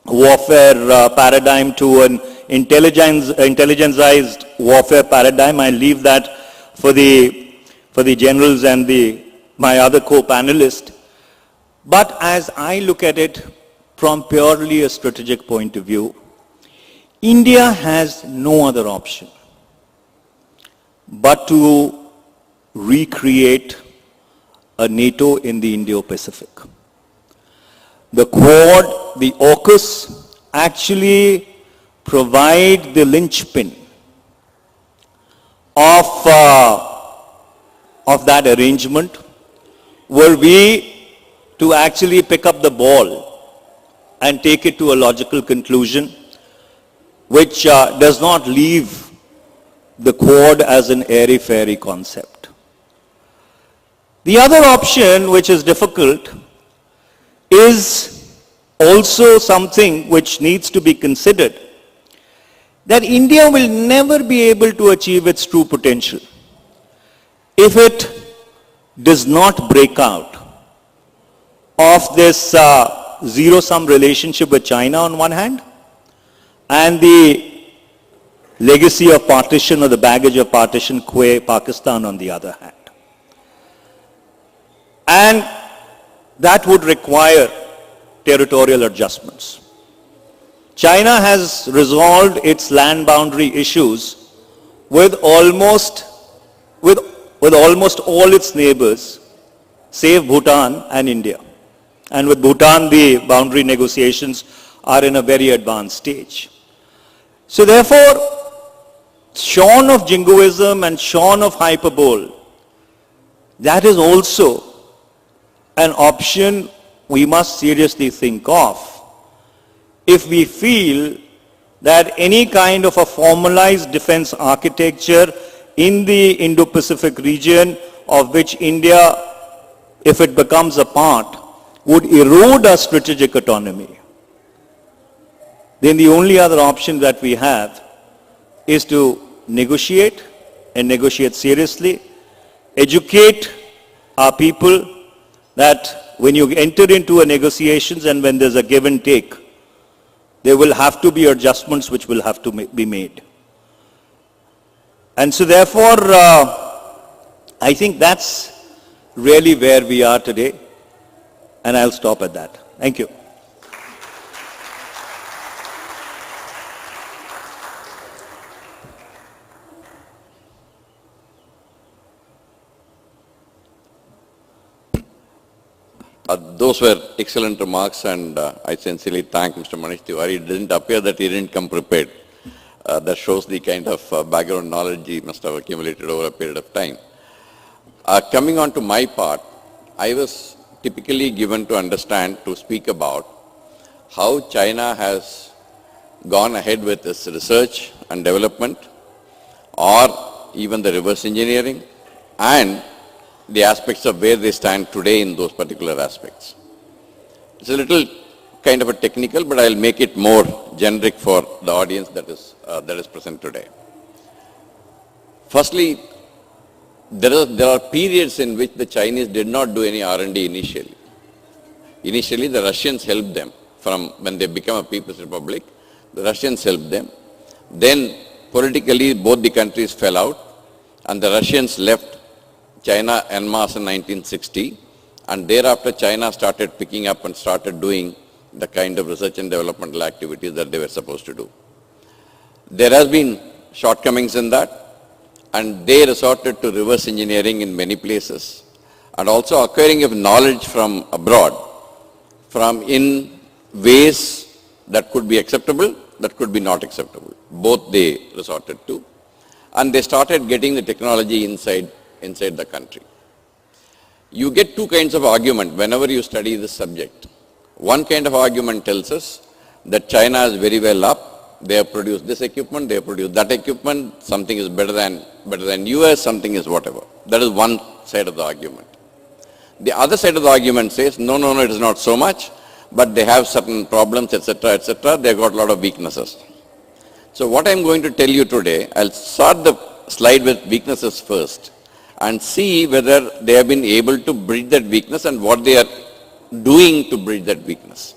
warfare paradigm to an intelligencized warfare paradigm. I leave that for the generals and my other co-panelists. But as I look at it from purely a strategic point of view, India has no other option but to recreate a NATO in the Indo-Pacific. The Quad, the AUKUS, actually provide the linchpin of that arrangement, were we to actually pick up the ball and take it to a logical conclusion, which does not leave the Quad as an airy-fairy concept. The other option, which is difficult, is also something which needs to be considered, that India will never be able to achieve its true potential if it does not break out of this zero-sum relationship with China on one hand, and the legacy of partition or the baggage of partition, Pakistan on the other hand. And that would require territorial adjustments. China has resolved its land boundary issues with almost all its neighbors, save Bhutan and India. And with Bhutan, the boundary negotiations are in a very advanced stage. So therefore, shorn of jingoism and shorn of hyperbole, that is also an option we must seriously think of if we feel that any kind of a formalized defense architecture in the Indo-Pacific region, of which India, if it becomes a part, would erode our strategic autonomy, then the only other option that we have is to negotiate, and negotiate seriously, educate our people that when you enter into a negotiations and when there's a give and take, there will have to be adjustments which will have to be made. And so therefore, I think that's really where we are today, and I'll stop at that. Thank you. Those were excellent remarks, and I sincerely thank Mr. Manish Tiwari. It didn't appear that he didn't come prepared. That shows the kind of background knowledge he must have accumulated over a period of time. Coming on to my part, I was typically given to understand, to speak about how China has gone ahead with its research and development, or even the reverse engineering, and the aspects of where they stand today in those particular aspects. It's a little kind of a technical, but I'll make it more generic for the audience that is present today. Firstly, there are periods in which the Chinese did not do any R&D initially. Initially, the Russians helped them. From when they became a People's Republic, the Russians helped them. Then politically, both the countries fell out, and the Russians left China en masse in 1960, and thereafter China started picking up and started doing the kind of research and developmental activities that they were supposed to do. There has been shortcomings in that, and they resorted to reverse engineering in many places, and also acquiring of knowledge from abroad, from in ways that could be acceptable, that could be not acceptable. Both they resorted to, and they started getting the technology inside the country. You get two kinds of argument whenever you study this subject. One kind of argument tells us that China is very well up. They have produced this equipment, they have produced that equipment, something is better than US, something is whatever. That is one side of the argument. The other side of the argument says, no, it is not so much, but they have certain problems, etc., etc. They have got a lot of weaknesses. So what I am going to tell you today, I'll start the slide with weaknesses first and see whether they have been able to bridge that weakness and what they are doing to bridge that weakness.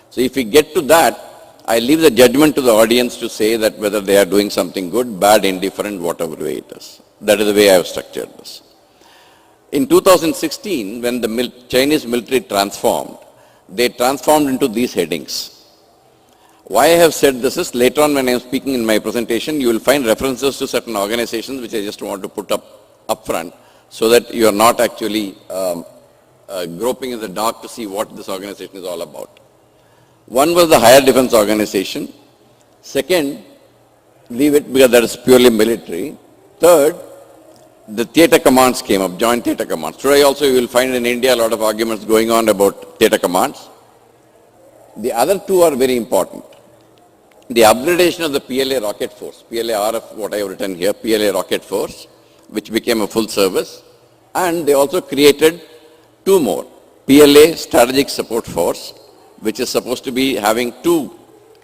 So if we get to that, I leave the judgment to the audience to say that whether they are doing something good, bad, indifferent, whatever way it is. That is the way I have structured this. In 2016, when the Chinese military transformed, they transformed into these headings. Why I have said this is later on when I am speaking in my presentation, you will find references to certain organizations which I just want to put up front so that you are not actually groping in the dark to see what this organization is all about. One was the Higher Defense Organization. Second, leave it because that is purely military. Third, the theatre commands came up, joint theatre commands. Today also you will find in India a lot of arguments going on about theatre commands. The other two are very important. The upgradation of the PLA Rocket Force, PLA-RF, what I have written here, PLA Rocket Force, which became a full service. And they also created two more, PLA Strategic Support Force, which is supposed to be having two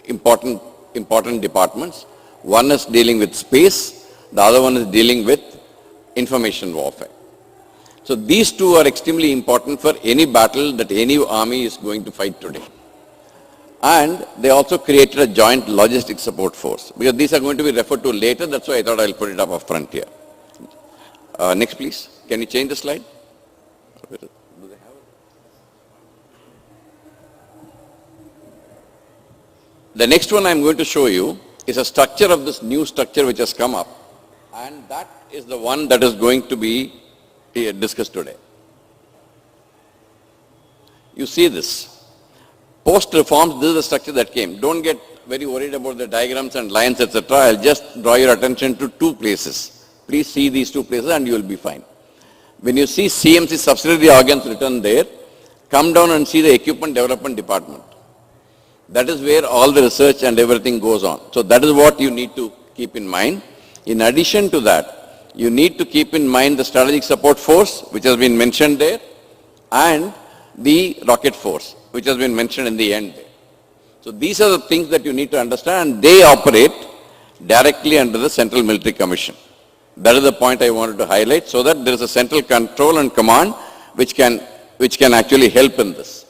important departments. One is dealing with space, the other one is dealing with information warfare. So these two are extremely important for any battle that any army is going to fight today. And they also created a joint logistics support force, because these are going to be referred to later, that's why I thought I'll put it up front here. Next please, can you change the slide? The next one I'm going to show you is a structure of this new structure which has come up, and that is the one that is going to be discussed today. You see this. Post-reforms, this is the structure that came. Don't get very worried about the diagrams and lines, etc. I'll just draw your attention to two places. Please see these two places and you will be fine. When you see CMC subsidiary organs written there, come down and see the Equipment Development Department. That is where all the research and everything goes on. So that is what you need to keep in mind. In addition to that, you need to keep in mind the Strategic Support Force, which has been mentioned there, and the Rocket Force, which has been mentioned in the end there. So these are the things that you need to understand. They operate directly under the Central Military Commission. That is the point I wanted to highlight, so that there is a central control and command which can actually help in this.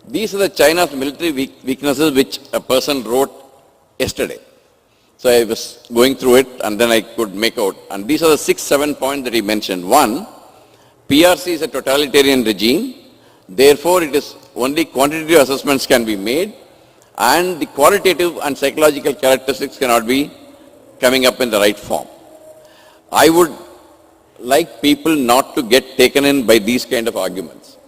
These are the China's military weaknesses which a person wrote yesterday. So I was going through it and then I could make out. And these are the 6-7 points that he mentioned. One, PRC is a totalitarian regime. Therefore, it is only quantitative assessments can be made and the qualitative and psychological characteristics cannot be coming up in the right form. I would like people not to get taken in by these kind of arguments.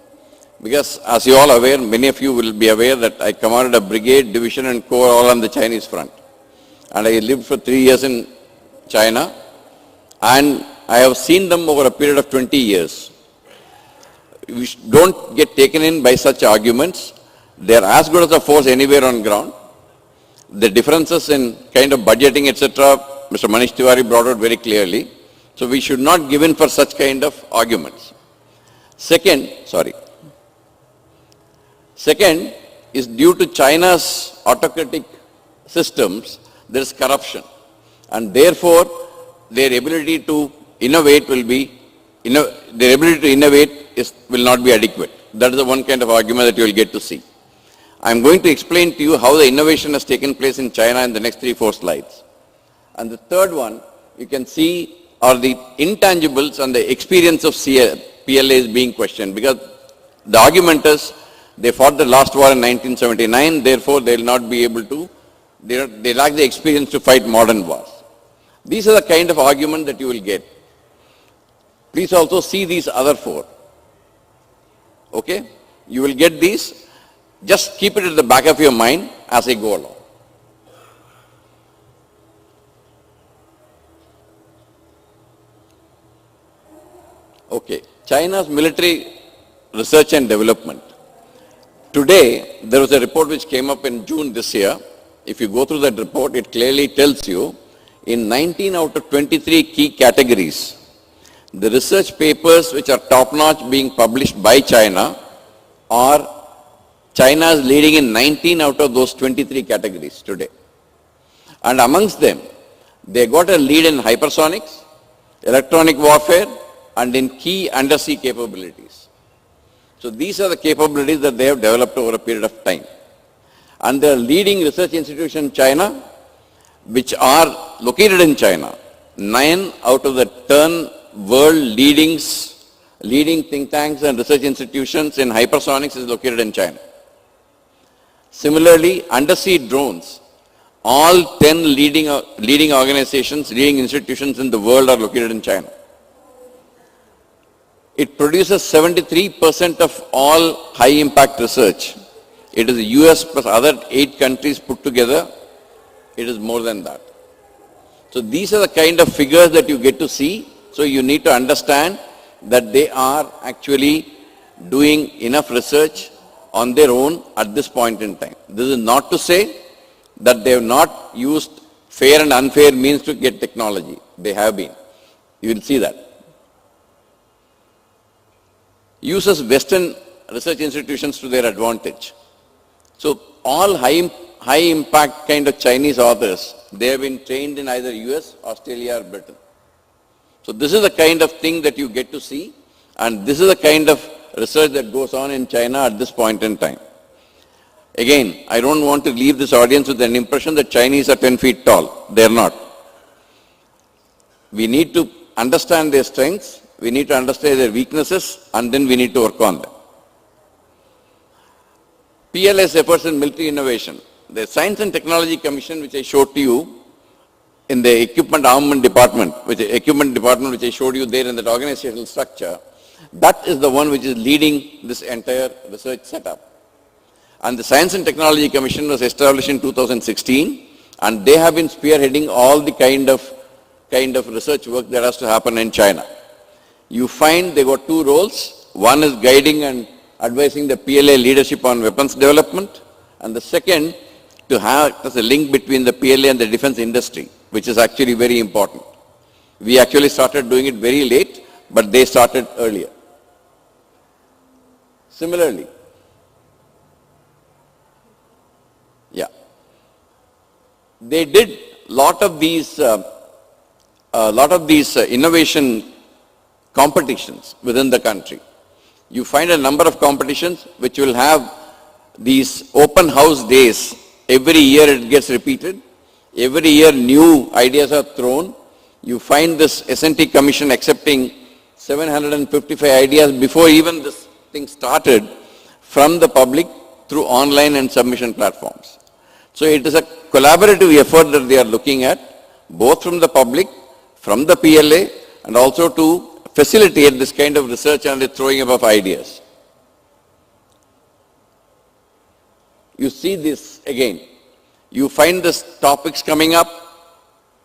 Because as you all are aware, many of you will be aware that I commanded a brigade, division and corps all on the Chinese front. And I lived for 3 years in China and I have seen them over a period of 20 years. Don't get taken in by such arguments. They are as good as a force anywhere on ground. The differences in kind of budgeting, etc., Mr. Manish Tiwari brought out very clearly. So we should not give in for such kind of arguments. Second is due to China's autocratic systems, there is corruption. And therefore, their ability to innovate will not be adequate. That is the one kind of argument that you will get to see. I am going to explain to you how the innovation has taken place in China in the next 3-4 slides. And the third one, you can see are the intangibles and the experience of PLA is being questioned, because the argument is they fought the last war in 1979, therefore they will not be able to, they lack the experience to fight modern wars. These are the kind of argument that you will get. Please also see these other 4. Okay? You will get these. Just keep it at the back of your mind as I go along. Okay. China's military research and development. Today, there was a report which came up in June this year. If you go through that report, it clearly tells you in 19 out of 23 key categories, the research papers which are top-notch being published by China are China is leading in 19 out of those 23 categories today. And amongst them, they got a lead in hypersonics, electronic warfare, and in key undersea capabilities. So these are the capabilities that they have developed over a period of time. And the leading research institutions in China, which are located in China, 9 out of the 10 world leading think tanks and research institutions in hypersonics is located in China. Similarly, undersea drones, all 10 leading organizations, leading institutions in the world are located in China. It produces 73% of all high impact research. It is the US plus other 8 countries put together. It is more than that. So these are the kind of figures that you get to see. So you need to understand that they are actually doing enough research on their own at this point in time. This is not to say that they have not used fair and unfair means to get technology. They have been. You will see that. Uses Western research institutions to their advantage. So all high impact kind of Chinese authors, they have been trained in either US, Australia or Britain. So this is the kind of thing that you get to see, and this is the kind of research that goes on in China at this point in time. Again, I don't want to leave this audience with an impression that Chinese are 10 feet tall. They are not. We need to understand their strengths, we need to understand their weaknesses, and then we need to work on them. PLS efforts in military innovation. The Science and Technology Commission, which I showed to you in the equipment armament department, which I showed you there in that organizational structure, that is the one which is leading this entire research setup. And the Science and Technology Commission was established in 2016, and they have been spearheading all the kind of research work that has to happen in China. You find they got 2 roles. One is guiding and advising the PLA leadership on weapons development, and the second to have as a link between the PLA and the defense industry, which is actually very important. We actually started doing it very late, but they started earlier. Similarly, they did lot of these innovation competitions within the country. You find a number of competitions which will have these open house days. Every year it gets repeated. Every year new ideas are thrown. You find this S&T Commission accepting 755 ideas before even this thing started from the public through online and submission platforms. So it is a collaborative effort that they are looking at, both from the public, from the PLA, and also to facilitate this kind of research and the throwing up of ideas. You see this again. You find these topics coming up.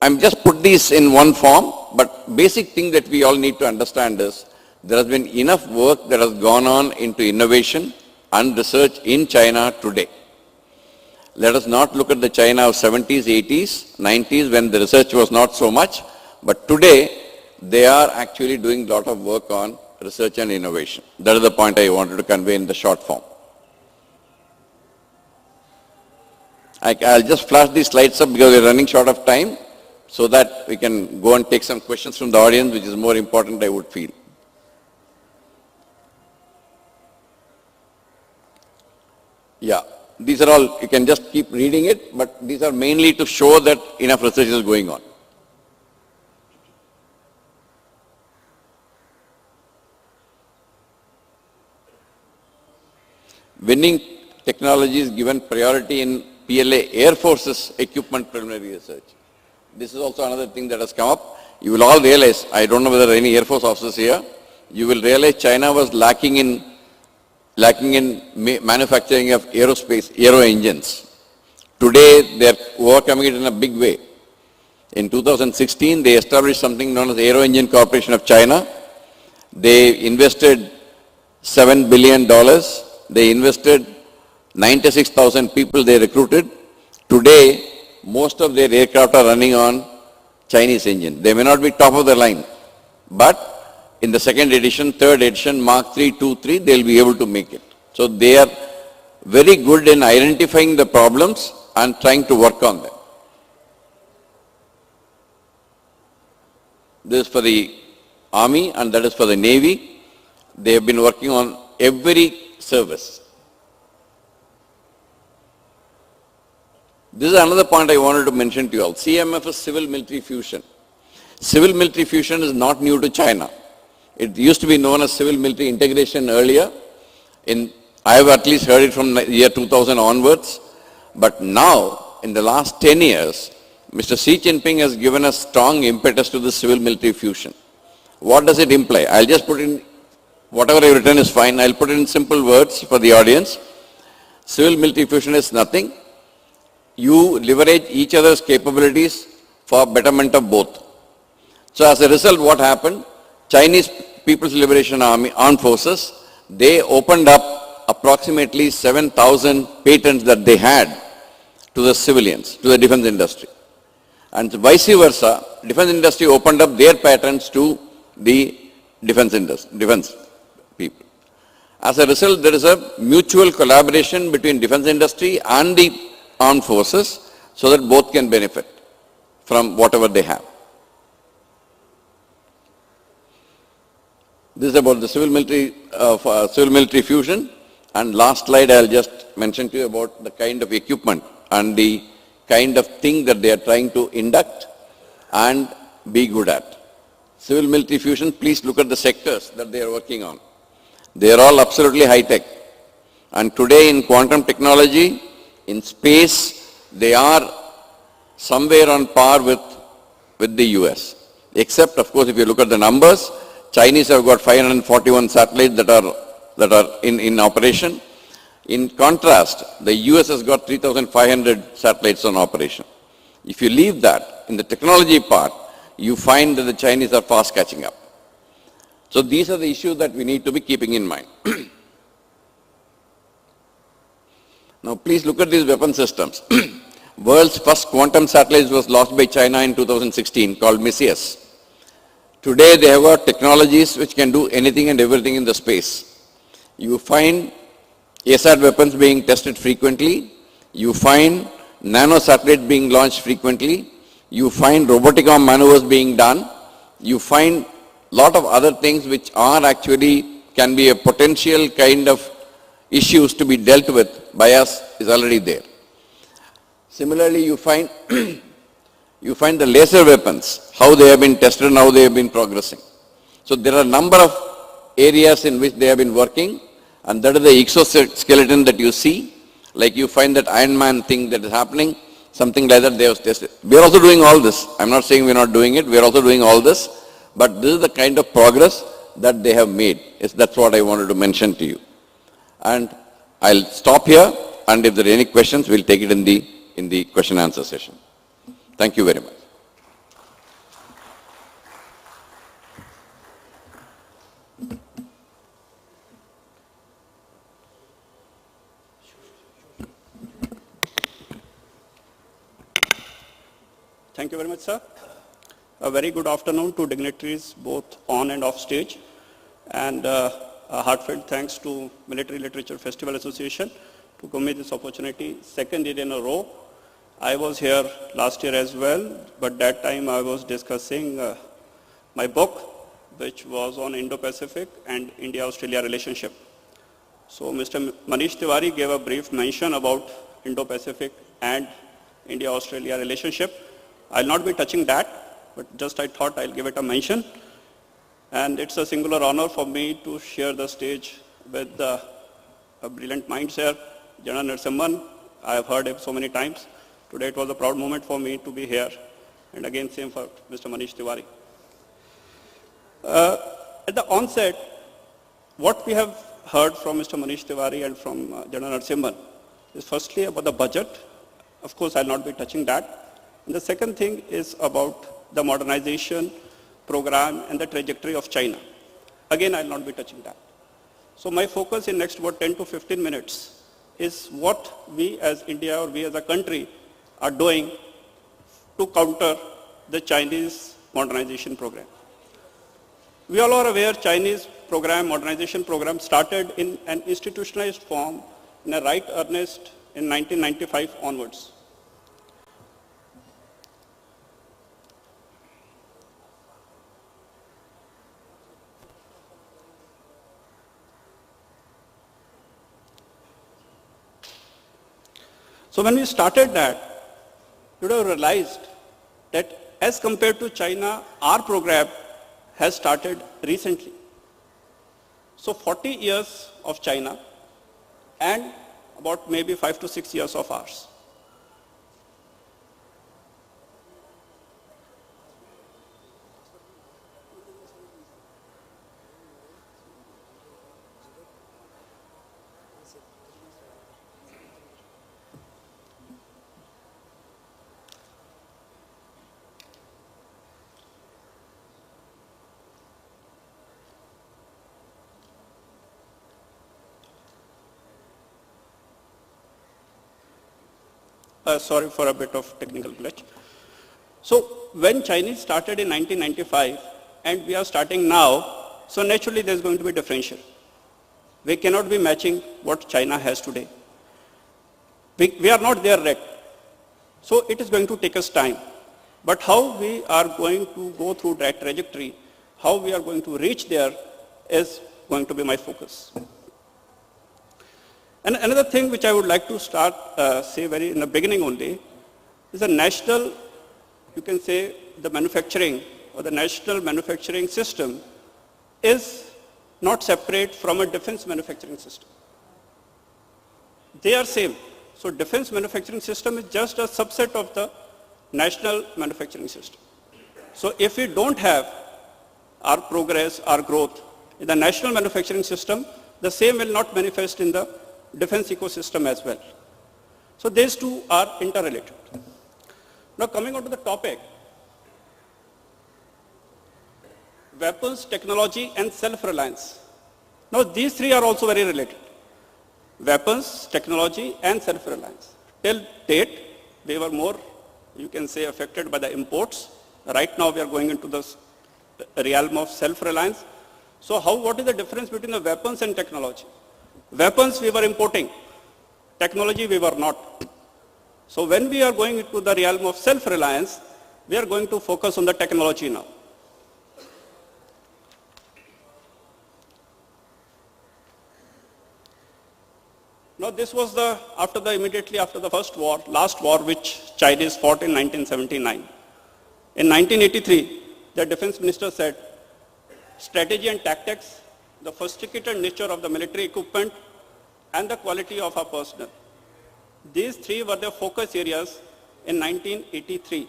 I'm just put these in one form, but basic thing that we all need to understand is there has been enough work that has gone on into innovation and research in China today. Let us not look at the China of 70s, 80s, 90s when the research was not so much, but today they are actually doing a lot of work on research and innovation. That is the point I wanted to convey in the short form. I'll just flash these slides up because we're running short of time so that we can go and take some questions from the audience, which is more important, I would feel. Yeah, these are all, you can just keep reading it, but these are mainly to show that enough research is going on. Winning technology is given priority in PLA Air Force's equipment preliminary research. This is also another thing that has come up. You will all realize, I don't know whether there are any Air Force officers here, you will realize China was lacking in manufacturing of aero engines. Today they are overcoming it in a big way. In 2016 they established something known as Aero Engine Corporation of China, They invested $7 billion. They invested 96,000 people they recruited. Today, most of their aircraft are running on Chinese engine. They may not be top of the line, but in the second edition, third edition, Mark 3, 2, 3, they'll be able to make it. So they are very good in identifying the problems and trying to work on them. This is for the Army and that is for the Navy. They have been working on every service. This is another point I wanted to mention to you all. CMF is civil military fusion. Civil military fusion is not new to China. It used to be known as civil military integration earlier. I have at least heard it from the year 2000 onwards. But now, in the last 10 years, Mr. Xi Jinping has given a strong impetus to the civil military fusion. What does it imply? I'll just put in, whatever I've written is fine, I'll put it in simple words for the audience. Civil military fusion is nothing. You leverage each other's capabilities for betterment of both. So as a result, what happened? Chinese People's Liberation Army, Armed Forces, they opened up approximately 7,000 patents that they had to the civilians, to the defense industry. And vice versa, defense industry opened up their patents to the defense people. As a result, there is a mutual collaboration between defense industry and the armed forces so that both can benefit from whatever they have. This is about the civil military fusion. And last slide, I'll just mention to you about the kind of equipment and the kind of thing that they are trying to induct and be good at. Civil military fusion, please look at the sectors that they are working on. They are all absolutely high-tech. And today in quantum technology, in space, they are somewhere on par with the US. Except, of course, if you look at the numbers, Chinese have got 541 satellites that are in operation. In contrast, the US has got 3,500 satellites on operation. If you leave that, in the technology part, you find that the Chinese are fast catching up. So these are the issues that we need to be keeping in mind. Now please look at these weapon systems. World's first quantum satellite was launched by China in 2016 called Messias. Today they have got technologies which can do anything and everything in the space. You find ASAT weapons being tested frequently. You find nano satellites being launched frequently. You find robotic arm maneuvers being done. You find a lot of other things which are actually can be a potential kind of issues to be dealt with by us is already there. Similarly, you find the laser weapons, how they have been tested and how they have been progressing. So there are a number of areas in which they have been working, and that is the exoskeleton that you see. Like you find that Iron Man thing that is happening, something like that they have tested. We are also doing all this. I'm not saying we are not doing it. We are also doing all this. But this is the kind of progress that they have made. That's what I wanted to mention to you. And I'll stop here, and if there are any questions, we'll take it in the question and answer session. Thank you very much. Thank you very much, sir. A very good afternoon to dignitaries both on and off stage, and a heartfelt thanks to Military Literature Festival Association to give me this opportunity. Second year in a row. I was here last year as well, but that time I was discussing my book, which was on Indo-Pacific and India-Australia relationship. So Mr. Manish Tiwari gave a brief mention about Indo-Pacific and India-Australia relationship. I'll not be touching that, but just I thought I'll give it a mention. And it's a singular honor for me to share the stage with a brilliant minds here, General Narasimhan. I have heard him so many times. Today it was a proud moment for me to be here. And again, same for Mr. Manish Tiwari. At the onset, what we have heard from Mr. Manish Tiwari and from General Narasimhan is firstly about the budget. Of course, I'll not be touching that. And the second thing is about the modernization program and the trajectory of China. Again, I'll not be touching that. So my focus in next about 10 to 15 minutes is what we as India or we as a country are doing to counter the Chinese modernization program. We all are aware Chinese program, modernization program started in an institutionalized form in a right earnest in 1995 onwards. So when we started that, you would have realized that as compared to China, our program has started recently. So 40 years of China and about maybe 5 to 6 years of ours. Sorry for a bit of technical glitch. So when Chinese started in 1995 and we are starting now, so naturally there's going to be differential. We cannot be matching what China has today. We are not there yet. So it is going to take us time. But how we are going to go through that trajectory, how we are going to reach there is going to be my focus. And another thing which I would like to start, say very in the beginning only, is a national, you can say the manufacturing or the national manufacturing system is not separate from a defense manufacturing system. They are same. So defense manufacturing system is just a subset of the national manufacturing system. So if we don't have our progress, our growth in the national manufacturing system, the same will not manifest in the defense ecosystem as well. So these two are interrelated. Now coming on to the topic, weapons, technology and self-reliance. Now these three are also very related. Weapons, technology and self-reliance. Till date, they were more, you can say, affected by the imports. Right now we are going into the realm of self-reliance. So what is the difference between the weapons and technology? Weapons we were importing, technology we were not. So when we are going into the realm of self-reliance, we are going to focus on the technology now. Now this was immediately after the first war, last war which Chinese fought in 1979. In 1983, the defense minister said, strategy and tactics, the sophisticated nature of the military equipment and the quality of our personnel. These three were the focus areas in 1983.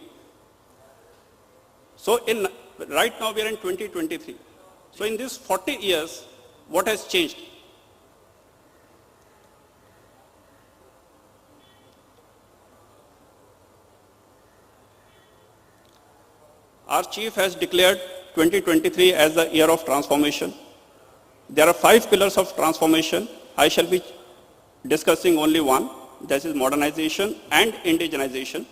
So right now we are in 2023. So in these 40 years, what has changed? Our chief has declared 2023 as the year of transformation. There are 5 pillars of transformation. I shall be discussing only one, that is modernization and indigenization.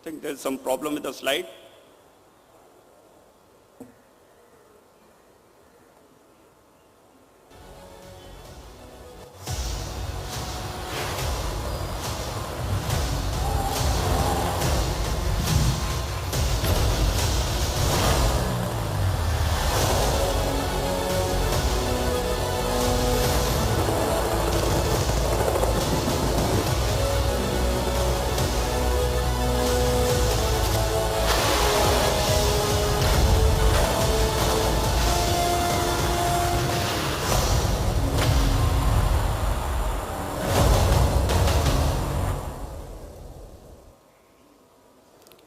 I think there's some problem with the slide.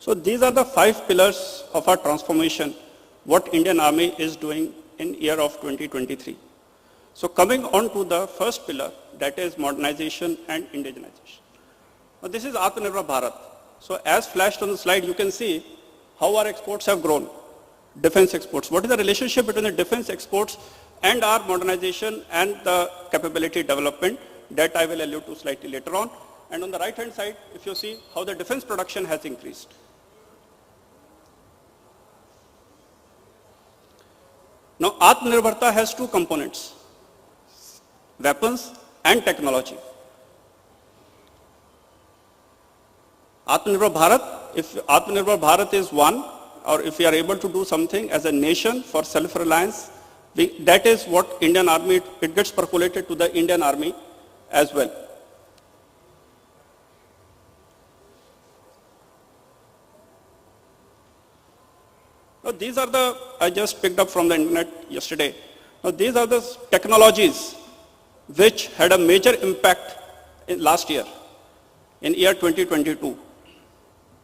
So these are the 5 pillars of our transformation, what Indian Army is doing in year of 2023. So coming on to the first pillar, that is modernization and indigenization. Now this is Atmanirbhar Bharat. So as flashed on the slide, you can see how our exports have grown. Defense exports. What is the relationship between the defense exports and our modernization and the capability development? That I will allude to slightly later on. And on the right hand side, if you see how the defense production has increased. Now Atmanirbharta has two components, weapons and technology. Atmanirbhar Bharat, if Atmanirbhar Bharat is one, or if we are able to do something as a nation for self-reliance, that is what Indian Army, it gets percolated to the Indian Army as well. Now these are the, I just picked up from the internet yesterday. Now these are the technologies which had a major impact in last year, in year 2022.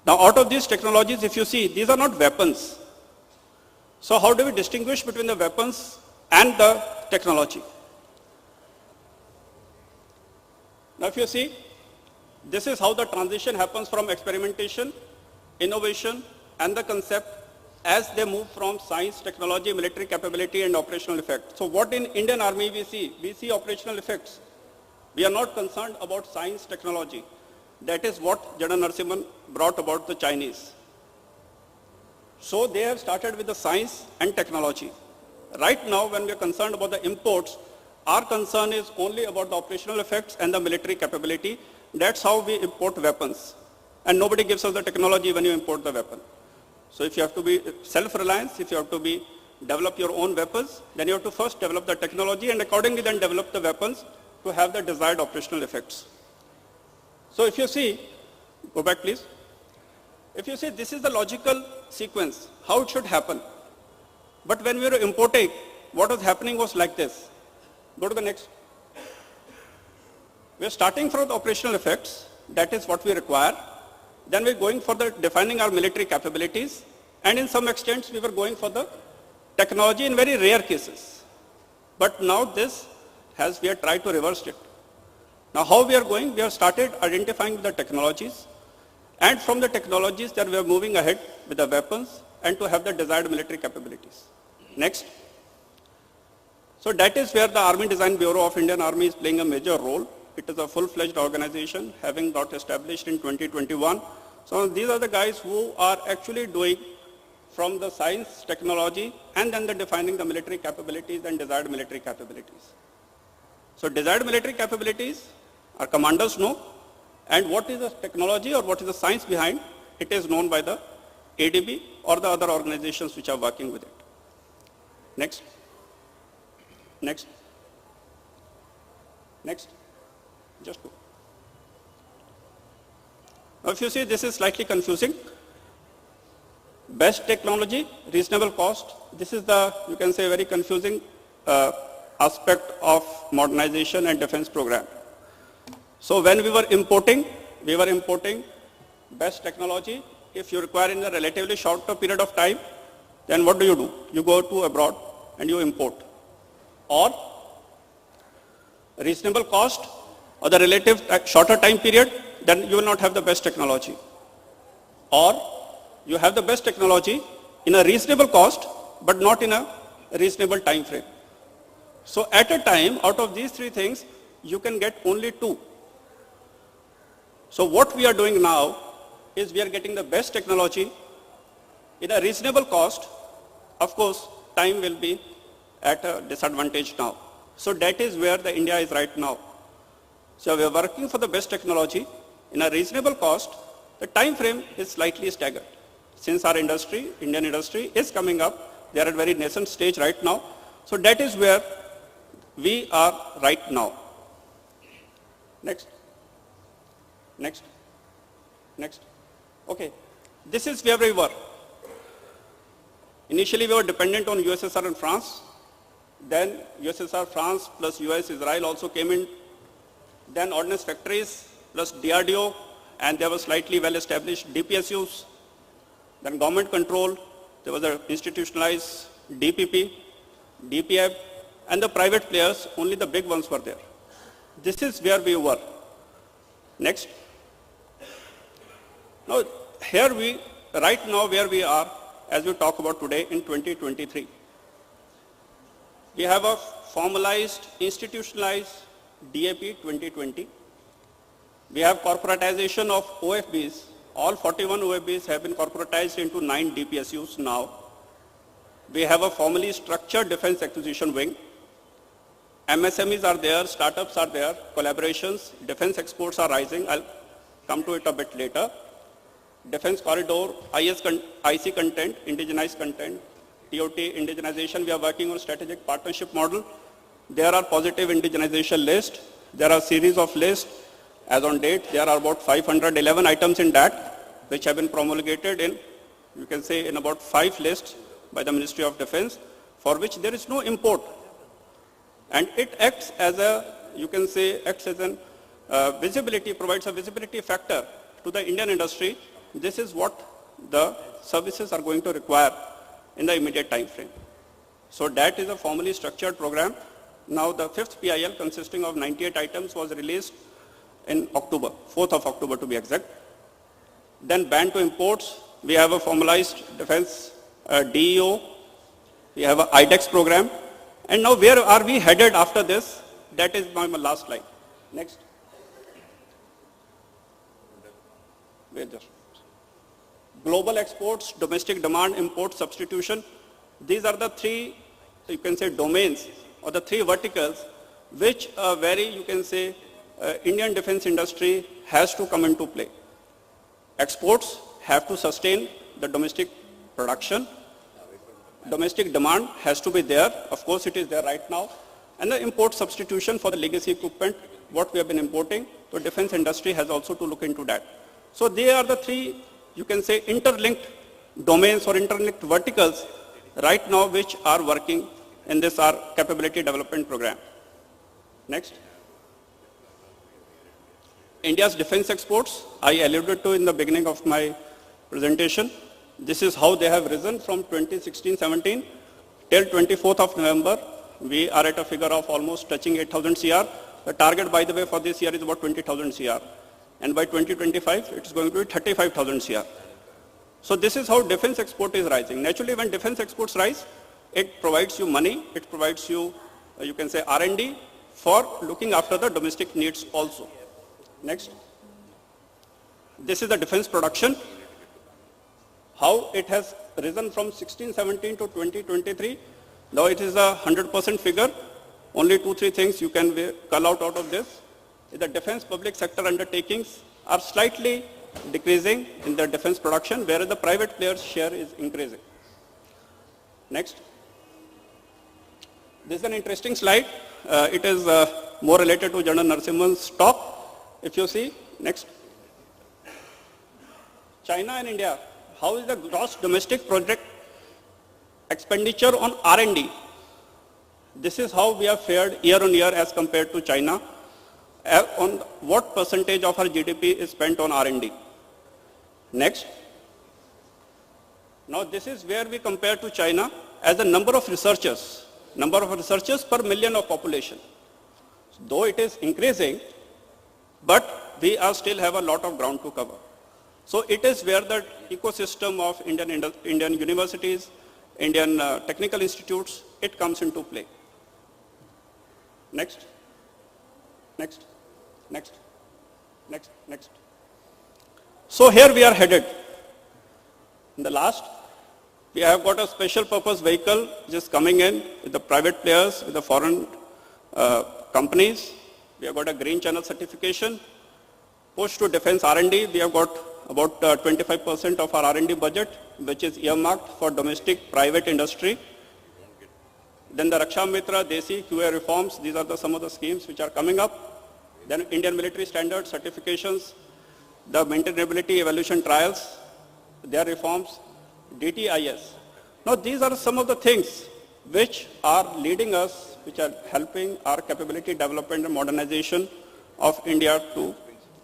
Now out of these technologies, if you see, these are not weapons. So how do we distinguish between the weapons and the technology? Now if you see, this is how the transition happens from experimentation, innovation and the concept as they move from science, technology, military capability and operational effect. So what in Indian Army we see operational effects. We are not concerned about science, technology. That is what General Narasimhan brought about the Chinese. So they have started with the science and technology. Right now when we are concerned about the imports, our concern is only about the operational effects and the military capability. That's how we import weapons. And nobody gives us the technology when you import the weapon. So if you have to be self-reliance, if you have to develop your own weapons, then you have to first develop the technology and accordingly then develop the weapons to have the desired operational effects. So if you see, go back please. If you see, this is the logical sequence, how it should happen. But when we were importing, what was happening was like this. Go to the next. We are starting from the operational effects, that is what we require. Then we're going for the defining our military capabilities, and in some extents we were going for the technology in very rare cases. But now we have tried to reverse it. Now how we are going? We have started identifying the technologies, and from the technologies that we are moving ahead with the weapons and to have the desired military capabilities. Next. So that is where the Army Design Bureau of Indian Army is playing a major role. It is a full-fledged organization having got established in 2021. So these are the guys who are actually doing from the science, technology, and then the defining the military capabilities and desired military capabilities. So desired military capabilities, our commanders know, and what is the technology or what is the science behind, it is known by the ADB or the other organizations which are working with it. Next. Next. Next. Just go. Now if you see, this is slightly confusing. Best technology, reasonable cost. This is the, you can say, very confusing aspect of modernization and defense program. So when we were importing best technology. If you require in a relatively shorter period of time, then what do? You go to abroad and you import. Or reasonable cost or the relative shorter time period, then you will not have the best technology. Or you have the best technology in a reasonable cost, but not in a reasonable time frame. So at a time, out of these three things, you can get only two. So what we are doing now is we are getting the best technology in a reasonable cost. Of course, time will be at a disadvantage now. So that is where the India is right now. So we are working for the best technology in a reasonable cost. The time frame is slightly staggered. Since our industry, Indian industry is coming up, they are at a very nascent stage right now. So that is where we are right now. Next. Next. Next. Okay. This is where we were. Initially we were dependent on USSR and France. Then USSR, France plus US, Israel also came in. Then ordnance factories plus DRDO, and there were slightly well established DPSUs. Then government control, there was an institutionalized DPP, DPF, and the private players, only the big ones were there. This is where we were. Next. Now, right now where we are, as we talk about today in 2023, we have a formalized, institutionalized DAP 2020. We have corporatization of OFBs. All 41 OFBs have been corporatized into 9 DPSUs now. We have a formally structured defense acquisition wing. MSMEs are there, startups are there, collaborations, defense exports are rising. I'll come to it a bit later. Defense corridor, IC content, indigenized content, TOT indigenization. We are working on strategic partnership model. There are positive indigenization lists. There are series of lists. As on date, there are about 511 items in that, which have been promulgated in, you can say, in about 5 lists by the Ministry of Defense, for which there is no import. And it acts as a, you can say, acts as an visibility, provides a visibility factor to the Indian industry. This is what the services are going to require in the immediate time frame. So that is a formally structured program. Now the 5th PIL, consisting of 98 items, was released in October, 4th of October to be exact. Then ban to imports, we have a formalized defense DEO, we have a IDEX program. And now where are we headed after this? That is my last slide. Next. Global exports, domestic demand, import, substitution. These are the 3, you can say, domains or the 3 verticals which a very, you can say, Indian defense industry has to come into play. Exports have to sustain the domestic production. Domestic demand has to be there. Of course, it is there right now. And the import substitution for the legacy equipment, what we have been importing, the defense industry has also to look into that. So they are the 3, you can say, interlinked domains or interlinked verticals right now which are working in this our capability development program. Next. India's defense exports, I alluded to in the beginning of my presentation. This is how they have risen from 2016-17 till 24th of November. We are at a figure of almost touching 8,000 CR. The target, by the way, for this year is about 20,000 CR. And by 2025, it is going to be 35,000 CR. So this is how defense export is rising. Naturally, when defense exports rise, it provides you money, it provides you, you can say, R&D for looking after the domestic needs also. Next. This is the defense production. How it has risen from 16-17 to 2023. Now it is a 100% figure. Only 2-3 things you can call out of this. The defense public sector undertakings are slightly decreasing in the defense production, whereas the private players' share is increasing. Next. This is an interesting slide. It is more related to General Narasimhan's talk. If you see, next. China and India. How is the gross domestic project expenditure on R&D? This is how we have fared year on year as compared to China. On what percentage of our GDP is spent on R&D? Next. Now this is where we compare to China as the number of researchers per million of population. Though it is increasing, but we still have a lot of ground to cover. So it is where the ecosystem of Indian universities, Indian technical institutes, it comes into play. Next. Next. Next. Next. Next. So here we are headed. In the last, we have got a special purpose vehicle just coming in with the private players, with the foreign companies. We have got a green channel certification. Push to defense R&D, we have got about 25% of our R&D budget, which is earmarked for domestic private industry. Then the Raksha Mitra, Desi, QA reforms, these are some of the schemes which are coming up. Then Indian military standards, certifications, the maintainability evaluation trials, their reforms, DTIS. Now these are some of the things which are leading us, which are helping our capability development and modernization of India to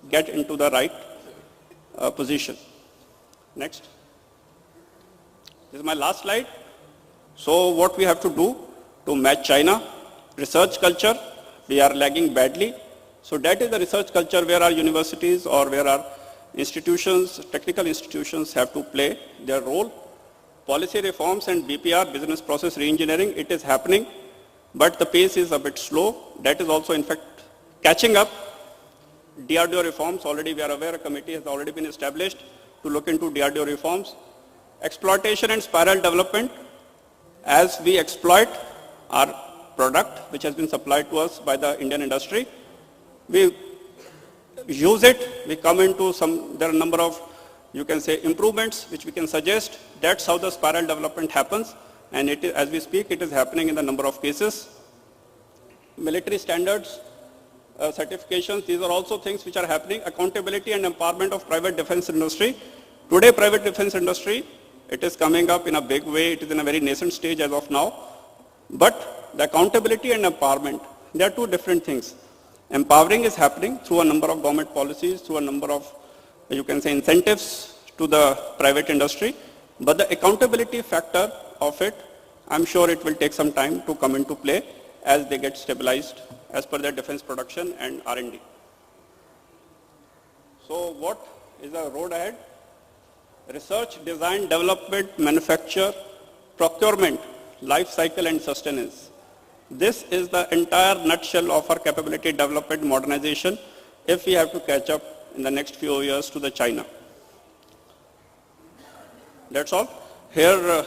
get into the right position. Next. This is my last slide. So what we have to do to match China, research culture, we are lagging badly. So that is the research culture where our universities or where our institutions, technical institutions have to play their role. Policy reforms and BPR, business process reengineering, it is happening, but the pace is a bit slow. That is also in fact catching up. DRDO reforms, already we are aware, a committee has already been established to look into DRDO reforms. Exploitation and spiral development, as we exploit our product which has been supplied to us by the Indian industry, we use it, we come into there are a number of, you can say, improvements which we can suggest. That's how the spiral development happens, and it is, as we speak, it is happening in the number of cases. Military standards, certifications, these are also things which are happening. Accountability and empowerment of private defense industry. Today, private defense industry, it is coming up in a big way. It is in a very nascent stage as of now. But the accountability and empowerment, they are two different things. Empowering is happening through a number of government policies, through a number of, you can say, incentives to the private industry. But the accountability factor of it, I'm sure it will take some time to come into play as they get stabilized as per their defense production and R&D. So what is the road ahead? Research, design, development, manufacture, procurement, life cycle and sustenance. This is the entire nutshell of our capability development modernization if we have to catch up in the next few years to the China. That's all. Here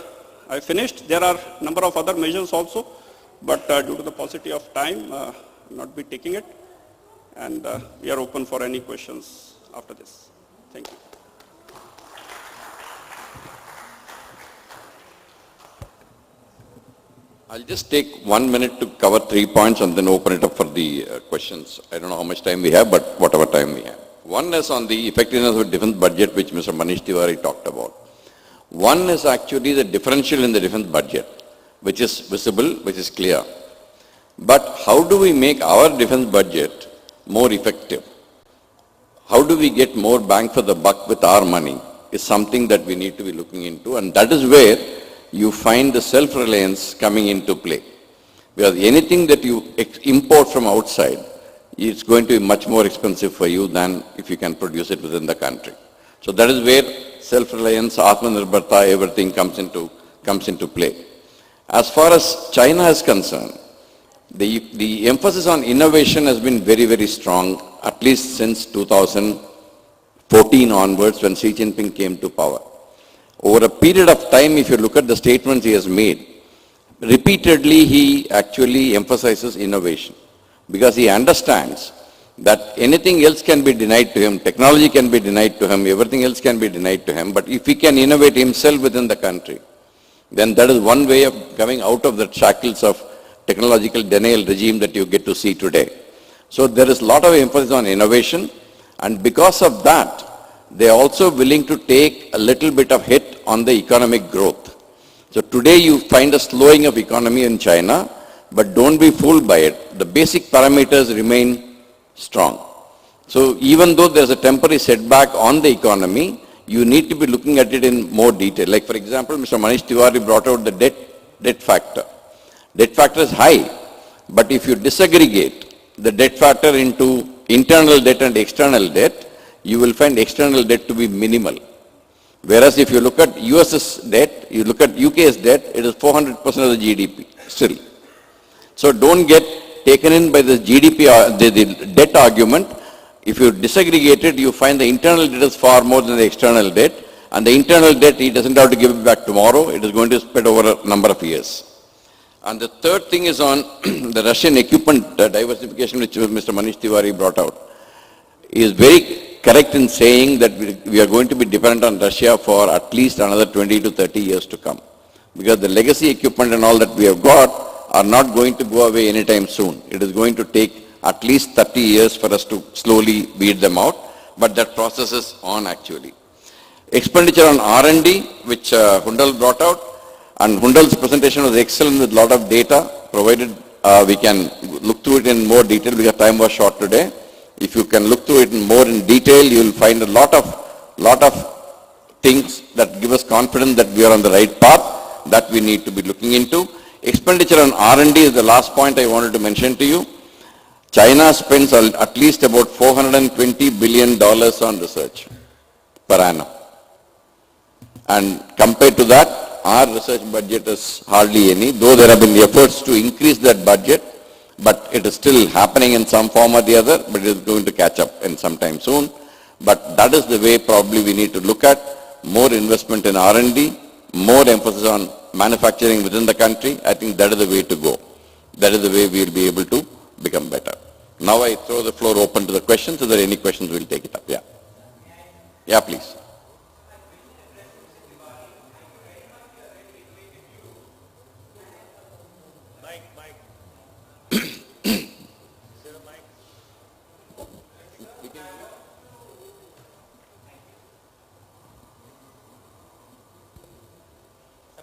I finished. There are a number of other measures also, but due to the paucity of time, I'll not be taking it. And we are open for any questions after this. Thank you. I'll just take 1 minute to cover 3 points and then open it up for the questions. I don't know how much time we have, but whatever time we have. One is on the effectiveness of defense budget, which Mr. Manish Tiwari talked about. One is actually the differential in the defense budget, which is visible, which is clear. But how do we make our defense budget more effective? How do we get more bang for the buck with our money is something that we need to be looking into, and that is where you find the self-reliance coming into play. Because anything that you import from outside, it's going to be much more expensive for you than if you can produce it within the country. So that is where self-reliance, Atmanirbharta, everything comes into play. As far as China is concerned, the emphasis on innovation has been very, very strong, at least since 2014 onwards when Xi Jinping came to power. Over a period of time, if you look at the statements he has made, repeatedly he actually emphasizes innovation because he understands that anything else can be denied to him, technology can be denied to him, everything else can be denied to him, but if he can innovate himself within the country, then that is one way of coming out of the shackles of technological denial regime that you get to see today. So there is a lot of emphasis on innovation, and because of that, they are also willing to take a little bit of hit on the economic growth. So today you find a slowing of economy in China, but don't be fooled by it. The basic parameters remain strong. So even though there's a temporary setback on the economy, you need to be looking at it in more detail. Like for example, Mr. Manish Tiwari brought out the debt factor. Debt factor is high, but if you disaggregate the debt factor into internal debt and external debt, you will find external debt to be minimal. Whereas if you look at US's debt, you look at UK's debt, it is 400% of the GDP still. So don't get taken in by the GDP, the debt argument. If you disaggregate it, you find the internal debt is far more than the external debt, and the internal debt, he doesn't have to give it back tomorrow, it is going to spread over a number of years. And the third thing is on the Russian equipment diversification, which Mr. Manish Tiwari brought out. He is very correct in saying that we are going to be dependent on Russia for at least another 20 to 30 years to come. Because the legacy equipment and all that we have got are not going to go away anytime soon. It is going to take at least 30 years for us to slowly weed them out, but that process is on actually. Expenditure on R&D, which Hundal brought out, and Hundal's presentation was excellent with a lot of data, provided we can look through it in more detail because time was short today. If you can look through it more in detail, you will find a lot of things that give us confidence that we are on the right path that we need to be looking into. Expenditure on R&D is the last point I wanted to mention to you. China spends at least about $420 billion on research per annum. And compared to that, our research budget is hardly any, though there have been efforts to increase that budget, but it is still happening in some form or the other, but it is going to catch up in some time soon. But that is the way probably we need to look at more investment in R&D, more emphasis on manufacturing within the country. I think that is the way to go. That is the way we will be able to become better. Now I throw the floor open to the questions. If there are any questions, we'll take it up. Yeah. Yeah, please.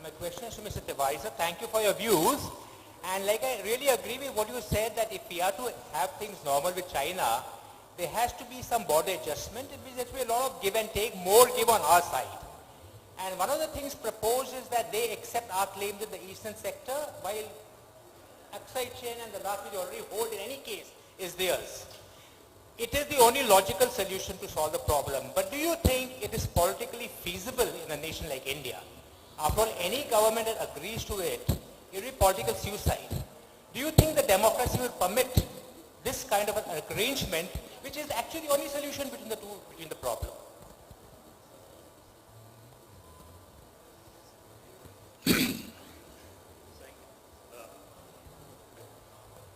My question is to Mr. Deviser. Thank you for your views. And like I really agree with what you said, that if we are to have things normal with China, there has to be some border adjustment. It means there has to be a lot of give and take, more give on our side. And one of the things proposed is that they accept our claims in the eastern sector, while Aksai Chain and the Ladakh we already hold in any case is theirs. It is the only logical solution to solve the problem. But do you think it is politically feasible in a nation like India? After all, any government that agrees to it, it will be political suicide. Do you think the democracy will permit this kind of an arrangement, which is actually the only solution between the problem?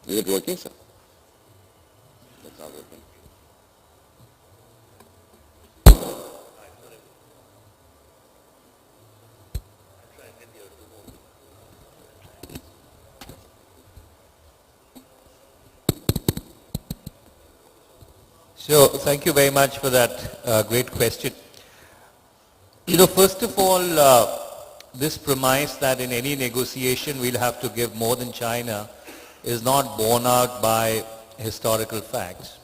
Is it working, sir? It's not working. So, thank you very much for that great question. You know, first of all, this premise that in any negotiation we'll have to give more than China is not borne out by historical facts.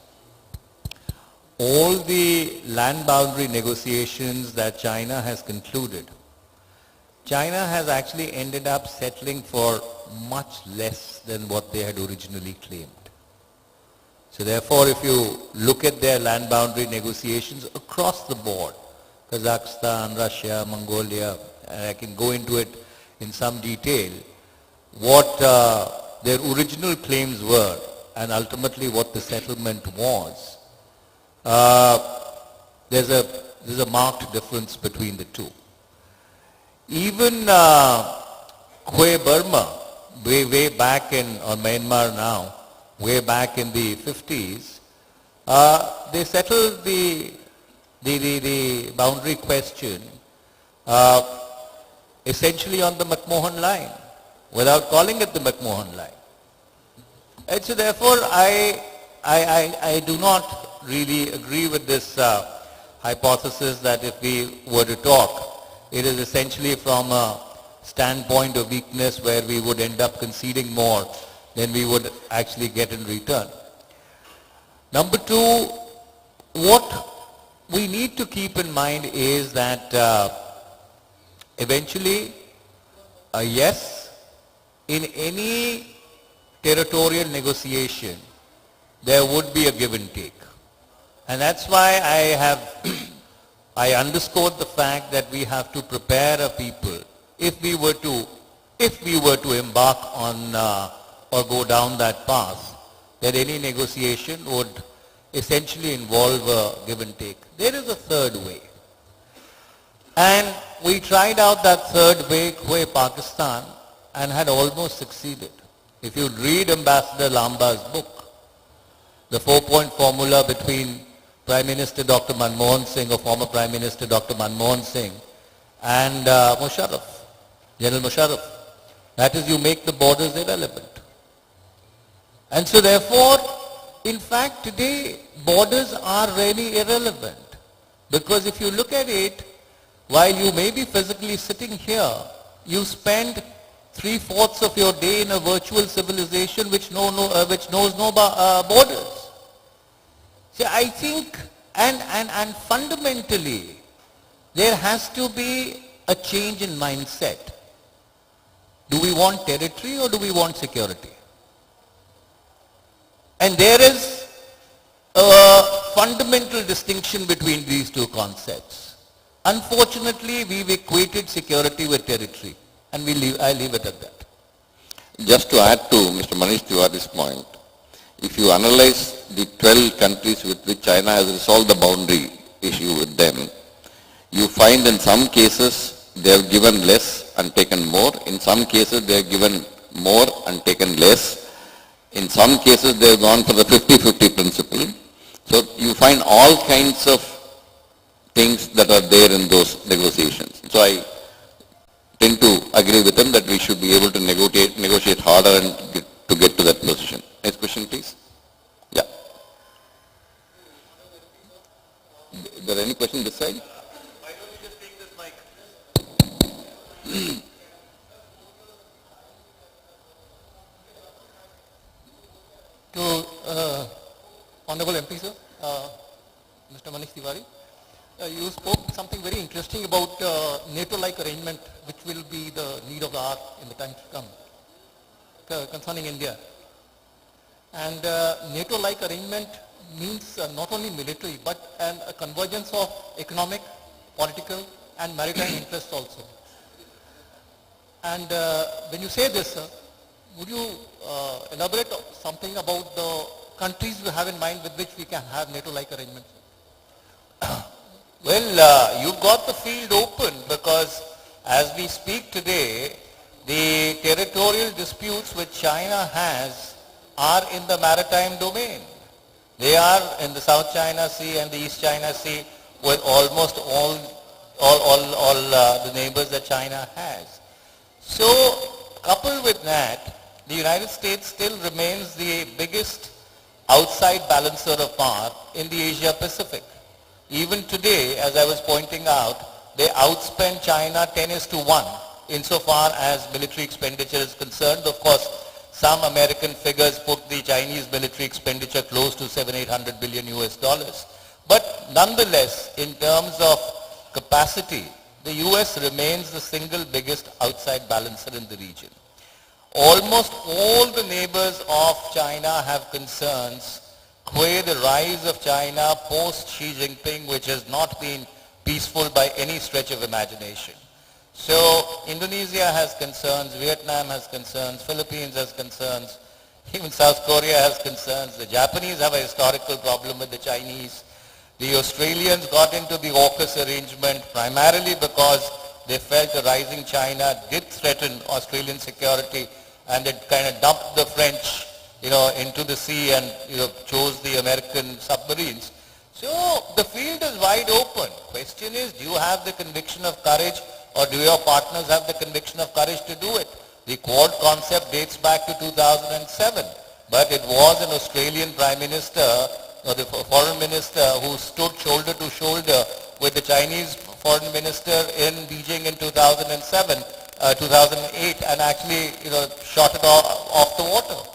All the land boundary negotiations that China has concluded, China has actually ended up settling for much less than what they had originally claimed. So therefore, if you look at their land boundary negotiations across the board, Kazakhstan, Russia, Mongolia, and I can go into it in some detail, what their original claims were and ultimately what the settlement was, there's a marked difference between the two. Even Hue Burma, way back in, or Myanmar now, way back in the 50s, they settled the boundary question essentially on the McMahon line, without calling it the McMahon line. And so therefore, I do not really agree with this hypothesis that if we were to talk, it is essentially from a standpoint of weakness where we would end up conceding more than we would actually get in return. Number two, what we need to keep in mind is that eventually, yes, in any territorial negotiation, there would be a give and take. And that's why I underscored the fact that we have to prepare a people if we were to embark on or go down that path, that any negotiation would essentially involve a give and take. There is a third way. And we tried out that third way, Pakistan, and had almost succeeded. If you read Ambassador Lamba's book, the 4-point formula between Prime Minister Dr. Manmohan Singh, or former Prime Minister Dr. Manmohan Singh, and Musharraf, General Musharraf, that is, you make the borders irrelevant. And so therefore, in fact, today, borders are really irrelevant. Because if you look at it, while you may be physically sitting here, you spend 3/4 of your day in a virtual civilization which knows no borders. See, I think, and fundamentally, there has to be a change in mindset. Do we want territory or do we want security? And there is a fundamental distinction between these two concepts. Unfortunately, we've equated security with territory, and I leave it at that. Just to add to Mr. Manish Tiwari's point, if you analyze the 12 countries with which China has resolved the boundary issue with them, you find in some cases they have given less and taken more. In some cases they have given more and taken less. In some cases they have gone for the 50-50 principle. So you find all kinds of things that are there in those negotiations. So I tend to agree with them that we should be able to negotiate harder and to get to that position. Next question, please. Yeah. Is there any question this side? Why don't you just take this mic? To Honorable MP, sir, Mr. Manish Tiwari, you spoke something very interesting about NATO-like arrangement, which will be the need of the hour in the time to come, concerning India. And NATO-like arrangement means not only military, but a convergence of economic, political, and maritime interests also. And when you say this, sir, would you elaborate something about the countries you have in mind with which we can have NATO-like arrangements? Well, you've got the field open because as we speak today, the territorial disputes which China has are in the maritime domain. They are in the South China Sea and the East China Sea with almost all the neighbors that China has. So, coupled with that, the United States still remains the biggest outside balancer of power in the Asia Pacific. Even today, as I was pointing out, they outspend China 10:1 insofar as military expenditure is concerned. Of course, some American figures put the Chinese military expenditure close to $700-800 billion US dollars. But nonetheless, in terms of capacity, the US remains the single biggest outside balancer in the region. Almost all the neighbors of China have concerns where the rise of China post Xi Jinping, which has not been peaceful by any stretch of imagination. So Indonesia has concerns, Vietnam has concerns, Philippines has concerns, even South Korea has concerns. The Japanese have a historical problem with the Chinese. The Australians got into the AUKUS arrangement primarily because they felt the rising China did threaten Australian security, and it kind of dumped the French, into the sea and, chose the American submarines. So the field is wide open. Question is, do you have the conviction of courage, or do your partners have the conviction of courage to do it? The Quad concept dates back to 2007, but it was an Australian Prime Minister, or the Foreign Minister, who stood shoulder to shoulder with the Chinese Foreign Minister in Beijing in 2007, 2008, and actually, shot it off the water.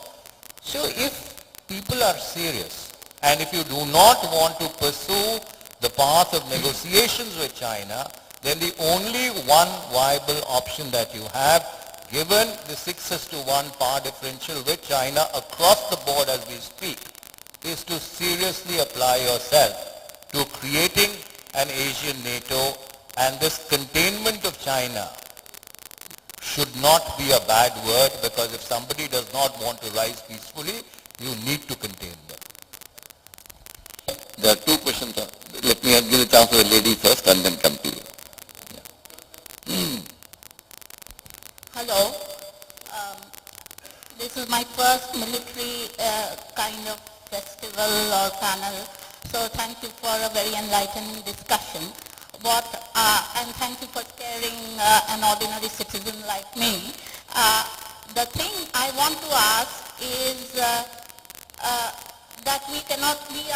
So if people are serious, and if you do not want to pursue the path of negotiations with China, then the only one viable option that you have, given the 6:1 power differential with China across the board as we speak, is to seriously apply yourself to creating an Asian NATO, and this containment of China should not be a bad word, because if somebody does not want to rise peacefully, you need to contain them. There are two questions. Let me give the chance to the lady first and then come to you. Yeah. Hello. This is my first military kind of festival or panel, so thank you for a very enlightening discussion. And thank you for sharing an ordinary citizen like me. The thing I want to ask is that we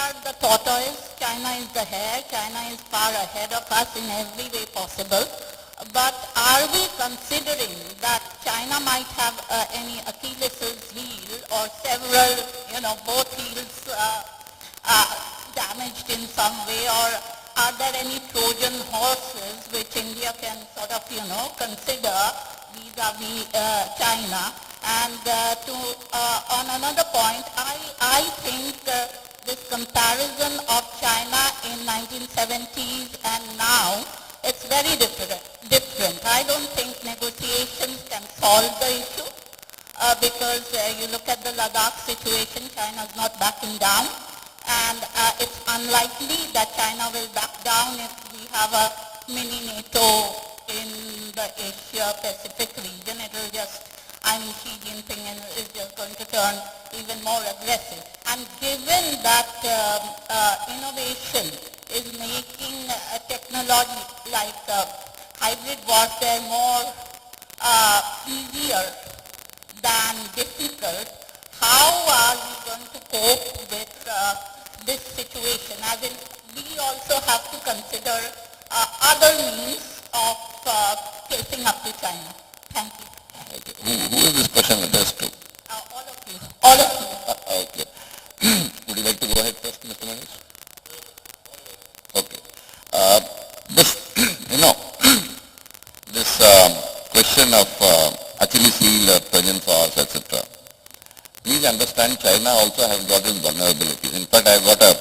are the tortoise, China is the hare, China is far ahead of us in every way possible. But are we considering that China might have any Achilles' heel or several, both heels damaged in some way, or are there any Trojan horses which India can sort of, consider vis-a-vis China. And on another point, I think this comparison of China in 1970s and now, it's very different. I don't think negotiations can solve the issue because you look at the Ladakh situation, China is not backing down, and it's unlikely that China will back down if we have a mini NATO in the Asia-Pacific region. It will just, Xi Jinping is just going to turn even more aggressive. And given that innovation is making technology like hybrid warfare more easier than difficult, how are we going to cope with this situation? As in, we also have to consider other means of facing up to China. Thank you. Who is this question addressed to? All of you. All of you. Okay. Would you like to go ahead first, Mr. Manish? Okay. This, this question of Achilles heel, Trojan horse, etc. Please understand, China also has got its vulnerabilities. In fact, I have got a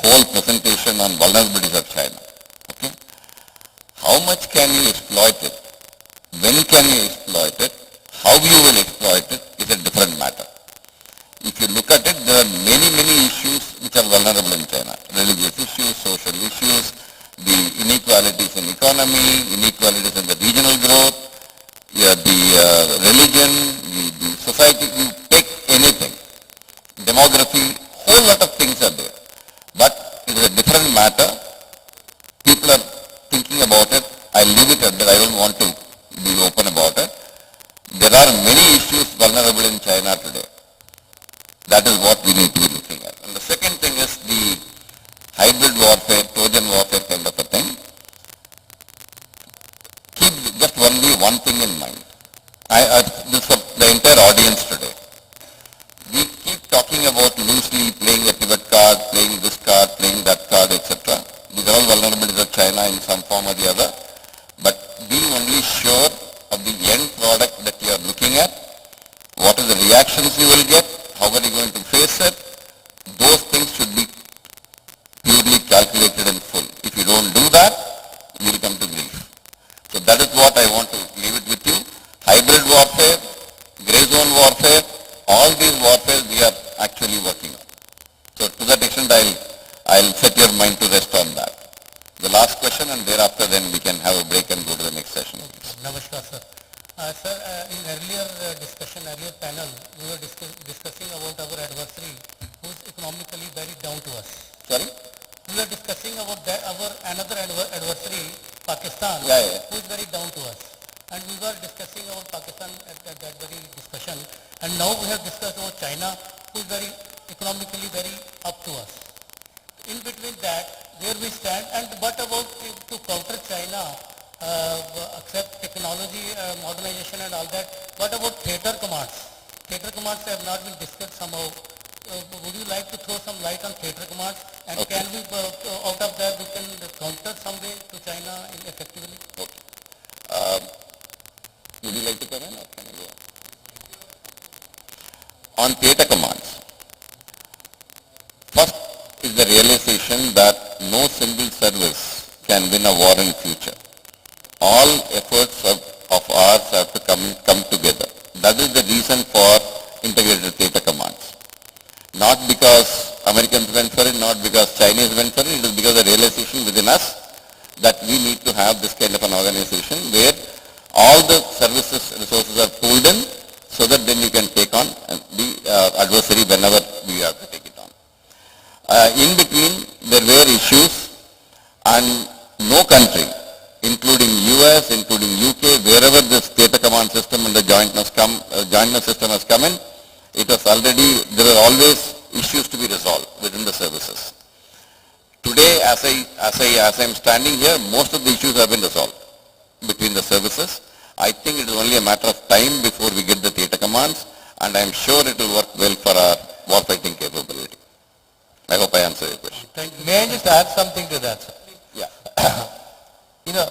whole presentation on vulnerabilities of China. Okay. How much can you exploit it? When can you exploit it? How you will exploit it is a different matter. If you look at it, there are many, many issues which are vulnerable in China. Religious issues, social issues, the inequalities in economy, inequalities in the regional growth, the religion, the society, you take anything. Demography, whole lot of things are there. But it is a different matter. People are thinking about it. I leave it at that. I don't want to be open about it. There are many issues vulnerable in China today. That is what we need to be looking at. And the second thing is the hybrid warfare, Trojan warfare kind of a thing. Keep just only one thing in mind. This for the entire audience today. We keep talking about loosely playing a pivot card, playing this card, playing that card, etc. These are all vulnerabilities of China in some form or the other. But be only sure of the end product that you are looking at. What are the reactions you will get? How are you going to face it? Those things should be purely calculated and full. If you don't do that, you will come to grief. So that is what I want to leave it with you. Hybrid warfare, grey zone warfare, all these warfares we are actually working on. So to that extent, I'll set your mind to rest on that. The last question, and thereafter then we can have a break and go to the next session. Namaskar, sir. Sir, in earlier earlier panel, we were discussing about our adversary who is economically very down to us. Sorry? We were discussing about our another adversary, Pakistan, who is very down to us. And we were discussing about Pakistan at that very discussion. And now we have discussed about China, who is very economically very up to us. In between that, where we stand, and what about to counter China, accept technology, modernization and all that, what about theater commands? Theater commands have not been discussed somehow. Would you like to throw some light on theater commands? And can we, out of that, we can counter some way to China effectively? Okay. Would you like to come in or can I go on? On theater commands, first is the realization that no single service can win a war in future. All efforts of ours have to come together. That is the reason for integrated theater commands. Not because Americans went for it, not because Chinese went for it, it is because of the realization within us that we need to have this kind of an organization where all the services resources are pooled in so that then you can take on the adversary whenever we have to take it on. In between, there were issues and no country, including US, including UK, wherever this theater command system and the jointness system has come in, it was already, there were always issues to be resolved within the services. Today, as I am standing here, most of the issues have been resolved between the services. I think it is only a matter of time before we get the theater commands, and I am sure it will work well for our warfighting capability. I hope I answered your question. May I just add something to that, sir? Yeah.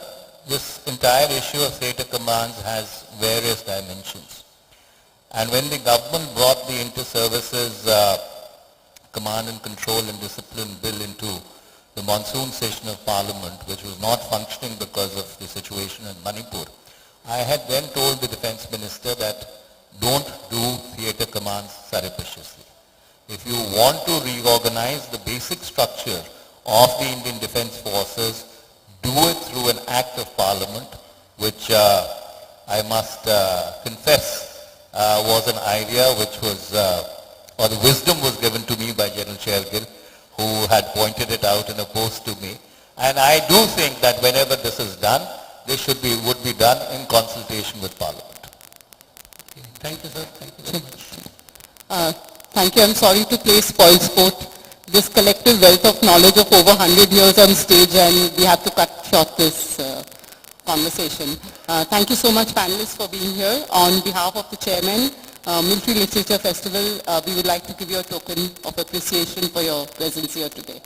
this entire issue of theatre commands has various dimensions. And when the government brought the Inter-Services Command and Control and Discipline Bill into the monsoon session of Parliament, which was not functioning because of the situation in Manipur, I had then told the Defence Minister that don't do theatre commands surreptitiously. If you want to reorganize the basic structure of the Indian Defence Forces, do it through an act of Parliament, which I must confess was an idea which was, or the wisdom was given to me by General Shergill, who had pointed it out in a post to me. And I do think that whenever this is done, this would be done in consultation with Parliament. Okay. Thank you, sir. Thank you very much. Thank you. I'm sorry to play spoilsport. This collective wealth of knowledge of over 100 years on stage, and we have to cut short this conversation. Thank you so much, panelists, for being here. On behalf of the chairman, Military Literature Festival, we would like to give you a token of appreciation for your presence here today.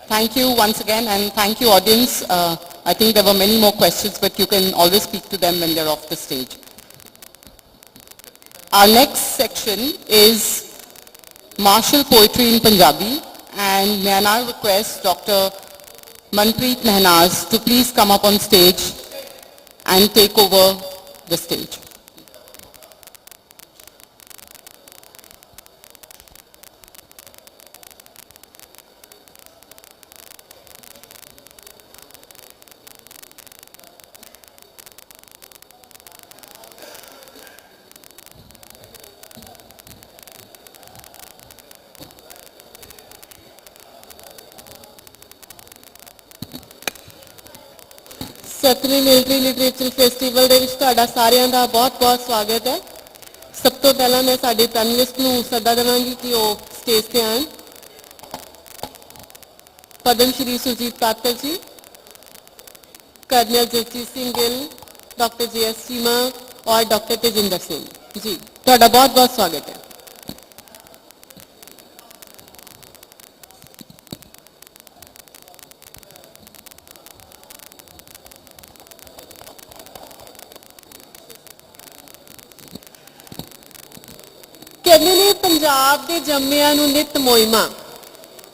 Thank you once again, and thank you, audience. I think there were many more questions, but you can always speak to them when they're off the stage. Our next section is martial poetry in Punjabi, and may I now request Dr. Manpreet Mehnaz to please come up on stage and take over the stage. सतवीं military literature festival ਦੇ ਵਿੱਚ ਤੁਹਾਡਾ ਸਾਰਿਆਂ ਦਾ ਬਹੁਤ-ਬਹੁਤ ਸਵਾਗਤ ਹੈ। ਸਭ ਤੋਂ ਪਹਿਲਾਂ ਮੈਂ ਸਾਡੇ ਪੈਨਲਿਸਟ ਨੂੰ ਸੱਦਾ ਦੇਵਾਂਗੀ ਕਿ ਉਹ ਸਟੇਜ ਤੇ ਆਣ। Padma Shri Surjit Patar ji, colonel Jagjit Singh Gill, doctor JS Cheema और डॉक्टर तेजिंदर सिंह जी, ਤੁਹਾਡਾ बहुत-बहुत स्वागत है। ਕਹਿੰਦੇ ਨੇ ਪੰਜਾਬ ਦੇ ਜੰਮਿਆਂ ਨੂੰ ਨਿਤ ਮੋਇਮਾ।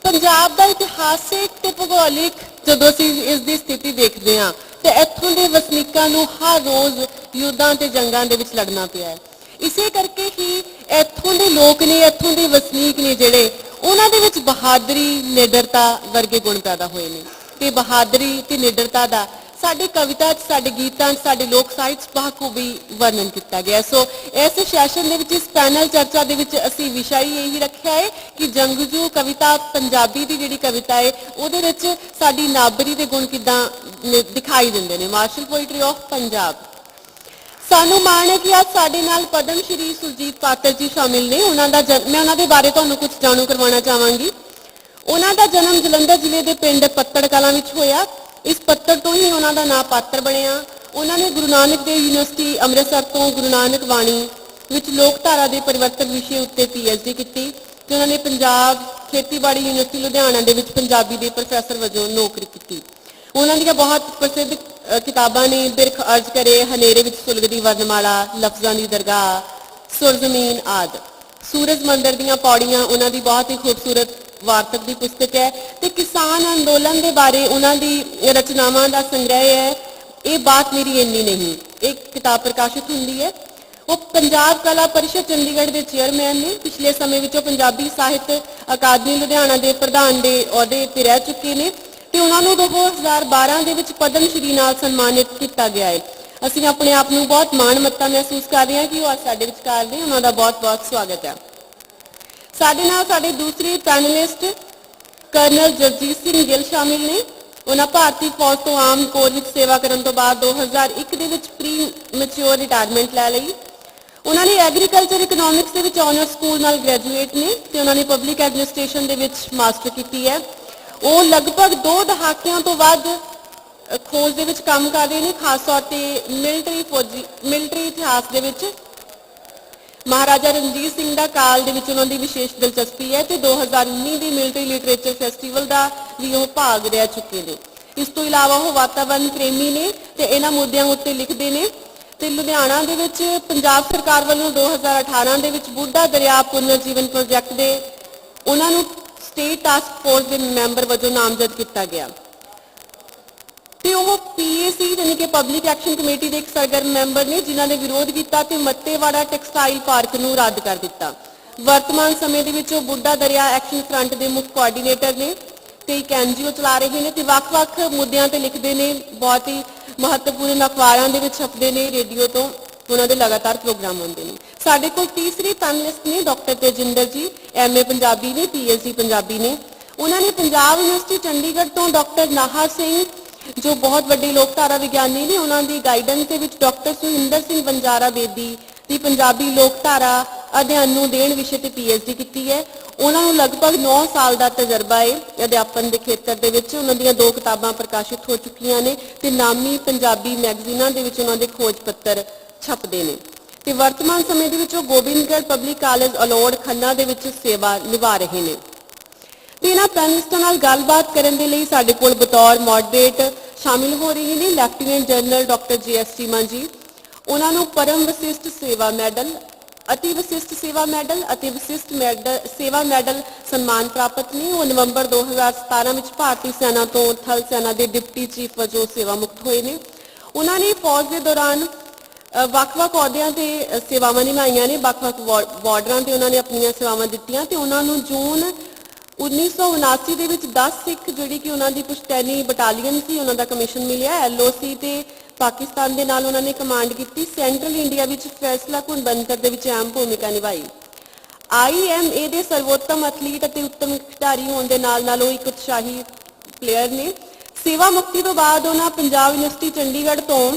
ਪੰਜਾਬ ਦਾ ਇਤਿਹਾਸਿਕ ਤੇ ਭੂਗੋਲਿਕ ਜਦੋਂ ਅਸੀਂ ਇਸ ਦੀ ਸਥਿਤੀ ਦੇਖਦੇ ਹਾਂ ਤੇ ਇੱਥੋਂ ਦੇ ਵਸਨੀਕਾਂ ਨੂੰ ਹਰ ਰੋਜ਼ ਯੁੱਧਾਂ ਤੇ ਜੰਗਾਂ ਦੇ ਵਿੱਚ ਲੜਨਾ ਪਿਆ ਹੈ। ਇਸੇ ਕਰਕੇ ਹੀ ਇੱਥੋਂ ਦੇ ਲੋਕ ਨੇ, ਇੱਥੋਂ ਦੇ ਵਸਨੀਕ ਨੇ ਜਿਹੜੇ, ਉਹਨਾਂ ਦੇ ਵਿੱਚ ਬਹਾਦਰੀ, ਨਿਡਰਤਾ ਵਰਗੇ ਗੁਣ ਪੈਦਾ ਹੋਏ ਨੇ ਤੇ ਬਹਾਦਰੀ ਤੇ ਨਿਡਰਤਾ ਦਾ ਸਾਡੇ ਕਵਿਤਾ 'ਚ, ਸਾਡੇ ਗੀਤਾਂ 'ਚ, ਸਾਡੇ ਲੋਕ ਸਾਹਿਤ 'ਚ ਬਾਖੂਬੀ ਵਰਣਨ ਕੀਤਾ ਗਿਆ। ਸੋ ਇਸ ਸੈਸ਼ਨ ਦੇ ਵਿੱਚ, ਇਸ ਪੈਨਲ ਚਰਚਾ ਦੇ ਵਿੱਚ ਅਸੀਂ ਵਿਸ਼ਾ ਹੀ ਇਹੀ ਰੱਖਿਆ ਹੈ ਕਿ ਜੰਗਜੂ ਕਵਿਤਾ, ਪੰਜਾਬੀ ਦੀ ਜਿਹੜੀ ਕਵਿਤਾ ਹੈ ਉਹਦੇ ਵਿੱਚ ਸਾਡੀ ਨਾਬਰੀ ਦੇ ਗੁਣ ਕਿੱਦਾਂ ਦਿਖਾਈ ਦਿੰਦੇ ਨੇ। Martial poetry of Punjab. ਸਾਨੂੰ ਮਾਣ ਹੈ ਕਿ ਅੱਜ ਸਾਡੇ ਨਾਲ ਪਦਮ ਸ਼੍ਰੀ ਸੁਰਜੀਤ ਪਾਤਰ ਜੀ ਸ਼ਾਮਿਲ ਨੇ। ਉਹਨਾਂ ਦਾ ਮੈਂ ਉਹਨਾਂ ਦੇ ਬਾਰੇ ਤੁਹਾਨੂੰ ਕੁਝ ਜਾਣੂ ਕਰਵਾਉਣਾ ਚਾਹਾਂਗੀ। ਉਹਨਾਂ ਦਾ ਜਨਮ ਜਲੰਧਰ ਜ਼ਿਲ੍ਹੇ ਦੇ ਪਿੰਡ ਪੱਤੜ ਕਲਾਂ ਵਿੱਚ ਹੋਇਆ। ਇਸ ਪੱਤਰ ਤੋਂ ਹੀ ਉਹਨਾਂ ਦਾ ਨਾਂ ਪਾਤਰ ਬਣਿਆ। ਉਹਨਾਂ ਨੇ ਗੁਰੂ ਨਾਨਕ ਦੇਵ ਯੂਨੀਵਰਸਿਟੀ ਅੰਮ੍ਰਿਤਸਰ ਤੋਂ ਗੁਰੂ ਨਾਨਕ ਬਾਣੀ ਵਿੱਚ ਲੋਕਧਾਰਾ ਦੇ ਪਰਿਵਰਤਨ ਵਿਸ਼ੇ ਉੱਤੇ PhD ਕੀਤੀ ਤੇ ਉਹਨਾਂ ਨੇ ਪੰਜਾਬ ਖੇਤੀਬਾੜੀ ਯੂਨੀਵਰਸਿਟੀ ਲੁਧਿਆਣਾ ਦੇ ਵਿੱਚ ਪੰਜਾਬੀ ਦੇ ਪ੍ਰੋਫੈਸਰ ਵਜੋਂ ਨੌਕਰੀ ਕੀਤੀ। ਉਹਨਾਂ ਦੀਆਂ ਬਹੁਤ ਪ੍ਰਸਿੱਧ ਕਿਤਾਬਾਂ ਨੇ ਬਿਰਖ ਅਰਜ਼ ਕਰੇ, ਹਨੇਰੇ ਵਿੱਚ ਸੁਲਗਦੀ ਵਰਨਮਾਲਾ, ਲਫ਼ਜ਼ਾਂ ਦੀ ਦਰਗਾਹ, ਸੁਰ ਜ਼ਮੀਨ ਆਦਿ। ਸੂਰਜ ਮੰਦਰ ਦੀਆਂ ਪੌੜੀਆਂ ਉਹਨਾਂ ਦੀ ਬਹੁਤ ਹੀ ਖੂਬਸੂਰਤ ਵਾਰਤਕ ਦੀ ਪੁਸਤਕ ਹੈ ਤੇ ਕਿਸਾਨ ਅੰਦੋਲਨ ਦੇ ਬਾਰੇ ਉਹਨਾਂ ਦੀ ਰਚਨਾਵਾਂ ਦਾ ਸੰਗ੍ਰਹਿ ਹੈ ਇਹ ਬਾਤ ਮੇਰੀ ਇੰਨੀ ਨਹੀਂ। ਇੱਕ ਕਿਤਾਬ ਪ੍ਰਕਾਸ਼ਿਤ ਹੁੰਦੀ ਹੈ। ਉਹ ਪੰਜਾਬ ਕਲਾ ਪਰਿਸ਼ਦ ਚੰਡੀਗੜ੍ਹ ਦੇ ਚੇਅਰਮੈਨ ਨੇ। ਪਿਛਲੇ ਸਮੇਂ ਵਿੱਚ ਉਹ ਪੰਜਾਬੀ ਸਾਹਿਤ ਅਕਾਦਮੀ ਲੁਧਿਆਣਾ ਦੇ ਪ੍ਰਧਾਨ ਦੇ ਅਹੁਦੇ ਤੇ ਰਹਿ ਚੁੱਕੇ ਨੇ। ਤੇ ਉਹਨਾਂ ਨੂੰ 2012 ਦੇ ਵਿੱਚ ਪਦਮ ਸ਼੍ਰੀ ਨਾਲ ਸਨਮਾਨਿਤ ਕੀਤਾ ਗਿਆ ਹੈ। ਅਸੀਂ ਆਪਣੇ ਆਪ ਨੂੰ ਬਹੁਤ ਮਾਣ ਮੱਤਾ ਮਹਿਸੂਸ ਕਰ ਰਹੇ ਹਾਂ ਕਿ ਉਹ ਅੱਜ ਸਾਡੇ ਵਿਚਕਾਰ ਨੇ। ਉਹਨਾਂ ਦਾ ਬਹੁਤ-ਬਹੁਤ ਸਵਾਗਤ ਹੈ। ਸਾਡੇ ਨਾਲ ਸਾਡੇ ਦੂਸਰੇ ਪੈਨਲਿਸਟ ਕਰਨਲ ਜਗਜੀਤ ਸਿੰਘ ਗਿੱਲ ਸ਼ਾਮਿਲ ਨੇ। ਉਹਨਾਂ ਭਾਰਤੀ ਫੌਜ ਤੋਂ ਆਮ ਕੋਰ ਵਿੱਚ ਸੇਵਾ ਕਰਨ ਤੋਂ ਬਾਅਦ 2001 ਦੇ ਵਿੱਚ ਪ੍ਰੀ ਮੈਚੁਰ ਰਿਟਾਇਰਮੈਂਟ ਲੈ ਲਈ। ਉਹਨਾਂ ਨੇ ਐਗਰੀਕਲਚਰ ਇਕਨੋਮਿਕਸ ਦੇ ਵਿੱਚ ਆਨਰ ਸਕੂਲ ਨਾਲ ਗ੍ਰੈਜੂਏਟ ਨੇ ਤੇ ਉਹਨਾਂ ਨੇ ਪਬਲਿਕ ਐਡਮਿਨਿਸਟ੍ਰੇਸ਼ਨ ਦੇ ਵਿੱਚ ਮਾਸਟਰ ਕੀਤੀ ਹੈ। ਉਹ ਲਗਭਗ 2 ਦਹਾਕਿਆਂ ਤੋਂ ਵੱਧ ਖੋਜ ਦੇ ਵਿੱਚ ਕੰਮ ਕਰ ਰਹੇ ਨੇ, ਖਾਸ ਤੌਰ ਤੇ ਮਿਲਟਰੀ ਇਤਿਹਾਸ ਦੇ ਵਿੱਚ। ਮਹਾਰਾਜਾ ਰਣਜੀਤ ਸਿੰਘ ਦਾ ਕਾਲ ਦੇ ਵਿੱਚ ਉਹਨਾਂ ਦੀ ਵਿਸ਼ੇਸ਼ ਦਿਲਚਸਪੀ ਹੈ ਤੇ 2019 ਦੀ ਮਿਲਟਰੀ ਲਿਟਰੇਚਰ ਫੈਸਟੀਵਲ ਦਾ ਵੀ ਉਹ ਭਾਗ ਰਹਿ ਚੁੱਕੇ ਨੇ। ਇਸ ਤੋਂ ਇਲਾਵਾ ਉਹ ਵਾਤਾਵਰਣ ਪ੍ਰੇਮੀ ਨੇ ਤੇ ਇਹਨਾਂ ਮੁੱਦਿਆਂ ਉੱਤੇ ਲਿਖਦੇ ਨੇ ਤੇ ਲੁਧਿਆਣਾ ਦੇ ਵਿੱਚ ਪੰਜਾਬ ਸਰਕਾਰ ਵੱਲੋਂ 2018 ਦੇ ਵਿੱਚ ਬੁੱਢਾ ਦਰਿਆ ਪੁਨਰ ਜੀਵਨ ਪ੍ਰੋਜੈਕਟ ਦੇ ਉਹਨਾਂ ਨੂੰ ਸਟੇਟ ਟਾਸਕ ਫੋਰਸ ਦੇ ਮੈਂਬਰ ਵਜੋਂ ਨਾਮਜ਼ਦ ਕੀਤਾ ਗਿਆ ਤੇ ਉਹ PAC ਯਾਨੀ ਕਿ ਪਬਲਿਕ ਐਕਸ਼ਨ ਕਮੇਟੀ ਦੇ ਇੱਕ ਸਰਗਰਮ ਮੈਂਬਰ ਨੇ ਜਿਨ੍ਹਾਂ ਨੇ ਵਿਰੋਧ ਕੀਤਾ ਤੇ ਮੱਤੇਵਾੜਾ ਟੈਕਸਟਾਈਲ ਪਾਰਕ ਨੂੰ ਰੱਦ ਕਰ ਦਿੱਤਾ। ਵਰਤਮਾਨ ਸਮੇਂ ਦੇ ਵਿੱਚ ਉਹ ਬੁੱਢਾ ਦਰਿਆ ਐਕਸ਼ਨ ਫਰੰਟ ਦੇ ਮੁੱਖ ਕੋਆਰਡੀਨੇਟਰ ਨੇ ਤੇ ਇੱਕ NGO ਚਲਾ ਰਹੇ ਨੇ ਤੇ ਵੱਖ-ਵੱਖ ਮੁੱਦਿਆਂ ਤੇ ਲਿਖਦੇ ਨੇ। ਬਹੁਤ ਹੀ ਮਹੱਤਵਪੂਰਨ ਅਖਬਾਰਾਂ ਦੇ ਵਿੱਚ ਛਪਦੇ ਨੇ, ਰੇਡੀਓ ਤੋਂ ਉਹਨਾਂ ਦੇ ਲਗਾਤਾਰ ਪ੍ਰੋਗਰਾਮ ਹੁੰਦੇ ਨੇ। ਸਾਡੇ ਕੋਲ ਤੀਸਰੇ ਪੈਨਲਿਸਟ ਨੇ ਡਾਕਟਰ ਤੇਜਿੰਦਰ ਜੀ, MA ਪੰਜਾਬੀ ਨੇ, PhD ਪੰਜਾਬੀ ਨੇ। ਉਹਨਾਂ ਨੇ ਪੰਜਾਬ ਯੂਨੀਵਰਸਿਟੀ ਚੰਡੀਗੜ੍ਹ ਤੋਂ ਡਾਕਟਰ ਨਾਹਰ ਸਿੰਘ ਜੋ ਬਹੁਤ ਵੱਡੇ ਲੋਕਧਾਰਾ ਵਿਗਿਆਨੀ ਨੇ, ਉਹਨਾਂ ਦੀ ਗਾਈਡੈਂਸ ਦੇ ਵਿੱਚ ਡਾਕਟਰ ਸੁਹਿੰਦਰ ਸਿੰਘ ਬੰਜਾਰਾ ਬੇਦੀ ਦੀ ਪੰਜਾਬੀ ਲੋਕਧਾਰਾ ਅਧਿਐਨ ਨੂੰ ਦੇਣ ਵਿਸ਼ੇ ਤੇ PhD ਕੀਤੀ ਹੈ। ਉਹਨਾਂ ਨੂੰ ਲਗਭਗ 9 ਸਾਲ ਦਾ ਤਜਰਬਾ ਹੈ ਅਧਿਆਪਨ ਦੇ ਖੇਤਰ ਦੇ ਵਿੱਚ। ਉਹਨਾਂ ਦੀਆਂ 2 ਕਿਤਾਬਾਂ ਪ੍ਰਕਾਸ਼ਿਤ ਹੋ ਚੁੱਕੀਆਂ ਨੇ ਤੇ ਨਾਮੀ ਪੰਜਾਬੀ ਮੈਗਜ਼ੀਨਾਂ ਦੇ ਵਿੱਚ ਉਹਨਾਂ ਦੇ ਖੋਜ ਪੱਤਰ ਛਪਦੇ ਨੇ ਤੇ ਵਰਤਮਾਨ ਸਮੇਂ ਦੇ ਵਿੱਚ ਉਹ ਗੋਬਿੰਦਗੜ੍ਹ ਪਬਲਿਕ ਕਾਲਜ ਅਲੋੜ ਖੰਨਾ ਦੇ ਵਿੱਚ ਸੇਵਾ ਨਿਭਾ ਰਹੇ ਨੇ। ਤੇ ਇਹਨਾਂ ਪੈਨਲਿਸਟਾਂ ਨਾਲ ਗੱਲਬਾਤ ਕਰਨ ਦੇ ਲਈ ਸਾਡੇ ਕੋਲ ਬਤੌਰ ਮੋਡਰੇਟ ਸ਼ਾਮਿਲ ਹੋ ਰਹੇ ਨੇ lieutenant general doctor JS Cheema ਜੀ। ਉਹਨਾਂ ਨੂੰ ਪਰਮ ਵਿਸ਼ਿਸ਼ਟ ਸੇਵਾ ਮੈਡਲ, ਅਤੀ ਵਿਸ਼ਿਸ਼ਟ ਸੇਵਾ ਮੈਡਲ ਅਤੇ ਵਿਸ਼ਿਸ਼ਟ ਸੇਵਾ ਮੈਡਲ ਸਨਮਾਨ ਪ੍ਰਾਪਤ ਨੇ। ਉਹ ਨਵੰਬਰ 2017 ਵਿੱਚ ਭਾਰਤੀ ਸੈਨਾ ਤੋਂ ਥਲ ਸੈਨਾ ਦੇ ਡਿਪਟੀ ਚੀਫ ਵਜੋਂ ਸੇਵਾ ਮੁਕਤ ਹੋਏ ਨੇ। ਉਹਨਾਂ ਨੇ ਫੌਜ ਦੇ ਦੌਰਾਨ ਵੱਖ-ਵੱਖ ਅਹੁਦਿਆਂ ਤੇ ਸੇਵਾਵਾਂ ਨਿਭਾਈਆਂ ਨੇ, ਵੱਖ-ਵੱਖ ਬਾਰਡਰਾਂ ਤੇ ਉਹਨਾਂ ਨੇ ਆਪਣੀਆਂ ਸੇਵਾਵਾਂ ਦਿੱਤੀਆਂ ਤੇ ਉਹਨਾਂ ਨੂੰ ਜੂਨ 1979 ਦੇ ਵਿੱਚ 10 ਸਿੱਖ ਜਿਹੜੀ ਕਿ ਉਹਨਾਂ ਦੀ ਪੁਸ਼ਤੈਨੀ ਬਟਾਲੀਅਨ ਸੀ, ਉਹਨਾਂ ਦਾ ਕਮਿਸ਼ਨ ਮਿਲਿਆ। LOC ਤੇ ਪਾਕਿਸਤਾਨ ਦੇ ਨਾਲ ਉਹਨਾਂ ਨੇ ਕਮਾਂਡ ਕੀਤੀ। ਸੈਂਟਰਲ ਇੰਡੀਆ ਵਿੱਚ ਫੈਸਲਾਕੁਨ ਬੰਕਰ ਦੇ ਵਿੱਚ ਅਹਿਮ ਭੂਮਿਕਾ ਨਿਭਾਈ। IMA ਦੇ ਸਰਵੋਤਮ ਐਥਲੀਟ ਅਤੇ ਉੱਤਮ ਖਿਡਾਰੀ ਹੋਣ ਦੇ ਨਾਲ-ਨਾਲ ਉਹ ਇੱਕ ਉਤਸ਼ਾਹੀ ਪਲੇਅਰ ਨੇ। ਸੇਵਾ ਮੁਕਤੀ ਤੋਂ ਬਾਅਦ ਉਹਨਾਂ ਪੰਜਾਬ ਯੂਨੀਵਰਸਿਟੀ ਚੰਡੀਗੜ੍ਹ ਤੋਂ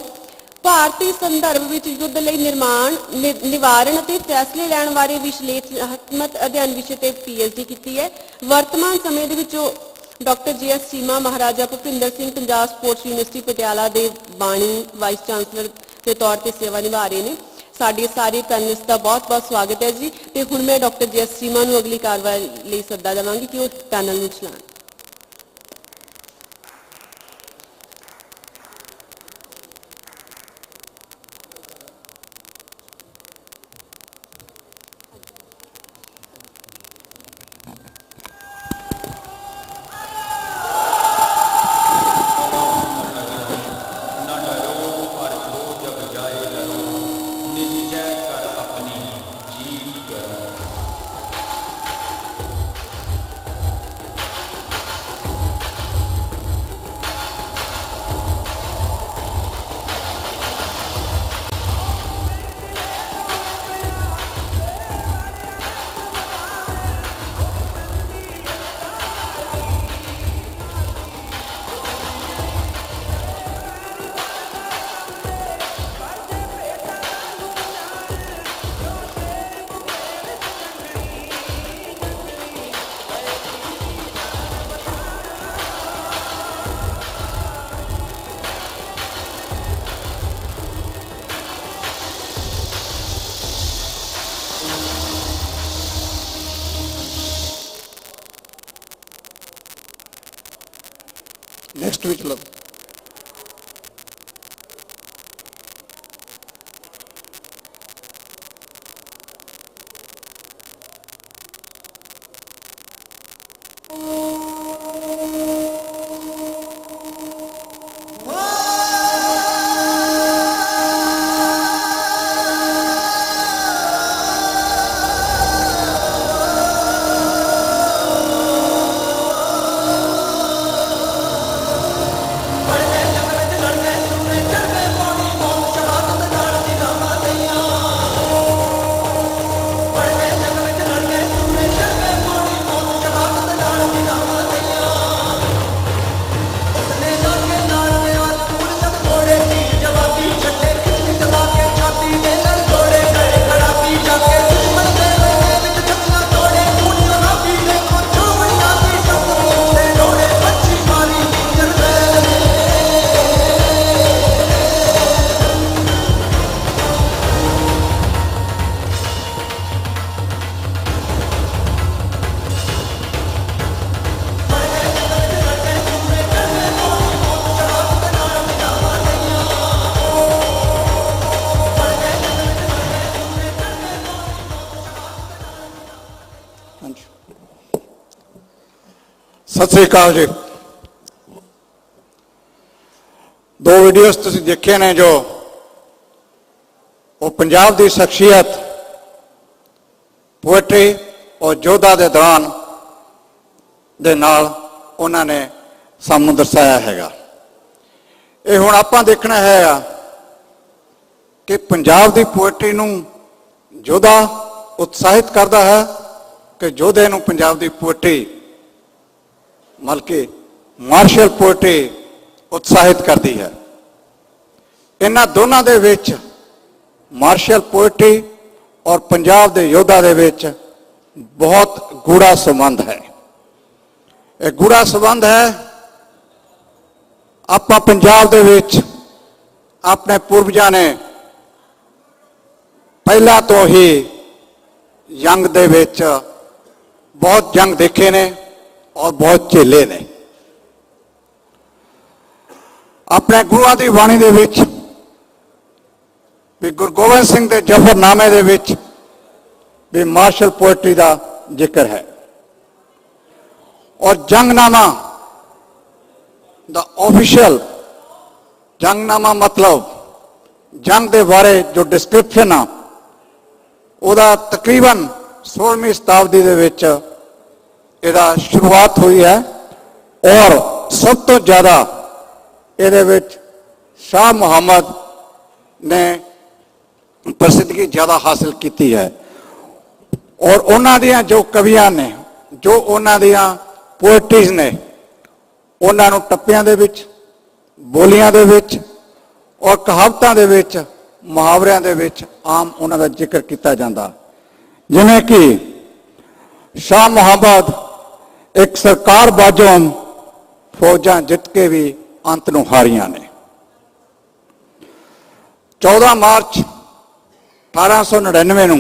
ਭਾਰਤੀ ਸੰਦਰਭ ਵਿੱਚ ਯੁੱਧ ਲਈ ਨਿਵਾਰਣ ਅਤੇ ਫੈਸਲੇ ਲੈਣ ਬਾਰੇ ਵਿਸ਼ਲੇਸ਼ਣਾਤਮਕ ਅਧਿਐਨ ਵਿਸ਼ੇ ਤੇ PhD ਕੀਤੀ ਹੈ। ਵਰਤਮਾਨ ਸਮੇਂ ਦੇ ਵਿੱਚ doctor JS Cheema Maharaja Bhupinder Singh Punjab sports university Patiala ਦੇ ਬਾਣੀ ਵਾਈਸ ਚਾਂਸਲਰ ਦੇ ਤੌਰ ਤੇ ਸੇਵਾ ਨਿਭਾ ਰਹੇ ਨੇ। ਸਾਡੇ ਸਾਰੇ ਪੈਨਲਿਸਟ ਦਾ ਬਹੁਤ-ਬਹੁਤ ਸਵਾਗਤ ਹੈ ਜੀ ਤੇ ਹੁਣ ਮੈਂ ਡਾਕਟਰ JS ਚੀਮਾ ਨੂੰ ਅਗਲੀ ਕਾਰਵਾਈ ਲਈ ਸੱਦਾ ਦੇਵਾਂਗੀ ਕਿ ਉਹ ਪੈਨਲ ਨੂੰ ਚਲਾਉਣ। नेक्स्ट विच लो ਸਤਿ ਸ੍ਰੀ ਅਕਾਲ ਜੀ। ਦੋ ਵੀਡੀਓਜ਼ ਤੁਸੀਂ ਦੇਖੇ ਨੇ ਜੋ ਉਹ ਪੰਜਾਬ ਦੀ ਸ਼ਖਸੀਅਤ ਪੋਇਟਰੀ ਔਰ ਯੋਧਾ ਦੇ ਦੌਰਾਨ ਦੇ ਨਾਲ ਉਹਨਾਂ ਨੇ ਸਾਨੂੰ ਦਰਸਾਇਆ ਹੈਗਾ। ਇਹ ਹੁਣ ਆਪਾਂ ਦੇਖਣਾ ਹੈ ਕਿ ਪੰਜਾਬ ਦੀ ਪੋਇਟਰੀ ਨੂੰ ਯੋਧਾ ਉਤਸ਼ਾਹਿਤ ਕਰਦਾ ਹੈ ਕਿ ਯੋਧੇ ਨੂੰ ਪੰਜਾਬ ਦੀ ਪੋਇਟਰੀ ਬਲਕਿ ਮਾਰਸ਼ਲ ਪੋਇਟਰੀ ਉਤਸ਼ਾਹਿਤ ਕਰਦੀ ਹੈ। ਇਹਨਾਂ ਦੋਨਾਂ ਦੇ ਵਿੱਚ ਮਾਰਸ਼ਲ ਪੋਇਟਰੀ ਔਰ ਪੰਜਾਬ ਦੇ ਯੋਧਾ ਦੇ ਵਿੱਚ ਬਹੁਤ ਗੂੜਾ ਸੰਬੰਧ ਹੈ। ਇਹ ਗੂੜਾ ਸੰਬੰਧ ਹੈ। ਆਪਾਂ ਪੰਜਾਬ ਦੇ ਵਿੱਚ ਆਪਣੇ ਪੁਰਵਜਾਂ ਨੇ ਪਹਿਲਾਂ ਤੋਂ ਹੀ ਜੰਗ ਦੇ ਵਿੱਚ ਬਹੁਤ ਜੰਗ ਦੇਖੇ ਨੇ ਔਰ ਬਹੁਤ ਝੇਲੇ ਨੇ। ਆਪਣੇ ਗੁਰੂਆਂ ਦੀ ਬਾਣੀ ਦੇ ਵਿੱਚ ਵੀ ਗੁਰੂ ਗੋਬਿੰਦ ਸਿੰਘ ਦੇ ਜ਼ਫਰਨਾਮੇ ਦੇ ਵਿੱਚ ਵੀ ਮਾਰਸ਼ਲ ਪੋਇਟਰੀ ਦਾ ਜ਼ਿਕਰ ਹੈ। ਔਰ ਜੰਗਨਾਮਾ ਦਾ ਆਫੀਸ਼ੀਅਲ ਜੰਗਨਾਮਾ ਮਤਲਬ ਜੰਗ ਦੇ ਬਾਰੇ ਜੋ ਡਿਸਕ੍ਰਿਪਸ਼ਨ ਆ ਉਹਦਾ ਤਕਰੀਬਨ 16ਵੀਂ ਸ਼ਤਾਬਦੀ ਦੇ ਵਿੱਚ ਇਹਦਾ ਸ਼ੁਰੂਆਤ ਹੋਈ ਹੈ। ਔਰ ਸਭ ਤੋਂ ਜ਼ਿਆਦਾ ਇਹਦੇ ਵਿੱਚ ਸ਼ਾਹ ਮੁਹੰਮਦ ਨੇ ਪ੍ਰਸਿੱਧੀ ਜ਼ਿਆਦਾ ਹਾਸਲ ਕੀਤੀ ਹੈ। ਔਰ ਉਹਨਾਂ ਦੀਆਂ ਜੋ ਕਵੀਆਂ ਨੇ ਜੋ ਉਹਨਾਂ ਦੀਆਂ ਪੋਇਟਰੀਜ਼ ਨੇ ਉਹਨਾਂ ਨੂੰ ਟੱਪਿਆਂ ਦੇ ਵਿੱਚ ਬੋਲੀਆਂ ਦੇ ਵਿੱਚ ਔਰ ਕਹਾਵਤਾਂ ਦੇ ਵਿੱਚ ਮੁਹਾਵਰਿਆਂ ਦੇ ਵਿੱਚ ਆਮ ਉਹਨਾਂ ਦਾ ਜ਼ਿਕਰ ਕੀਤਾ ਜਾਂਦਾ। ਜਿਵੇਂ ਕਿ ਸ਼ਾਹ ਮੁਹੰਮਦ ਇੱਕ ਸਰਕਾਰ ਬਾਝੋਂ ਫੌਜਾਂ ਜਿੱਤ ਕੇ ਵੀ ਅੰਤ ਨੂੰ ਹਾਰੀਆਂ ਨੇ। 14 ਮਾਰਚ 1899 ਨੂੰ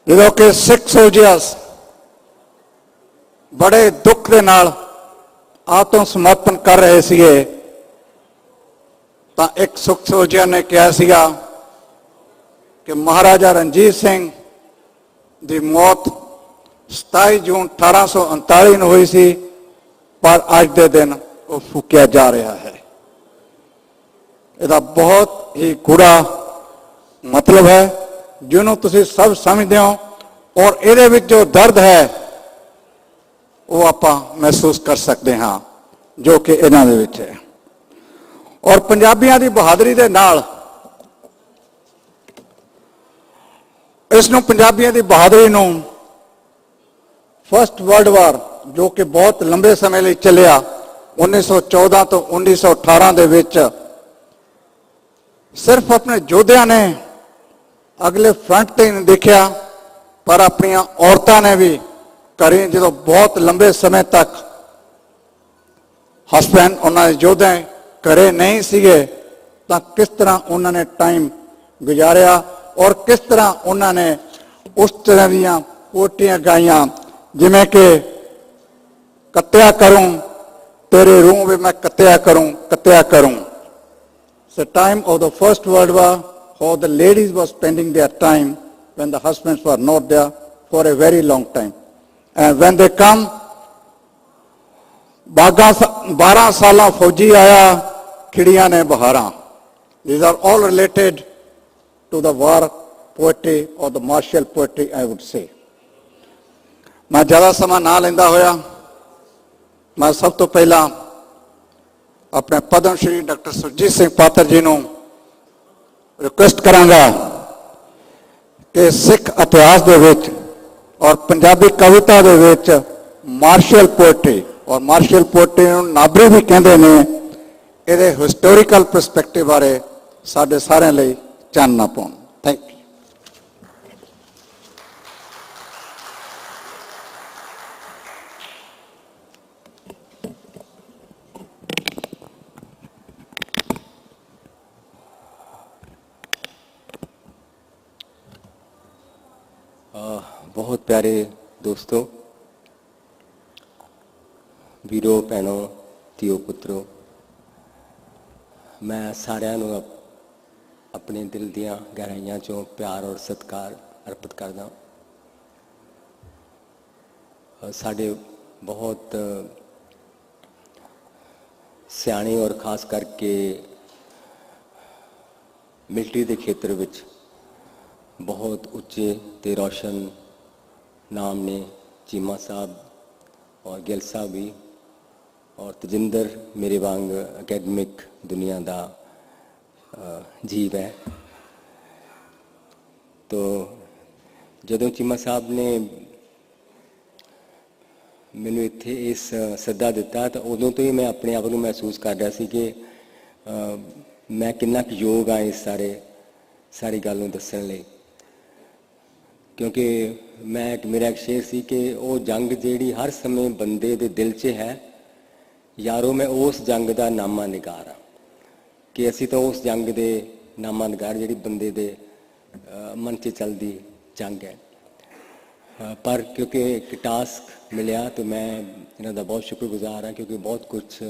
ਜਦੋਂ ਕਿ ਸਿੱਖ ਸੋਲਜਰਸ ਬੜੇ ਦੁੱਖ ਦੇ ਨਾਲ ਆਤਮ ਸਮਰਪਣ ਕਰ ਰਹੇ ਸੀਗੇ ਤਾਂ ਇੱਕ ਸਿੱਖ ਸੋਲਜਰ ਨੇ ਕਿਹਾ ਸੀਗਾ ਕਿ ਮਹਾਰਾਜਾ ਰਣਜੀਤ ਸਿੰਘ ਦੀ ਮੌਤ 27 ਜੂਨ 1839 ਨੂੰ ਹੋਈ ਸੀ ਪਰ ਅੱਜ ਦੇ ਦਿਨ ਉਹ ਫੂਕਿਆ ਜਾ ਰਿਹਾ ਹੈ। ਇਹਦਾ ਬਹੁਤ ਹੀ ਗੂੜਾ ਮਤਲਬ ਹੈ ਜਿਹਨੂੰ ਤੁਸੀਂ ਸਭ ਸਮਝਦੇ ਹੋ ਔਰ ਇਹਦੇ ਵਿੱਚ ਜੋ ਦਰਦ ਹੈ ਉਹ ਆਪਾਂ ਮਹਿਸੂਸ ਕਰ ਸਕਦੇ ਹਾਂ ਜੋ ਕਿ ਇਹਨਾਂ ਦੇ ਵਿੱਚ ਹੈ। ਔਰ ਪੰਜਾਬੀਆਂ ਦੀ ਬਹਾਦਰੀ ਦੇ ਨਾਲ ਇਸ ਨੂੰ ਪੰਜਾਬੀਆਂ ਦੀ ਬਹਾਦਰੀ ਨੂੰ ਫਸਟ ਵਰਲਡ ਵਾਰ ਜੋ ਕਿ ਬਹੁਤ ਲੰਬੇ ਸਮੇਂ ਲਈ ਚੱਲਿਆ 1914 ਤੋਂ 1918 ਦੇ ਵਿੱਚ ਸਿਰਫ ਆਪਣੇ ਯੋਧਿਆਂ ਨੇ ਅਗਲੇ ਫਰੰਟ ਤੇ ਨਹੀਂ ਦੇਖਿਆ ਪਰ ਆਪਣੀਆਂ ਔਰਤਾਂ ਨੇ ਵੀ ਘਰੇ ਜਦੋਂ ਬਹੁਤ ਲੰਬੇ ਸਮੇਂ ਤੱਕ ਹਸਬੈਂਡ ਉਹਨਾਂ ਦੇ ਯੋਧੇ ਘਰੇ ਨਹੀਂ ਸੀਗੇ ਤਾਂ ਕਿਸ ਤਰ੍ਹਾਂ ਉਹਨਾਂ ਨੇ ਟਾਈਮ ਗੁਜ਼ਾਰਿਆ ਔਰ ਕਿਸ ਤਰ੍ਹਾਂ ਉਹਨਾਂ ਨੇ ਉਸ ਤਰ੍ਹਾਂ ਦੀਆਂ ਪੋਟੀਆਂ ਗਾਈਆਂ ਜਿਵੇਂ ਕਿ ਕੱਤਿਆ ਕਰੂੰ ਤੇਰੇ ਰੂਹ ਵਿੱਚ ਮੈਂ ਕੱਤਿਆ ਕਰੂੰ। So time of the First World War, how the ladies were spending their time when the husbands were not there for a very long time. And when they come, 12 ਸਾਲਾਂ ਫੌਜੀ ਆਇਆ ਖਿੜੀਆਂ ਨੇ ਬਹਾਰਾਂ। These are all related to the war poetry or the martial poetry, I would say. ਮੈਂ ਜ਼ਿਆਦਾ ਸਮਾਂ ਨਾ ਲੈਂਦਾ ਹੋਇਆ ਮੈਂ ਸਭ ਤੋਂ ਪਹਿਲਾਂ ਆਪਣੇ ਪਦਮ ਸ਼੍ਰੀ ਡਾਕਟਰ ਸੁਰਜੀਤ ਸਿੰਘ ਪਾਤਰ ਜੀ ਨੂੰ ਰਿਕੁਐਸਟ ਕਰਾਂਗਾ ਕਿ ਸਿੱਖ ਇਤਿਹਾਸ ਦੇ ਵਿੱਚ ਔਰ ਪੰਜਾਬੀ ਕਵਿਤਾ ਦੇ ਵਿੱਚ ਮਾਰਸ਼ਲ ਪੋਇਟਰੀ ਔਰ ਮਾਰਸ਼ਲ ਪੋਇਟਰੀ ਨੂੰ ਨਾਬਰੀ ਵੀ ਕਹਿੰਦੇ ਨੇ ਇਹਦੇ ਹਿਸਟੋਰੀਕਲ ਪਰਸਪੈਕਟਿਵ ਬਾਰੇ ਸਾਡੇ ਸਾਰਿਆਂ ਲਈ ਚਾਨਣਾ ਪਾਉਣ। Thank you. बहुत प्यारे दोस्तों, वीरों भैनों धीओ पुत्रों, मैं सारिਆਂ ਨੂੰ अपने दिल ਦੀਆਂ गहराइयां चों प्यार और सत्कार अर्पित करदा। ਸਾਡੇ ਬਹੁਤ ਸਿਆਣੇ ਔਰ ਖਾਸ ਕਰਕੇ ਮਿਲਟਰੀ ਦੇ ਖੇਤਰ ਵਿੱਚ ਬਹੁਤ ਉੱਚੇ ਤੇ ਰੌਸ਼ਨ ਨਾਮ ਨੇ, ਚੀਮਾ ਸਾਹਿਬ ਔਰ ਗਿੱਲ ਸਾਹਿਬ ਵੀ, ਔਰ ਤਜਿੰਦਰ ਮੇਰੇ ਵਾਂਗ ਅਕੈਡਮਿਕ ਦੁਨੀਆ ਦਾ ਜੀਵ ਹੈ। ਤੋ ਜਦੋਂ ਚੀਮਾ ਸਾਹਿਬ ਨੇ ਮੈਨੂੰ ਇੱਥੇ ਇਸ ਸੱਦਾ ਦਿੱਤਾ ਤਾਂ ਉਦੋਂ ਤੋਂ ਹੀ ਮੈਂ ਆਪਣੇ ਆਪ ਨੂੰ ਮਹਿਸੂਸ ਕਰ ਰਿਹਾ ਸੀ ਕਿ ਮੈਂ ਕਿੰਨਾ ਕੁ ਯੋਗ ਹਾਂ ਇਸ ਸਾਰੀ ਗੱਲ ਨੂੰ ਦੱਸਣ ਲਈ, ਕਿਉਂਕਿ ਮੇਰਾ ਇੱਕ ਸ਼ੇਰ ਸੀ ਕਿ ਉਹ ਜੰਗ ਜਿਹੜੀ ਹਰ ਸਮੇਂ ਬੰਦੇ ਦੇ ਦਿਲ 'ਚ ਹੈ, ਯਾਰੋ ਮੈਂ ਉਸ ਜੰਗ ਦਾ ਨਾਮਾ ਨਿਗਾਰ ਹਾਂ, ਕਿ ਅਸੀਂ ਤਾਂ ਉਸ ਜੰਗ ਦੇ ਨਾਮਾ ਨਿਗਾਰ ਜਿਹੜੀ ਬੰਦੇ ਦੇ ਮਨ 'ਚ ਚੱਲਦੀ ਜੰਗ ਹੈ। ਪਰ ਕਿਉਂਕਿ ਇੱਕ ਟਾਸਕ ਮਿਲਿਆ ਤਾਂ ਮੈਂ ਇਹਨਾਂ ਦਾ ਬਹੁਤ ਸ਼ੁਕਰਗੁਜ਼ਾਰ ਹਾਂ, ਕਿਉਂਕਿ ਬਹੁਤ ਕੁਛ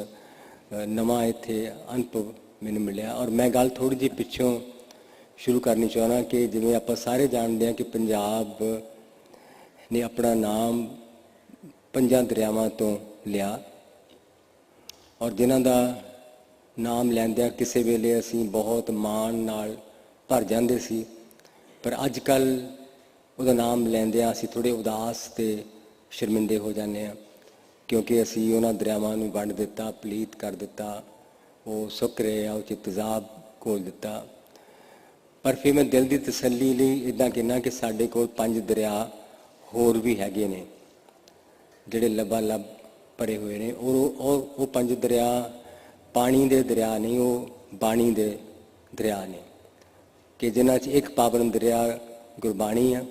ਨਵਾਂ ਇੱਥੇ ਅਨੁਭਵ ਮੈਨੂੰ ਮਿਲਿਆ। ਔਰ ਮੈਂ ਗੱਲ ਥੋੜ੍ਹੀ ਜਿਹੀ ਪਿੱਛੋਂ ਸ਼ੁਰੂ ਕਰਨੀ ਚਾਹੁੰਦਾ ਕਿ ਜਿਵੇਂ ਆਪਾਂ ਸਾਰੇ ਜਾਣਦੇ ਹਾਂ ਕਿ ਪੰਜਾਬ ਨੇ ਆਪਣਾ ਨਾਮ 5 ਦਰਿਆਵਾਂ ਤੋਂ ਲਿਆ, ਔਰ ਜਿਨ੍ਹਾਂ ਦਾ ਨਾਮ ਲੈਂਦਿਆਂ ਕਿਸੇ ਵੇਲੇ ਅਸੀਂ ਬਹੁਤ ਮਾਣ ਨਾਲ ਭਰ ਜਾਂਦੇ ਸੀ, ਪਰ ਅੱਜ ਕੱਲ੍ਹ ਉਹਦਾ ਨਾਮ ਲੈਂਦਿਆਂ ਅਸੀਂ ਥੋੜ੍ਹੇ ਉਦਾਸ ਤੇ ਸ਼ਰਮਿੰਦੇ ਹੋ ਜਾਂਦੇ ਹਾਂ, ਕਿਉਂਕਿ ਅਸੀਂ ਉਹਨਾਂ ਦਰਿਆਵਾਂ ਨੂੰ ਵੰਡ ਦਿੱਤਾ, ਪਲੀਤ ਕਰ ਦਿੱਤਾ, ਉਹ ਸੁੱਕ ਰਹੇ ਆ, ਉਹ 'ਚ ਤੇਜ਼ਾਬ ਘੋਲ ਦਿੱਤਾ। ਪਰ ਫਿਰ ਮੈਂ ਦਿਲ ਦੀ ਤਸੱਲੀ ਲਈ ਇੱਦਾਂ ਕਹਿੰਦਾ ਕਿ ਸਾਡੇ ਕੋਲ 5 ਦਰਿਆ ਹੋਰ ਵੀ ਹੈਗੇ ਨੇ ਜਿਹੜੇ ਲੱਬਾ ਲੱਬ ਭਰੇ ਹੋਏ ਨੇ, ਔਰ ਉਹ 5 ਦਰਿਆ ਪਾਣੀ ਦੇ ਦਰਿਆ ਨਹੀਂ, ਉਹ ਬਾਣੀ ਦੇ ਦਰਿਆ ਨੇ, ਕਿ ਜਿਨ੍ਹਾਂ 'ਚ ਇੱਕ ਪਾਵਨ ਦਰਿਆ ਗੁਰਬਾਣੀ ਆ,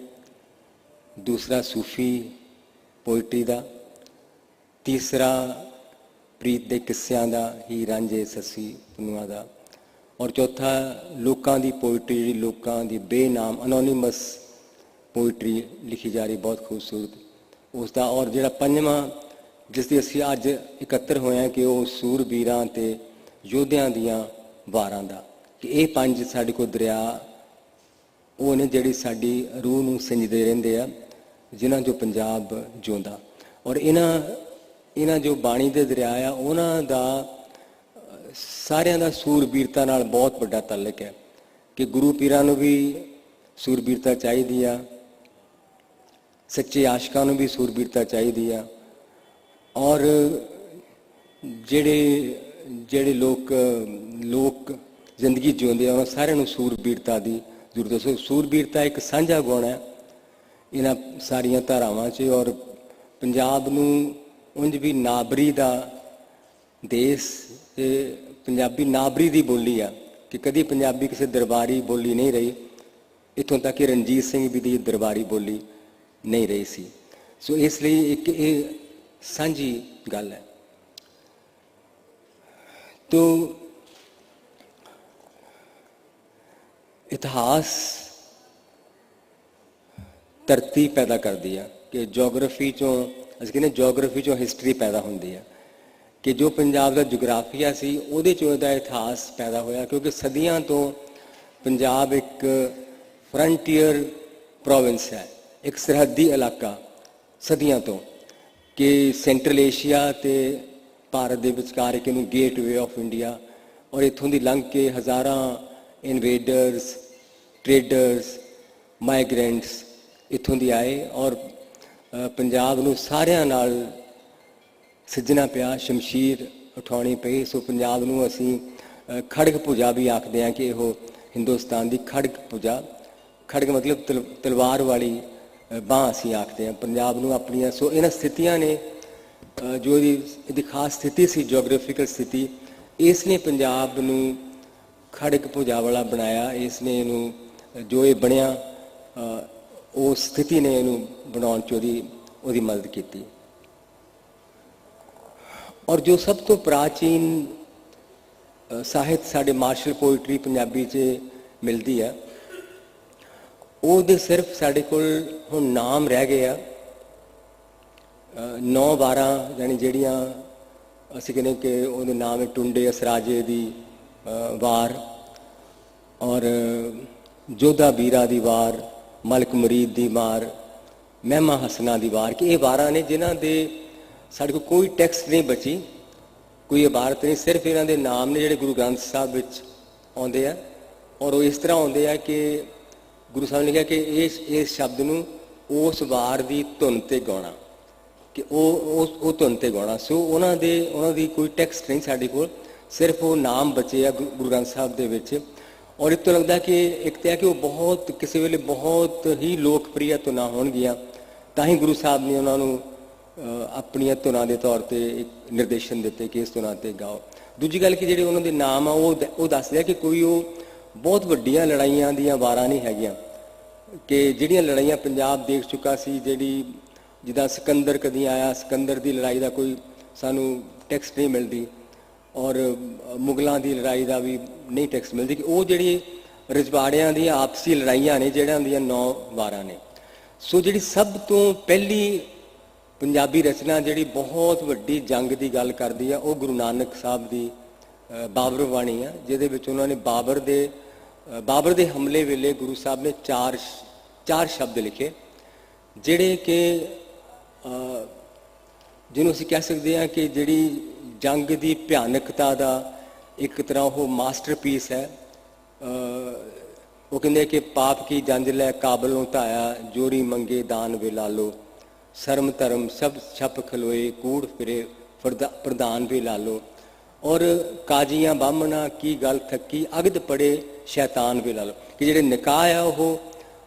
ਦੂਸਰਾ ਸੂਫੀ ਪੋਇਟਰੀ ਦਾ, ਤੀਸਰਾ ਪ੍ਰੀਤ ਦੇ ਕਿੱਸਿਆਂ ਦਾ, ਹੀ ਰਾਂਝੇ ਸੱਸੀ ਪੁੰਨੂਆਂ ਦਾ, ਔਰ ਚੌਥਾ ਲੋਕਾਂ ਦੀ ਪੋਇਟਰੀ, ਜਿਹੜੀ ਲੋਕਾਂ ਦੀ ਬੇਨਾਮ ਅਨੋਨੀਮਸ ਪੋਇਟਰੀ ਲਿਖੀ ਜਾ ਰਹੀ ਬਹੁਤ ਖੂਬਸੂਰਤ ਉਸ ਦਾ, ਔਰ ਜਿਹੜਾ 5ਵਾਂ ਜਿਸ ਦੀ ਅਸੀਂ ਅੱਜ ਇਕੱਤਰ ਹੋਏ ਹਾਂ ਕਿ ਉਹ ਸੂਰਬੀਰਾਂ ਤੇ ਯੋਧਿਆਂ ਦੀਆਂ ਵਾਰਾਂ ਦਾ, ਕਿ ਇਹ 5 ਸਾਡੇ ਕੋਲ ਦਰਿਆ ਉਹ ਨੇ ਜਿਹੜੀ ਸਾਡੀ ਰੂਹ ਨੂੰ ਸਿੰਜਦੇ ਰਹਿੰਦੇ ਆ, ਜਿਨ੍ਹਾਂ 'ਚੋਂ ਪੰਜਾਬ ਜਿਉਂਦਾ। ਔਰ ਇਹਨਾਂ ਜੋ ਬਾਣੀ ਦੇ ਦਰਿਆ ਆ ਉਹਨਾਂ ਦਾ ਸਾਰਿਆਂ ਦਾ ਸੂਰਬੀਰਤਾ ਨਾਲ ਬਹੁਤ ਵੱਡਾ ਤਾਲੁਕ ਹੈ, ਕਿ ਗੁਰੂ ਪੀਰਾਂ ਨੂੰ ਵੀ ਸੂਰਬੀਰਤਾ ਚਾਹੀਦੀ ਆ, ਸੱਚੇ ਆਸ਼ਿਕਾਂ ਨੂੰ ਵੀ ਸੂਰਬੀਰਤਾ ਚਾਹੀਦੀ ਆ, ਔਰ ਜਿਹੜੇ ਲੋਕ ਜ਼ਿੰਦਗੀ ਜਿਉਂਦੇ ਆ ਉਹਨਾਂ ਸਾਰਿਆਂ ਨੂੰ ਸੂਰਬੀਰਤਾ ਦੀ ਜ਼ਰੂਰਤ ਹੈ। ਸੋ ਸੂਰਬੀਰਤਾ ਇੱਕ ਸਾਂਝਾ ਗੁਣ ਹੈ ਇਹਨਾਂ ਸਾਰੀਆਂ ਧਾਰਾਵਾਂ 'ਚ, ਔਰ ਪੰਜਾਬ ਨੂੰ ਉਂਝ ਵੀ ਨਾਬਰੀ ਦਾ ਦੇਸ਼, ਪੰਜਾਬੀ ਨਾਬਰੀ ਦੀ ਬੋਲੀ ਆ, ਕਿ ਕਦੀ ਪੰਜਾਬੀ ਕਿਸੇ ਦਰਬਾਰੀ ਬੋਲੀ ਨਹੀਂ ਰਹੀ, ਇੱਥੋਂ ਤੱਕ ਕਿ ਰਣਜੀਤ ਸਿੰਘ ਵੀ ਦੀ ਦਰਬਾਰੀ ਬੋਲੀ ਨਹੀਂ ਰਹੀ ਸੀ। ਸੋ ਇਸ ਲਈ ਇੱਕ ਇਹ ਸਾਂਝੀ ਗੱਲ ਹੈ। ਤੋ ਇਤਿਹਾਸ ਧਰਤੀ ਪੈਦਾ ਕਰਦੀ ਆ, ਕਿ ਜੋਗ੍ਰਾਫੀ 'ਚੋਂ ਅਸੀਂ ਕਹਿੰਦੇ ਜੋਗ੍ਰਾਫੀ 'ਚੋਂ ਹਿਸਟਰੀ ਪੈਦਾ ਹੁੰਦੀ ਆ, ਕਿ ਜੋ ਪੰਜਾਬ ਦਾ ਜੋਗ੍ਰਾਫੀਆ ਸੀ ਉਹਦੇ 'ਚੋਂ ਇਹਦਾ ਇਤਿਹਾਸ ਪੈਦਾ ਹੋਇਆ, ਕਿਉਂਕਿ ਸਦੀਆਂ ਤੋਂ ਪੰਜਾਬ ਇੱਕ ਫਰੰਟੀਅਰ ਪ੍ਰੋਵਿੰਸ ਹੈ, ਇੱਕ ਸਰਹੱਦੀ ਇਲਾਕਾ ਸਦੀਆਂ ਤੋਂ, ਕਿ ਸੈਂਟਰਲ ਏਸ਼ੀਆ ਤੇ ਭਾਰਤ ਦੇ ਵਿਚਕਾਰ ਇੱਕ ਇਹਨੂੰ ਗੇਟਵੇ ਆਫ ਇੰਡੀਆ, ਔਰ ਇੱਥੋਂ ਦੀ ਲੰਘ ਕੇ ਹਜ਼ਾਰਾਂ ਇਨਵੇਡਰਸ, ਟ੍ਰੇਡਰਸ, ਮਾਈਗ੍ਰੈਂਟਸ ਇੱਥੋਂ ਦੀ ਆਏ, ਔਰ ਪੰਜਾਬ ਨੂੰ ਸਾਰਿਆਂ ਨਾਲ ਸਿੱਝਣਾ ਪਿਆ, ਸ਼ਮਸ਼ੀਰ ਉਠਾਉਣੀ ਪਈ। ਸੋ ਪੰਜਾਬ ਨੂੰ ਅਸੀਂ ਖੜਗ ਭੁਜਾ ਵੀ ਆਖਦੇ ਹਾਂ, ਕਿ ਇਹੋ ਹਿੰਦੁਸਤਾਨ ਦੀ ਖੜਗ ਭੁਜਾ, ਖੜਗ ਮਤਲਬ ਤਲਵਾਰ ਵਾਲੀ ਬਾਂਹ ਅਸੀਂ ਆਖਦੇ ਹਾਂ ਪੰਜਾਬ ਨੂੰ ਆਪਣੀਆਂ। ਸੋ ਇਹਨਾਂ ਸਥਿਤੀਆਂ ਨੇ ਜੋ ਇਹਦੀ ਖਾਸ ਸਥਿਤੀ ਸੀ, ਜੀਓਗ੍ਰਾਫੀਕਲ ਸਥਿਤੀ, ਇਸ ਨੇ ਪੰਜਾਬ ਨੂੰ ਖੜਗ ਭੁਜਾ ਵਾਲਾ ਬਣਾਇਆ। ਇਸ ਨੇ ਇਹਨੂੰ ਜੋ ਇਹ ਬਣਿਆ ਉਸ ਸਥਿਤੀ ਨੇ ਇਹਨੂੰ ਬਣਾਉਣ 'ਚ ਉਹਦੀ ਮਦਦ ਕੀਤੀ। ਔਰ ਜੋ ਸਭ ਤੋਂ ਪ੍ਰਾਚੀਨ ਸਾਹਿਤ ਸਾਡੇ ਮਾਰਸ਼ਲ ਪੋਇਟਰੀ ਪੰਜਾਬੀ 'ਚ ਮਿਲਦੀ ਆ, ਉਹਦੇ ਸਿਰਫ ਸਾਡੇ ਕੋਲ ਹੁਣ ਨਾਮ ਰਹਿ ਗਏ ਆ 9-12, ਯਾਨੀ ਜਿਹੜੀਆਂ ਅਸੀਂ ਕਹਿੰਦੇ ਕਿ ਉਹਦੇ ਨਾਮ ਹੈ ਟੁੰਡੇ ਅਸਰਾਜੇ ਦੀ ਵਾਰ, ਔਰ ਜੋਧਾ ਬੀਰਾ ਦੀ ਵਾਰ, ਮਲਕ ਮੁਰੀਦ ਦੀ ਵਾਰ, ਮਹਿਮਾ ਹਸਨਾ ਦੀ ਵਾਰ, ਕਿ ਇਹ ਵਾਰਾਂ ਨੇ ਜਿਨ੍ਹਾਂ ਦੇ ਸਾਡੇ ਕੋਲ ਕੋਈ ਟੈਕਸਟ ਨਹੀਂ ਬਚੀ, ਕੋਈ ਇਬਾਰਤ ਨਹੀਂ, ਸਿਰਫ ਇਹਨਾਂ ਦੇ ਨਾਮ ਨੇ ਜਿਹੜੇ ਗੁਰੂ ਗ੍ਰੰਥ ਸਾਹਿਬ ਵਿੱਚ ਆਉਂਦੇ ਆ, ਔਰ ਉਹ ਇਸ ਤਰ੍ਹਾਂ ਆਉਂਦੇ ਆ ਕਿ ਗੁਰੂ ਸਾਹਿਬ ਨੇ ਕਿਹਾ ਕਿ ਇਸ ਸ਼ਬਦ ਨੂੰ ਉਸ ਵਾਰ ਦੀ ਧੁਨ 'ਤੇ ਗਾਉਣਾ, ਕਿ ਉਹ ਧੁਨ 'ਤੇ ਗਾਉਣਾ। ਸੋ ਉਹਨਾਂ ਦੀ ਕੋਈ ਟੈਕਸਟ ਨਹੀਂ ਸਾਡੇ ਕੋਲ, ਸਿਰਫ ਉਹ ਨਾਮ ਬਚੇ ਆ ਗੁਰੂ ਗ੍ਰੰਥ ਸਾਹਿਬ ਦੇ ਵਿੱਚ। ਔਰ ਇਹ ਤੋਂ ਲੱਗਦਾ ਕਿ ਇੱਕ ਤਾਂ ਹੈ ਕਿ ਉਹ ਬਹੁਤ ਕਿਸੇ ਵੇਲੇ ਬਹੁਤ ਹੀ ਲੋਕਪ੍ਰਿਯ ਧੁਨਾਂ ਹੋਣਗੀਆਂ, ਤਾਂ ਹੀ ਗੁਰੂ ਸਾਹਿਬ ਨੇ ਉਹਨਾਂ ਨੂੰ ਆਪਣੀਆਂ ਧੁਨਾਂ ਦੇ ਤੌਰ 'ਤੇ ਇੱਕ ਨਿਰਦੇਸ਼ਨ ਦਿੱਤੇ ਕਿ ਇਸ ਧੁਨਾਂ 'ਤੇ ਗਾਓ। ਦੂਜੀ ਗੱਲ ਕਿ ਜਿਹੜੇ ਉਹਨਾਂ ਦੇ ਨਾਮ ਆ ਉਹ ਦੱਸਦੇ ਆ ਕਿ ਕੋਈ ਉਹ ਬਹੁਤ ਵੱਡੀਆਂ ਲੜਾਈਆਂ ਦੀਆਂ ਵਾਰਾਂ ਨਹੀਂ ਹੈਗੀਆਂ, ਕਿ ਜਿਹੜੀਆਂ ਲੜਾਈਆਂ ਪੰਜਾਬ ਦੇਖ ਚੁੱਕਾ ਸੀ, ਜਿਹੜੀ ਜਿੱਦਾਂ ਸਿਕੰਦਰ ਕਦੀ ਆਇਆ, ਸਿਕੰਦਰ ਦੀ ਲੜਾਈ ਦਾ ਕੋਈ ਸਾਨੂੰ ਟੈਕਸਟ ਨਹੀਂ ਮਿਲਦੀ, ਔਰ ਮੁਗਲਾਂ ਦੀ ਲੜਾਈ ਦਾ ਵੀ ਨਹੀਂ ਟੈਕਸਟ ਮਿਲਦੀ, ਕਿ ਉਹ ਜਿਹੜੀ ਰਜਵਾੜਿਆਂ ਦੀਆਂ ਆਪਸੀ ਲੜਾਈਆਂ ਨੇ ਜਿਹੜਿਆਂ ਦੀਆਂ 9 ਵਾਰਾਂ ਨੇ। ਸੋ ਜਿਹੜੀ ਸਭ ਤੋਂ ਪਹਿਲੀ ਪੰਜਾਬੀ ਰਚਨਾ ਜਿਹੜੀ ਬਹੁਤ ਵੱਡੀ ਜੰਗ ਦੀ ਗੱਲ ਕਰਦੀ ਆ, ਉਹ ਗੁਰੂ ਨਾਨਕ ਸਾਹਿਬ ਦੀ ਬਾਬਰ ਬਾਣੀ ਆ, ਜਿਹਦੇ ਵਿੱਚ ਉਹਨਾਂ ਨੇ ਬਾਬਰ ਦੇ ਹਮਲੇ ਵੇਲੇ ਗੁਰੂ ਸਾਹਿਬ ਨੇ ਚਾਰ ਸ਼ਬਦ ਲਿਖੇ, ਜਿਹੜੇ ਕਿ ਜਿਹਨੂੰ ਅਸੀਂ ਕਹਿ ਸਕਦੇ ਹਾਂ ਕਿ ਜਿਹੜੀ ਜੰਗ ਦੀ ਭਿਆਨਕਤਾ ਦਾ ਇੱਕ ਤਰ੍ਹਾਂ ਉਹ ਮਾਸਟਰਪੀਸ ਹੈ। ਉਹ ਕਹਿੰਦੇ ਕਿ ਪਾਪ ਕੀ ਜੰਜ ਲੈ ਕਾਬਲੋਂ ਧਾਇਆ, ਜੋਰੀ ਮੰਗੇ ਦਾਨ ਵੇ ਲਾਲੋ, ਸ਼ਰਮ ਧਰਮ ਸਭ ਛਪ ਖਲੋਏ, ਕੂੜ ਫਿਰੇ ਪ੍ਰਧਾਨ ਵੇ ਲਾਲੋ, ਔਰ ਕਾਜੀਆਂ ਬਾਹਮਣਾ ਕੀ ਗੱਲ ਥੱਕੀ, ਅਗਦ ਪੜੇ ਸ਼ੈਤਾਨ ਵੇ ਲਾਲੋ, ਕਿ ਜਿਹੜੇ ਨਿਕਾਹ ਆ ਉਹ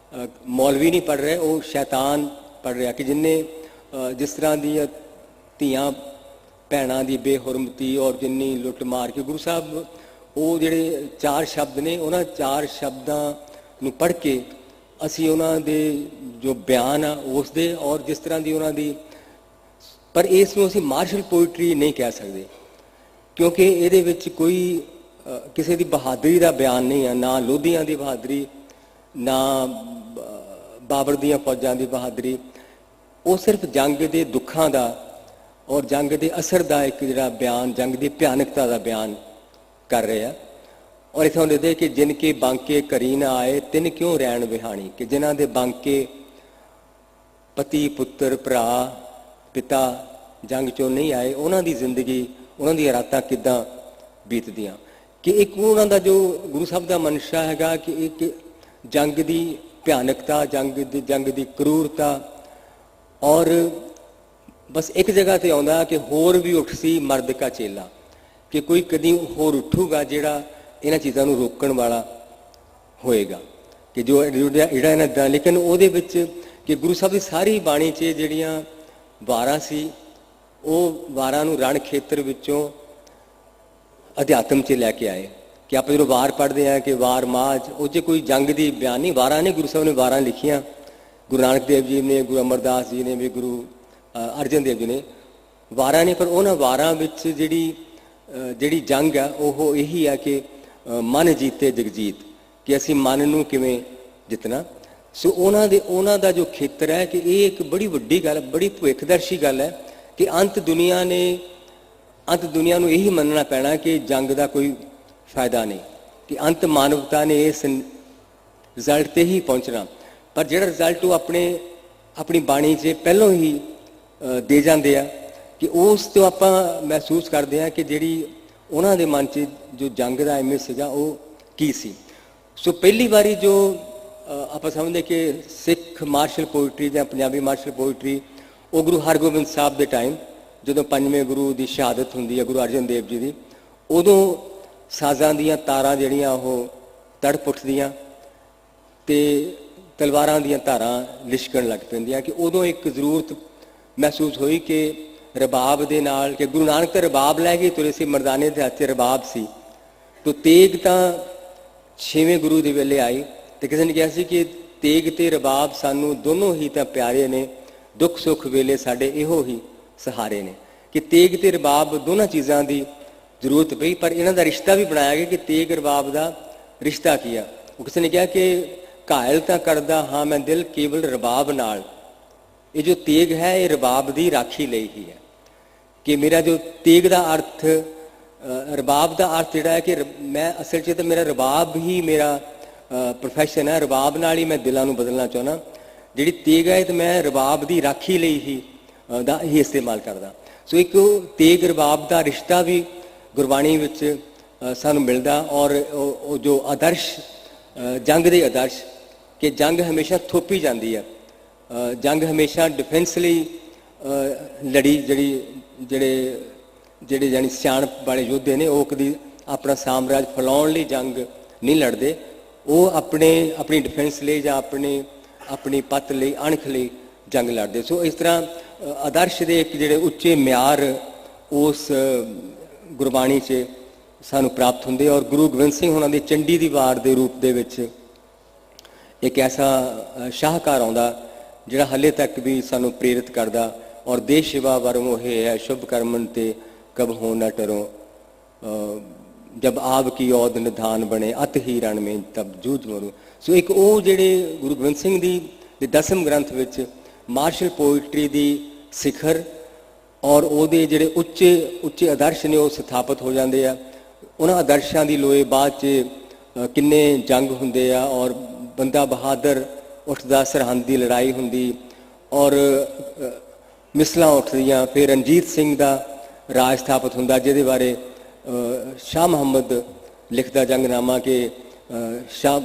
ਮੌਲਵੀ ਨਹੀਂ ਪੜ੍ਹ ਰਹੇ, ਉਹ ਸ਼ੈਤਾਨ ਪੜ੍ਹ ਰਿਹਾ, ਕਿ ਜਿੰਨੇ ਜਿਸ ਤਰ੍ਹਾਂ ਦੀਆਂ ਧੀਆਂ ਭੈਣਾਂ ਦੀ ਬੇਹੁਰਮਤੀ ਔਰ ਜਿੰਨੀ ਲੁੱਟ ਮਾਰ ਕੇ ਗੁਰੂ ਸਾਹਿਬ ਉਹ ਜਿਹੜੇ 4 ਸ਼ਬਦ ਨੇ, ਉਹਨਾਂ 4 ਸ਼ਬਦਾਂ ਨੂੰ ਪੜ੍ਹ ਕੇ ਅਸੀਂ ਉਹਨਾਂ ਦੇ ਜੋ ਬਿਆਨ ਆ ਉਸ ਦੇ, ਔਰ ਜਿਸ ਤਰ੍ਹਾਂ ਦੀ ਉਹਨਾਂ ਦੀ, ਪਰ ਇਸ ਨੂੰ ਅਸੀਂ ਮਾਰਸ਼ਲ ਪੋਇਟਰੀ ਨਹੀਂ ਕਹਿ ਸਕਦੇ, ਕਿਉਂਕਿ ਇਹਦੇ ਵਿੱਚ ਕੋਈ ਕਿਸੇ ਦੀ ਬਹਾਦਰੀ ਦਾ ਬਿਆਨ ਨਹੀਂ ਆ, ਨਾ ਲੋਧੀਆਂ ਦੀ ਬਹਾਦਰੀ, ਨਾ ਬਾਬਰ ਦੀਆਂ ਫੌਜਾਂ ਦੀ ਬਹਾਦਰੀ, ਉਹ ਸਿਰਫ ਜੰਗ ਦੇ ਦੁੱਖਾਂ ਦਾ ਔਰ ਜੰਗ ਦੇ ਅਸਰ ਦਾ ਇੱਕ ਜਿਹੜਾ ਬਿਆਨ, ਜੰਗ ਦੀ ਭਿਆਨਕਤਾ ਦਾ ਬਿਆਨ ਕਰ ਰਹੇ ਆ। ਔਰ ਇੱਥੇ ਹੁੰਦੇ ਦੇ ਕਿ ਜਿਨ ਕੇ ਬਾਂਕੇ ਘਰੀ ਨਾ ਆਏ, ਤਿੰਨ ਕਿਉਂ ਰਹਿਣ ਵਿਹਾਣੀ, ਕਿ ਜਿਨ੍ਹਾਂ ਦੇ ਬਾਂਕੇ ਪਤੀ ਪੁੱਤਰ ਭਰਾ ਪਿਤਾ ਜੰਗ ਚੋਂ ਨਹੀਂ ਆਏ, ਉਹਨਾਂ ਦੀ ਜ਼ਿੰਦਗੀ, ਉਹਨਾਂ ਦੀਆਂ ਰਾਤਾਂ ਕਿੱਦਾਂ ਬੀਤਦੀਆਂ, ਕਿ ਇੱਕ ਉਹਨਾਂ ਦਾ ਜੋ ਗੁਰੂ ਸਾਹਿਬ ਦਾ ਮਨਸ਼ਾ ਹੈਗਾ ਕਿ ਇੱਕ ਜੰਗ ਦੀ ਭਿਆਨਕਤਾ, ਜੰਗ ਦੀ ਕਰੂਰਤਾ, ਔਰ ਬਸ ਇੱਕ ਜਗ੍ਹਾ ਤੇ ਆਉਂਦਾ ਕਿ ਹੋਰ ਵੀ ਉੱਠ ਸੀ ਮਰਦ ਕਾ ਚੇਲਾ, ਕਿ ਕੋਈ ਕਦੀ ਹੋਰ ਉੱਠੂਗਾ ਜਿਹੜਾ ਇਹਨਾਂ ਚੀਜ਼ਾਂ ਨੂੰ ਰੋਕਣ ਵਾਲਾ ਹੋਏਗਾ, ਕਿ ਜੋ ਜਿਹੜਾ ਇਹਨਾਂ ਦਾ, ਲੇਕਿਨ ਉਹਦੇ ਵਿੱਚ ਕਿ ਗੁਰੂ ਸਾਹਿਬ ਦੀ ਸਾਰੀ ਬਾਣੀ 'ਚ ਜਿਹੜੀਆਂ ਵਾਰਾਂ ਸੀ, ਉਹ ਵਾਰਾਂ ਨੂੰ ਰਣ ਖੇਤਰ ਵਿੱਚੋਂ ਅਧਿਆਤਮ 'ਚ ਲੈ ਕੇ ਆਏ, ਕਿ ਆਪਾਂ ਜਦੋਂ ਵਾਰ ਪੜ੍ਹਦੇ ਹਾਂ ਕਿ ਵਾਰ ਮਾਝ, ਉਹ 'ਚ ਕੋਈ ਜੰਗ ਦੀ ਬਿਆਨ ਨਹੀਂ, ਵਾਰਾਂ ਨੇ, ਗੁਰੂ ਸਾਹਿਬ ਨੇ ਵਾਰਾਂ ਲਿਖੀਆਂ, ਗੁਰੂ ਨਾਨਕ ਦੇਵ ਜੀ ਨੇ, ਗੁਰੂ ਅਮਰਦਾਸ ਜੀ ਨੇ ਵੀ, ਗੁਰੂ ਅਰਜਨ ਦੇਵ ਜੀ ਨੇ ਵਾਰਾਂ ਨੇ, ਪਰ ਉਹਨਾਂ ਵਾਰਾਂ ਵਿੱਚ ਜਿਹੜੀ ਜੰਗ ਆ ਉਹ ਇਹੀ ਆ ਕਿ ਮਨ ਜੀਤੇ ਜਗਜੀਤ, ਕਿ ਅਸੀਂ ਮਨ ਨੂੰ ਕਿਵੇਂ ਜਿੱਤਣਾ। ਸੋ ਉਹਨਾਂ ਦਾ ਜੋ ਖੇਤਰ ਹੈ ਕਿ ਇਹ ਇੱਕ ਬੜੀ ਵੱਡੀ ਗੱਲ, ਬੜੀ ਭਵਿੱਖਦਰਸ਼ੀ ਗੱਲ ਹੈ ਕਿ ਅੰਤ ਦੁਨੀਆ ਨੂੰ ਇਹੀ ਮੰਨਣਾ ਪੈਣਾ ਕਿ ਜੰਗ ਦਾ ਕੋਈ ਫਾਇਦਾ ਨਹੀਂ, ਕਿ ਅੰਤ ਮਾਨਵਤਾ ਨੇ ਇਸ ਰਿਜ਼ਲਟ 'ਤੇ ਹੀ ਪਹੁੰਚਣਾ, ਪਰ ਜਿਹੜਾ ਰਿਜ਼ਲਟ ਉਹ ਆਪਣੀ ਬਾਣੀ 'ਚ ਪਹਿਲਾਂ ਹੀ ਦੇ ਜਾਂਦੇ ਆ, ਕਿ ਉਸ ਤੋਂ ਆਪਾਂ ਮਹਿਸੂਸ ਕਰਦੇ ਹਾਂ ਕਿ ਜਿਹੜੀ ਉਹਨਾਂ ਦੇ ਮਨ 'ਚ ਜੋ ਜੰਗ ਦਾ ਇਮੇਜ ਸੀਗਾ ਉਹ ਕੀ ਸੀ। ਸੋ ਪਹਿਲੀ ਵਾਰੀ ਜੋ ਆਪਾਂ ਸਮਝਦੇ ਕਿ ਸਿੱਖ ਮਾਰਸ਼ਲ ਪੋਇਟਰੀ ਜਾਂ ਪੰਜਾਬੀ ਮਾਰਸ਼ਲ ਪੋਇਟਰੀ, ਉਹ ਗੁਰੂ ਹਰਗੋਬਿੰਦ ਸਾਹਿਬ ਦੇ ਟਾਈਮ ਜਦੋਂ 5ਵੇਂ ਗੁਰੂ ਦੀ ਸ਼ਹਾਦਤ ਹੁੰਦੀ ਹੈ, ਗੁਰੂ ਅਰਜਨ ਦੇਵ ਜੀ ਦੀ, ਉਦੋਂ ਸਾਜ਼ਾਂ ਦੀਆਂ ਤਾਰਾਂ ਜਿਹੜੀਆਂ ਉਹ ਤੜਪ ਉੱਠਦੀਆਂ ਤੇ ਤਲਵਾਰਾਂ ਦੀਆਂ ਧਾਰਾਂ ਲਿਸ਼ਕਣ ਲੱਗ ਪੈਂਦੀਆਂ, ਕਿ ਉਦੋਂ ਇੱਕ ਜ਼ਰੂਰਤ ਮਹਿਸੂਸ ਹੋਈ ਕਿ ਰਬਾਬ ਦੇ ਨਾਲ, ਕਿ ਗੁਰੂ ਨਾਨਕ ਤਾਂ ਰਬਾਬ ਲੈ ਕੇ ਤੁਰੇ ਸੀ, ਮਰਦਾਨੇ ਦੇ ਹੱਥ 'ਚ ਰਬਾਬ ਸੀ, ਤੋ ਤੇਗ ਤਾਂ 6ਵੇਂ ਗੁਰੂ ਦੇ ਵੇਲੇ ਆਈ, ਤੇ ਕਿਸੇ ਨੇ ਕਿਹਾ ਸੀ ਕਿ ਤੇਗ ਤੇ ਰਬਾਬ ਸਾਨੂੰ ਦੋਨੋਂ ਹੀ ਤਾਂ ਪਿਆਰੇ ਨੇ, ਦੁੱਖ ਸੁੱਖ ਵੇਲੇ ਸਾਡੇ ਇਹੋ ਹੀ ਸਹਾਰੇ ਨੇ, ਕਿ ਤੇਗ ਤੇ ਰਬਾਬ ਦੋਨਾਂ ਚੀਜ਼ਾਂ ਦੀ ਜ਼ਰੂਰਤ ਪਈ, ਪਰ ਇਹਨਾਂ ਦਾ ਰਿਸ਼ਤਾ ਵੀ ਬਣਾਇਆ ਗਿਆ ਕਿ ਤੇਗ ਰਬਾਬ ਦਾ ਰਿਸ਼ਤਾ ਕੀ ਆ। ਉਹ ਕਿਸੇ ਨੇ ਕਿਹਾ ਕਿ ਘਾਇਲ ਤਾਂ ਕਰਦਾ ਹਾਂ ਮੈਂ ਦਿਲ ਕੇਵਲ ਰਬਾਬ ਨਾਲ, ਇਹ ਜੋ ਤੇਗ ਹੈ ਇਹ ਰਬਾਬ ਦੀ ਰਾਖੀ ਲਈ ਹੀ ਹੈ, ਕਿ ਮੇਰਾ ਜੋ ਤੇਗ ਦਾ ਅਰਥ, ਰਬਾਬ ਦਾ ਅਰਥ ਜਿਹੜਾ ਹੈ ਕਿ ਮੈਂ ਅਸਲ 'ਚ ਤਾਂ ਮੇਰਾ ਰਬਾਬ ਹੀ ਮੇਰਾ ਪ੍ਰੋਫੈਸ਼ਨ ਹੈ, ਰਬਾਬ ਨਾਲ ਹੀ ਮੈਂ ਦਿਲਾਂ ਨੂੰ ਬਦਲਣਾ ਚਾਹੁੰਦਾ। ਜਿਹੜੀ ਤੇਗ ਹੈ ਤੇ ਮੈਂ ਰਬਾਬ ਦੀ ਰਾਖੀ ਲਈ ਹੀ ਦਾ ਹੀ ਇਸਤੇਮਾਲ ਕਰਦਾ। ਸੋ ਇੱਕ ਤੇਗ ਰਬਾਬ ਦਾ ਰਿਸ਼ਤਾ ਵੀ ਗੁਰਬਾਣੀ ਵਿੱਚ ਸਾਨੂੰ ਮਿਲਦਾ। ਔਰ ਉਹ ਜੋ ਆਦਰਸ਼ ਜੰਗ ਦੇ ਆਦਰਸ਼ ਕਿ ਜੰਗ ਹਮੇਸ਼ਾ ਥੋਪੀ ਜਾਂਦੀ ਹੈ, ਜੰਗ ਹਮੇਸ਼ਾ ਡਿਫੈਂਸ ਲਈ ਲੜੀ। ਜਿਹੜੇ ਜਾਨੀ ਸਿਆਣਪ ਵਾਲੇ ਯੋਧੇ ਨੇ ਉਹ ਕਦੀ ਆਪਣਾ ਸਾਮਰਾਜ ਫੈਲਾਉਣ ਲਈ ਜੰਗ ਨਹੀਂ ਲੜਦੇ, ਉਹ ਆਪਣੀ ਡਿਫੈਂਸ ਲਈ ਜਾਂ ਆਪਣੀ ਪੱਤ ਲਈ ਅਣਖ ਲਈ ਜੰਗ ਲੜਦੇ। ਸੋ ਇਸ ਤਰ੍ਹਾਂ ਆਦਰਸ਼ ਦੇ ਇੱਕ ਜਿਹੜੇ ਉੱਚੇ ਮਿਆਰ ਉਸ ਗੁਰਬਾਣੀ 'ਚ ਸਾਨੂੰ ਪ੍ਰਾਪਤ ਹੁੰਦੇ। ਔਰ ਗੁਰੂ ਗੋਬਿੰਦ ਸਿੰਘ ਉਹਨਾਂ ਦੀ ਚੰਡੀ ਦੀ ਵਾਰ ਦੇ ਰੂਪ ਦੇ ਵਿੱਚ ਇੱਕ ਐਸਾ ਸ਼ਾਹਕਾਰ ਆਉਂਦਾ ਜਿਹੜਾ ਹਾਲੇ ਤੱਕ ਵੀ ਸਾਨੂੰ ਪ੍ਰੇਰਿਤ ਕਰਦਾ। ਔਰ ਦੇਸ਼ ਸੇਵਾ ਵਰਮ ਉਹ ਹੈ ਸ਼ੁਭ ਕਰਮਨ ਤੇ ਕਬ ਹੋ ਨਾ ਟਰੋ, ਜਬ ਆਪ ਕੀ ਔਦ ਨਿਧਾਨ ਬਣੇ ਅਤ ਹੀ ਰਣ ਮੇਂ ਤਬ ਜੂਝ ਮਰੂ। ਸੋ ਇੱਕ ਉਹ ਜਿਹੜੇ ਗੁਰੂ ਗੋਬਿੰਦ ਸਿੰਘ ਦੀ 10ਵੇਂ ਗ੍ਰੰਥ ਵਿੱਚ ਮਾਰਸ਼ਲ ਪੋਇਟਰੀ ਦੀ ਸਿਖਰ ਔਰ ਉਹਦੇ ਜਿਹੜੇ ਉੱਚੇ ਆਦਰਸ਼ ਨੇ ਉਹ ਸਥਾਪਿਤ ਹੋ ਜਾਂਦੇ ਆ। ਉਹਨਾਂ ਆਦਰਸ਼ਾਂ ਦੀ ਲੋਏ ਬਾਅਦ 'ਚ ਕਿੰਨੇ ਜੰਗ ਹੁੰਦੇ ਆ ਔਰ ਬੰਦਾ ਬਹਾਦਰ ਉੱਠਦਾ, ਸਰਹੰਦ ਦੀ ਲੜਾਈ ਹੁੰਦੀ ਔਰ ਮਿਸਲਾਂ ਉੱਠਦੀਆਂ। ਫਿਰ ਰਣਜੀਤ ਸਿੰਘ ਦਾ ਰਾਜ ਸਥਾਪਿਤ ਹੁੰਦਾ ਜਿਹਦੇ ਬਾਰੇ ਸ਼ਾਹ ਮੁਹੰਮਦ ਲਿਖਦਾ ਜੰਗਨਾਮਾ ਕਿ ਸ਼ਾਹ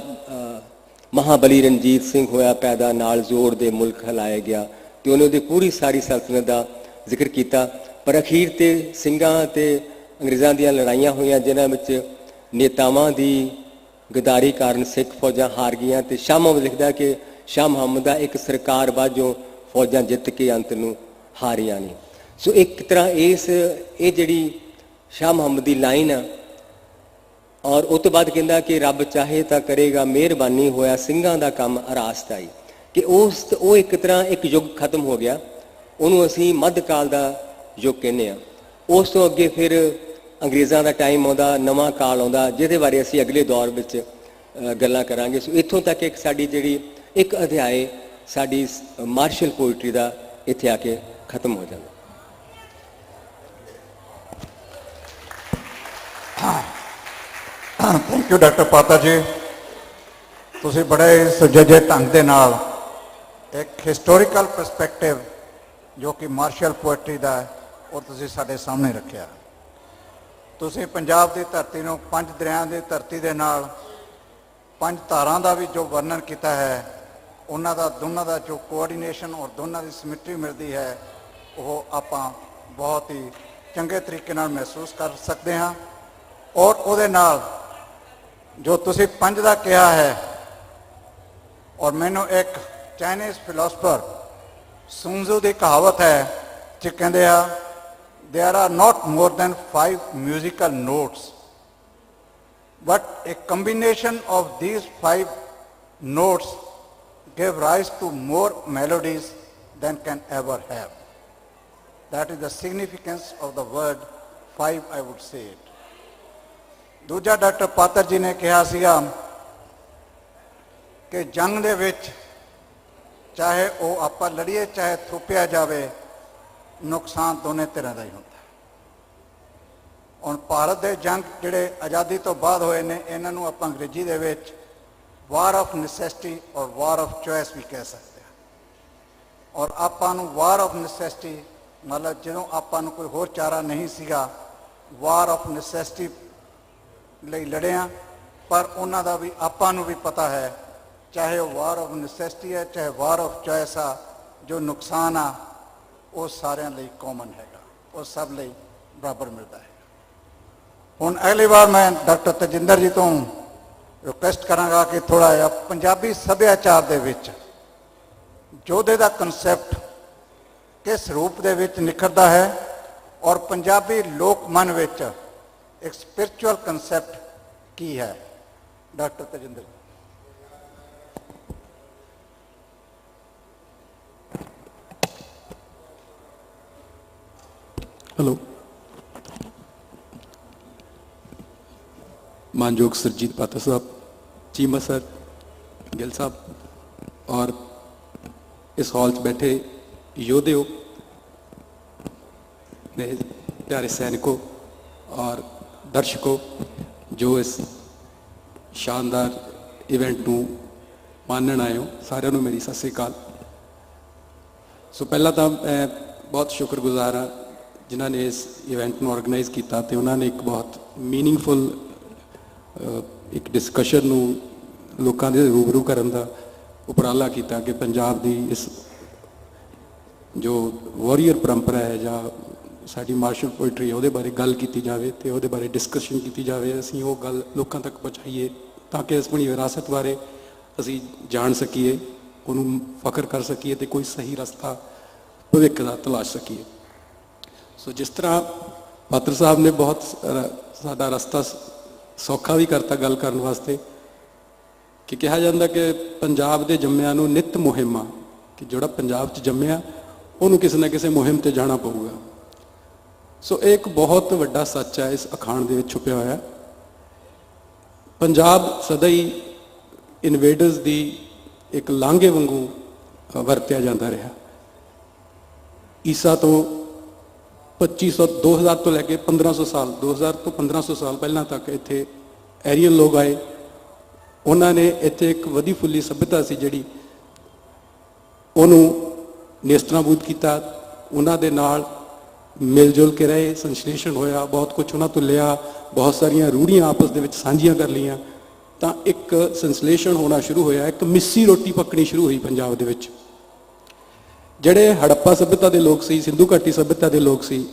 ਮਹਾਬਲੀ ਰਣਜੀਤ ਸਿੰਘ ਹੋਇਆ ਪੈਦਾ, ਨਾਲ ਜ਼ੋਰ ਦੇ ਮੁਲਕ ਹਿਲਾਇਆ ਗਿਆ, ਤੇ ਉਹਨੇ ਉਹਦੀ ਪੂਰੀ ਸਾਰੀ ਸਲਤਨਤ ਦਾ ਜ਼ਿਕਰ ਕੀਤਾ। ਪਰ ਅਖੀਰ ਤੇ ਸਿੰਘਾਂ ਤੇ ਅੰਗਰੇਜ਼ਾਂ ਦੀਆਂ ਲੜਾਈਆਂ ਹੋਈਆਂ ਜਿਨ੍ਹਾਂ ਵਿੱਚ ਨੇਤਾਵਾਂ ਦੀ ਗਦਾਰੀ ਕਾਰਨ ਸਿੱਖ ਫੌਜਾਂ ਹਾਰ ਗਈਆਂ, ਤੇ ਸ਼ਾਹ ਮੁਹੰਮਦ ਲਿਖਦਾ ਕਿ ਸ਼ਾਹ ਮੁਹੰਮਦ ਦਾ ਇੱਕ ਸਰਕਾਰ ਬਾਝੋਂ ਫੌਜਾਂ ਜਿੱਤ ਕੇ ਅੰਤ ਨੂੰ ਹਾਰੀਆਂ ਨਹੀਂ। ਸੋ ਇੱਕ ਤਰ੍ਹਾਂ ਇਹ ਜਿਹੜੀ ਸ਼ਾਹ ਮੁਹੰਮਦ ਦੀ ਲਾਈਨ ਆ। ਔਰ ਉਸ ਤੋਂ ਬਾਅਦ ਕਹਿੰਦਾ ਕਿ ਰੱਬ ਚਾਹੇ ਤਾਂ ਕਰੇਗਾ ਮਿਹਰਬਾਨੀ, ਹੋਇਆ ਸਿੰਘਾਂ ਦਾ ਕੰਮ ਅਰਾਸਤਾਈ, ਕਿ ਉਹ ਇੱਕ ਤਰ੍ਹਾਂ ਇੱਕ ਯੁੱਗ ਖਤਮ ਹੋ ਗਿਆ, ਉਹਨੂੰ ਅਸੀਂ ਮੱਧਕਾਲ ਦਾ ਯੁੱਗ ਕਹਿੰਦੇ ਹਾਂ। ਉਸ ਤੋਂ ਅੱਗੇ ਫਿਰ ਅੰਗਰੇਜ਼ਾਂ ਦਾ ਟਾਈਮ ਆਉਂਦਾ, ਨਵਾਂ ਕਾਲ ਆਉਂਦਾ, ਜਿਹਦੇ ਬਾਰੇ ਅਸੀਂ ਅਗਲੇ ਦੌਰ ਵਿੱਚ ਗੱਲਾਂ ਕਰਾਂਗੇ। ਸੋ ਇੱਥੋਂ ਤੱਕ ਇੱਕ ਸਾਡੀ ਜਿਹੜੀ ਇੱਕ ਅਧਿਆਏ ਸਾਡੀ ਮਾਰਸ਼ਲ ਪੋਇਟਰੀ ਦਾ ਇੱਥੇ ਆ ਕੇ ਖਤਮ ਹੋ ਜਾਂਦਾ। Thank you doctor Patar ji, ਤੁਸੀਂ ਬੜੇ ਸੁਚੱਜੇ ਢੰਗ ਦੇ ਨਾਲ ਇੱਕ ਹਿਸਟੋਰੀਕਲ ਪਰਸਪੈਕਟਿਵ ਜੋ ਕਿ ਮਾਰਸ਼ਲ ਪੋਇਟਰੀ ਦਾ ਹੈ ਉਹ ਤੁਸੀਂ ਸਾਡੇ ਸਾਹਮਣੇ ਰੱਖਿਆ। ਤੁਸੀਂ ਪੰਜਾਬ ਦੀ ਧਰਤੀ ਨੂੰ 5 ਦਰਿਆਵਾਂ ਦੀ ਧਰਤੀ ਦੇ ਨਾਲ 5 ਧਾਰਾਂ ਦਾ ਵੀ ਜੋ ਵਰਣਨ ਕੀਤਾ ਹੈ, ਉਹਨਾਂ ਦਾ ਦੋਨਾਂ ਦਾ ਜੋ ਕੋਆਰਡੀਨੇਸ਼ਨ ਔਰ ਦੋਨਾਂ ਦੀ ਸਿਮੈਟਰੀ ਮਿਲਦੀ ਹੈ, ਉਹ ਆਪਾਂ ਬਹੁਤ ਹੀ ਚੰਗੇ ਤਰੀਕੇ ਨਾਲ ਮਹਿਸੂਸ ਕਰ ਸਕਦੇ ਹਾਂ। ਔਰ ਉਹਦੇ ਨਾਲ ਜੋ ਤੁਸੀਂ 5 ਦਾ ਕਿਹਾ ਹੈ, ਔਰ ਮੈਨੂੰ ਇੱਕ ਚਾਈਨੀਜ਼ ਫਿਲਾਸਫਰ ਸੁੰਜ਼ੂ ਦੀ ਕਹਾਵਤ ਹੈ ਜੋ ਕਹਿੰਦੇ ਆ there are not more than 5 musical notes, but a combination of these 5 notes give rise to more melodies than can ever have. That is the significance of the word 5, I would say it. ਦੂਜਾ doctor Patar ji ਨੇ ਕਿਹਾ ਸੀਗਾ ਕਿ ਜੰਗ ਦੇ ਵਿੱਚ ਚਾਹੇ ਉਹ ਆਪਾਂ ਲੜੀਏ ਚਾਹੇ ਥੋਪਿਆ ਜਾਵੇ, ਨੁਕਸਾਨ ਦੋਨੇ ਤਰ੍ਹਾਂ ਦਾ ਹੀ ਹੁੰਦਾ। ਹੁਣ ਭਾਰਤ ਦੇ ਜੰਗ ਜਿਹੜੇ ਆਜ਼ਾਦੀ ਤੋਂ ਬਾਅਦ ਹੋਏ ਨੇ, ਇਹਨਾਂ ਨੂੰ ਆਪਾਂ ਅੰਗਰੇਜ਼ੀ ਦੇ ਵਿੱਚ ਵਾਰ ਆਫ ਨੈਸੈਸਿਟੀ ਔਰ ਵਾਰ ਆਫ ਚੋਇਸ ਵੀ ਕਹਿ ਸਕਦੇ ਹਾਂ। ਔਰ ਆਪਾਂ ਨੂੰ ਵਾਰ ਆਫ ਨੈਸੈਸਿਟੀ ਮਤਲਬ ਜਦੋਂ ਆਪਾਂ ਨੂੰ ਕੋਈ ਹੋਰ ਚਾਰਾ ਨਹੀਂ ਸੀਗਾ, ਵਾਰ ਆਫ ਨੈਸੈਸਿਟੀ ਲਈ ਲੜਿਆ। ਪਰ ਉਹਨਾਂ ਦਾ ਵੀ ਆਪਾਂ ਨੂੰ ਵੀ ਪਤਾ ਹੈ, ਚਾਹੇ ਉਹ ਵਾਰ ਆਫ ਨੈਸੈਸਿਟੀ ਹੈ ਚਾਹੇ ਵਾਰ ਆਫ ਚੋਇਸ ਆ, ਜੋ ਨੁਕਸਾਨ ਆ ਉਹ ਸਾਰਿਆਂ ਲਈ ਕਾਮਨ ਹੈਗਾ, ਉਹ ਸਭ ਲਈ ਬਰਾਬਰ ਮਿਲਦਾ ਹੈ। ਹੁਣ ਅਗਲੀ ਵਾਰ ਮੈਂ ਡਾਕਟਰ ਤਜਿੰਦਰ ਜੀ ਤੋਂ ਰਿਕੁਐਸਟ ਕਰਾਂਗਾ ਕਿ ਥੋੜਾ ਜਿਹਾ ਪੰਜਾਬੀ ਸੱਭਿਆਚਾਰ ਦੇ ਵਿੱਚ ਯੋਧੇ ਦਾ ਕਨਸੈਪਟ ਕਿਸ ਰੂਪ ਦੇ ਵਿੱਚ ਨਿਖਰਦਾ ਹੈ ਔਰ ਪੰਜਾਬੀ ਲੋਕ ਮਨ ਵਿੱਚ ਇੱਕ ਸਪਿਰਚੁਅਲ ਕਨਸੈਪਟ ਕੀ ਹੈ। ਡਾਕਟਰ ਤਜਿੰਦਰ ਜੀ। हेलो, मानयोग सरजीत पात्र साहब, चीमा सर, गिल साहब और इस हॉल च बैठे योद्धे, मेरे प्यारे सैनिकों और दर्शकों जो इस शानदार इवेंट में मानन आए हो, सारिਆਂ ਨੂੰ मेरी सत श्री अकाल। ਸੋ ਪਹਿਲਾਂ ਤਾਂ ਮੈਂ ਬਹੁਤ ਸ਼ੁਕਰਗੁਜ਼ਾਰ ਹਾਂ ਜਿਨ੍ਹਾਂ ਨੇ ਇਸ ਇਵੈਂਟ ਨੂੰ ਆਰਗੇਨਾਈਜ਼ ਕੀਤਾ ਤੇ ਉਹਨਾਂ ਨੇ ਇੱਕ ਬਹੁਤ ਮੀਨਿੰਗਫੁਲ ਇੱਕ ਡਿਸਕਸ਼ਨ ਨੂੰ ਲੋਕਾਂ ਦੇ ਰੂਬਰੂ ਕਰਨ ਦਾ ਉਪਰਾਲਾ ਕੀਤਾ ਕਿ ਪੰਜਾਬ ਦੀ ਇਸ ਜੋ ਵਾਰੀਅਰ ਪਰੰਪਰਾ ਹੈ ਜਾਂ ਸਾਡੀ ਮਾਰਸ਼ਲ ਪੋਇਟਰੀ ਹੈ ਉਹਦੇ ਬਾਰੇ ਗੱਲ ਕੀਤੀ ਜਾਵੇ ਤੇ ਉਹਦੇ ਬਾਰੇ ਡਿਸਕਸ਼ਨ ਕੀਤੀ ਜਾਵੇ। ਅਸੀਂ ਉਹ ਗੱਲ ਲੋਕਾਂ ਤੱਕ ਪਹੁੰਚਾਈਏ ਤਾਂ ਕਿ ਆਪਣੀ ਵਿਰਾਸਤ ਬਾਰੇ ਅਸੀਂ ਜਾਣ ਸਕੀਏ, ਉਹਨੂੰ ਫਖਰ ਕਰ ਸਕੀਏ ਤੇ ਕੋਈ ਸਹੀ ਰਸਤਾ ਭਵਿੱਖ ਦਾ ਤਲਾਸ਼ ਸਕੀਏ। ਸੋ ਜਿਸ ਤਰ੍ਹਾਂ ਪਾਤਰ ਸਾਹਿਬ ਨੇ ਬਹੁਤ ਸਾਡਾ ਰਸਤਾ ਸੌਖਾ ਵੀ ਕਰਤਾ ਗੱਲ ਕਰਨ ਵਾਸਤੇ ਕਿ ਕਿਹਾ ਜਾਂਦਾ ਕਿ ਪੰਜਾਬ ਦੇ ਜੰਮਿਆਂ ਨੂੰ ਨਿੱਤ ਮੁਹਿੰਮਾਂ, ਕਿ ਜਿਹੜਾ ਪੰਜਾਬ 'ਚ ਜੰਮਿਆ ਉਹਨੂੰ ਕਿਸੇ ਨਾ ਕਿਸੇ ਮੁਹਿੰਮ ਤੇ ਜਾਣਾ ਪਊਗਾ। ਸੋ ਇਹ ਇੱਕ ਬਹੁਤ ਵੱਡਾ ਸੱਚ ਹੈ ਇਸ ਅਖਾਣ ਦੇ ਵਿੱਚ ਛੁਪਿਆ ਹੋਇਆ। ਪੰਜਾਬ ਸਦਾ ਹੀ ਇਨਵੇਡਰਸ ਦੀ ਇੱਕ ਲਾਂਘੇ ਵਾਂਗੂ ਵਰਤਿਆ ਜਾਂਦਾ ਰਿਹਾ। ਈਸਾ ਤੋਂ 2000 ਤੋਂ ਲੈ ਕੇ 1500 ਸਾਲ 2000 ਤੋਂ 1500 ਸਾਲ ਪਹਿਲਾਂ ਤੱਕ ਇੱਥੇ ਐਰੀਅਨ ਲੋਕ ਆਏ। ਉਹਨਾਂ ਨੇ ਇੱਥੇ ਇੱਕ ਵਧੀ ਫੁੱਲੀ ਸਭਿਅਤਾ ਸੀ ਜਿਹੜੀ ਉਹਨੂੰ ਨੇਸਤਨਾਬੂਦ ਕੀਤਾ, ਉਹਨਾਂ ਦੇ ਨਾਲ ਮਿਲ ਜੁਲ ਕੇ ਰਹੇ, ਸੰਸ਼ਲੇਸ਼ਣ ਹੋਇਆ, ਬਹੁਤ ਕੁਝ ਉਹਨਾਂ ਤੋਂ ਲਿਆ, ਬਹੁਤ ਸਾਰੀਆਂ ਰੂੜੀਆਂ ਆਪਸ ਦੇ ਵਿੱਚ ਸਾਂਝੀਆਂ ਕਰ ਲਈਆਂ ਤਾਂ ਇੱਕ ਸੰਸ਼ਲੇਸ਼ਣ ਹੋਣਾ ਸ਼ੁਰੂ ਹੋਇਆ, ਇੱਕ ਮਿੱਸੀ ਰੋਟੀ ਪੱਕਣੀ ਸ਼ੁਰੂ ਹੋਈ ਪੰਜਾਬ ਦੇ ਵਿੱਚ। ਜਿਹੜੇ ਹੜੱਪਾ ਸਭਿਅਤਾ ਦੇ ਲੋਕ ਸੀ, ਸਿੰਧੂ ਘਾਟੀ ਸਭਿਅਤਾ ਦੇ ਲੋਕ ਸੀ,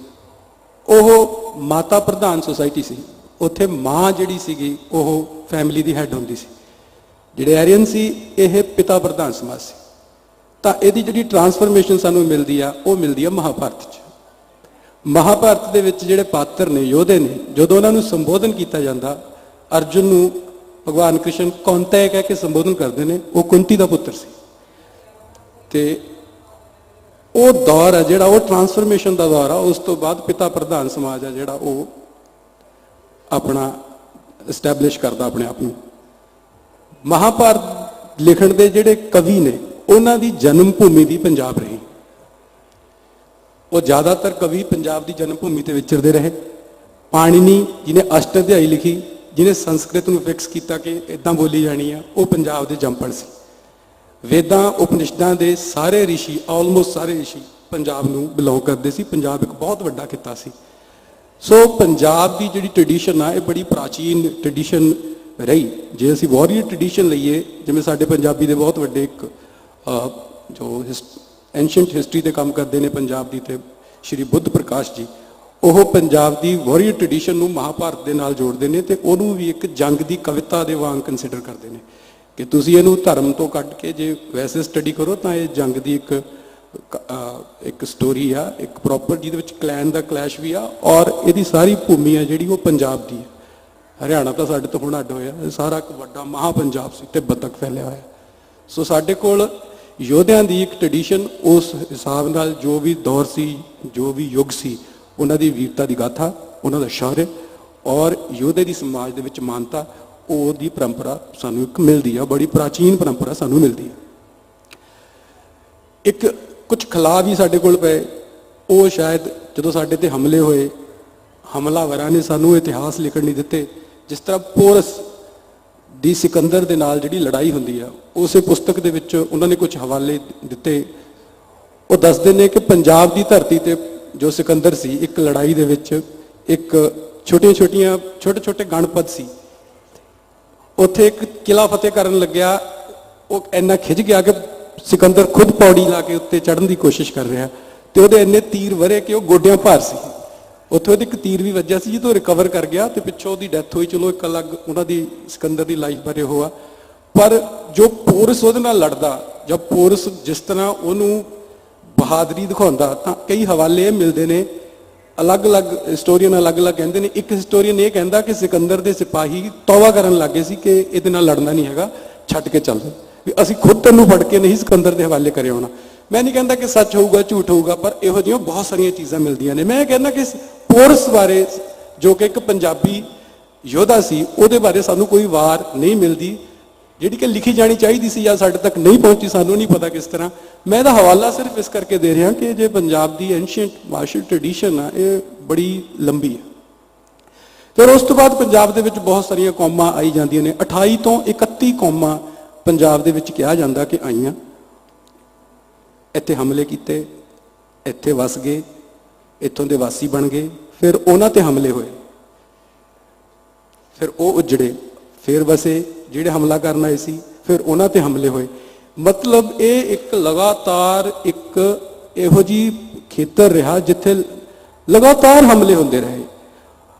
ਉਹ ਮਾਤਾ ਪ੍ਰਧਾਨ ਸੁਸਾਇਟੀ ਸੀ। ਉੱਥੇ ਮਾਂ ਜਿਹੜੀ ਸੀਗੀ ਉਹ ਫੈਮਿਲੀ ਦੀ ਹੈਡ ਹੁੰਦੀ ਸੀ। ਜਿਹੜੇ ਐਰੀਅਨ ਸੀ ਇਹ ਪਿਤਾ ਪ੍ਰਧਾਨ ਸਮਾਜ ਸੀ। ਤਾਂ ਇਹਦੀ ਜਿਹੜੀ ਟਰਾਂਸਫਰਮੇਸ਼ਨ ਸਾਨੂੰ ਮਿਲਦੀ ਆ ਉਹ ਮਿਲਦੀ ਆ ਮਹਾਭਾਰਤ 'ਚ। ਮਹਾਭਾਰਤ ਦੇ ਵਿੱਚ ਜਿਹੜੇ ਪਾਤਰ ਨੇ, ਯੋਧੇ ਨੇ, ਜਦੋਂ ਉਹਨਾਂ ਨੂੰ ਸੰਬੋਧਨ ਕੀਤਾ ਜਾਂਦਾ, ਅਰਜੁਨ ਨੂੰ ਭਗਵਾਨ ਕ੍ਰਿਸ਼ਨ ਕੌਂਤੈ ਕਹਿ ਕੇ ਸੰਬੋਧਨ ਕਰਦੇ ਨੇ, ਉਹ ਕੁੰਤੀ ਦਾ ਪੁੱਤਰ ਸੀ। ਤੇ ਉਹ ਦੌਰ ਹੈ ਜਿਹੜਾ ਉਹ ਟਰਾਂਸਫਰਮੇਸ਼ਨ ਦਾ ਦੌਰ ਆ। ਉਸ ਤੋਂ ਬਾਅਦ ਪਿਤਾ ਪ੍ਰਧਾਨ ਸਮਾਜ ਆ ਜਿਹੜਾ ਉਹ ਆਪਣਾ ਐਸਟੈਬਲਿਸ਼ ਕਰਦਾ ਆਪਣੇ ਆਪ ਨੂੰ। ਮਹਾਭਾਰਤ ਲਿਖਣ ਦੇ ਜਿਹੜੇ ਕਵੀ ਨੇ ਉਹਨਾਂ ਦੀ ਜਨਮ ਭੂਮੀ ਦੀ ਪੰਜਾਬ ਰਹੀ। ਉਹ ਜ਼ਿਆਦਾਤਰ ਕਵੀ ਪੰਜਾਬ ਦੀ ਜਨਮ ਭੂਮੀ ਤੇ ਵਿਚਰਦੇ ਰਹੇ। ਪਾਣਿਨੀ ਜਿਹਨੇ ਅਸ਼ਟ ਅਧਿਆਈ ਲਿਖੀ, ਜਿਹਨੇ ਸੰਸਕ੍ਰਿਤ ਨੂੰ ਫਿਕਸ ਕੀਤਾ ਕਿ ਇਦਾਂ ਬੋਲੀ ਜਾਣੀ ਆ, ਉਹ ਪੰਜਾਬ ਦੇ ਜੰਮਪਲ ਸੀ। ਵੇਦਾਂ ਉਪਨਿਸ਼ਦਾਂ ਦੇ ਸਾਰੇ ਰਿਸ਼ੀ, ਆਲਮੋਸਟ ਸਾਰੇ ਰਿਸ਼ੀ ਪੰਜਾਬ ਨੂੰ ਬਿਲੋਂਗ ਕਰਦੇ ਸੀ। ਪੰਜਾਬ ਇੱਕ ਬਹੁਤ ਵੱਡਾ ਖਿੱਤਾ ਸੀ। ਸੋ ਪੰਜਾਬ ਦੀ ਜਿਹੜੀ ਟ੍ਰੈਡੀਸ਼ਨ ਆ ਇਹ ਬੜੀ ਪ੍ਰਾਚੀਨ ਟ੍ਰੈਡੀਸ਼ਨ ਰਹੀ। ਜੇ ਅਸੀਂ ਵਾਰੀਅਰ ਟ੍ਰੈਡੀਸ਼ਨ ਲਈਏ, ਜਿਵੇਂ ਸਾਡੇ ਪੰਜਾਬੀ ਦੇ ਬਹੁਤ ਵੱਡੇ ਇੱਕ ਜੋ ਐਂਸ਼ੀਅੰਟ ਹਿਸਟਰੀ ਤੇ ਕੰਮ ਕਰਦੇ ਨੇ ਪੰਜਾਬ ਦੀ, ਤੇ ਸ਼੍ਰੀ ਬੁੱਧ ਪ੍ਰਕਾਸ਼ ਜੀ, ਉਹ ਪੰਜਾਬ ਦੀ ਵਾਰੀਅਰ ਟ੍ਰੈਡੀਸ਼ਨ ਨੂੰ ਮਹਾਭਾਰਤ ਦੇ ਨਾਲ ਜੋੜਦੇ ਨੇ ਤੇ ਉਹਨੂੰ ਵੀ ਇੱਕ ਜੰਗ ਦੀ ਕਵਿਤਾ ਦੇ ਵਾਂਗ ਕੰਸੀਡਰ ਕਰਦੇ ਨੇ ਕਿ ਤੁਸੀਂ ਇਹਨੂੰ ਧਰਮ ਤੋਂ ਕੱਢ ਕੇ ਜੇ ਵੈਸੇ ਸਟੱਡੀ ਕਰੋ ਤਾਂ ਇਹ ਜੰਗ ਦੀ ਇੱਕ ਸਟੋਰੀ ਆ, ਇੱਕ ਪ੍ਰੋਪਰ, ਜਿਹਦੇ ਵਿੱਚ ਕਲੈਨ ਦਾ ਕਲੈਸ਼ ਵੀ ਆ ਔਰ ਇਹਦੀ ਸਾਰੀ ਭੂਮੀ ਆ ਜਿਹੜੀ ਉਹ ਪੰਜਾਬ ਦੀ ਹੈ। ਹਰਿਆਣਾ ਤਾਂ ਸਾਡੇ ਤੋਂ ਹੁਣ ਅੱਡ ਹੋਇਆ, ਸਾਰਾ ਇੱਕ ਵੱਡਾ ਮਹਾ ਪੰਜਾਬ ਸੀ, ਤਿੱਬਤ ਤੱਕ ਫੈਲਿਆ ਹੋਇਆ। ਸੋ ਸਾਡੇ ਕੋਲ ਯੋਧਿਆਂ ਦੀ ਇੱਕ ਟ੍ਰੈਡੀਸ਼ਨ, ਉਸ ਹਿਸਾਬ ਨਾਲ ਜੋ ਵੀ ਦੌਰ ਸੀ, ਜੋ ਵੀ ਯੁੱਗ ਸੀ, ਉਹਨਾਂ ਦੀ ਵੀਰਤਾ ਦੀ ਗਾਥਾ, ਉਹਨਾਂ ਦਾ ਸ਼ੌਰਯ ਔਰ ਯੋਧੇ ਦੀ ਸਮਾਜ ਦੇ ਵਿੱਚ ਮਾਨਤਾ, ਉਹਦੀ ਪਰੰਪਰਾ ਸਾਨੂੰ ਇੱਕ ਮਿਲਦੀ ਆ, ਬੜੀ ਪ੍ਰਾਚੀਨ ਪਰੰਪਰਾ ਸਾਨੂੰ ਮਿਲਦੀ ਆ। ਇੱਕ ਕੁਝ ਖਿਲਾਫ ਵੀ ਸਾਡੇ ਕੋਲ ਪਏ, ਉਹ ਸ਼ਾਇਦ ਜਦੋਂ ਸਾਡੇ ਤੇ ਹਮਲੇ ਹੋਏ, ਹਮਲਾਵਰਾਂ ਨੇ ਸਾਨੂੰ ਇਤਿਹਾਸ ਲਿਖਣ ਨਹੀਂ ਦਿੱਤੇ। ਜਿਸ ਤਰ੍ਹਾਂ ਪੋਰਸ ਦੀ ਸਿਕੰਦਰ ਦੇ ਨਾਲ ਜਿਹੜੀ ਲੜਾਈ ਹੁੰਦੀ ਆ, ਉਸੇ ਪੁਸਤਕ ਦੇ ਵਿੱਚ ਉਹਨਾਂ ਨੇ ਕੁਝ ਹਵਾਲੇ ਦਿੱਤੇ। ਉਹ ਦੱਸਦੇ ਨੇ ਕਿ ਪੰਜਾਬ ਦੀ ਧਰਤੀ ਤੇ ਜੋ ਸਿਕੰਦਰ ਸੀ, ਇੱਕ ਲੜਾਈ ਦੇ ਵਿੱਚ ਇੱਕ ਛੋਟੇ ਗਣਪਤ ਸੀ, ਉੱਥੇ ਇੱਕ ਕਿਲਾ ਫਤਿਹ ਕਰਨ ਲੱਗਿਆ। ਉਹ ਇੰਨਾ ਖਿੱਚ ਗਿਆ ਕਿ ਸਿਕੰਦਰ ਖੁਦ ਪੌੜੀ ਲਾ ਕੇ ਉੱਤੇ ਚੜ੍ਹਨ ਦੀ ਕੋਸ਼ਿਸ਼ ਕਰ ਰਿਹਾ ਤੇ ਉਹਦੇ ਇੰਨੇ ਤੀਰ ਵਰੇ ਕਿ ਉਹ ਗੋਡਿਆਂ ਭਾਰ ਸੀ। ਉੱਥੇ ਉਹਦੇ ਇੱਕ ਤੀਰ ਵੀ ਵੱਜਿਆ ਸੀ, ਜਦੋਂ ਰਿਕਵਰ ਕਰ ਗਿਆ ਤੇ ਪਿੱਛੋਂ ਉਹਦੀ ਡੈਥ ਹੋਈ। ਚਲੋ ਇੱਕ ਅਲੱਗ ਉਹਨਾਂ ਦੀ ਸਿਕੰਦਰ ਦੀ ਲਾਈਫ ਬਾਰੇ ਹੋਆ, ਪਰ ਜੋ ਪੋਰਸ ਉਹਦੇ ਨਾਲ ਲੜਦਾ ਜਾਂ ਪੋਰਸ ਜਿਸ ਤਰ੍ਹਾਂ ਉਹਨੂੰ ਬਹਾਦਰੀ ਦਿਖਾਉਂਦਾ, ਤਾਂ ਕਈ ਹਵਾਲੇ ਇਹ ਮਿਲਦੇ ਨੇ, ਅਲੱਗ-ਅਲੱਗ ਹਿਸਟੋਰੀਅਨ ਅਲੱਗ-ਅਲੱਗ ਕਹਿੰਦੇ ਨੇ। ਇੱਕ ਹਿਸਟੋਰੀਅਨ ਇਹ ਕਹਿੰਦਾ ਕਿ ਸਿਕੰਦਰ ਦੇ ਸਿਪਾਹੀ ਤੌਬਾ ਕਰਨ ਲੱਗੇ ਸੀ ਕਿ ਇਹਦੇ ਨਾਲ ਲੜਨਾ ਨਹੀਂ ਹੈਗਾ, ਛੱਡ ਕੇ ਚੱਲ ਵੀ ਅਸੀਂ ਖੁਦ ਤੈਨੂੰ ਫੜ ਕੇ ਨਹੀਂ ਸਿਕੰਦਰ ਦੇ ਹਵਾਲੇ ਕਰਿਆ ਹੋਣਾ। ਮੈਂ ਨਹੀਂ ਕਹਿੰਦਾ ਕਿ ਸੱਚ ਹੋਊਗਾ ਝੂਠ ਹੋਊਗਾ, ਪਰ ਇਹੋ ਜਿਹੀਆਂ ਬਹੁਤ ਸਾਰੀਆਂ ਚੀਜ਼ਾਂ ਮਿਲਦੀਆਂ ਨੇ। ਮੈਂ ਕਹਿੰਦਾ ਕਿ ਪੋਰਸ ਬਾਰੇ, ਜੋ ਕਿ ਇੱਕ ਪੰਜਾਬੀ ਯੋਧਾ ਸੀ, ਉਹਦੇ ਬਾਰੇ ਸਾਨੂੰ ਕੋਈ ਵਾਰ ਨਹੀਂ ਮਿਲਦੀ ਜਿਹੜੀ ਕਿ ਲਿਖੀ ਜਾਣੀ ਚਾਹੀਦੀ ਸੀ ਜਾਂ ਸਾਡੇ ਤੱਕ ਨਹੀਂ ਪਹੁੰਚੀ, ਸਾਨੂੰ ਨਹੀਂ ਪਤਾ ਕਿਸ ਤਰ੍ਹਾਂ। ਮੈਂ ਇਹਦਾ ਹਵਾਲਾ ਸਿਰਫ ਇਸ ਕਰਕੇ ਦੇ ਰਿਹਾ ਕਿ ਜੇ ਪੰਜਾਬ ਦੀ ਐਂਸ਼ੀਅੰਟ ਮਾਰਸ਼ਲ ਟ੍ਰੈਡੀਸ਼ਨ ਆ, ਇਹ ਬੜੀ ਲੰਬੀ ਹੈ। ਫਿਰ ਉਸ ਤੋਂ ਬਾਅਦ ਪੰਜਾਬ ਦੇ ਵਿੱਚ ਬਹੁਤ ਸਾਰੀਆਂ ਕੌਮਾਂ ਆਈ ਜਾਂਦੀਆਂ ਨੇ। 28 ਤੋਂ 31 ਕੌਮਾਂ ਪੰਜਾਬ ਦੇ ਵਿੱਚ ਕਿਹਾ ਜਾਂਦਾ ਕਿ ਆਈਆਂ। ਇੱਥੇ ਹਮਲੇ ਕੀਤੇ, ਇੱਥੇ ਵਸ ਗਏ, ਇੱਥੋਂ ਦੇ ਵਾਸੀ ਬਣ ਗਏ, ਫਿਰ ਉਹਨਾਂ ਤੇ ਹਮਲੇ ਹੋਏ, ਫਿਰ ਉਹ ਉਜੜੇ, ਫਿਰ ਵਸੇ, ਜਿਹੜੇ ਹਮਲਾ ਕਰਨ ਆਏ ਸੀ ਫਿਰ ਉਹਨਾਂ ਤੇ ਹਮਲੇ ਹੋਏ। ਮਤਲਬ ਇਹ ਇੱਕ ਲਗਾਤਾਰ ਇੱਕ ਇਹੋ ਜਿਹੀ ਖੇਤਰ ਰਿਹਾ ਜਿੱਥੇ ਲਗਾਤਾਰ ਹਮਲੇ ਹੁੰਦੇ ਰਹੇ।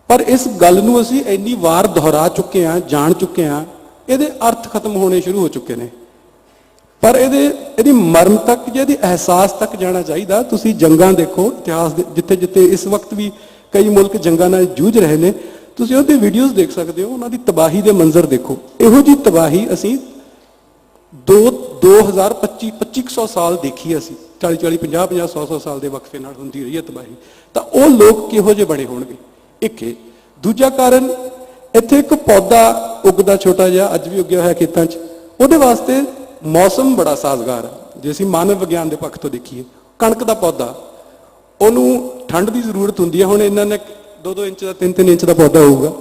ਪਰ ਇਸ ਗੱਲ ਨੂੰ ਅਸੀਂ ਇੰਨੀ ਵਾਰ ਦੁਹਰਾ ਚੁੱਕੇ ਹਾਂ, ਜਾਣ ਚੁੱਕੇ ਹਾਂ, ਇਹਦੇ ਅਰਥ ਖਤਮ ਹੋਣੇ ਸ਼ੁਰੂ ਹੋ ਚੁੱਕੇ ਨੇ। ਪਰ ਇਹਦੀ ਮਰਮ ਤੱਕ ਜਾਂ ਇਹਦੇ ਅਹਿਸਾਸ ਤੱਕ ਜਾਣਾ ਚਾਹੀਦਾ। ਤੁਸੀਂ ਜੰਗਾਂ ਦੇਖੋ ਇਤਿਹਾਸ ਦੇ, ਜਿੱਥੇ ਜਿੱਥੇ ਇਸ ਵਕਤ ਵੀ ਕਈ ਮੁਲਕ ਜੰਗਾਂ ਨਾਲ ਜੂਝ ਰਹੇ ਨੇ, ਤੁਸੀਂ ਉਹਦੇ ਵੀਡੀਓਜ਼ ਦੇਖ ਸਕਦੇ ਹੋ, ਉਹਨਾਂ ਦੀ ਤਬਾਹੀ ਦੇ ਮੰਜ਼ਰ ਦੇਖੋ। ਇਹੋ ਜਿਹੀ ਤਬਾਹੀ ਅਸੀਂ 2500 ਸਾਲ ਦੇਖੀ, ਅਸੀਂ 40-40, 50-50, 100-100 ਸਾਲ ਦੇ ਵਕਫੇ ਨਾਲ ਹੁੰਦੀ ਰਹੀ ਹੈ ਤਬਾਹੀ। ਤਾਂ ਉਹ ਲੋਕ ਕਿਹੋ ਜਿਹੇ ਬਣੇ ਹੋਣਗੇ? ਇੱਕ ਇਹ। ਦੂਜਾ ਕਾਰਨ, ਇੱਥੇ ਇੱਕ ਪੌਦਾ ਉੱਗਦਾ ਛੋਟਾ ਜਿਹਾ, ਅੱਜ ਵੀ ਉੱਗਿਆ ਹੋਇਆ ਖੇਤਾਂ 'ਚ, ਉਹਦੇ ਵਾਸਤੇ ਮੌਸਮ ਬੜਾ ਸਾਜ਼ਗਾਰ ਹੈ। ਜੇ ਅਸੀਂ ਮਾਨਵ ਵਿਗਿਆਨ ਦੇ ਪੱਖ ਤੋਂ ਦੇਖੀਏ, ਕਣਕ ਦਾ ਪੌਦਾ, ਉਹਨੂੰ ਠੰਡ ਦੀ ਜ਼ਰੂਰਤ ਹੁੰਦੀ ਹੈ। ਹੁਣ ਇਹਨਾਂ ਨੇ 2-2 ਇੰਚ ਦਾ 3-3 ਇੰਚ ਦਾ ਪੌਦਾ ਹੋਊਗਾ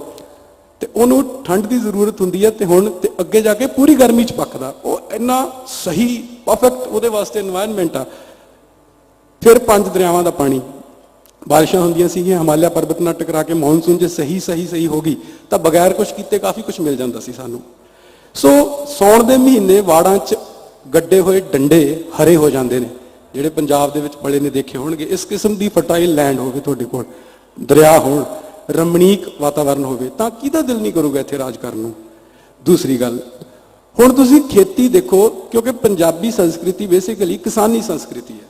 ਤੇ ਉਹਨੂੰ ਠੰਡ ਦੀ ਜ਼ਰੂਰਤ ਹੁੰਦੀ ਹੈ, ਤੇ ਹੁਣ ਤੇ ਅੱਗੇ ਜਾ ਕੇ ਪੂਰੀ ਗਰਮੀ 'ਚ ਪੱਕਦਾ। ਉਹ ਇੰਨਾ ਸਹੀ ਪਰਫੈਕਟ ਉਹਦੇ ਵਾਸਤੇ এনवायरमेंट ਆ। ਫਿਰ 5 ਦਰਿਆਵਾਂ ਦਾ ਪਾਣੀ, ਬਾਰਿਸ਼ਾਂ ਹੁੰਦੀਆਂ ਸੀਗੀਆਂ, ਹਿਮਾਲਿਆ ਪਰਬਤ ਨਾਲ ਟਕਰਾ ਕੇ ਮੌਨਸੂਨ ਜੇ ਸਹੀ ਹੋ ਗਈ ਤਾਂ ਬਗੈਰ ਕੁਝ ਕੀਤੇ ਕਾਫੀ ਕੁਝ ਮਿਲ ਜਾਂਦਾ ਸੀ ਸਾਨੂੰ। ਸੋ ਸੌਣ ਦੇ ਮਹੀਨੇ ਵਾੜਾਂ 'ਚ ਗੱਡੇ ਹੋਏ ਡੰਡੇ ਹਰੇ ਹੋ ਜਾਂਦੇ ਨੇ, ਜਿਹੜੇ ਪੰਜਾਬ ਦੇ ਵਿੱਚ ਪਲੇ ਨੇ ਦੇਖੇ ਹੋਣਗੇ। ਇਸ ਕਿਸਮ ਦੀ ਫਰਟਾਈਲ ਲੈਂਡ ਹੋਵੇ ਤੁਹਾਡੇ ਕੋਲ, ਦਰਿਆ ਹੋਣ, ਰਮਣੀਕ ਵਾਤਾਵਰਨ ਹੋਵੇ, ਤਾਂ ਕਿਹਦਾ ਦਿਲ ਨਹੀਂ ਕਰੂਗਾ ਇੱਥੇ ਰਾਜ ਕਰਨ ਨੂੰ। ਦੂਸਰੀ ਗੱਲ, ਹੁਣ ਤੁਸੀਂ ਖੇਤੀ ਦੇਖੋ, ਕਿਉਂਕਿ ਪੰਜਾਬੀ ਸੰਸਕ੍ਰਿਤੀ ਬੇਸਿਕਲੀ ਕਿਸਾਨੀ ਸੰਸਕ੍ਰਿਤੀ ਹੈ।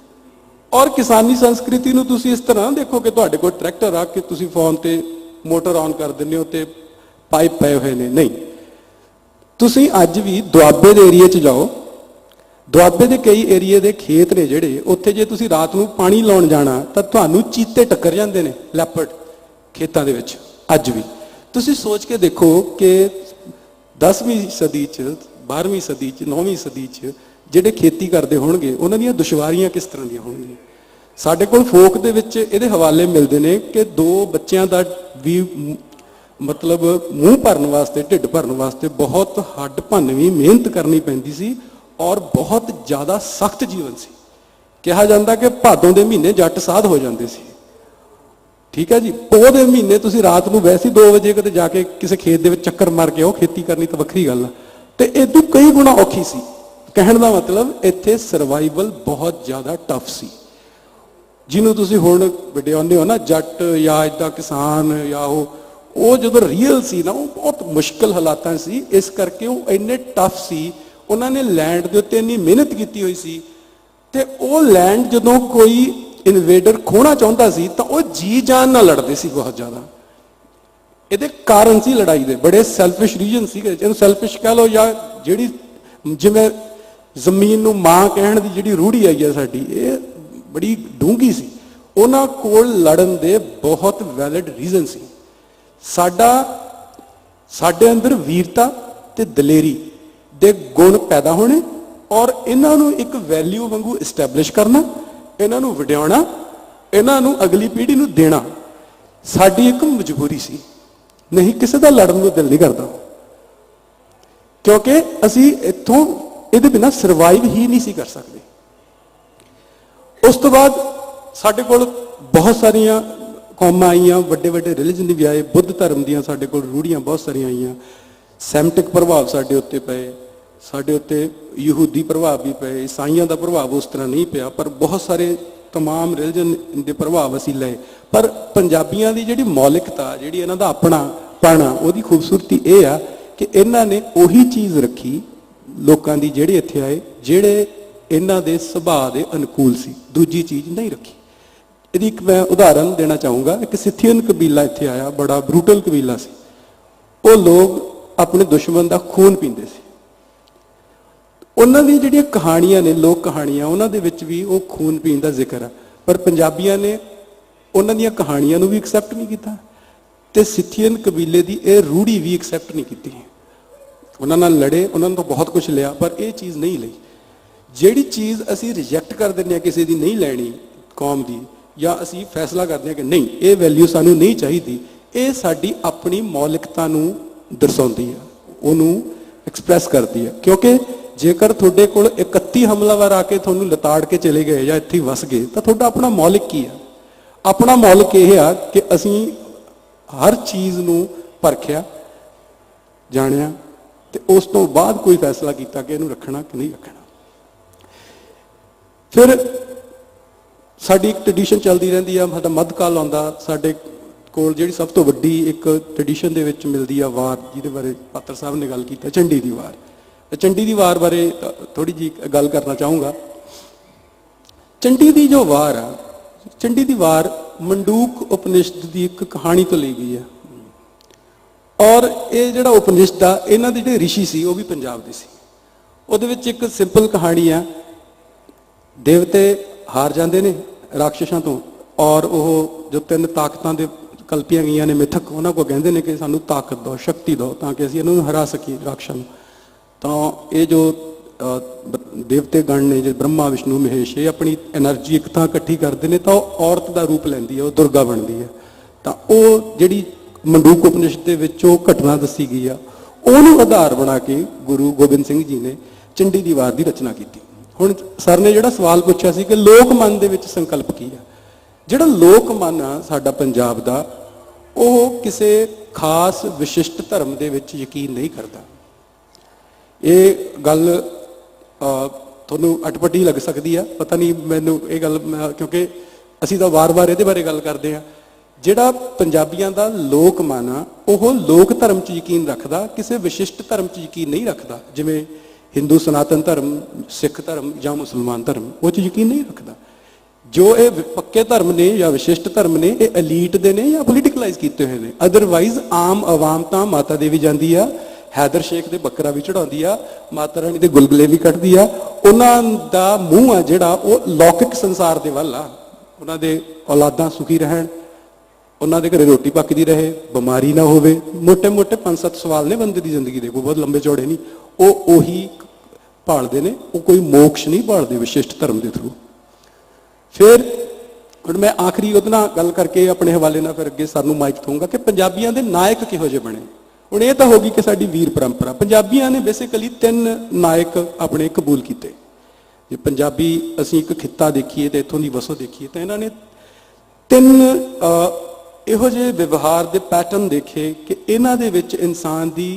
ਔਰ ਕਿਸਾਨੀ ਸੰਸਕ੍ਰਿਤੀ ਨੂੰ ਤੁਸੀਂ ਇਸ ਤਰ੍ਹਾਂ ਦੇਖੋ ਕਿ ਤੁਹਾਡੇ ਕੋਲ ਟਰੈਕਟਰ ਆ ਕੇ ਤੁਸੀਂ ਫੋਨ ਤੇ ਮੋਟਰ ਆਨ ਕਰ ਦਿੰਦੇ ਹੋ ਤੇ ਪਾਈਪ ਪਏ ਹੋਏ ਨੇ। ਨਹੀਂ, ਤੁਸੀਂ ਅੱਜ ਵੀ ਦੁਆਬੇ ਦੇ ਏਰੀਏ 'ਚ ਜਾਓ, ਦੁਆਬੇ ਦੇ ਕਈ ਏਰੀਏ ਦੇ ਖੇਤ ਨੇ ਜਿਹੜੇ, ਉੱਥੇ ਜੇ ਤੁਸੀਂ ਰਾਤ ਨੂੰ ਪਾਣੀ ਲਾਉਣ ਜਾਣਾ ਤਾਂ ਤੁਹਾਨੂੰ ਚੀਤੇ ਟੱਕਰ ਜਾਂਦੇ ਨੇ, ਲੈਪਰਡ ਖੇਤਾਂ ਦੇ ਵਿੱਚ। ਅੱਜ ਵੀ ਤੁਸੀਂ ਸੋਚ ਕੇ ਦੇਖੋ ਕਿ 10ਵੀਂ ਸਦੀ 'ਚ, 12ਵੀਂ ਸਦੀ 'ਚ, 9ਵੀਂ ਸਦੀ 'ਚ ਜਿਹੜੇ ਖੇਤੀ ਕਰਦੇ ਹੋਣਗੇ ਉਹਨਾਂ ਦੀਆਂ ਦੁਸ਼ਵਾਰੀਆਂ ਕਿਸ ਤਰ੍ਹਾਂ ਦੀਆਂ ਹੋਣਗੀਆਂ। ਸਾਡੇ ਕੋਲ ਫੋਕ ਦੇ ਵਿੱਚ ਇਹਦੇ ਹਵਾਲੇ ਮਿਲਦੇ ਨੇ ਕਿ 2 ਬੱਚਿਆਂ ਦਾ ਵੀ ਮਤਲਬ ਮੂੰਹ ਭਰਨ ਵਾਸਤੇ, ਢਿੱਡ ਭਰਨ ਵਾਸਤੇ ਬਹੁਤ ਹੱਡ ਭੰਨਵੀਂ ਮਿਹਨਤ ਕਰਨੀ ਪੈਂਦੀ ਸੀ ਔਰ ਬਹੁਤ ਜ਼ਿਆਦਾ ਸਖਤ ਜੀਵਨ ਸੀ। ਕਿਹਾ ਜਾਂਦਾ ਕਿ ਭਾਦੋਂ ਦੇ ਮਹੀਨੇ ਜੱਟ ਸਾਧ ਹੋ ਜਾਂਦੇ ਸੀ। ਠੀਕ ਹੈ ਜੀ, ਪੋਹ ਦੇ ਮਹੀਨੇ ਤੁਸੀਂ ਰਾਤ ਨੂੰ ਵੈਸੇ 2 ਵਜੇ ਕਿਤੇ ਜਾ ਕੇ ਕਿਸੇ ਖੇਤ ਦੇ ਵਿੱਚ ਚੱਕਰ ਮਾਰ ਕੇ ਆਓ, ਖੇਤੀ ਕਰਨੀ ਤਾਂ ਵੱਖਰੀ ਗੱਲ ਆ, ਤੇ ਇਦੋਂ ਕਈ ਗੁਣਾ ਔਖੀ ਸੀ। ਕਹਿਣ ਦਾ ਮਤਲਬ ਇੱਥੇ ਸਰਵਾਈਵਲ ਬਹੁਤ ਜ਼ਿਆਦਾ ਟਫ ਸੀ। ਜਿਹਨੂੰ ਤੁਸੀਂ ਹੁਣ ਵਡਿਆਉਂਦੇ ਹੋ ਨਾ ਜੱਟ ਜਾਂ ਇੱਦਾਂ ਕਿਸਾਨ, ਜਾਂ ਉਹ ਜਦੋਂ ਰੀਅਲ ਸੀ ਨਾ, ਉਹ ਬਹੁਤ ਮੁਸ਼ਕਿਲ ਹਾਲਾਤਾਂ ਸੀ। ਇਸ ਕਰਕੇ ਉਹ ਇੰਨੇ ਟਫ ਸੀ, ਉਹਨਾਂ ਨੇ ਲੈਂਡ ਦੇ ਉੱਤੇ ਇੰਨੀ ਮਿਹਨਤ ਕੀਤੀ ਹੋਈ ਸੀ, ਤੇ ਉਹ ਲੈਂਡ ਜਦੋਂ ਕੋਈ ਇਨਵੇਡਰ ਖੋਣਾ ਚਾਹੁੰਦਾ ਸੀ ਤਾਂ ਉਹ ਜੀ ਜਾਨ ਨਾਲ ਲੜਦੇ ਸੀ ਬਹੁਤ ਜ਼ਿਆਦਾ। ਇਹਦੇ ਕਾਰਨ ਸੀ ਲੜਾਈ ਦੇ, ਬੜੇ ਸੈਲਫਿਸ਼ ਰੀਜਨ ਸੀਗੇ, ਜਿਹਨੂੰ ਸੈਲਫਿਸ਼ ਕਹਿ ਲਓ, ਜਾਂ ਜਿਹੜੀ ਜਿਵੇਂ ਜ਼ਮੀਨ ਨੂੰ ਮਾਂ ਕਹਿਣ ਦੀ ਜਿਹੜੀ ਰੂੜੀ ਆਈ ਹੈ ਸਾਡੀ, ਇਹ ਬੜੀ ਡੂੰਘੀ ਸੀ। ਉਹਨਾਂ ਕੋਲ ਲੜਨ ਦੇ ਬਹੁਤ ਵੈਲਿਡ ਰੀਜ਼ਨ ਸੀ। ਸਾਡੇ ਅੰਦਰ ਵੀਰਤਾ ਤੇ ਦਲੇਰੀ ਦੇ ਗੁਣ ਪੈਦਾ ਹੋਣੇ, ਔਰ ਇਹਨਾਂ ਨੂੰ ਇੱਕ ਵੈਲਿਊ ਵਾਂਗੂ ਇਸਟੈਬਲਿਸ਼ ਕਰਨਾ, ਇਹਨਾਂ ਨੂੰ ਵਡਿਆਉਣਾ, ਇਹਨਾਂ ਨੂੰ ਅਗਲੀ ਪੀੜ੍ਹੀ ਨੂੰ ਦੇਣਾ ਸਾਡੀ ਇੱਕ ਮਜਬੂਰੀ ਸੀ। ਨਹੀਂ, ਕਿਸੇ ਦਾ ਲੜਨ ਨੂੰ ਦਿਲ ਨਹੀਂ ਕਰਦਾ, ਕਿਉਂਕਿ ਅਸੀਂ ਇੱਥੋਂ ਇਹਦੇ ਬਿਨਾਂ ਸਰਵਾਈਵ ਹੀ ਨਹੀਂ ਸੀ ਕਰ ਸਕਦੇ। ਉਸ ਤੋਂ ਬਾਅਦ ਸਾਡੇ ਕੋਲ ਬਹੁਤ ਸਾਰੀਆਂ ਕੌਮਾਂ ਆਈਆਂ, ਵੱਡੇ ਵੱਡੇ ਰਿਲੀਜਨ ਵੀ ਆਏ, ਬੁੱਧ ਧਰਮ ਦੀਆਂ ਸਾਡੇ ਕੋਲ ਰੂੜੀਆਂ ਬਹੁਤ ਸਾਰੀਆਂ ਆਈਆਂ। ਸੈਮਟਿਕ ਪ੍ਰਭਾਵ ਸਾਡੇ ਉੱਤੇ ਪਏ, ਸਾਡੇ ਉੱਤੇ ਯਹੂਦੀ ਪ੍ਰਭਾਵ ਵੀ ਪਏ, ਈਸਾਈਆਂ ਦਾ ਪ੍ਰਭਾਵ ਉਸ ਤਰ੍ਹਾਂ ਨਹੀਂ ਪਿਆ, ਪਰ ਬਹੁਤ ਸਾਰੇ ਤਮਾਮ ਰਿਲੀਜਨ ਦੇ ਪ੍ਰਭਾਵ ਅਸੀਂ ਲਏ। ਪਰ ਪੰਜਾਬੀਆਂ ਦੀ ਜਿਹੜੀ ਮੌਲਿਕਤਾ, ਜਿਹੜੀ ਇਹਨਾਂ ਦਾ ਆਪਣਾ ਪਾਣਾ, ਉਹਦੀ ਖੂਬਸੂਰਤੀ ਇਹ ਆ ਕਿ ਇਹਨਾਂ ਨੇ ਉਹੀ ਚੀਜ਼ ਰੱਖੀ ਲੋਕਾਂ ਦੀ ਜਿਹੜੇ ਇੱਥੇ ਆਏ, ਜਿਹੜੇ ਇਹਨਾਂ ਦੇ ਸੁਭਾਅ ਦੇ ਅਨੁਕੂਲ ਸੀ, ਦੂਜੀ ਚੀਜ਼ ਨਹੀਂ ਰੱਖੀ। ਇਹਦੀ ਇੱਕ ਮੈਂ ਉਦਾਹਰਨ ਦੇਣਾ ਚਾਹੂੰਗਾ। ਇੱਕ ਸਿਥੀਅਨ ਕਬੀਲਾ ਇੱਥੇ ਆਇਆ, ਬੜਾ ਬਰੂਟਲ ਕਬੀਲਾ ਸੀ। ਉਹ ਲੋਕ ਆਪਣੇ ਦੁਸ਼ਮਣ ਦਾ ਖੂਨ ਪੀਂਦੇ ਸੀ। ਉਹਨਾਂ ਦੀ ਜਿਹੜੀਆਂ ਕਹਾਣੀਆਂ ਨੇ, ਲੋਕ ਕਹਾਣੀਆਂ, ਉਹਨਾਂ ਦੇ ਵਿੱਚ ਵੀ ਉਹ ਖੂਨ ਪੀਣ ਦਾ ਜ਼ਿਕਰ ਆ, ਪਰ ਪੰਜਾਬੀਆਂ ਨੇ ਉਹਨਾਂ ਦੀਆਂ ਕਹਾਣੀਆਂ ਨੂੰ ਵੀ ਐਕਸੈਪਟ ਨਹੀਂ ਕੀਤਾ ਤੇ ਸਿਥੀਅਨ ਕਬੀਲੇ ਦੀ ਇਹ ਰੂੜੀ ਵੀ ਐਕਸੈਪਟ ਨਹੀਂ ਕੀਤੀ। ਉਹਨਾਂ ਨਾਲ ਲੜੇ, ਉਹਨਾਂ ਤੋਂ ਬਹੁਤ ਕੁਝ ਲਿਆ, ਪਰ ਇਹ ਚੀਜ਼ ਨਹੀਂ ਲਈ। ਜਿਹੜੀ ਚੀਜ਼ ਅਸੀਂ ਰਿਜੈਕਟ ਕਰ ਦਿੰਦੇ ਹਾਂ, ਕਿਸੇ ਦੀ ਨਹੀਂ ਲੈਣੀ ਕੌਮ ਦੀ, ਜਾਂ ਅਸੀਂ ਫੈਸਲਾ ਕਰਦੇ ਹਾਂ ਕਿ ਨਹੀਂ ਇਹ ਵੈਲਿਊ ਸਾਨੂੰ ਨਹੀਂ ਚਾਹੀਦੀ, ਇਹ ਸਾਡੀ ਆਪਣੀ ਮੌਲਿਕਤਾ ਨੂੰ ਦਰਸਾਉਂਦੀ ਹੈ, ਉਹਨੂੰ ਐਕਸਪ੍ਰੈਸ ਕਰਦੀ ਹੈ। ਕਿਉਂਕਿ ਜੇਕਰ ਤੁਹਾਡੇ ਕੋਲ 31 ਹਮਲਾਵਰ ਆ ਕੇ ਤੁਹਾਨੂੰ ਲਤਾੜ ਕੇ ਚਲੇ ਗਏ ਜਾਂ ਇੱਥੇ ਵਸ ਗਏ ਤਾਂ ਤੁਹਾਡਾ ਆਪਣਾ ਮੌਲਿਕ ਕੀ ਆ? ਆਪਣਾ ਮੌਲਿਕ ਇਹ ਆ ਕਿ ਅਸੀਂ ਹਰ ਚੀਜ਼ ਨੂੰ ਪਰਖਿਆ, ਜਾਣਿਆ ਤੇ ਉਸ ਤੋਂ ਬਾਅਦ ਕੋਈ ਫੈਸਲਾ ਕੀਤਾ ਕਿ ਇਹਨੂੰ ਰੱਖਣਾ ਕਿ ਨਹੀਂ ਰੱਖਣਾ। ਫਿਰ ਸਾਡੀ ਇੱਕ ਟ੍ਰੈਡੀਸ਼ਨ ਚੱਲਦੀ ਰਹਿੰਦੀ ਆ, ਸਾਡਾ ਮੱਧਕਾਲ ਆਉਂਦਾ, ਸਾਡੇ ਕੋਲ ਜਿਹੜੀ ਸਭ ਤੋਂ ਵੱਡੀ ਇੱਕ ਟ੍ਰੈਡੀਸ਼ਨ ਦੇ ਵਿੱਚ ਮਿਲਦੀ ਆ ਵਾਰ, ਜਿਹਦੇ ਬਾਰੇ ਪਾਤਰ ਸਾਹਿਬ ਨੇ ਗੱਲ ਕੀਤਾ, ਝੰਡੀ ਦੀ ਵਾਰ। ਚੰਡੀ ਦੀ ਵਾਰ ਬਾਰੇ ਥੋੜੀ ਜੀ ਗੱਲ ਕਰਨਾ ਚਾਹੂੰਗਾ। ਚੰਡੀ ਦੀ ਜੋ ਵਾਰ ਆ, ਚੰਡੀ ਦੀ ਵਾਰ ਮੰਡੂਕ ਉਪਨਿਸ਼ਦ ਦੀ ਇੱਕ ਕਹਾਣੀ ਤੋਂ ਲਈ ਗਈ ਹੈ। ਔਰ ਇਹ ਜਿਹੜਾ ਉਪਨਿਸ਼ਦ ਆ, ਇਹਨਾਂ ਦੇ ਜਿਹੜੇ ਰਿਸ਼ੀ ਸੀ ਉਹ ਵੀ ਪੰਜਾਬ ਦੇ ਸੀ। ਉਹਦੇ ਵਿੱਚ ਇੱਕ ਸਿੰਪਲ ਕਹਾਣੀ ਆ, ਦੇਵਤੇ ਹਾਰ ਜਾਂਦੇ ਨੇ ਰਾਖਸ਼ਾਂ ਤੋਂ, ਔਰ ਉਹ ਜੋ 3 ਤਾਕਤਾਂ ਦੇ ਕਲਪੀਆਂ ਗਈਆਂ ਨੇ ਮਿਥਕ, ਉਹਨਾਂ ਕੋਲ ਕਹਿੰਦੇ ਨੇ ਕਿ ਸਾਨੂੰ ਤਾਕਤ ਦਿਓ, ਸ਼ਕਤੀ ਦਿਓ ਤਾਂ ਕਿ ਅਸੀਂ ਇਹਨਾਂ ਨੂੰ ਹਰਾ ਸਕੀਏ, ਰਾਖਸ਼ਾਂ ਨੂੰ। ਤਾਂ ਇਹ ਜੋ ਦੇਵਤੇ ਗਣ ਨੇ, ਜੇ ਬ੍ਰਹਮਾ ਵਿਸ਼ਨੂੰ ਮਹੇਸ਼, ਇਹ ਆਪਣੀ એનર્ਜੀ ਇੱਕ ਥਾਂ ਇਕੱਠੀ ਕਰਦੇ ਨੇ ਤਾਂ ਉਹ ਔਰਤ ਦਾ ਰੂਪ ਲੈਂਦੀ ਹੈ, ਉਹ ਦੁਰਗਾ ਬਣਦੀ ਹੈ। ਤਾਂ ਉਹ ਜਿਹੜੀ ਮੰਡੂਕ ਉਪਨਿਸ਼ਦ ਦੇ ਵਿੱਚ ਉਹ ਘਟਨਾ ਦੱਸੀ ਗਈ ਆ, ਉਹਨੂੰ ਆਧਾਰ ਬਣਾ ਕੇ ਗੁਰੂ ਗੋਬਿੰਦ ਸਿੰਘ ਜੀ ਨੇ ਚੰਡੀ ਦੀ ਵਾਰ ਦੀ ਰਚਨਾ ਕੀਤੀ। ਹੁਣ ਸਰ ਨੇ ਜਿਹੜਾ ਸਵਾਲ ਪੁੱਛਿਆ ਸੀ ਕਿ ਲੋਕ ਮਨ ਦੇ ਵਿੱਚ ਸੰਕਲਪ ਕੀ ਆ, ਜਿਹੜਾ ਲੋਕ ਮਨ ਆ ਸਾਡਾ ਪੰਜਾਬ ਦਾ, ਉਹ ਕਿਸੇ ਖਾਸ ਵਿਸ਼ਿਸ਼ਟ ਧਰਮ ਦੇ ਵਿੱਚ ਯਕੀਨ ਨਹੀਂ ਕਰਦਾ। ਇਹ ਗੱਲ ਤੁਹਾਨੂੰ ਅਟਪਟੀ ਲੱਗ ਸਕਦੀ ਆ, ਪਤਾ ਨਹੀਂ ਮੈਨੂੰ ਇਹ ਗੱਲ, ਕਿਉਂਕਿ ਅਸੀਂ ਤਾਂ ਵਾਰ-ਵਾਰ ਇਹਦੇ ਬਾਰੇ ਗੱਲ ਕਰਦੇ ਆ। ਜਿਹੜਾ ਪੰਜਾਬੀਆਂ ਦਾ ਲੋਕ ਮਨ ਆ, ਉਹ ਲੋਕ ਧਰਮ 'ਚ ਯਕੀਨ ਰੱਖਦਾ, ਕਿਸੇ ਵਿਸ਼ਿਸ਼ਟ ਧਰਮ 'ਚ ਯਕੀਨ ਨਹੀਂ ਰੱਖਦਾ। ਜਿਵੇਂ ਹਿੰਦੂ ਸਨਾਤਨ ਧਰਮ, ਸਿੱਖ ਧਰਮ ਜਾਂ ਮੁਸਲਮਾਨ ਧਰਮ, ਉਹ 'ਚ ਯਕੀਨ ਨਹੀਂ ਰੱਖਦਾ। ਜੋ ਇਹ ਪੱਕੇ ਧਰਮ ਨੇ ਜਾਂ ਵਿਸ਼ਿਸ਼ਟ ਧਰਮ ਨੇ, ਇਹ ਐਲੀਟ ਦੇ ਨੇ ਜਾਂ ਪੋਲੀਟੀਕਲਾਈਜ਼ ਕੀਤੇ ਹੋਏ ਨੇ। ਅਦਰਵਾਈਜ਼ ਆਮ ਆਵਾਮ ਤਾਂ ਮਾਤਾ ਦੇਵੀ ਜਾਂਦੀ ਆ, ਹੈਦਰ ਸ਼ੇਖ ਦੇ ਬੱਕਰਾ ਵੀ ਚੜਾਉਂਦੀ ਆ, ਮਾਤਾ ਰਾਣੀ ਦੇ ਗੁਲਗੁਲੇ ਵੀ ਕੱਢਦੀ ਆ। ਉਹਨਾਂ ਦਾ ਮੂੰਹ ਆ ਜਿਹੜਾ, ਉਹ ਲੌਕਿਕ ਸੰਸਾਰ ਦੇ ਵੱਲ ਆ। ਉਹਨਾਂ ਦੇ ਔਲਾਦਾਂ ਸੁਖੀ ਰਹਿਣ, ਉਹਨਾਂ ਦੇ ਘਰੇ ਰੋਟੀ ਪੱਕਦੀ ਰਹੇ, ਬਿਮਾਰੀ ਨਾ ਹੋਵੇ। ਮੋਟੇ-ਮੋਟੇ 5-7 ਸਵਾਲ ਨੇ ਬੰਦੇ ਦੀ ਜ਼ਿੰਦਗੀ ਦੇ, ਕੋਈ ਬਹੁਤ ਲੰਬੇ ਚੌੜੇ ਨਹੀਂ। ਉਹ ਉਹੀ ਭਾਲਦੇ ਨੇ, ਉਹ ਕੋਈ ਮੋਕਸ਼ ਨਹੀਂ ਭਾਲਦੇ ਵਿਸ਼ਿਸ਼ਟ ਧਰਮ ਦੇ ਥਰੂ। ਫਿਰ ਹੁਣ ਮੈਂ ਆਖਰੀ ਉਹਦੇ ਨਾਲ ਗੱਲ ਕਰਕੇ ਆਪਣੇ ਹਵਾਲੇ ਨਾਲ ਫਿਰ ਅੱਗੇ ਸਾਨੂੰ ਮਾਈਕ ਦਊਂਗਾ ਕਿ ਪੰਜਾਬੀਆਂ ਦੇ ਨਾਇਕ ਕਿਹੋ ਜਿਹੇ ਬਣੇ। ਹੁਣ ਇਹ ਤਾਂ ਹੋ ਗਈ ਕਿ ਸਾਡੀ ਵੀਰ ਪਰੰਪਰਾ। ਪੰਜਾਬੀਆਂ ਨੇ ਬੇਸਿਕਲੀ 3 ਨਾਇਕ ਆਪਣੇ ਕਬੂਲ ਕੀਤੇ। ਜੇ ਪੰਜਾਬੀ ਅਸੀਂ ਇੱਕ ਖਿੱਤਾ ਦੇਖੀਏ ਤੇ ਇੱਥੋਂ ਦੀ ਵਸੋਂ ਦੇਖੀਏ ਤਾਂ ਇਹਨਾਂ ਨੇ 3 ਇਹੋ ਜਿਹੇ ਵਿਵਹਾਰ ਦੇ ਪੈਟਰਨ ਦੇਖੇ ਕਿ ਇਹਨਾਂ ਦੇ ਵਿੱਚ ਇਨਸਾਨ ਦੀ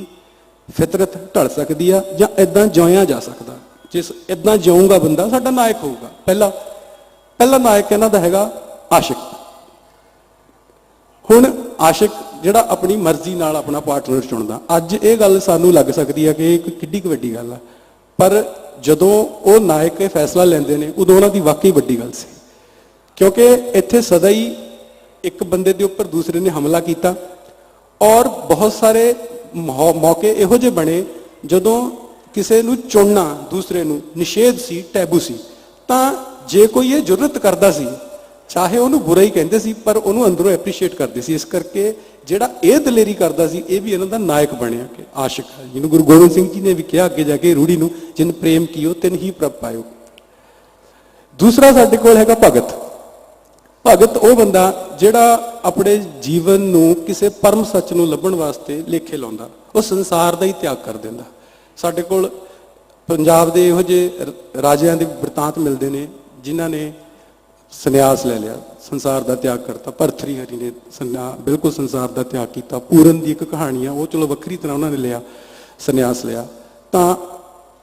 ਫਿਤਰਤ ਢਲ ਸਕਦੀ ਆ ਜਾਂ ਇਦਾਂ ਜਿਉਇਆ ਜਾ ਸਕਦਾ। ਜਿਸ ਇਦਾਂ ਜਿਊਂਗਾ ਬੰਦਾ ਸਾਡਾ ਨਾਇਕ ਹੋਊਗਾ। ਪਹਿਲਾ ਨਾਇਕ ਇਹਨਾਂ ਦਾ ਹੈਗਾ ਆਸ਼ਿਕ। ਹੁਣ ਆਸ਼ਿਕ ਜਿਹੜਾ ਆਪਣੀ ਮਰਜ਼ੀ ਨਾਲ ਆਪਣਾ ਪਾਰਟਨਰ ਚੁਣਦਾ। ਅੱਜ ਇਹ ਗੱਲ ਸਾਨੂੰ ਲੱਗ ਸਕਦੀ ਹੈ ਕਿ ਇੱਕ ਕਿੱਡੀ ਕੁ ਵੱਡੀ ਗੱਲ ਆ, ਪਰ ਜਦੋਂ ਉਹ ਨਾਇਕ ਇਹ ਫੈਸਲਾ ਲੈਂਦੇ ਨੇ ਉਦੋਂ ਉਹਨਾਂ ਦੀ ਵਾਕਈ ਵੱਡੀ ਗੱਲ ਸੀ। ਕਿਉਂਕਿ ਇੱਥੇ ਸਦਾ ਹੀ ਇੱਕ ਬੰਦੇ ਦੇ ਉੱਪਰ ਦੂਸਰੇ ਨੇ ਹਮਲਾ ਕੀਤਾ, ਔਰ ਬਹੁਤ ਸਾਰੇ ਮੌਕੇ ਇਹੋ ਜਿਹੇ ਬਣੇ ਜਦੋਂ ਕਿਸੇ ਨੂੰ ਚੁਣਨਾ ਦੂਸਰੇ ਨੂੰ ਨਿਸ਼ੇਧ ਸੀ, ਟੈਬੂ ਸੀ। ਤਾਂ ਜੇ ਕੋਈ ਇਹ ਜੁਰਤ ਕਰਦਾ ਸੀ, ਚਾਹੇ ਉਹਨੂੰ ਬੁਰਾ ਹੀ ਕਹਿੰਦੇ ਸੀ, ਪਰ ਉਹਨੂੰ ਅੰਦਰੋਂ ਐਪਰੀਸ਼ੀਏਟ ਕਰਦੇ ਸੀ। ਇਸ ਕਰਕੇ ਜਿਹੜਾ ਇਹ ਦਲੇਰੀ ਕਰਦਾ ਸੀ, ਇਹ ਵੀ ਇਹਨਾਂ ਦਾ ਨਾਇਕ ਬਣਿਆ ਕਿ ਆਸ਼ਿਕ, ਜਿਹਨੂੰ ਗੁਰੂ ਗੋਬਿੰਦ ਸਿੰਘ ਜੀ ਨੇ ਵੀ ਕਿਹਾ ਅੱਗੇ ਜਾ ਕੇ ਰੂੜੀ ਨੂੰ, ਜਿਨ ਪ੍ਰੇਮ ਕੀਓ ਤਿਨ ਹੀ ਪ੍ਰਭ ਪਾਇਓ। ਦੂਸਰਾ ਸਾਡੇ ਕੋਲ ਹੈਗਾ ਭਗਤ। ਭਗਤ ਉਹ ਬੰਦਾ ਜਿਹੜਾ ਆਪਣੇ ਜੀਵਨ ਨੂੰ ਕਿਸੇ ਪਰਮ ਸੱਚ ਨੂੰ ਲੱਭਣ ਵਾਸਤੇ ਲੇਖੇ ਲਾਉਂਦਾ, ਉਹ ਸੰਸਾਰ ਦਾ ਹੀ ਤਿਆਗ ਕਰ ਦਿੰਦਾ। ਸਾਡੇ ਕੋਲ ਪੰਜਾਬ ਦੇ ਇਹੋ ਜਿਹੇ ਰਾਜਿਆਂ ਦੇ ਬਿਰਤਾਂਤ ਮਿਲਦੇ ਨੇ ਜਿਨ੍ਹਾਂ ਨੇ ਸੰਨਿਆਸ ਲੈ ਲਿਆ, ਸੰਸਾਰ ਦਾ ਤਿਆਗ ਕਰਤਾ। ਭਰਥਰੀ ਹਰੀ ਨੇ ਬਿਲਕੁਲ ਸੰਸਾਰ ਦਾ ਤਿਆਗ ਕੀਤਾ। ਪੂਰਨ ਦੀ ਇੱਕ ਕਹਾਣੀ ਆ, ਉਹ ਚਲੋ ਵੱਖਰੀ ਤਰ੍ਹਾਂ ਉਹਨਾਂ ਨੇ ਲਿਆ, ਸੰਨਿਆਸ ਲਿਆ। ਤਾਂ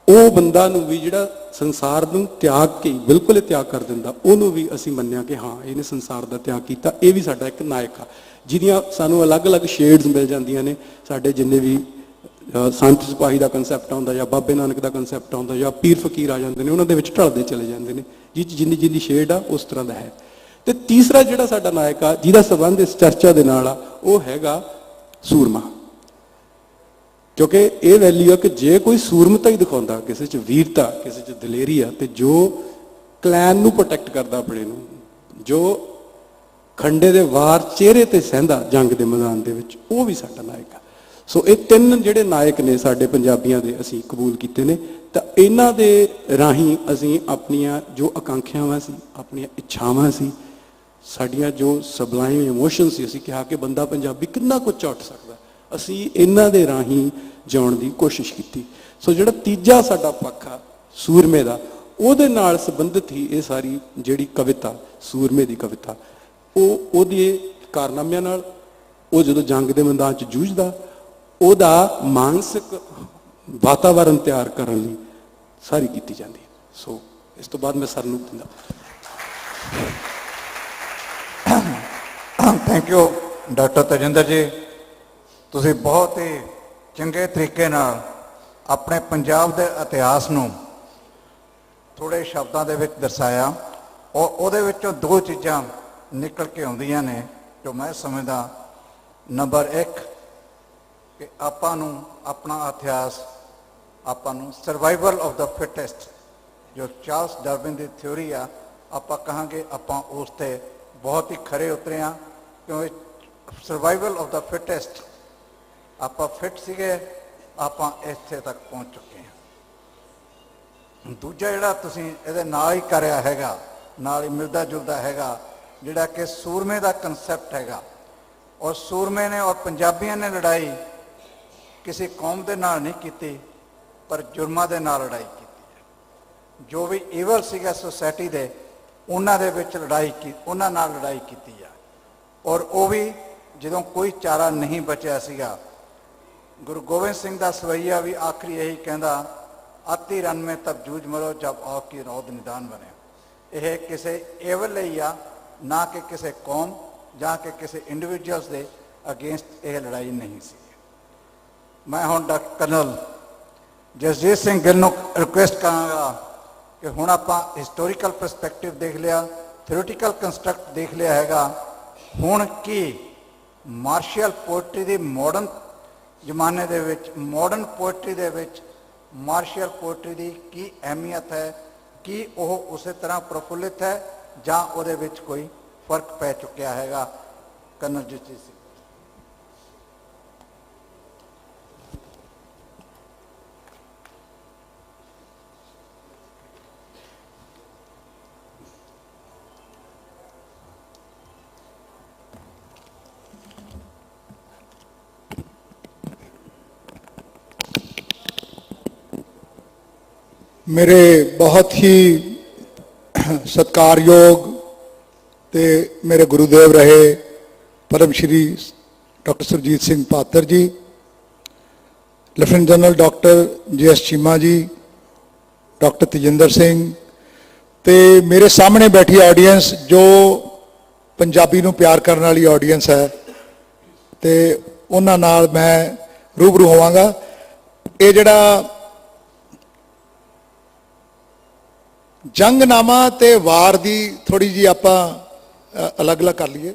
ਉਹ ਬੰਦਾ ਨੂੰ ਵੀ ਜਿਹੜਾ ਸੰਸਾਰ ਨੂੰ ਤਿਆਗ ਕੇ ਬਿਲਕੁਲ ਹੀ ਤਿਆਗ ਕਰ ਦਿੰਦਾ, ਉਹਨੂੰ ਵੀ ਅਸੀਂ ਮੰਨਿਆ ਕਿ ਹਾਂ ਇਹਨੇ ਸੰਸਾਰ ਦਾ ਤਿਆਗ ਕੀਤਾ। ਇਹ ਵੀ ਸਾਡਾ ਇੱਕ ਨਾਇਕ ਆ, ਜਿਹਦੀਆਂ ਸਾਨੂੰ ਅਲੱਗ-ਅਲੱਗ ਸ਼ੇਡਸ ਮਿਲ ਜਾਂਦੀਆਂ ਨੇ। ਸਾਡੇ ਜਿੰਨੇ ਵੀ ਸੰਤ ਸਿਪਾਹੀ ਦਾ ਕਨਸੈਪਟ ਆਉਂਦਾ, ਜਾਂ ਬਾਬੇ ਨਾਨਕ ਦਾ ਕਨਸੈਪਟ ਆਉਂਦਾ, ਜਾਂ ਪੀਰ ਫਕੀਰ ਆ ਜਾਂਦੇ ਨੇ, ਉਹਨਾਂ ਦੇ ਵਿੱਚ ਢਲਦੇ ਚਲੇ ਜਾਂਦੇ ਨੇ। ਜਿੰਨੀ ਸ਼ੇਡ ਆ ਉਸ ਤਰ੍ਹਾਂ ਦਾ ਹੈ। ਤੇ ਤੀਸਰਾ ਜਿਹੜਾ ਸਾਡਾ ਨਾਇਕ ਆ, ਜਿਹਦਾ ਸੰਬੰਧ ਇਸ ਚਰਚਾ ਦੇ ਨਾਲ ਆ, ਉਹ ਹੈਗਾ ਸੂਰਮਾ। ਕਿਉਂਕਿ ਇਹ ਵੈਲਿਊ ਆ ਕਿ ਜੇ ਕੋਈ ਸੂਰਮਤਾ ਹੀ ਦਿਖਾਉਂਦਾ, ਕਿਸੇ 'ਚ ਵੀਰਤਾ, ਕਿਸੇ 'ਚ ਦਲੇਰੀ ਆ, ਤੇ ਜੋ ਕਲੈਨ ਨੂੰ ਪ੍ਰੋਟੈਕਟ ਕਰਦਾ ਆਪਣੇ ਨੂੰ, ਜੋ ਖੰਡੇ ਦੇ ਵਾਰ ਚਿਹਰੇ ਤੇ ਸਹਿੰਦਾ ਜੰਗ ਦੇ ਮੈਦਾਨ ਦੇ ਵਿੱਚ, ਉਹ ਵੀ ਸਾਡਾ ਨਾਇਕ ਆ। ਸੋ ਇਹ 3 ਜਿਹੜੇ ਨਾਇਕ ਨੇ ਸਾਡੇ ਪੰਜਾਬੀਆਂ ਦੇ, ਅਸੀਂ ਕਬੂਲ ਕੀਤੇ ਨੇ। ਤਾਂ ਇਹਨਾਂ ਦੇ ਰਾਹੀਂ ਅਸੀਂ ਆਪਣੀਆਂ ਜੋ ਆਕਾਂਖਿਆਵਾਂ ਸੀ, ਆਪਣੀਆਂ ਇੱਛਾਵਾਂ ਸੀ, ਸਾਡੀਆਂ ਜੋ ਸਬਲਾਈਮ ਇਮੋਸ਼ਨ ਸੀ, ਅਸੀਂ ਕਿਹਾ ਕਿ ਬੰਦਾ ਪੰਜਾਬੀ ਕਿੰਨਾ ਕੁਝ ਝੱਟ ਸਕਦਾ, ਅਸੀਂ ਇਹਨਾਂ ਦੇ ਰਾਹੀਂ ਜਿਉਣ ਦੀ ਕੋਸ਼ਿਸ਼ ਕੀਤੀ। ਸੋ ਜਿਹੜਾ ਤੀਜਾ ਸਾਡਾ ਪੱਖ ਆ ਸੂਰਮੇ ਦਾ, ਉਹਦੇ ਨਾਲ ਸੰਬੰਧਿਤ ਹੀ ਇਹ ਸਾਰੀ ਜਿਹੜੀ ਕਵਿਤਾ ਸੂਰਮੇ ਦੀ ਕਵਿਤਾ, ਉਹ ਉਹਦੇ ਕਾਰਨਾਮਿਆਂ ਨਾਲ, ਉਹ ਜਦੋਂ ਜੰਗ ਦੇ ਮੈਦਾਨ 'ਚ ਜੂਝਦਾ ਉਹਦਾ ਮਾਨਸਿਕ ਵਾਤਾਵਰਨ ਤਿਆਰ ਕਰਨ ਲਈ ਸਾਰੀ ਕੀਤੀ ਜਾਂਦੀ ਹੈ। ਸੋ ਇਸ ਤੋਂ ਬਾਅਦ ਮੈਂ ਸਰ ਨੂੰ ਦਿੰਦਾ। ਥੈਂਕ ਯੂ ਡਾਕਟਰ ਤਜਿੰਦਰ ਜੀ, ਤੁਸੀਂ ਬਹੁਤ ਹੀ ਚੰਗੇ ਤਰੀਕੇ ਨਾਲ ਆਪਣੇ ਪੰਜਾਬ ਦੇ ਇਤਿਹਾਸ ਨੂੰ ਥੋੜੇ ਸ਼ਬਦਾਂ ਦੇ ਵਿੱਚ ਦਰਸਾਇਆ, ਔਰ ਉਹਦੇ ਵਿੱਚੋਂ ਦੋ ਚੀਜ਼ਾਂ ਨਿਕਲ ਕੇ ਆਉਂਦੀਆਂ ਨੇ ਜੋ ਮੈਂ ਸਮਝਦਾ। ਨੰਬਰ 1 ਕਿ ਆਪਾਂ ਨੂੰ ਆਪਣਾ ਇਤਿਹਾਸ, ਆਪਾਂ ਨੂੰ ਸਰਵਾਈਵਲ ਆਫ ਦਾ ਫਿਟੈਸਟ, ਜੋ ਚਾਰਲਸ ਡਾਰਵਿਨ ਦੀ ਥਿਊਰੀ ਆ, ਆਪਾਂ ਕਹਾਂਗੇ ਆਪਾਂ ਉਸ 'ਤੇ ਬਹੁਤ ਹੀ ਖਰੇ ਉਤਰੇ ਹਾਂ, ਕਿਉਂਕਿ ਸਰਵਾਈਵਲ ਆਫ ਦਾ ਫਿਟੈਸਟ, ਆਪਾਂ ਫਿੱਟ ਸੀਗੇ, ਆਪਾਂ ਇੱਥੇ ਤੱਕ ਪਹੁੰਚ ਚੁੱਕੇ ਹਾਂ। ਦੂਜਾ ਜਿਹੜਾ ਤੁਸੀਂ ਇਹਦੇ ਨਾਲ ਹੀ ਕਰਿਆ ਹੈਗਾ, ਨਾਲ ਹੀ ਮਿਲਦਾ ਜੁਲਦਾ ਹੈਗਾ, ਜਿਹੜਾ ਕਿ ਸੂਰਮੇ ਦਾ ਕਨਸੈਪਟ ਹੈਗਾ। ਔਰ ਸੂਰਮੇ ਨੇ ਔਰ ਪੰਜਾਬੀਆਂ ਨੇ ਲੜਾਈ ਕਿਸੇ ਕੌਮ ਦੇ ਨਾਲ ਨਹੀਂ ਕੀਤੀ, ਪਰ ਜੁਰਮਾਂ ਦੇ ਨਾਲ ਲੜਾਈ ਕੀਤੀ ਹੈ। ਜੋ ਵੀ ਈਵਲ ਸੀਗਾ ਸੋਸਾਇਟੀ ਦੇ, ਉਹਨਾਂ ਦੇ ਵਿੱਚ ਉਹਨਾਂ ਨਾਲ ਲੜਾਈ ਕੀਤੀ ਆ। ਔਰ ਉਹ ਵੀ ਜਦੋਂ ਕੋਈ ਚਾਰਾ ਨਹੀਂ ਬਚਿਆ ਸੀਗਾ। ਗੁਰੂ ਗੋਬਿੰਦ ਸਿੰਘ ਦਾ ਸਵਈਆ ਵੀ ਆਖਰੀ ਇਹੀ ਕਹਿੰਦਾ, ਆਤੀ ਰਨ ਮੇ ਤਬ ਜੂਝ ਮਰੋ ਜਬ ਔ ਕੀ ਰੌਦ ਨਿਦਾਨ ਬਣੇ। ਇਹ ਕਿਸੇ ਈਵਲ ਲਈ ਆ, ਨਾ ਕਿ ਕਿਸੇ ਕੌਮ ਜਾਂ ਕਿ ਕਿਸੇ ਇੰਡੀਵਿਜੂਅਲਸ ਦੇ ਅਗੇਂਸਟ ਇਹ ਲੜਾਈ ਨਹੀਂ ਸੀ। ਮੈਂ ਹੁਣ ਡਾਕਟਰ ਕਰਨਲ ਜਸਜੀਤ ਸਿੰਘ ਗਿੱਲ ਨੂੰ ਰਿਕੁਐਸਟ ਕਰਾਂਗਾ ਕਿ ਹੁਣ ਆਪਾਂ ਹਿਸਟੋਰੀਕਲ ਪਰਸਪੈਕਟਿਵ ਦੇਖ ਲਿਆ, ਥਿਓਰੀਟੀਕਲ ਕੰਸਟਰਕਟ ਦੇਖ ਲਿਆ ਹੈਗਾ, ਹੁਣ ਕੀ ਮਾਰਸ਼ਲ ਪੋਇਟਰੀ ਦੀ ਮਾਡਰਨ ਜ਼ਮਾਨੇ ਦੇ ਵਿੱਚ, ਮਾਡਰਨ ਪੋਇਟਰੀ ਦੇ ਵਿੱਚ ਮਾਰਸ਼ਲ ਪੋਇਟਰੀ ਦੀ ਕੀ ਅਹਿਮੀਅਤ ਹੈ, ਕੀ ਉਹ ਉਸੇ ਤਰ੍ਹਾਂ ਪ੍ਰਫੁੱਲਿਤ ਹੈ ਜਾਂ ਉਹਦੇ ਵਿੱਚ ਕੋਈ ਫਰਕ ਪੈ ਚੁੱਕਿਆ ਹੈਗਾ। ਕਰਨਲ ਜਸਜੀਤ ਸਿੰਘ। मेरे बहुत ही सत्कारयोग ते मेरे गुरुदेव रहे परम Shri doctor Surjit Singh Patar ji, lieutenant general doctor JS Cheema ji, doctor Tajinder Singh ते मेरे सामने बैठी ऑडियंस जो पंजाबी नूं प्यार करने वाली ऑडियंस है, ते उन्हां नाल मैं रूबरू होवांगा। ये जिहड़ा जंगनामा ते वार दी थोड़ी जी आपां अलग अलग कर लीए।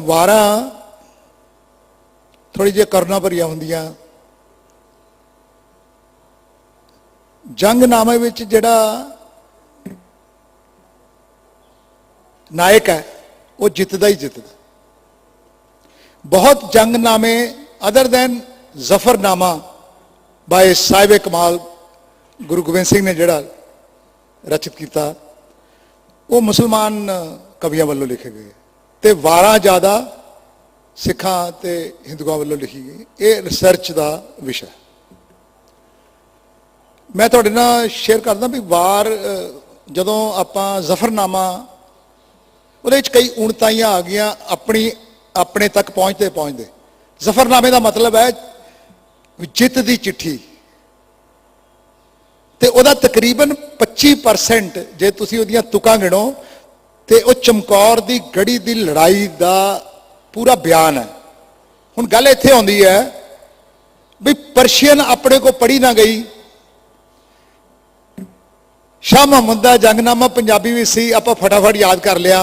वारां थोड़ी जी करुणा भरिया होंदियां, जंगनामे विच जिहड़ा नायक है वो जितदा ही जितदा। बहुत जंगनामे other than Zafarnama by Sahib Kamal Guru Gobind Singh ने जिहड़ा रचित किया, वो मुसलमान कवियों वालों लिखे गए, ते वारां ज़्यादा सिखां ते हिंदुओं वालों लिखी गई। ये रिसर्च का विषय। मैं तुहाडे नाल शेयर करदा भी वार जदों आपां जफरनामा, उहदे विच कई उणताइयां आ गईयां अपने तक पहुँचते पहुँचते। जफरनामे का मतलब है जित की चिट्ठी, तो वह तकरीबन 25% जे तुसी उहदियां तुकां गिणो तो वह चमकौर की गढ़ी की लड़ाई का पूरा बयान है। हुण गल इत्थे आउंदी है भी पर्शियन अपने को पढ़ी ना गई। शाह मुहम्मद का जंगनामा पंजाबी भी सी, आपां फटाफट याद कर लिया।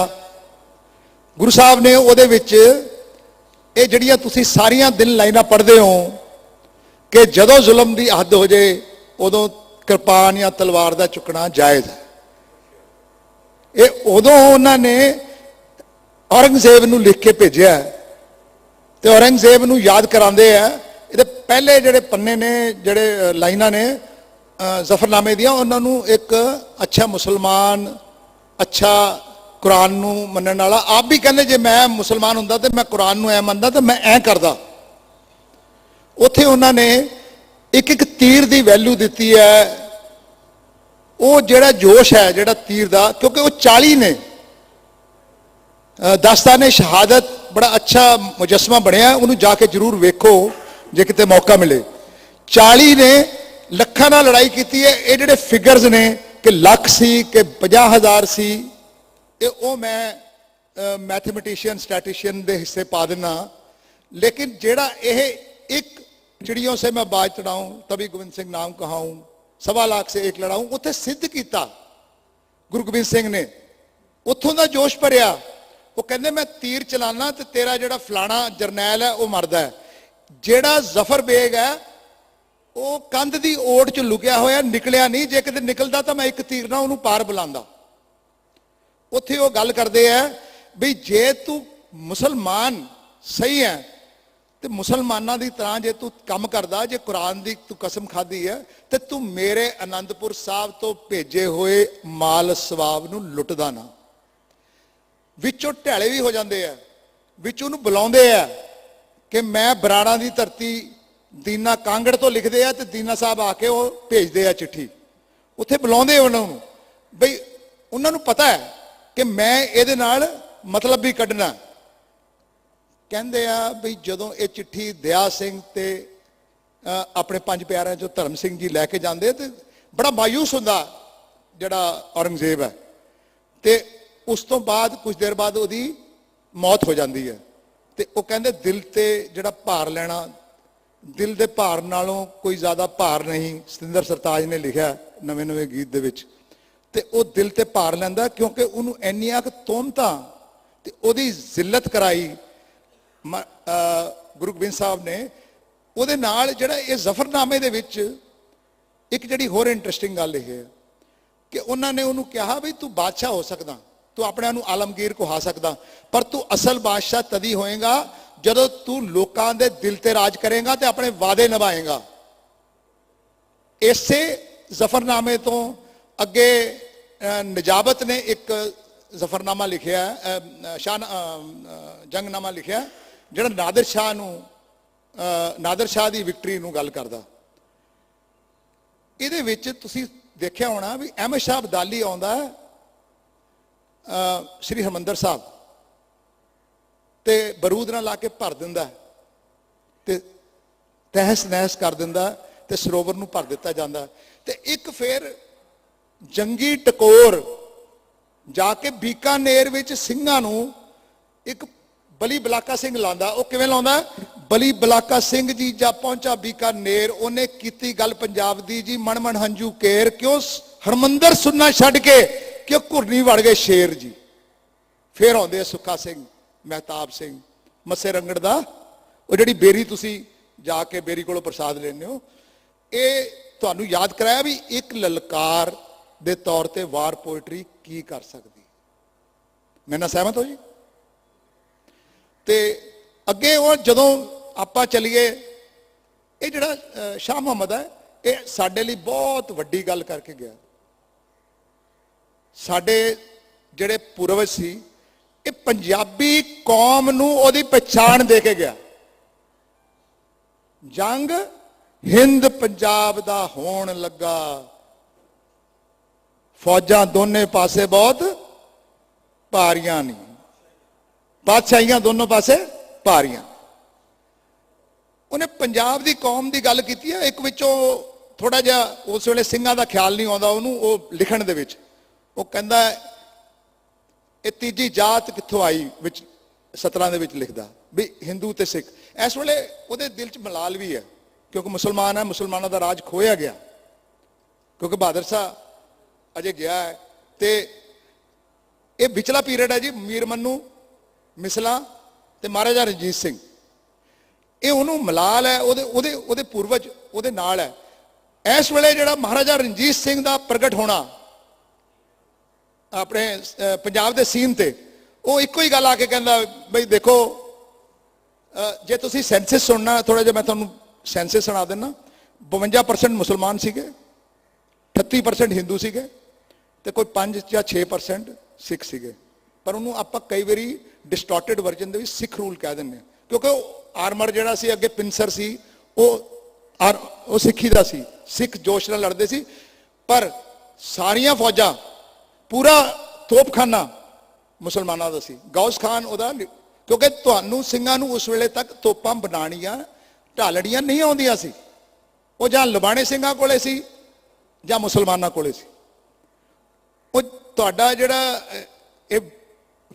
गुरु साहब ने उहदे विच ये जिहड़ियां तुसी सारियां दिन लाइनां पढ़दे हो कि जदों जुल्म की हद हो जाए उदों कृपान या तलवार का चुकना जायज़ है। ये उदों उन्होंने औरंगजेब नूं लिख के भेजा, तो औरंगजेब नूं याद कराते हैं। ये पहले जिहड़े पन्ने ने, जिहड़े लाइनां ने जफरनामे दियां, उन्होंने एक अच्छा मुसलमान, अच्छा ਕੁਰਾਨ ਨੂੰ ਮੰਨਣ ਵਾਲਾ, ਆਪ ਵੀ ਕਹਿੰਦੇ ਜੇ ਮੈਂ ਮੁਸਲਮਾਨ ਹੁੰਦਾ ਤੇ ਮੈਂ ਕੁਰਾਨ ਨੂੰ ਐ ਮੰਨਦਾ ਤੇ ਮੈਂ ਐ ਕਰਦਾ। ਉੱਥੇ ਉਹਨਾਂ ਨੇ ਇੱਕ ਇੱਕ ਤੀਰ ਦੀ ਵੈਲਿਊ ਦਿੱਤੀ ਹੈ। ਉਹ ਜਿਹੜਾ ਜੋਸ਼ ਹੈ ਜਿਹੜਾ ਤੀਰ ਦਾ, ਕਿਉਂਕਿ ਉਹ 40 ਨੇ, ਦਾਸਤਾਨੇ ਸ਼ਹਾਦਤ ਬੜਾ ਅੱਛਾ ਮੁਜੱਸਮਾ ਬਣਿਆ, ਉਹਨੂੰ ਜਾ ਕੇ ਜ਼ਰੂਰ ਵੇਖੋ ਜੇ ਕਿਤੇ ਮੌਕਾ ਮਿਲੇ। 40 ਨੇ ਲੱਖਾਂ ਨਾਲ ਲੜਾਈ ਕੀਤੀ ਹੈ। ਇਹ ਜਿਹੜੇ ਫਿਗਰਸ ਨੇ ਕਿ ਲੱਖ ਸੀ ਕਿ 50,000 ਸੀ, ਇਹ ਉਹ ਮੈਂ ਮੈਥਮੈਟੀਸ਼ੀਅਨ ਸਟੈਟਿਸ਼ੀਅਨ ਦੇ ਹਿੱਸੇ ਪਾ ਦਿੰਦਾ। ਲੇਕਿन ਜਿਹੜਾ ਇਹ ਇੱਕ चिड़ियों से मैं बाज चढ़ाऊं तभी गोविंद सिंह नाम कहाऊं, 1.25 लाख से एक लड़ाऊं, उत्थे सिद्ध किया गुरु गोबिंद सिंह ने। उत्थों का जोश भरिया। वो कहते मैं तीर चलाना तो तेरा जो फलाना जरनैल है वो मरदा है, जेड़ा जफर बेग है वो कंध की ओट च लुकिया होया, निकलिया नहीं, जे किते निकलदा तो मैं एक तीर ना उन्होंने पार बुलांदा। उत्थे वो गल करते हैं भी जे तू मुसलमान सही है तो मुसलमाना की तरह जे तू काम करदा, जे कुरान की तू कसम खाधी है तो तू मेरे आनंदपुर साहब तो भेजे हुए माल सवाब नूं लुटदा ना। विचों ढैले भी हो जाते हैं, विचों नूं बुलाउंदे आ कि मैं बराड़ा की धरती दीना कांगड़ तो लिखते हैं तो दीना साहब आके वो भेजते हैं चिट्ठी, उत्थे बुलाउंदे उन्होंने बई उन्होंने पता है कि मैं ये नाल मतलब भी कढ़ना। कहते हैं भी जदों ये चिट्ठी दया सिंह ते अपने 5 प्यारिਆਂ चो धर्म सिंह जी लैके जाते तो बड़ा मायूस होंदा जड़ा औरंगजेब है। तो उस तो बाद कुछ देर बाद उसकी मौत हो जाती है। तो वो कहते दिल ते जड़ा भार लेना, दिल के भार नालों कोई ज़्यादा भार नहीं। सतिंदर सरताज ने लिखा नवे नवे गीत दे विच, ते वो दिल ते भार लैंदा क्योंकि उन्होंने इन्नियां क तोहमतां ते उहदी जिल्लत कराई गुरु गोबिंद साहब ने। ਉਹਦੇ ਨਾਲ ਜਿਹੜਾ ਇਹ ਜ਼ਫਰਨਾਮੇ ਦੇ ਵਿੱਚ ਇੱਕ ਜਿਹੜੀ ਹੋਰ ਇੰਟਰਸਟਿੰਗ ਗੱਲ ਇਹ ਹੈ ਕਿ ਉਹਨਾਂ ਨੇ ਉਹਨੂੰ ਕਿਹਾ ਵੀ ਤੂੰ ਬਾਦਸ਼ਾਹ ਹੋ ਸਕਦਾ, ਤੂੰ ਆਪਣੇ ਨੂੰ ਆਲਮਗੀਰ ਕਹਾ ਸਕਦਾ, ਪਰ ਤੂੰ ਅਸਲ ਬਾਦਸ਼ਾਹ ਤਦੀ ਹੋਏਗਾ ਜਦੋਂ ਤੂੰ ਲੋਕਾਂ ਦੇ ਦਿਲ ਤੇ ਰਾਜ ਕਰੇਗਾ ਤੇ ਆਪਣੇ ਵਾਅਦੇ ਨਿਭਾਏਗਾ। ਇਸੇ ਜ਼ਫਰਨਾਮੇ ਤੋਂ ਅੱਗੇ ਨਜਾਬਤ ਨੇ ਇੱਕ ਜ਼ਫਰਨਾਮਾ ਲਿਖਿਆ, ਜੰਗਨਾਮਾ ਲਿਖਿਆ, ਜਿਹੜਾ ਨਾਦਰ ਸ਼ਾਹ ਨੂੰ नादर शाह की विक्टरी नूं गल करदा। इहदे विच तुसीं देखिया होना भी अहमद शाह अब्दाली आउंदा श्री हरमंदर साहब ते बरूद नाल ला के भर दिंदा ते तहस नहस कर दिंदा ते सरोवर नूं भर दिता जांदा। ते एक फिर जंगी टकोर जाके बीकानेर विच सिंघां नूं एक बली बलाका सिंह लांदा। वो किवें लाउंदा? बली बलाका सिंह जी जब पहुंचा बीकानेर, उन्हें कीती गल पंजाब दी जी, मन मन हंजू केर, क्यों हरमंदर सुनना छड्ड के क्यों घुरनी वड़ गए शेर जी। फिर आउंदे सुखा सिंह, महताब सिंह, मस्से रंगड़ दा वो जिहड़ी बेरी तुसीं जाके बेरी कोलों प्रसाद लेने हो, ये तुहानूं याद कराया भी एक ललकार दे तौर ते वार पोइट्री की कर सकदी। मेरे नाल सहमत हो जी? ते अगे वो जदों आपां चलीए, ये जिहड़ा शाह मुहम्मद है ये साडे लई बहुत वड्डी गल करके गया। साडे जिहड़े पूर्वज सी ये पंजाबी कौम नूं ओहदी पहचान दे के गया। जंग हिंद पंजाब दा होण लगा, फौजां दोने पासे बहुत भारियां नहीं, बादशाहियां दोनों पासे भारियां। उन्हें पंजाब की कौम की गल की है। एक विचों थोड़ा जिहा उस वेले सिंघां दा ख्याल नहीं आता उन्होंने वो लिखण दे विच। वो कहंदा ये तीजी जात कित्थों आई विच सतरां दे विच लिखदा भी हिंदू ते सिख। इस वेले उहदे दिल च मलाल भी है क्योंकि मुसलमान है, मुसलमानों का राज खोया गया क्योंकि बहादुर शाह अजे गया है। तो ये विचला पीरियड है जी, मीर मन्नू मिसला ते महाराजा रणजीत सिंह, ये उन्होंने मलाल है, उहदे पूर्वज उहदे नाल है। इस वेले जिहड़ा महाराजा रणजीत सिंह का प्रगट होना अपने पंजाब के सीन ते, वो एको ही गल आके कहंदा बई देखो जे तुसीं सेंसस सुनना, थोड़ा जिहा मैं तुहानूं सेंसस सुना देना। 52% मुसलमान सीगे, 38% हिंदू सीगे ते कोई 5 या 6% सिख सीगे। ਪਰ ਉਹਨੂੰ ਆਪਾਂ ਕਈ ਵਾਰੀ ਡਿਸਟੋਰਟਡ ਵਰਜਨ ਦੇ ਵਿੱਚ ਸਿੱਖ ਰੂਲ ਕਹਿ ਦਿੰਦੇ ਹਾਂ, ਕਿਉਂਕਿ ਉਹ ਆਰਮਰ ਜਿਹੜਾ ਸੀ ਅੱਗੇ ਪਿੰਸਰ ਸੀ, ਉਹ ਸਿੱਖੀ ਦਾ ਸੀ, ਸਿੱਖ ਜੋਸ਼ ਨਾਲ ਲੜਦੇ ਸੀ। ਪਰ ਸਾਰੀਆਂ ਫੌਜਾਂ, ਪੂਰਾ ਤੋਪਖਾਨਾ ਮੁਸਲਮਾਨਾਂ ਦਾ ਸੀ। ਗੌਸ ਖਾਨ ਉਹਦਾ, ਕਿਉਂਕਿ ਤੁਹਾਨੂੰ ਸਿੰਘਾਂ ਨੂੰ ਉਸ ਵੇਲੇ ਤੱਕ ਤੋਪਾਂ ਬਣਾਉਣੀਆਂ, ਢਾਲੜੀਆਂ ਨਹੀਂ ਆਉਂਦੀਆਂ ਸੀ। ਉਹ ਜਾਂ ਲਬਾਣੇ ਸਿੰਘਾਂ ਕੋਲੇ ਸੀ ਜਾਂ ਮੁਸਲਮਾਨਾਂ ਕੋਲੇ ਸੀ। ਉਹ ਤੁਹਾਡਾ ਜਿਹੜਾ ਇਹ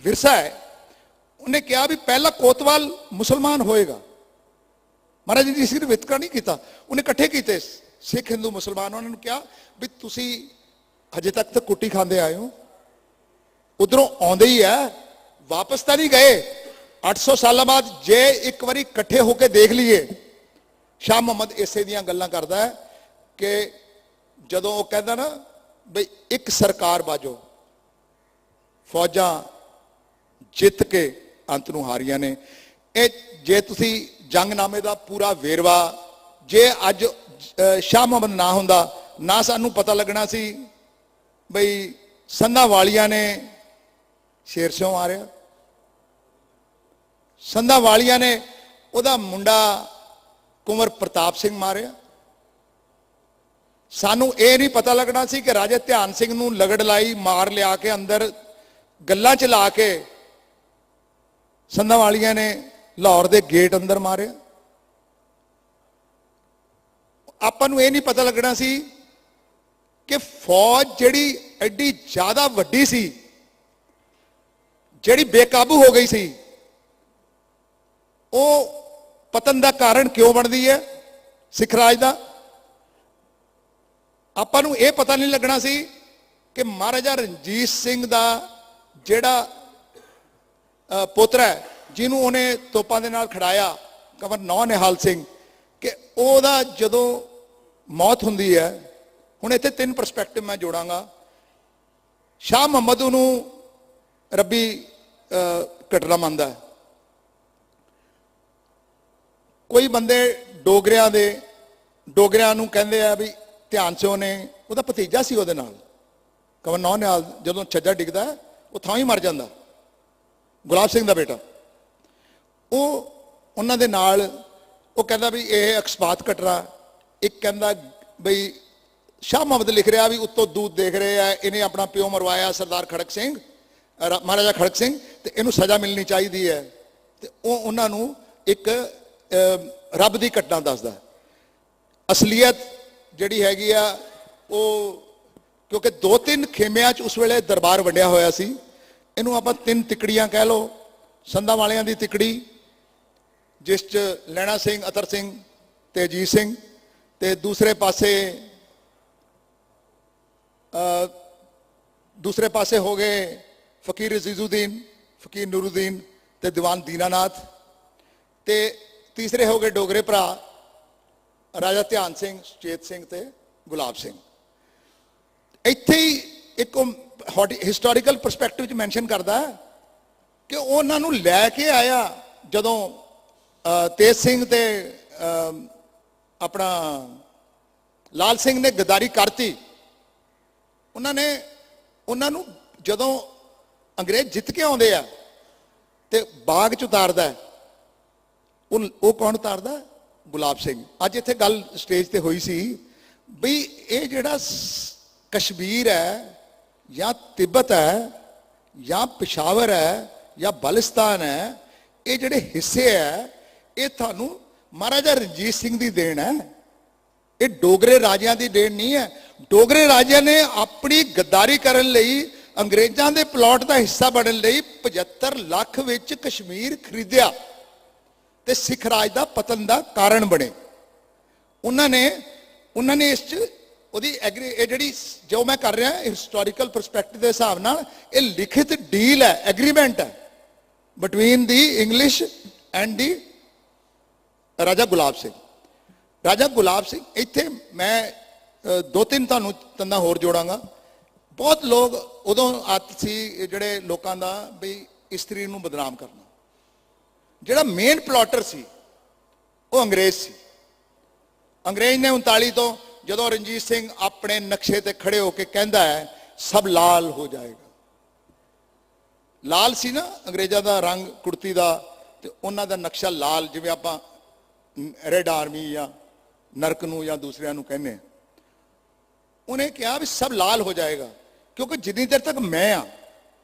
ਵਿਰਸਾ ਹੈ, ਉਹਨੇ ਕਿਹਾ ਵੀ ਪਹਿਲਾ ਕੋਤਵਾਲ ਮੁਸਲਮਾਨ ਹੋਏਗਾ। ਮਹਾਰਾਜ ਜੀ ਨੇ ਵਿਤਕਰਾ ਨਹੀਂ ਕੀਤਾ, ਉਹਨੇ ਇਕੱਠੇ ਕੀਤੇ ਸਿੱਖ, ਹਿੰਦੂ, ਮੁਸਲਮਾਨ। ਉਹਨਾਂ ਨੂੰ ਕਿਹਾ ਵੀ ਤੁਸੀਂ ਹਜੇ ਤੱਕ ਤਾਂ ਕੁੱਟੀ ਖਾਂਦੇ ਆਏ ਹੋ, ਉਧਰੋਂ ਆਉਂਦੇ ਹੀ ਹੈ, ਵਾਪਸ ਤਾਂ ਨਹੀਂ ਗਏ। 800 ਸਾਲਾਂ ਬਾਅਦ ਜੇ ਇੱਕ ਵਾਰੀ ਇਕੱਠੇ ਹੋ ਕੇ ਦੇਖ ਲਈਏ। ਸ਼ਾਹ ਮੁਹੰਮਦ ਇਸੇ ਦੀਆਂ ਗੱਲਾਂ ਕਰਦਾ ਹੈ ਕਿ ਜਦੋਂ ਉਹ ਕਹਿੰਦਾ ਨਾ ਬਈ ਇੱਕ ਸਰਕਾਰ ਬਾਜੋ, ਫੌਜਾਂ ਜਿੱਤ ਕੇ ਅੰਤ ਨੂੰ ਹਾਰੀਆਂ ਨੇ। ਇਹ ਜੇ ਤੁਸੀਂ ਜੰਗਨਾਮੇ ਦਾ ਪੂਰਾ ਵੇਰਵਾ, ਜੇ ਅੱਜ ਸ਼ਾਹ ਮੁਹੰਮਦ ਨਾ ਹੁੰਦਾ, ਨਾ ਸਾਨੂੰ ਪਤਾ ਲੱਗਣਾ ਸੀ ਬਈ ਸੰਧਾਂ ਵਾਲੀਆਂ ਨੇ ਸ਼ੇਰ ਸਿੰਘ ਮਾਰਿਆ, ਸੰਧਾਂ ਵਾਲੀਆਂ ਨੇ ਉਹਦਾ ਮੁੰਡਾ ਕੁੰਵਰ ਪ੍ਰਤਾਪ ਸਿੰਘ ਮਾਰਿਆ। ਸਾਨੂੰ ਇਹ ਨਹੀਂ ਪਤਾ ਲੱਗਣਾ ਸੀ ਕਿ ਰਾਜੇ ਧਿਆਨ ਸਿੰਘ ਨੂੰ ਲਗੜ ਲਾਈ, ਮਾਰ ਲਿਆ ਕੇ ਅੰਦਰ ਗੱਲਾਂ ਚ ਲਾ ਕੇ ਸੰਧਾਂ ਵਾਲੀਆਂ ਨੇ ਲਾਹੌਰ ਦੇ ਗੇਟ ਅੰਦਰ ਮਾਰਿਆ। ਆਪਾਂ ਨੂੰ ਇਹ ਨਹੀਂ ਪਤਾ ਲੱਗਣਾ ਸੀ ਕਿ ਫੌਜ ਜਿਹੜੀ ਐਡੀ ਜ਼ਿਆਦਾ ਵੱਡੀ ਸੀ, ਜਿਹੜੀ ਬੇਕਾਬੂ ਹੋ ਗਈ ਸੀ, ਉਹ ਪਤਨ ਦਾ ਕਾਰਨ ਕਿਉਂ ਬਣਦੀ ਹੈ ਸਿੱਖ ਰਾਜ ਦਾ। ਆਪਾਂ ਨੂੰ ਇਹ ਪਤਾ ਨਹੀਂ ਲੱਗਣਾ ਸੀ ਕਿ ਮਹਾਰਾਜਾ ਰਣਜੀਤ ਸਿੰਘ ਦਾ ਜਿਹੜਾ ਪੋਤਰਾ ਹੈ, ਜਿਹਨੂੰ ਉਹਨੇ ਤੋਪਾਂ ਦੇ ਨਾਲ ਖੜਾਇਆ, ਕੰਵਰ ਨੌ ਨਿਹਾਲ ਸਿੰਘ, ਕਿ ਉਹਦਾ ਜਦੋਂ ਮੌਤ ਹੁੰਦੀ ਹੈ। ਹੁਣ ਇੱਥੇ 3 ਪਰਸਪੈਕਟਿਵ ਮੈਂ ਜੋੜਾਂਗਾ। ਸ਼ਾਹ ਮੁਹੰਮਦ ਨੂੰ ਰੱਬੀ ਘਟਨਾ ਮੰਨਦਾ ਹੈ। ਕੋਈ ਬੰਦੇ ਡੋਗਰਿਆਂ ਨੂੰ ਕਹਿੰਦੇ ਆ ਵੀ ਧਿਆਨ ਸਿੰਘ ਨੇ, ਉਹਦਾ ਭਤੀਜਾ ਸੀ ਉਹਦੇ ਨਾਲ, ਕੰਵਰ ਨੌ ਨਿਹਾਲ, ਜਦੋਂ ਛੱਜਾ ਡਿੱਗਦਾ ਉਹ ਥਾਂ ਹੀ ਮਰ ਜਾਂਦਾ, ਗੁਲਾਬ ਸਿੰਘ ਦਾ ਬੇਟਾ। ਉਹ ਉਹਨਾਂ ਦੇ ਨਾਲ ਉਹ ਕਹਿੰਦਾ ਵੀ ਇਹ ਅਕਸਪਾਤ ਘਟਨਾ। ਇੱਕ ਕਹਿੰਦਾ ਬਈ ਸ਼ਾਹ ਮੁਹੰਮਦ ਲਿਖ ਰਿਹਾ ਵੀ ਉੱਤੋਂ ਦੂਤ ਦੇਖ ਰਹੇ ਆ, ਇਹਨੇ ਆਪਣਾ ਪਿਓ ਮਰਵਾਇਆ ਸਰਦਾਰ ਖੜਕ ਸਿੰਘ, ਮਹਾਰਾਜਾ ਖੜਕ ਸਿੰਘ, ਤੇ ਇਹਨੂੰ ਸਜ਼ਾ ਮਿਲਣੀ ਚਾਹੀਦੀ ਹੈ। ਤੇ ਉਹ ਉਹਨਾਂ ਨੂੰ ਇੱਕ ਰੱਬ ਦੀ ਘਟਨਾ ਦੱਸਦਾ। ਅਸਲੀਅਤ ਜਿਹੜੀ ਹੈਗੀ ਆ ਉਹ, ਕਿਉਂਕਿ 2-3 ਖੇਮਿਆਂ 'ਚ ਉਸ ਵੇਲੇ ਦਰਬਾਰ ਵੰਡਿਆ ਹੋਇਆ ਸੀ। ਇਹਨੂੰ ਆਪਾਂ 3 ਤਿਕੜੀਆਂ ਕਹਿ ਲਓ। ਸੰਧਾਂ ਵਾਲਿਆਂ ਦੀ ਤਿਕੜੀ, ਜਿਸ 'ਚ ਲਹਿਣਾ ਸਿੰਘ, ਅਤਰ ਸਿੰਘ ਤੇ ਅਜੀਤ ਸਿੰਘ, ਤੇ ਦੂਸਰੇ ਪਾਸੇ ਹੋ ਗਏ ਫਕੀਰ ਅਜ਼ੀਜ਼ੁਦੀਨ, ਫਕੀਰ ਨੂਰੁਦੀਨ ਤੇ ਦੀਵਾਨ ਦੀਨਾਨਾਥ, ਤੇ ਤੀਸਰੇ ਹੋ ਗਏ ਡੋਗਰੇ ਭਰਾ ਰਾਜਾ ਧਿਆਨ ਸਿੰਘ, ਸੁਚੇਤ ਸਿੰਘ ਤੇ ਗੁਲਾਬ ਸਿੰਘ। ਇੱਥੇ ਹੀ ਇੱਕ ਹਿਸਟੋਰੀਕਲ ਪਰਸਪੈਕਟਿਵ 'ਚ ਮੈਂਸ਼ਨ ਕਰਦਾ ਕਿ ਉਹਨਾਂ ਨੂੰ ਲੈ ਕੇ ਆਇਆ ਜਦੋਂ ਤੇਜ ਸਿੰਘ ਤੇ ਆਪਣਾ ਲਾਲ ਸਿੰਘ ਨੇ ਗਦਾਰੀ ਕਰਤੀ। ਉਹਨਾਂ ਨੂੰ ਜਦੋਂ ਅੰਗਰੇਜ਼ ਜਿੱਤ ਕੇ ਆਉਂਦੇ ਆ ਤੇ ਬਾਗ 'ਚ ਉਤਾਰਦਾ, ਉਹ ਕੌਣ ਉਤਾਰਦਾ? ਗੁਲਾਬ ਸਿੰਘ। ਅੱਜ ਇੱਥੇ ਗੱਲ ਸਟੇਜ ਤੇ ਹੋਈ ਸੀ ਵੀ ਇਹ ਜਿਹੜਾ ਕਸ਼ਮੀਰ ਹੈ ਜਾਂ ਤਿੱਬਤ ਹੈ ਜਾਂ ਪਿਸ਼ਾਵਰ ਹੈ ਜਾਂ ਬਲਿਸਤਾਨ ਹੈ, ਇਹ ਜਿਹੜੇ ਹਿੱਸੇ ਹੈ ਇਹ ਤੁਹਾਨੂੰ ਮਹਾਰਾਜਾ ਰਣਜੀਤ ਸਿੰਘ ਦੀ ਦੇਣ ਹੈ। ਇਹ ਡੋਗਰੇ ਰਾਜਿਆਂ ਦੀ ਦੇਣ ਨਹੀਂ ਹੈ। ਡੋਗਰੇ ਰਾਜਿਆਂ ਨੇ ਆਪਣੀ ਗੱਦਾਰੀ ਕਰਨ ਲਈ, ਅੰਗਰੇਜ਼ਾਂ ਦੇ ਪਲਾਟ ਦਾ ਹਿੱਸਾ ਬਣਨ ਲਈ 75 ਲੱਖ ਵਿੱਚ ਕਸ਼ਮੀਰ ਖਰੀਦਿਆ ਤੇ ਸਿੱਖ ਰਾਜ ਦਾ ਪਤਨ ਦਾ ਕਾਰਨ ਬਣੇ। ਉਹਨਾਂ ਨੇ ਇਸ 'ਚ ਉਹਦੀ ਇਹ ਜਿਹੜੀ ਜੋ ਮੈਂ ਕਰ ਰਿਹਾ ਹਿਸਟੋਰੀਕਲ ਪਰਸਪੈਕਟਿਵ ਦੇ ਹਿਸਾਬ ਨਾਲ, ਇਹ ਲਿਖਿਤ ਡੀਲ ਹੈ, ਐਗਰੀਮੈਂਟ ਹੈ ਬਿਟਵੀਨ ਦੀ ਇੰਗਲਿਸ਼ ਐਂਡ ਦੀ ਰਾਜਾ ਗੁਲਾਬ ਸਿੰਘ। ਰਾਜਾ ਗੁਲਾਬ ਸਿੰਘ, ਇੱਥੇ ਮੈਂ 2-3 ਤੁਹਾਨੂੰ ਤੰਦਾਂ ਹੋਰ ਜੋੜਾਂਗਾ। ਬਹੁਤ ਲੋਕ ਉਦੋਂ ਆਦਤ ਸੀ ਜਿਹੜੇ ਲੋਕਾਂ ਦਾ ਵੀ ਇਸਤਰੀ ਨੂੰ ਬਦਨਾਮ ਕਰਨਾ। ਜਿਹੜਾ ਮੇਨ ਪਲਾਟਰ ਸੀ ਉਹ ਅੰਗਰੇਜ਼ ਸੀ। ਅੰਗਰੇਜ਼ ਨੇ 39 ਤੋਂ ਜਦੋਂ ਰਣਜੀਤ ਸਿੰਘ ਆਪਣੇ ਨਕਸ਼ੇ ਤੇ ਖੜੇ ਹੋ ਕੇ ਕਹਿੰਦਾ ਹੈ ਸਭ ਲਾਲ ਹੋ ਜਾਏਗਾ, ਲਾਲ ਸੀ ਨਾ ਅੰਗਰੇਜ਼ਾਂ ਦਾ ਰੰਗ ਕੁੜਤੀ ਦਾ, ਤੇ ਉਹਨਾਂ ਦਾ ਨਕਸ਼ਾ ਲਾਲ, ਜਿਵੇਂ ਆਪਾਂ ਰੈੱਡ ਆਰਮੀ ਜਾਂ ਨਰਕ ਨੂੰ ਜਾਂ ਦੂਸਰਿਆਂ ਨੂੰ ਕਹਿੰਦੇ ਆ। ਉਹਨੇ ਕਿਹਾ ਵੀ ਸਭ ਲਾਲ ਹੋ ਜਾਏਗਾ, ਕਿਉਂਕਿ ਜਿੰਨੀ ਦੇਰ ਤੱਕ ਮੈਂ ਆ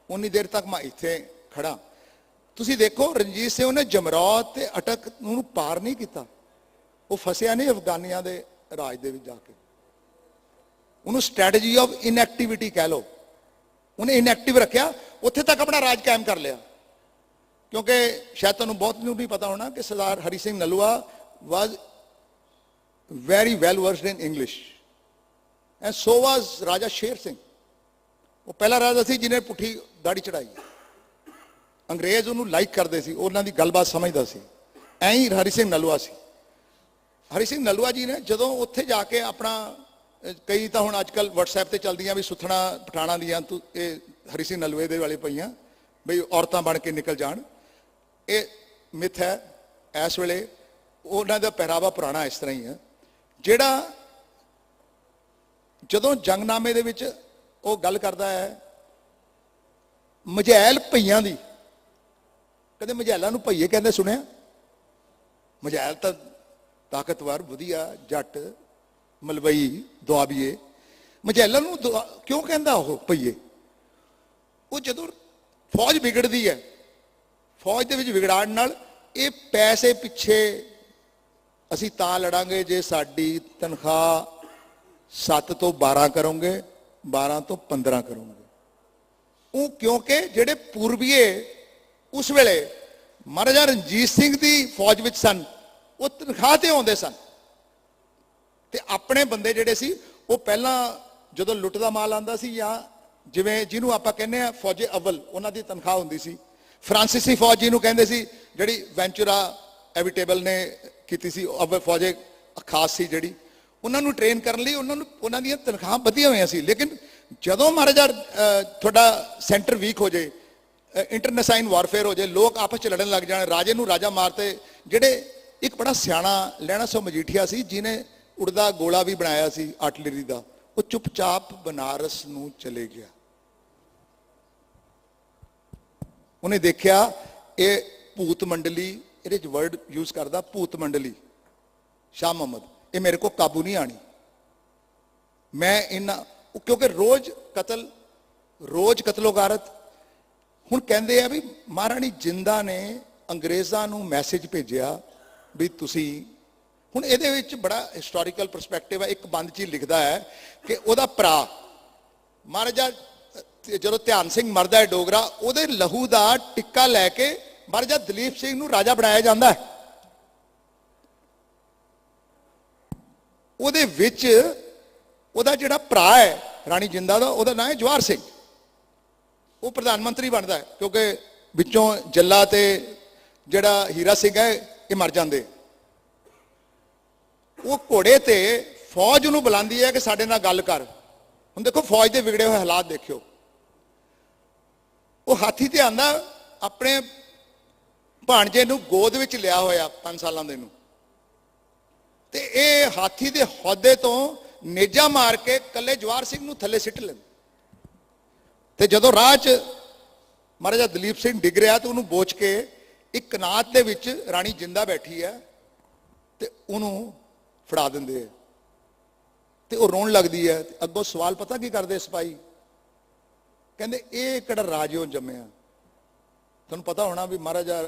ਉਨੀ ਦੇਰ ਤੱਕ ਮੈਂ ਇੱਥੇ ਖੜਾ। ਤੁਸੀਂ ਦੇਖੋ ਰਣਜੀਤ ਸਿੰਘ ਨੇ ਜਮਰੌਦ ਤੇ ਅਟਕ ਨੂੰ ਪਾਰ ਨਹੀਂ ਕੀਤਾ, ਉਹ ਫਸਿਆ ਨਹੀਂ ਅਫਗਾਨੀਆਂ ਦੇ ਰਾਜ ਦੇ ਵਿੱਚ ਜਾ ਕੇ। ਉਹਨੂੰ ਸਟ੍ਰੈਟਜੀ ਆਫ ਇਨਐਕਟੀਵਿਟੀ ਕਹਿ ਲਓ, ਉਹਨੇ ਇਨਐਕਟਿਵ ਰੱਖਿਆ, ਉੱਥੇ ਤੱਕ ਆਪਣਾ ਰਾਜ ਕਾਇਮ ਕਰ ਲਿਆ। ਕਿਉਂਕਿ ਸ਼ਾਇਦ ਤੁਹਾਨੂੰ ਬਹੁਤ ਨੂੰ ਨਹੀਂ ਪਤਾ ਹੋਣਾ ਕਿ Sardar Hari Singh Nalwa was very well versed in English and so was Raja Sher Singh. ਉਹ ਪਹਿਲਾ ਰਾਜਾ ਸੀ ਜਿਹਨੇ ਪੁੱਠੀ ਦਾੜੀ ਚੜਾਈ। ਅੰਗਰੇਜ਼ ਉਹਨੂੰ ਲਾਈਕ ਕਰਦੇ ਸੀ, ਉਹਨਾਂ ਦੀ ਗੱਲਬਾਤ ਸਮਝਦਾ ਸੀ। ਐਂ ਹੀ ਹਰੀ ਸਿੰਘ ਨਲੂਆ ਸੀ। ਹਰੀ ਸਿੰਘ ਨਲੂਆ ਜੀ ਨੇ ਜਦੋਂ ਉੱਥੇ ਜਾ ਕੇ ਆਪਣਾ, ਕਈ ਤਾਂ ਹੁਣ ਅੱਜ ਕੱਲ੍ਹ ਵਟਸਐਪ ਤੇ ਚੱਲਦੀਆਂ ਵੀ ਸੁਥਣਾ ਪਠਾਣਾ ਦੀਆਂ, ਇਹ ਹਰੀ ਸਿੰਘ ਨਲੂਏ ਦੇ ਵਾਲੇ ਪਈਆਂ ਬਈ ਔਰਤਾਂ ਬਣ ਕੇ ਨਿਕਲ ਜਾਣ, ਇਹ ਮਿੱਥ ਹੈ। ਇਸ ਵੇਲੇ ਉਹਨਾਂ ਦਾ ਪਹਿਰਾਵਾ ਪੁਰਾਣਾ ਇਸ ਤਰ੍ਹਾਂ ਹੀ ਹੈ, ਜਿਹੜਾ ਜਦੋਂ ਜੰਗਨਾਮੇ ਦੇ ਵਿੱਚ ਉਹ ਗੱਲ ਕਰਦਾ ਹੈ ਮਝੈਲ ਭਈਆਂ ਦੀ। ਕਦੇ ਮਝੈਲਾਂ ਨੂੰ ਭਈਏ ਕਹਿੰਦੇ ਸੁਣਿਆ? ਮਝੈਲ ਤਾਂ ਤਾਕਤਵਰ ਵਧੀਆ ਜੱਟ ਮਲਵਈ ਦੁਆਬੀਏ। ਮਝੈਲਾਂ ਨੂੰ ਕਿਉਂ ਕਹਿੰਦਾ ਉਹ ਭਈਏ? ਉਹ ਜਦੋਂ ਫੌਜ ਵਿਗੜਦੀ ਹੈ, ਫੌਜ ਦੇ ਵਿੱਚ ਵਿਗੜਾਣ ਨਾਲ ਇਹ ਪੈਸੇ ਪਿੱਛੇ ਅਸੀਂ ਤਾਂ ਲੜਾਂਗੇ ਜੇ ਸਾਡੀ ਤਨਖਾਹ 7 ਤੋਂ 12 ਕਰੋਗੇ, 12 ਤੋਂ 15 ਕਰੋਗੇ। ਉਹ ਕਿਉਂਕਿ ਜਿਹੜੇ ਪੂਰਬੀਏ ਉਸ ਵੇਲੇ ਮਹਾਰਾਜਾ ਰਣਜੀਤ ਸਿੰਘ ਦੀ ਫੌਜ ਵਿੱਚ ਸਨ, ਉਹ ਤਨਖਾਹ ਤੇ ਆਉਂਦੇ ਸਨ, ਤੇ ਆਪਣੇ ਬੰਦੇ ਜਿਹੜੇ ਸੀ ਉਹ ਪਹਿਲਾਂ ਜਦੋਂ ਲੁੱਟ ਦਾ ਮਾਲ ਆਉਂਦਾ ਸੀ, ਜਾਂ ਜਿਵੇਂ ਜਿਹਨੂੰ ਆਪਾਂ ਕਹਿੰਦੇ ਆ ਫੌਜੇ ਅਵਲ, ਉਹਨਾਂ ਦੀ ਤਨਖਾਹ ਹੁੰਦੀ ਸੀ। ਫਰਾਂਸੀਸੀ ਫੌਜ ਜਿਹਨੂੰ ਕਹਿੰਦੇ ਸੀ, ਜਿਹੜੀ ਵੈਂਚੁਰਾ ਐਵੀਟੇਬਲ ਨੇ ਕੀਤੀ ਸੀ, ਅਵਲ ਫੌਜੇ ਖਾਸ ਸੀ ਜਿਹੜੀ, ਉਹਨਾਂ ਨੂੰ ਟ੍ਰੇਨ ਕਰਨ ਲਈ ਉਹਨਾਂ ਦੀਆਂ ਤਨਖਾਹਾਂ ਵਧੀਆਂ ਹੋਈਆਂ ਸੀ। ਲੇਕਿਨ ਜਦੋਂ ਮਹਾਰਾਜਾ ਤੁਹਾਡਾ ਸੈਂਟਰ ਵੀਕ ਹੋ ਜਾਏ, ਇੰਟਰਨੈਸਾਈਨ ਵਾਰਫੇਅਰ ਹੋ ਜਾਏ, ਲੋਕ ਆਪਸ ਚ ਲੜਨ ਲੱਗ ਜਾਣ, ਰਾਜੇ ਨੂੰ ਰਾਜਾ ਮਾਰਤੇ। ਜਿਹੜੇ ਇੱਕ ਬੜਾ ਸਿਆਣਾ ਲਹਿਣਾ ਸੋ ਮਜੀਠੀਆ ਸੀ, ਜਿਹਨੇ ਉੜਦਾ ਗੋਲਾ ਵੀ ਬਣਾਇਆ ਸੀ ਆਰਟਲਰੀ ਦਾ, ਉਹ ਚੁੱਪਚਾਪ ਬਨਾਰਸ ਨੂੰ ਚਲੇ ਗਿਆ। ਉਹਨੇ ਦੇਖਿਆ ਇਹ ਭੂਤ ਮੰਡਲੀ, ਇਹਦੇ ਚ ਵਰਡ ਯੂਜ਼ ਕਰਦਾ ਭੂਤ ਮੰਡਲੀ, ਸ਼ਾਹ ਮੁਹੰਮਦ, ਇਹ ਮੇਰੇ ਕੋ ਕਾਬੂ ਨਹੀਂ ਆਣੀ। ਮੈਂ ਇਹਨਾਂ, ਕਿਉਂਕਿ ਰੋਜ਼ ਕਤਲੋਗਾਰਤ। ਹੁਣ ਕਹਿੰਦੇ ਆ ਵੀ ਮਹਾਰਾਣੀ ਜਿੰਦਾ ਨੇ ਅੰਗਰੇਜ਼ਾਂ ਨੂੰ ਮੈਸੇਜ ਭੇਜਿਆ ਵੀ ਤੁਸੀਂ, ਹੁਣ ਇਹਦੇ ਵਿੱਚ ਬੜਾ ਹਿਸਟੋਰੀਕਲ ਪਰਸਪੈਕਟਿਵ ਹੈ। ਇੱਕ ਬੰਦ ਚ ਲਿਖਦਾ ਹੈ ਕਿ ਉਹਦਾ ਭਰਾ ਮਹਾਰਾਜਾ ਜਦੋਂ ਧਿਆਨ ਸਿੰਘ ਮਰਦਾ ਹੈ ਡੋਗਰਾ, ਉਹਦੇ ਲਹੂ ਦਾ ਟਿੱਕਾ ਲੈ ਕੇ ਮਹਾਰਾਜਾ ਦਲੀਪ ਸਿੰਘ ਨੂੰ ਰਾਜਾ ਬਣਾਇਆ ਜਾਂਦਾ ਹੈ। ਉਹਦੇ ਵਿੱਚ ਉਹਦਾ ਜਿਹੜਾ ਭਰਾ ਹੈ ਰਾਣੀ ਜਿੰਦਾ ਦਾ, ਉਹਦਾ ਨਾਂ ਹੈ ਜਵਾਹਰ ਸਿੰਘ। ਉਹ ਪ੍ਰਧਾਨ ਮੰਤਰੀ ਬਣਦਾ ਹੈ, ਕਿਉਂਕਿ ਵਿੱਚੋਂ ਜੱਲਾ ਤੇ ਜਿਹੜਾ ਹੀਰਾ ਸਿੰਘ ਹੈ ਇਹ ਮਰ ਜਾਂਦੇ। ਉਹ ਘੋੜੇ ਤੇ ਫੌਜ ਨੂੰ ਬੁਲਾਉਂਦੀ ਹੈ ਕਿ ਸਾਡੇ ਨਾਲ ਗੱਲ ਕਰ। ਹੁਣ ਦੇਖੋ ਫੌਜ ਦੇ ਵਿਗੜੇ ਹੋਏ ਹਾਲਾਤ ਦੇਖਿਓ। ਉਹ ਹਾਥੀ ਤੇ ਆਂਦਾ, ਆਪਣੇ ਭਾਣਜੇ ਨੂੰ ਗੋਦ ਵਿੱਚ ਲਿਆ ਹੋਇਆ 5 ਸਾਲਾਂ ਦੇ ਨੂੰ, ਤੇ ਇਹ ਹਾਥੀ ਦੇ ਹੌਦੇ ਤੋਂ ਨੇਜਾ ਮਾਰ ਕੇ ਕੱਲੇ ਜਵਾਹਰ ਸਿੰਘ ਨੂੰ ਥੱਲੇ ਸਿੱਟ ਲੈਂਦੇ। ਤੇ ਜਦੋਂ ਰਾਹ 'ਚ ਮਹਾਰਾਜਾ ਦਲੀਪ ਸਿੰਘ ਡਿੱਗ ਰਿਹਾ ਤੇ ਉਹਨੂੰ ਬੋਚ ਕੇ ਇੱਕ ਕਨਾਤ ਦੇ ਵਿੱਚ ਰਾਣੀ ਜਿੰਦਾ ਬੈਠੀ ਹੈ ਤੇ ਉਹਨੂੰ ਫੜਾ ਦਿੰਦੇ ਆ, ਤੇ ਉਹ ਰੋਣ ਲੱਗਦੀ ਹੈ। ਅੱਗੋਂ ਸਵਾਲ ਪਤਾ ਕੀ ਕਰਦੇ ਸਿਪਾਹੀ? ਕਹਿੰਦੇ ਇਹ ਕਿਹੜਾ ਰਾਜਿਓ ਜੰਮਿਆ। ਤੁਹਾਨੂੰ ਪਤਾ ਹੋਣਾ ਵੀ ਮਹਾਰਾਜਾ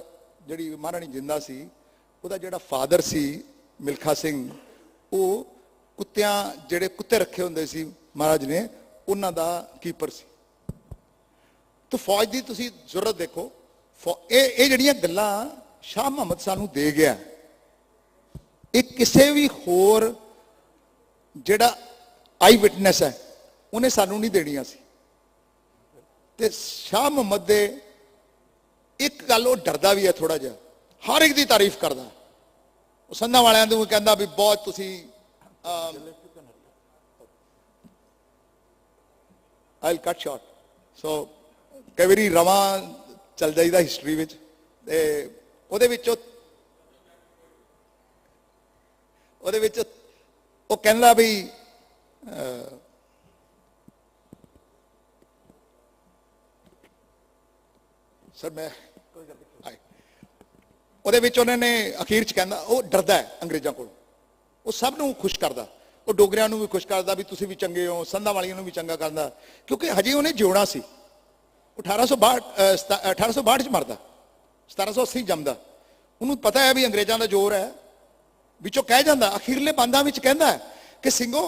ਜਿਹੜੀ ਮਹਾਰਾਣੀ ਜਿੰਦਾ ਸੀ, ਉਹਦਾ ਜਿਹੜਾ ਫਾਦਰ ਸੀ ਮਿਲਖਾ ਸਿੰਘ, ਉਹ ਕੁੱਤਿਆਂ, ਜਿਹੜੇ ਕੁੱਤੇ ਰੱਖੇ ਹੁੰਦੇ ਸੀ ਮਹਾਰਾਜ ਨੇ, ਉਹਨਾਂ ਦਾ ਕੀਪਰ ਸੀ। ਤਾਂ ਫੌਜ ਦੀ ਤੁਸੀਂ ਜ਼ਰੂਰਤ ਦੇਖੋ। ਇਹ ਜਿਹੜੀਆਂ ਗੱਲਾਂ ਸ਼ਾਹ ਮੁਹੰਮਦ ਸਾਨੂੰ ਦੇ ਗਿਆ, ਇਹ ਕਿਸੇ ਵੀ ਹੋਰ ਜਿਹੜਾ ਆਈ ਵਿਟਨੈਸ ਹੈ ਉਹਨੇ ਸਾਨੂੰ ਨਹੀਂ ਦੇਣੀਆਂ ਸੀ। ਤੇ ਸ਼ਾਹ ਮੁਹੰਮਦ ਦੇ ਇੱਕ ਗੱਲ, ਉਹ ਡਰਦਾ ਵੀ ਹੈ ਥੋੜਾ ਜਿਹਾ, ਹਰ ਇੱਕ ਦੀ ਤਾਰੀਫ ਕਰਦਾ। ਉਹ ਸੰਧਾਂ ਵਾਲਿਆਂ ਨੂੰ ਕਹਿੰਦਾ ਵੀ ਬਹੁਤ ਤੁਸੀਂ ਆਈਲ ਕੱਟ ਸ਼ਾਰਟ। ਸੋ ਕਈ ਵਾਰੀ ਰਵਾਂ ਚੱਲ ਜਾਈਦਾ ਹਿਸਟਰੀ ਵਿੱਚ, ਤੇ ਉਹਦੇ ਵਿੱਚ ਉਹ ਕਹਿੰਦਾ ਵੀ ਸਰ ਮੈਂ ਹਾਏ ਉਹਦੇ ਵਿੱਚ ਉਹਨਾਂ ਨੇ ਅਖੀਰ 'ਚ ਕਹਿੰਦਾ ਉਹ ਡਰਦਾ ਹੈ ਅੰਗਰੇਜ਼ਾਂ ਕੋਲ, ਉਹ ਸਭ ਨੂੰ ਖੁਸ਼ ਕਰਦਾ, ਉਹ ਡੋਗਰਿਆਂ ਨੂੰ ਵੀ ਖੁਸ਼ ਕਰਦਾ ਵੀ ਤੁਸੀਂ ਵੀ ਚੰਗੇ ਹੋ, ਸੰਧਾਂ ਵਾਲੀਆਂ ਨੂੰ ਵੀ ਚੰਗਾ ਕਰਦਾ, ਕਿਉਂਕਿ ਹਜੇ ਉਹਨੇ ਜਿਉਣਾ ਸੀ। 1862 'ਚ ਮਰਦਾ, 1780 ਜੰਮਦਾ। ਉਹਨੂੰ ਪਤਾ ਹੈ ਵੀ ਅੰਗਰੇਜ਼ਾਂ ਦਾ ਜ਼ੋਰ ਹੈ, ਵਿੱਚੋਂ ਕਹਿ ਜਾਂਦਾ ਅਖੀਰਲੇ ਬੰਦਾਂ ਵਿੱਚ ਕਹਿੰਦਾ ਕਿ ਸਿੰਘੋ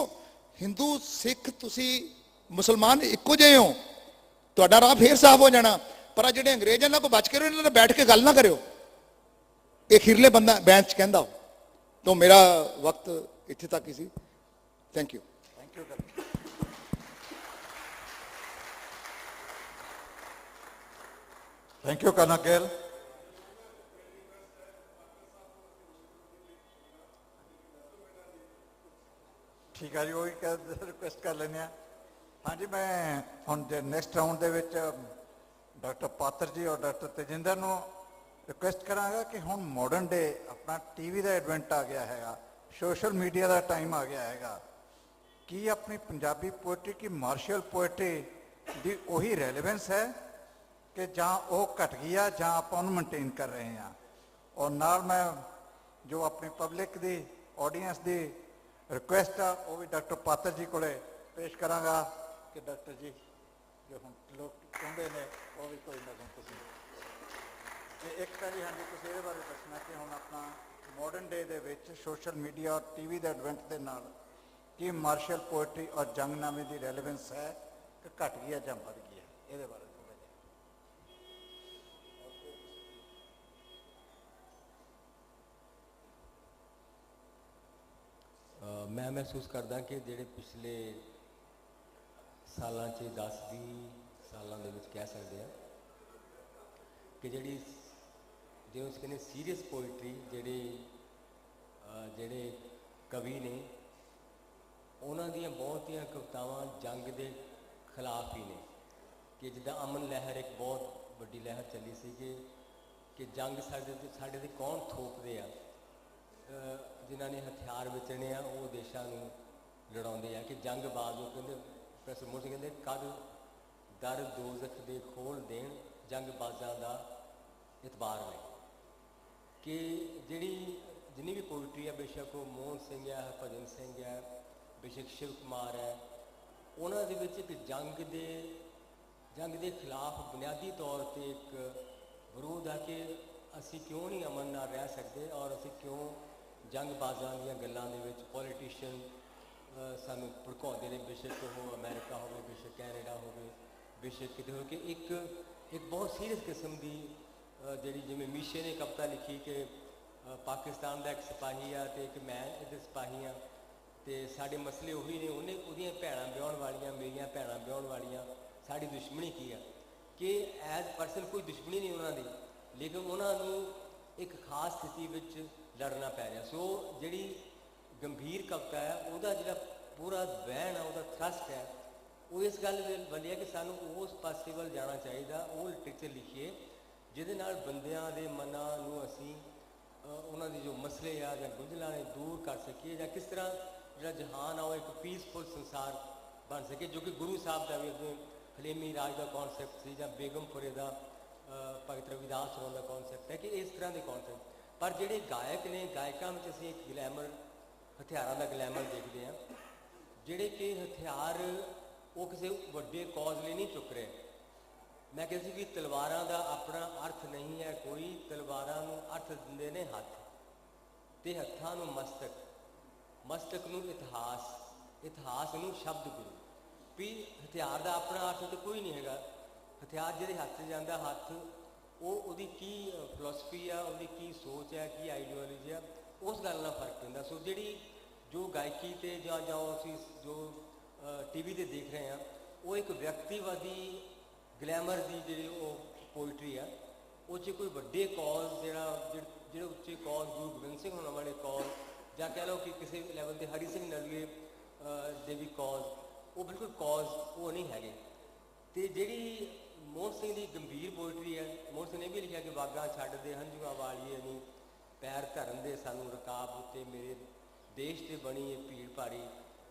ਹਿੰਦੂ ਸਿੱਖ ਤੁਸੀਂ ਮੁਸਲਮਾਨ ਇੱਕੋ ਜਿਹੇ ਹੋ, ਤੁਹਾਡਾ ਰਾਹ ਫੇਰ ਸਾਫ਼ ਹੋ ਜਾਣਾ, ਪਰ ਆ ਜਿਹੜੇ ਅੰਗਰੇਜ਼ ਇਹਨਾਂ ਕੋਲ ਬਚ ਕੇ ਰਹੋ, ਇਹਨਾਂ ਨਾਲ ਬੈਠ ਕੇ ਗੱਲ ਨਾ ਕਰਿਓ। ਇਹ ਅਖੀਰਲੇ ਬੰਦਾ ਬੈਂਚ 'ਚ ਕਹਿੰਦਾ। ਤਾਂ ਮੇਰਾ ਵਕਤ ਇੱਥੇ ਤੱਕ ਹੀ ਸੀ। Thank you. Thank you. Thank you colonel Gill. ਠੀਕ ਹੈ ਜੀ, ਉਹੀ ਰਿਕੁਐਸਟ ਕਰ ਲੈਂਦੇ ਹਾਂ। ਹਾਂਜੀ, ਮੈਂ ਹੁਣ ਜੇ ਨੈਕਸਟ ਰਾਊਂਡ ਦੇ ਵਿੱਚ ਡਾਕਟਰ ਪਾਤਰ ਜੀ ਔਰ ਡਾਕਟਰ ਤੇਜਿੰਦਰ ਨੂੰ ਰਿਕੁਐਸਟ ਕਰਾਂਗਾ ਕਿ ਹੁਣ ਮਾਡਰਨ ਡੇ ਆਪਣਾ ਟੀਵੀ ਦਾ ਐਡਵੈਂਟ ਆ ਗਿਆ ਹੈਗਾ, ਸੋਸ਼ਲ ਮੀਡੀਆ ਦਾ ਟਾਈਮ ਆ ਗਿਆ ਹੈਗਾ, ਕੀ ਆਪਣੀ ਪੰਜਾਬੀ ਪੋਇਟਰੀ ਕੀ ਮਾਰਸ਼ਲ ਪੋਇਟਰੀ ਦੀ ਉਹੀ ਰੈਲੇਵੈਂਸ ਹੈ ਕਿ ਜਾਂ ਉਹ ਘਟ ਗਈ ਆ ਜਾਂ ਆਪਾਂ ਉਹਨੂੰ ਮੇਨਟੇਨ ਕਰ ਰਹੇ ਹਾਂ। ਔਰ ਨਾਲ ਮੈਂ ਜੋ ਆਪਣੀ ਪਬਲਿਕ ਦੀ ਆਡੀਅנס ਦੀ ਰਿਕੁਐਸਟ ਆ ਉਹ ਵੀ ਡਾਕਟਰ ਪਾਤਰ ਜੀ ਕੋਲੇ ਪੇਸ਼ ਕਰਾਂਗਾ ਕਿ ਡਾਕਟਰ ਜੀ ਜੋ ਹੁਣ ਲੋਕ ਚਾਹੁੰਦੇ ਨੇ ਉਹ ਵੀ ਕੋਈ ਨਾ ਤੁਸੀਂ ਇੱਕ ਪਹਿਲੀ ਹਾਂਜੀ ਤੁਸੀਂ ਇਹਦੇ ਬਾਰੇ ਦੱਸਣਾ ਕਿ ਹੁਣ ਆਪਣਾ ਮਾਡਰਨ ਡੇ ਦੇ ਵਿੱਚ ਸੋਸ਼ਲ ਮੀਡੀਆ ਔਰ ਟੀਵੀ ਦੇ ਐਡਵੈਂਟ ਦੇ ਨਾਲ ਕੀ ਮਾਰਸ਼ਲ ਪੋਇਟਰੀ ਔਰ ਜੰਗਨਾਮੇ ਦੀ ਰੈਲੇਵੈਂਸ ਹੈ ਕਿ ਘਟ ਗਈ ਹੈ ਜਾਂ ਵੱਧ ਗਈ ਹੈ, ਇਹਦੇ ਬਾਰੇ ਥੋੜ੍ਹਾ ਜਿਹਾ। ਮੈਂ ਮਹਿਸੂਸ ਕਰਦਾ ਕਿ ਜਿਹੜੇ ਪਿਛਲੇ ਸਾਲਾਂ 'ਚ 10-20 ਸਾਲਾਂ ਦੇ ਵਿੱਚ ਕਹਿ ਸਕਦੇ ਹਾਂ ਕਿ ਜਿਹੜੀ ਜਿਵੇਂ ਕਹਿੰਦੇ ਸੀਰੀਅਸ ਪੋਇਟਰੀ ਜਿਹੜੇ ਕਵੀ ਨੇ ਉਹਨਾਂ ਦੀਆਂ ਬਹੁਤੀਆਂ ਕਵਿਤਾਵਾਂ ਜੰਗ ਦੇ ਖਿਲਾਫ ਹੀ ਨੇ। ਕਿ ਜਿੱਦਾਂ ਅਮਨ ਲਹਿਰ ਇੱਕ ਬਹੁਤ ਵੱਡੀ ਲਹਿਰ ਚੱਲੀ ਸੀ ਕਿ ਜੰਗ ਸਾਡੇ ਤੇ ਕੌਣ ਥੋਪਦੇ ਆ, ਜਿਨ੍ਹਾਂ ਨੇ ਹਥਿਆਰ ਵੇਚਣੇ ਆ ਉਹ ਦੇਸ਼ਾਂ ਨੂੰ ਲੜਾਉਂਦੇ ਆ। ਕਿ ਜੰਗਬਾਜ਼ ਉਹ ਕਹਿੰਦੇ ਪ੍ਰੋਫੈਸਰ ਮੋਹਨ ਸਿੰਘ ਕਹਿੰਦੇ ਕਦ ਦਰ ਦੋਜ਼ਖ ਦੇ ਖੋਲ ਦੇਣ ਜੰਗਬਾਜ਼ਾਂ ਦਾ ਇਤਬਾਰ ਨਹੀਂ। ਕਿ ਜਿੰਨੀ ਵੀ ਪੋਇਟਰੀ ਹੈ, ਬੇਸ਼ੱਕ ਉਹ ਮੋਹਨ ਸਿੰਘ ਹੈ, ਹਰਭਜਨ ਸਿੰਘ ਹੈ, ਬੇਸ਼ੱਕ ਸ਼ਿਵ ਕੁਮਾਰ ਹੈ, ਉਹਨਾਂ ਦੇ ਵਿੱਚ ਇੱਕ ਜੰਗ ਦੇ ਖਿਲਾਫ ਬੁਨਿਆਦੀ ਤੌਰ 'ਤੇ ਇੱਕ ਵਿਰੋਧ ਆ ਕਿ ਅਸੀਂ ਕਿਉਂ ਨਹੀਂ ਅਮਨ ਨਾਲ ਰਹਿ ਸਕਦੇ ਔਰ ਅਸੀਂ ਕਿਉਂ ਜੰਗਬਾਜ਼ਾਂ ਦੀਆਂ ਗੱਲਾਂ ਦੇ ਵਿੱਚ ਪੋਲੀਟੀਸ਼ੀਅਨ ਸਾਨੂੰ ਭੜਕਾਉਂਦੇ ਨੇ, ਬੇਸ਼ੱਕ ਉਹ ਅਮਰੀਕਾ ਹੋਵੇ, ਬੇਸ਼ੱਕ ਕੈਨੇਡਾ ਹੋਵੇ, ਬੇਸ਼ੱਕ ਕਿਤੇ ਹੋਵੇ। ਕਿ ਇੱਕ ਬਹੁਤ ਸੀਰੀਅਸ ਕਿਸਮ ਦੀ ਜਿਹੜੀ ਜਿਵੇਂ ਮੀਸ਼ੇ ਨੇ ਕਵਿਤਾ ਲਿਖੀ ਕਿ ਪਾਕਿਸਤਾਨ ਦਾ ਇੱਕ ਸਿਪਾਹੀ ਆ ਅਤੇ ਇੱਕ ਮੈਂ ਇਹਦੇ ਸਿਪਾਹੀ ਆ ਅਤੇ ਸਾਡੇ ਮਸਲੇ ਉਹੀ ਨੇ, ਉਹਦੀਆਂ ਭੈਣਾਂ ਵਿਆਹੁਣ ਵਾਲੀਆਂ, ਮੇਰੀਆਂ ਭੈਣਾਂ ਵਿਆਹੁਣ ਵਾਲੀਆਂ, ਸਾਡੀ ਦੁਸ਼ਮਣੀ ਕੀ ਆ। ਕਿ ਐਜ਼ ਪਰਸਨ ਕੋਈ ਦੁਸ਼ਮਣੀ ਨਹੀਂ ਉਹਨਾਂ ਦੀ, ਲੇਕਿਨ ਉਹਨਾਂ ਨੂੰ ਇੱਕ ਖਾਸ ਸਥਿਤੀ ਵਿੱਚ ਲੜਨਾ ਪੈ ਰਿਹਾ। ਸੋ ਜਿਹੜੀ ਗੰਭੀਰ ਕਵਿਤਾ ਹੈ ਉਹਦਾ ਜਿਹੜਾ ਪੂਰਾ ਵਹਿਣ ਆ, ਉਹਦਾ ਥਰਸਟ ਹੈ, ਉਹ ਇਸ ਗੱਲ ਵੱਲ ਹੈ ਕਿ ਸਾਨੂੰ ਉਸ ਪਾਸੇ ਵੱਲ ਜਾਣਾ ਚਾਹੀਦਾ, ਉਹ ਲਿਟਰੇਚਰ ਲਿਖੀਏ ਜਿਹਦੇ ਨਾਲ ਬੰਦਿਆਂ ਦੇ ਮਨਾਂ ਨੂੰ ਅਸੀਂ ਉਹਨਾਂ ਦੀ ਜੋ ਮਸਲੇ ਆ ਜਾਂ ਗੁੰਝਲਾਂ ਨੇ ਦੂਰ ਕਰ ਸਕੀਏ, ਜਾਂ ਕਿਸ ਤਰ੍ਹਾਂ ਜਿਹੜਾ ਜਹਾਨ ਆ ਉਹ ਇੱਕ ਪੀਸਫੁਲ ਸੰਸਾਰ ਬਣ ਸਕੇ, ਜੋ ਕਿ ਗੁਰੂ ਸਾਹਿਬ ਦਾ ਵੀ ਅੱਗੇ ਹਲੇਮੀ ਰਾਜ ਦਾ ਕੌਨਸੈਪਟ ਸੀ, ਜਾਂ ਬੇਗਮਪੁਰੇ ਦਾ ਭਗਤ ਰਵਿਦਾਸ ਹੋਣ ਦਾ ਕੌਨਸੈਪਟ ਹੈ ਕਿ ਇਸ ਤਰ੍ਹਾਂ ਦੇ ਕੌਨਸੈਪਟ। ਪਰ ਜਿਹੜੇ ਗਾਇਕ ਨੇ, ਗਾਇਕਾਂ ਵਿੱਚ ਅਸੀਂ ਇੱਕ ਗਲੈਮਰ, ਹਥਿਆਰਾਂ ਦਾ ਗਲੈਮਰ ਦੇਖਦੇ ਹਾਂ, ਜਿਹੜੇ ਕਿ ਹਥਿਆਰ ਉਹ ਕਿਸੇ ਵੱਡੇ ਕੌਜ਼ ਲਈ ਨਹੀਂ ਚੁੱਕ ਰਹੇ। ਮੈਂ ਕਿਹਾ ਸੀ ਕਿ ਤਲਵਾਰਾਂ ਦਾ ਆਪਣਾ ਅਰਥ ਨਹੀਂ ਹੈ ਕੋਈ, ਤਲਵਾਰਾਂ ਨੂੰ ਅਰਥ ਦਿੰਦੇ ਨੇ ਹੱਥ, ਤੇ ਹੱਥਾਂ ਨੂੰ ਮਸਤਕ, ਮਸਤਕ ਨੂੰ ਇਤਿਹਾਸ, ਇਤਿਹਾਸ ਨੂੰ ਸ਼ਬਦ ਗੁਰੂ। ਵੀ ਹਥਿਆਰ ਦਾ ਆਪਣਾ ਅਰਥ ਤਾਂ ਕੋਈ ਨਹੀਂ ਹੈਗਾ। ਹਥਿਆਰ ਜਿਹੜੇ ਹੱਥ 'ਚ ਜਾਂਦਾ, ਹੱਥ ਉਹਦੀ ਕੀ ਫਿਲੋਸਫੀ ਆ, ਉਹਦੀ ਕੀ ਸੋਚ ਹੈ, ਕੀ ਆਈਡੀਓਲੋਜੀ ਆ, ਉਸ ਗੱਲ ਨਾਲ ਫਰਕ ਪੈਂਦਾ। ਸੋ ਜੋ ਗਾਇਕੀ 'ਤੇ ਜਾਂ ਅਸੀਂ ਜੋ ਟੀਵੀ 'ਤੇ ਦੇਖ ਰਹੇ ਹਾਂ, ਉਹ ਇੱਕ ਵਿਅਕਤੀਵਾਦੀ ਗਲੈਮਰ ਦੀ ਜਿਹੜੀ ਉਹ ਪੋਇਟਰੀ ਆ, ਉਹ 'ਚ ਕੋਈ ਵੱਡੇ ਕੌਜ਼ ਜਿਹੜੇ ਉੱਚੇ ਕੌਜ਼, ਗੁਰੂ ਗੋਬਿੰਦ ਸਿੰਘ ਹੋਣ ਵਾਲੇ ਕੌਜ਼, ਜਾਂ ਕਹਿ ਲਓ ਕਿ ਕਿਸੇ ਲੈਵਲ 'ਤੇ ਹਰੀ ਸਿੰਘ ਨਲੂਏ ਦੇ ਵੀ ਕੌਜ਼, ਉਹ ਬਿਲਕੁਲ ਕੌਜ਼ ਉਹ ਨਹੀਂ ਹੈਗੇ। ਅਤੇ ਜਿਹੜੀ ਮੋਹਨ ਸਿੰਘ ਦੀ ਗੰਭੀਰ ਪੋਇਟਰੀ ਹੈ, ਮੋਹਨ ਸਿੰਘ ਨੇ ਵੀ ਲਿਖਿਆ ਕਿ ਵਾਗਾਂ ਛੱਡਦੇ ਹੰਝੂਆਂ ਵਾਲੀਏ ਨੂੰ, ਪੈਰ ਧਰਨ ਦੇ ਸਾਨੂੰ ਰਕਾਬ ਉੱਤੇ, ਮੇਰੇ ਦੇਸ਼ 'ਤੇ ਬਣੀ ਇਹ ਭੀੜ ਭਾਰੀ,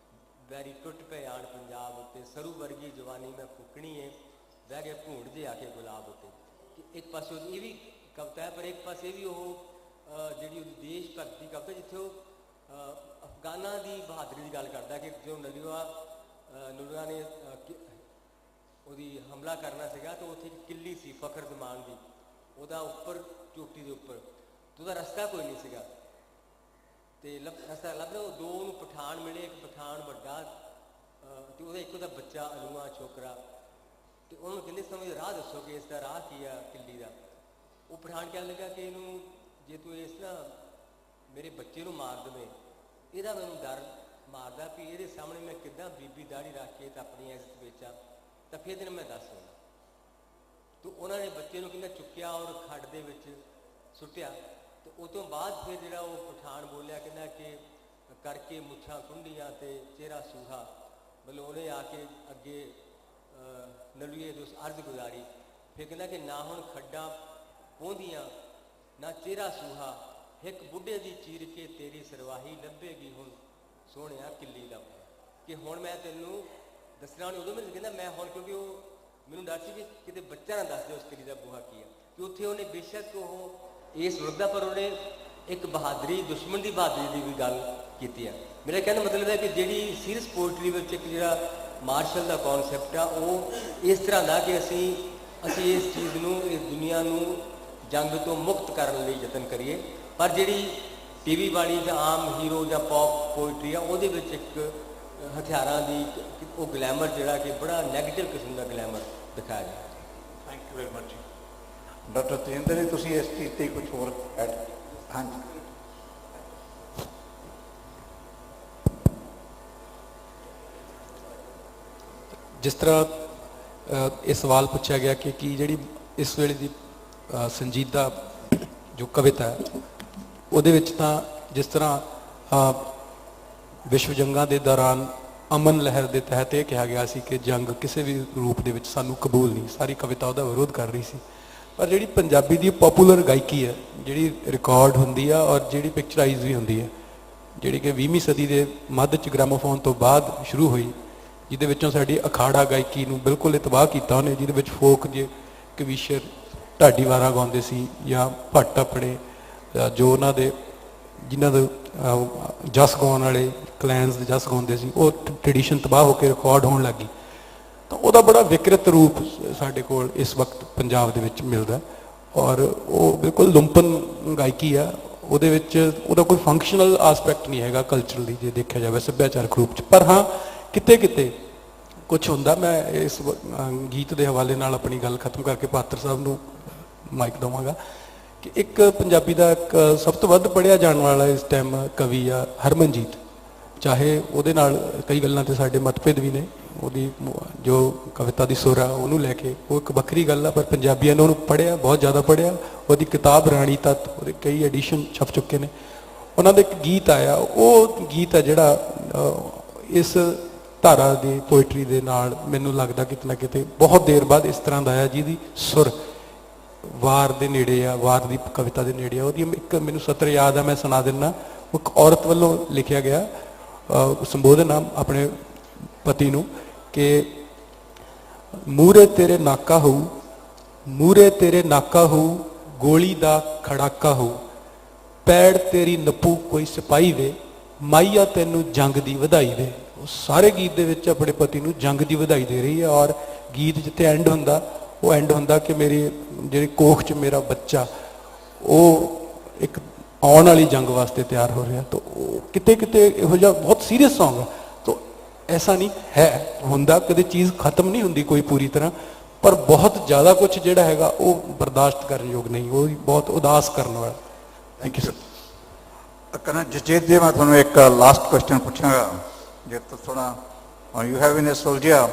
ਵੈਰੀ ਟੁੱਟ ਪਏ ਆਣ ਪੰਜਾਬ ਉੱਤੇ, ਸਰੂ ਵਰਗੀ ਜਵਾਨੀ ਮੈਂ ਫੁੱਕਣੀ ਏ, ਬਹਿ ਗਏ ਭੂੰਡ ਜੇ ਆ ਕੇ ਗੁਲਾਬ ਉੱਤੇ। ਕਿ ਇੱਕ ਪਾਸੇ ਇਹ ਵੀ ਕਵਿਤਾ ਹੈ, ਪਰ ਇੱਕ ਪਾਸੇ ਵੀ ਉਹ ਜਿਹੜੀ ਉਹਦੀ ਦੇਸ਼ ਭਗਤੀ ਕਵਿਤਾ, ਜਿੱਥੇ ਉਹ ਅਫਗਾਨਾਂ ਦੀ ਬਹਾਦਰੀ ਦੀ ਗੱਲ ਕਰਦਾ ਕਿ ਜੋ ਨਲੂਆ ਨੇ ਉਹਦੀ ਹਮਲਾ ਕਰਨਾ ਸੀਗਾ ਤਾਂ ਉੱਥੇ ਇੱਕ ਕਿੱਲੀ ਸੀ ਫਖਰ ਜ਼ਮਾਨ ਦੀ, ਉਹਦਾ ਉੱਪਰ ਚੋਟੀ ਦੇ ਉੱਪਰ, ਤੇ ਉਹਦਾ ਰਸਤਾ ਕੋਈ ਨਹੀਂ ਸੀਗਾ, ਤੇ ਰਸਤਾ ਲੱਭਦਾ ਉਹ ਦੋ ਨੂੰ ਪਠਾਨ ਮਿਲੇ, ਇੱਕ ਪਠਾਨ ਵੱਡਾ ਤੇ ਉਹਦਾ ਇੱਕ ਉਹਦਾ ਬੱਚਾ ਅਲੂਆ ਛੋਕਰਾ, ਤੇ ਉਹਨੂੰ ਕਹਿੰਦੇ ਸਮਝ ਰਾਹ ਦੱਸੋ ਕਿ ਇਸ ਦਾ ਰਾਹ ਕੀ ਆ ਕਿੱਲੀ ਦਾ। ਉਹ ਪਠਾਨ ਕਹਿਣ ਲੱਗਾ ਕਿ ਇਹਨੂੰ ਜੇ ਤੂੰ ਇਸ ਨਾ ਮੇਰੇ ਬੱਚੇ ਨੂੰ ਮਾਰ ਦੇਵੇਂ, ਇਹਦਾ ਮੈਨੂੰ ਡਰ ਮਾਰਦਾ ਵੀ ਇਹਦੇ ਸਾਹਮਣੇ ਮੈਂ ਕਿੱਦਾਂ ਬੀਬੀ ਦਾੜੀ ਰੱਖ ਕੇ ਤਾਂ ਆਪਣੀ ਇੱਜ਼ਤ ਵੇਚਾਂ, ਤਾਂ ਫਿਰ ਤੈਨੂੰ ਮੈਂ ਦੱਸ ਦਿੰਦਾ। ਤਾਂ ਉਹਨਾਂ ਨੇ ਬੱਚੇ ਨੂੰ ਕਹਿੰਦਾ ਚੁੱਕਿਆ ਔਰ ਖੱਡ ਦੇ ਵਿੱਚ ਸੁੱਟਿਆ, ਤੇ ਉਹ ਤੋਂ ਬਾਅਦ ਫਿਰ ਜਿਹੜਾ ਉਹ ਪਠਾਨ ਬੋਲਿਆ ਕਹਿੰਦਾ ਕਿ ਕਰਕੇ ਮੁੱਛਾਂ ਕੁੰਡੀਆਂ ਤੇ ਚਿਹਰਾ ਸੂਹਾ, ਮਤਲਬ ਉਹਨੇ ਆ ਕੇ ਅੱਗੇ ਨਲੂਏ ਦੇ ਉਸ ਅਰਜ਼ ਗੁਜ਼ਾਰੀ, ਫਿਰ ਕਹਿੰਦਾ ਕਿ ਨਾ ਹੁਣ ਖੱਡਾਂ ਪਹੁੰਦੀਆਂ ਨਾ ਚਿਹਰਾ ਸੂਹਾ, ਇੱਕ ਬੁੱਢੇ ਦੀ ਚੀਰ ਕੇ ਤੇਰੀ ਸਰਵਾਹੀ ਲੱਭੇਗੀ ਹੁਣ ਸੋਹਣਿਆ ਕਿੱਲੀ ਦਾ, ਕਿ ਹੁਣ ਮੈਂ ਤੈਨੂੰ ਦੱਸਣਾ ਨਹੀਂ। ਉਦੋਂ ਮੈਨੂੰ ਕਹਿੰਦਾ ਮੈਂ ਹੁਣ, ਕਿਉਂਕਿ ਉਹ ਮੈਨੂੰ ਡਰ ਸੀ ਕਿ ਕਿਤੇ ਬੱਚਾ ਨਾ ਦੱਸ ਦੇ ਉਸ ਕਿੱਲੀ ਦਾ ਬੂਹਾ ਕੀ ਆ, ਕਿ ਉੱਥੇ ਉਹਨੇ ਬੇਸ਼ੱਕ ਉਹ ਇਸ ਮੁਲਕ ਦਾ, ਪਰ ਉਹਨੇ ਇੱਕ ਬਹਾਦਰੀ, ਦੁਸ਼ਮਣ ਦੀ ਬਹਾਦਰੀ ਦੀ ਵੀ ਗੱਲ ਕੀਤੀ ਆ। ਮੇਰਾ ਕਹਿਣ ਦਾ ਮਤਲਬ ਹੈ ਕਿ ਜਿਹੜੀ ਸੀਰੀਅਸ ਪੋਇਟਰੀ ਵਿੱਚ ਇੱਕ ਜਿਹੜਾ ਮਾਰਸ਼ਲ ਦਾ ਕਨਸੈਪਟ ਆ, ਉਹ ਇਸ ਤਰ੍ਹਾਂ ਦਾ ਕਿ ਅਸੀਂ ਇਸ ਚੀਜ਼ ਨੂੰ, ਇਸ ਦੁਨੀਆ ਨੂੰ ਜੰਗ ਤੋਂ ਮੁਕਤ ਕਰਨ ਲਈ ਯਤਨ ਕਰੀਏ, ਪਰ ਜਿਹੜੀ ਟੀਵੀ ਵਾਲੀ ਜਾਂ ਆਮ ਹੀਰੋ ਜਾਂ ਪੌਪ ਪੋਇਟਰੀ ਆ, ਉਹਦੇ ਵਿੱਚ ਇੱਕ ਹਥਿਆਰਾਂ ਦੀ ਉਹ ਗਲੈਮਰ ਜਿਹੜਾ ਕਿ ਬੜਾ ਨੈਗੇਟਿਵ ਕਿਸਮ ਦਾ ਗਲੈਮਰ ਦਿਖਾਇਆ ਜਾਂਦਾ। Thank you very much. Doctor Tejinder ji, ਤੁਸੀਂ ਇਸ ਚੀਜ਼ ਤੇ ਕੁਝ ਹੋਰ ਐਡ? ਹਾਂਜੀ। ਜਿਸ ਤਰ੍ਹਾਂ ਇਹ ਸਵਾਲ ਪੁੱਛਿਆ ਗਿਆ ਕਿ ਕੀ ਜਿਹੜੀ ਇਸ ਵੇਲੇ ਦੀ ਸੰਜੀਦਾ ਜੋ ਕਵਿਤਾ ਹੈ ਉਹਦੇ ਵਿੱਚ ਤਾਂ ਜਿਸ ਤਰ੍ਹਾਂ ਵਿਸ਼ਵ ਜੰਗਾਂ ਦੇ ਦੌਰਾਨ ਅਮਨ ਲਹਿਰ ਦੇ ਤਹਿਤ ਇਹ ਕਿਹਾ ਗਿਆ ਸੀ ਕਿ ਜੰਗ ਕਿਸੇ ਵੀ ਰੂਪ ਦੇ ਵਿੱਚ ਸਾਨੂੰ ਕਬੂਲ ਨਹੀਂ, ਸਾਰੀ ਕਵਿਤਾ ਉਹਦਾ ਵਿਰੋਧ ਕਰ ਰਹੀ ਸੀ। ਪਰ ਜਿਹੜੀ ਪੰਜਾਬੀ ਦੀ ਪੋਪੂਲਰ ਗਾਇਕੀ ਹੈ, ਜਿਹੜੀ ਰਿਕਾਰਡ ਹੁੰਦੀ ਆ ਔਰ ਜਿਹੜੀ ਪਿਕਚਰਾਈਜ਼ ਵੀ ਹੁੰਦੀ ਹੈ, ਜਿਹੜੀ ਕਿ 20ਵੀਂ ਸਦੀ ਦੇ ਮੱਧ 'ਚ ਗ੍ਰਾਮੋਫੋਨ ਤੋਂ ਬਾਅਦ ਸ਼ੁਰੂ ਹੋਈ, ਜਿਹਦੇ ਵਿੱਚੋਂ ਸਾਡੀ ਅਖਾੜਾ ਗਾਇਕੀ ਨੂੰ ਬਿਲਕੁਲ ਤਬਾਹ ਕੀਤਾ ਉਹਨੇ, ਜਿਹਦੇ ਵਿੱਚ ਫੋਕ ਜੇ ਕਵੀਸ਼ਰ ਢਾਡੀ ਵਾਰਾਂ ਗਾਉਂਦੇ ਸੀ ਜਾਂ ਭੱਟ ਆਪਣੇ ਜੋ ਉਹਨਾਂ ਦੇ ਜਿਨ੍ਹਾਂ ਦੇ ਜਸ ਗਾਉਣ ਵਾਲੇ ਕਲੈਨਸ ਦੇ ਜਸ ਗਾਉਂਦੇ ਸੀ, ਉਹ ਟ੍ਰੈਡੀਸ਼ਨ ਤਬਾਹ ਹੋ ਕੇ ਰਿਕਾਰਡ ਹੋਣ ਲੱਗੀ। ਤਾਂ ਉਹਦਾ ਬੜਾ ਵਿਕਰਤ ਰੂਪ ਸਾਡੇ ਕੋਲ ਇਸ ਵਕਤ ਪੰਜਾਬ ਦੇ ਵਿੱਚ ਮਿਲਦਾ, ਔਰ ਉਹ ਬਿਲਕੁਲ ਲੁੰਪਨ ਗਾਇਕੀ ਆ। ਉਹਦੇ ਵਿੱਚ ਉਹਦਾ ਕੋਈ ਫੰਕਸ਼ਨਲ ਆਸਪੈਕਟ ਨਹੀਂ ਹੈਗਾ ਕਲਚਰਲੀ ਜੇ ਦੇਖਿਆ ਜਾਵੇ ਸੱਭਿਆਚਾਰਕ ਰੂਪ 'ਚ। ਪਰ ਹਾਂ ਕਿਤੇ ਕਿਤੇ ਕੁਛ ਹੁੰਦਾ। ਮੈਂ ਇਸ ਗੀਤ ਦੇ ਹਵਾਲੇ ਨਾਲ ਆਪਣੀ ਗੱਲ ਖਤਮ ਕਰਕੇ ਪਾਤਰ ਸਾਹਿਬ ਨੂੰ ਮਾਈਕ ਦੇਵਾਂਗਾ ਕਿ ਇੱਕ ਪੰਜਾਬੀ ਦਾ ਇੱਕ ਸਭ ਤੋਂ ਵੱਧ ਪੜ੍ਹਿਆ ਜਾਣ ਵਾਲਾ ਇਸ ਟਾਈਮ ਕਵੀ ਆ ਹਰਮਨਜੀਤ। ਚਾਹੇ ਉਹਦੇ ਨਾਲ ਕਈ ਗੱਲਾਂ ਤੇ ਸਾਡੇ ਮਤਭੇਦ ਵੀ ਨੇ, ਉਹਦੀ ਜੋ ਕਵਿਤਾ ਦੀ ਸੁਰ ਆ ਉਹਨੂੰ ਲੈ ਕੇ ਉਹ ਇੱਕ ਵੱਖਰੀ ਗੱਲ ਆ, ਪਰ ਪੰਜਾਬੀਆਂ ਨੇ ਉਹਨੂੰ ਪੜ੍ਹਿਆ, ਬਹੁਤ ਜ਼ਿਆਦਾ ਪੜ੍ਹਿਆ। ਉਹਦੀ ਕਿਤਾਬ ਰਾਣੀ ਤੱਤ, ਉਹਦੇ ਕਈ ਐਡੀਸ਼ਨ ਛਪ ਚੁੱਕੇ ਨੇ। ਉਹਨਾਂ ਦਾ ਇੱਕ ਗੀਤ ਆਇਆ, ਉਹ ਗੀਤ ਆ ਜਿਹੜਾ ਇਸ ਧਾਰਾ ਦੀ ਪੋਇਟਰੀ ਦੇ ਨਾਲ ਮੈਨੂੰ ਲੱਗਦਾ ਕਿਤੇ ਨਾ ਕਿਤੇ ਬਹੁਤ ਦੇਰ ਬਾਅਦ ਇਸ ਤਰ੍ਹਾਂ ਦਾ ਆਇਆ ਜਿਹਦੀ ਸੁਰ ਵਾਰ ਦੇ ਨੇੜੇ ਆ, ਵਾਰ ਦੀ ਕਵਿਤਾ ਦੇ ਨੇੜੇ ਆ। ਉਹਦੀ ਇੱਕ ਮੈਨੂੰ ਸਤਰ ਯਾਦ ਆ, ਮੈਂ ਸੁਣਾ ਦਿੰਦਾ। ਉਹ ਇੱਕ ਔਰਤ ਵੱਲੋਂ ਲਿਖਿਆ ਗਿਆ ਸੰਬੋਧਨ ਆ ਆਪਣੇ ਪਤੀ ਨੂੰ ਕਿ ਮੂਹਰੇ ਤੇਰੇ ਨਾਕਾ ਹੋਊ, ਮੂਹਰੇ ਤੇਰੇ ਨਾਕਾ ਹੋਊ, ਗੋਲੀ ਦਾ ਖੜਾਕਾ ਹੋਊ, ਪੈੜ ਤੇਰੀ ਨੱਪੂ ਕੋਈ ਸਿਪਾਹੀ ਵੇ, ਮਾਈਆ ਤੈਨੂੰ ਜੰਗ ਦੀ ਵਧਾਈ ਵੇ। ਉਹ ਸਾਰੇ ਗੀਤ ਦੇ ਵਿੱਚ ਆਪਣੇ ਪਤੀ ਨੂੰ ਜੰਗ ਦੀ ਵਧਾਈ ਦੇ ਰਹੀ ਹੈ। ਔਰ ਗੀਤ ਜਿੱਥੇ ਐਂਡ ਹੁੰਦਾ, ਉਹ ਐਂਡ ਹੁੰਦਾ ਕਿ ਮੇਰੀ ਜਿਹੜੀ ਕੋਖ 'ਚ ਮੇਰਾ ਬੱਚਾ ਉਹ ਇੱਕ ਆਉਣ ਵਾਲੀ ਜੰਗ ਵਾਸਤੇ ਤਿਆਰ ਹੋ ਰਿਹਾ। ਤਾਂ ਉਹ ਕਿਤੇ ਕਿਤੇ ਇਹੋ ਜਿਹਾ ਬਹੁਤ ਸੀਰੀਅਸ ਸੌਂਗ ਆ। ਤਾਂ ਐਸਾ ਨਹੀਂ ਹੈ ਹੁੰਦਾ, ਕਦੇ ਚੀਜ਼ ਖਤਮ ਨਹੀਂ ਹੁੰਦੀ ਕੋਈ ਪੂਰੀ ਤਰ੍ਹਾਂ, ਪਰ ਬਹੁਤ ਜ਼ਿਆਦਾ ਕੁਝ ਜਿਹੜਾ ਹੈਗਾ ਉਹ ਬਰਦਾਸ਼ਤ ਕਰਨ ਯੋਗ ਨਹੀਂ, ਉਹ ਬਹੁਤ ਉਦਾਸ ਕਰਨ ਵਾਲਾ। Thank you sir. ਕਹਿੰਦਾ ਜਸਜੀਤ ਜੀ, ਮੈਂ ਤੁਹਾਨੂੰ ਇੱਕ ਲਾਸਟ ਕੁਐਸਚਨ ਪੁੱਛਾਂਗਾ ਜੇ ਥੋੜਾ you have in A soldier.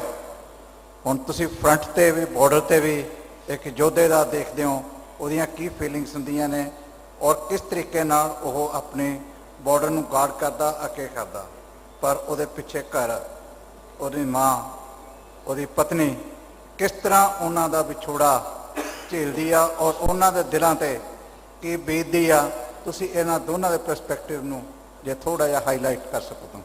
ਹੁਣ ਤੁਸੀਂ ਫਰੰਟ ਤੇ ਵੀ ਬਾਰਡਰ ਤੇ ਵੀ ਇੱਕ ਯੋਧੇ ਦਾ ਦੇਖਦੇ ਹੋ, ਉਹਦੀਆਂ ਕੀ ਫੀਲਿੰਗਸ ਹੁੰਦੀਆਂ ਨੇ ਔਰ ਕਿਸ ਤਰੀਕੇ ਨਾਲ ਉਹ ਆਪਣੇ ਬਾਰਡਰ ਨੂੰ ਗਾਰਡ ਕਰਦਾ, ਅੱਗੇ ਕਰਦਾ, ਪਰ ਉਹਦੇ ਪਿੱਛੇ ਘਰ, ਉਹਦੀ ਮਾਂ, ਉਹਦੀ ਪਤਨੀ ਕਿਸ ਤਰ੍ਹਾਂ ਉਹਨਾਂ ਦਾ ਵਿਛੋੜਾ ਝੇਲਦੀ ਆ ਔਰ ਉਹਨਾਂ ਦੇ ਦਿਲਾਂ ਤੇ ਕੀ ਬੀਤਦੀ ਆ। ਤੁਸੀਂ ਇਹਨਾਂ ਦੋਨਾਂ ਦੇ ਪਰਸਪੈਕਟਿਵ ਨੂੰ ਜੇ ਥੋੜਾ ਜਿਹਾ ਹਾਈਲਾਈਟ ਕਰ ਸਕੋ ਤਾਂ।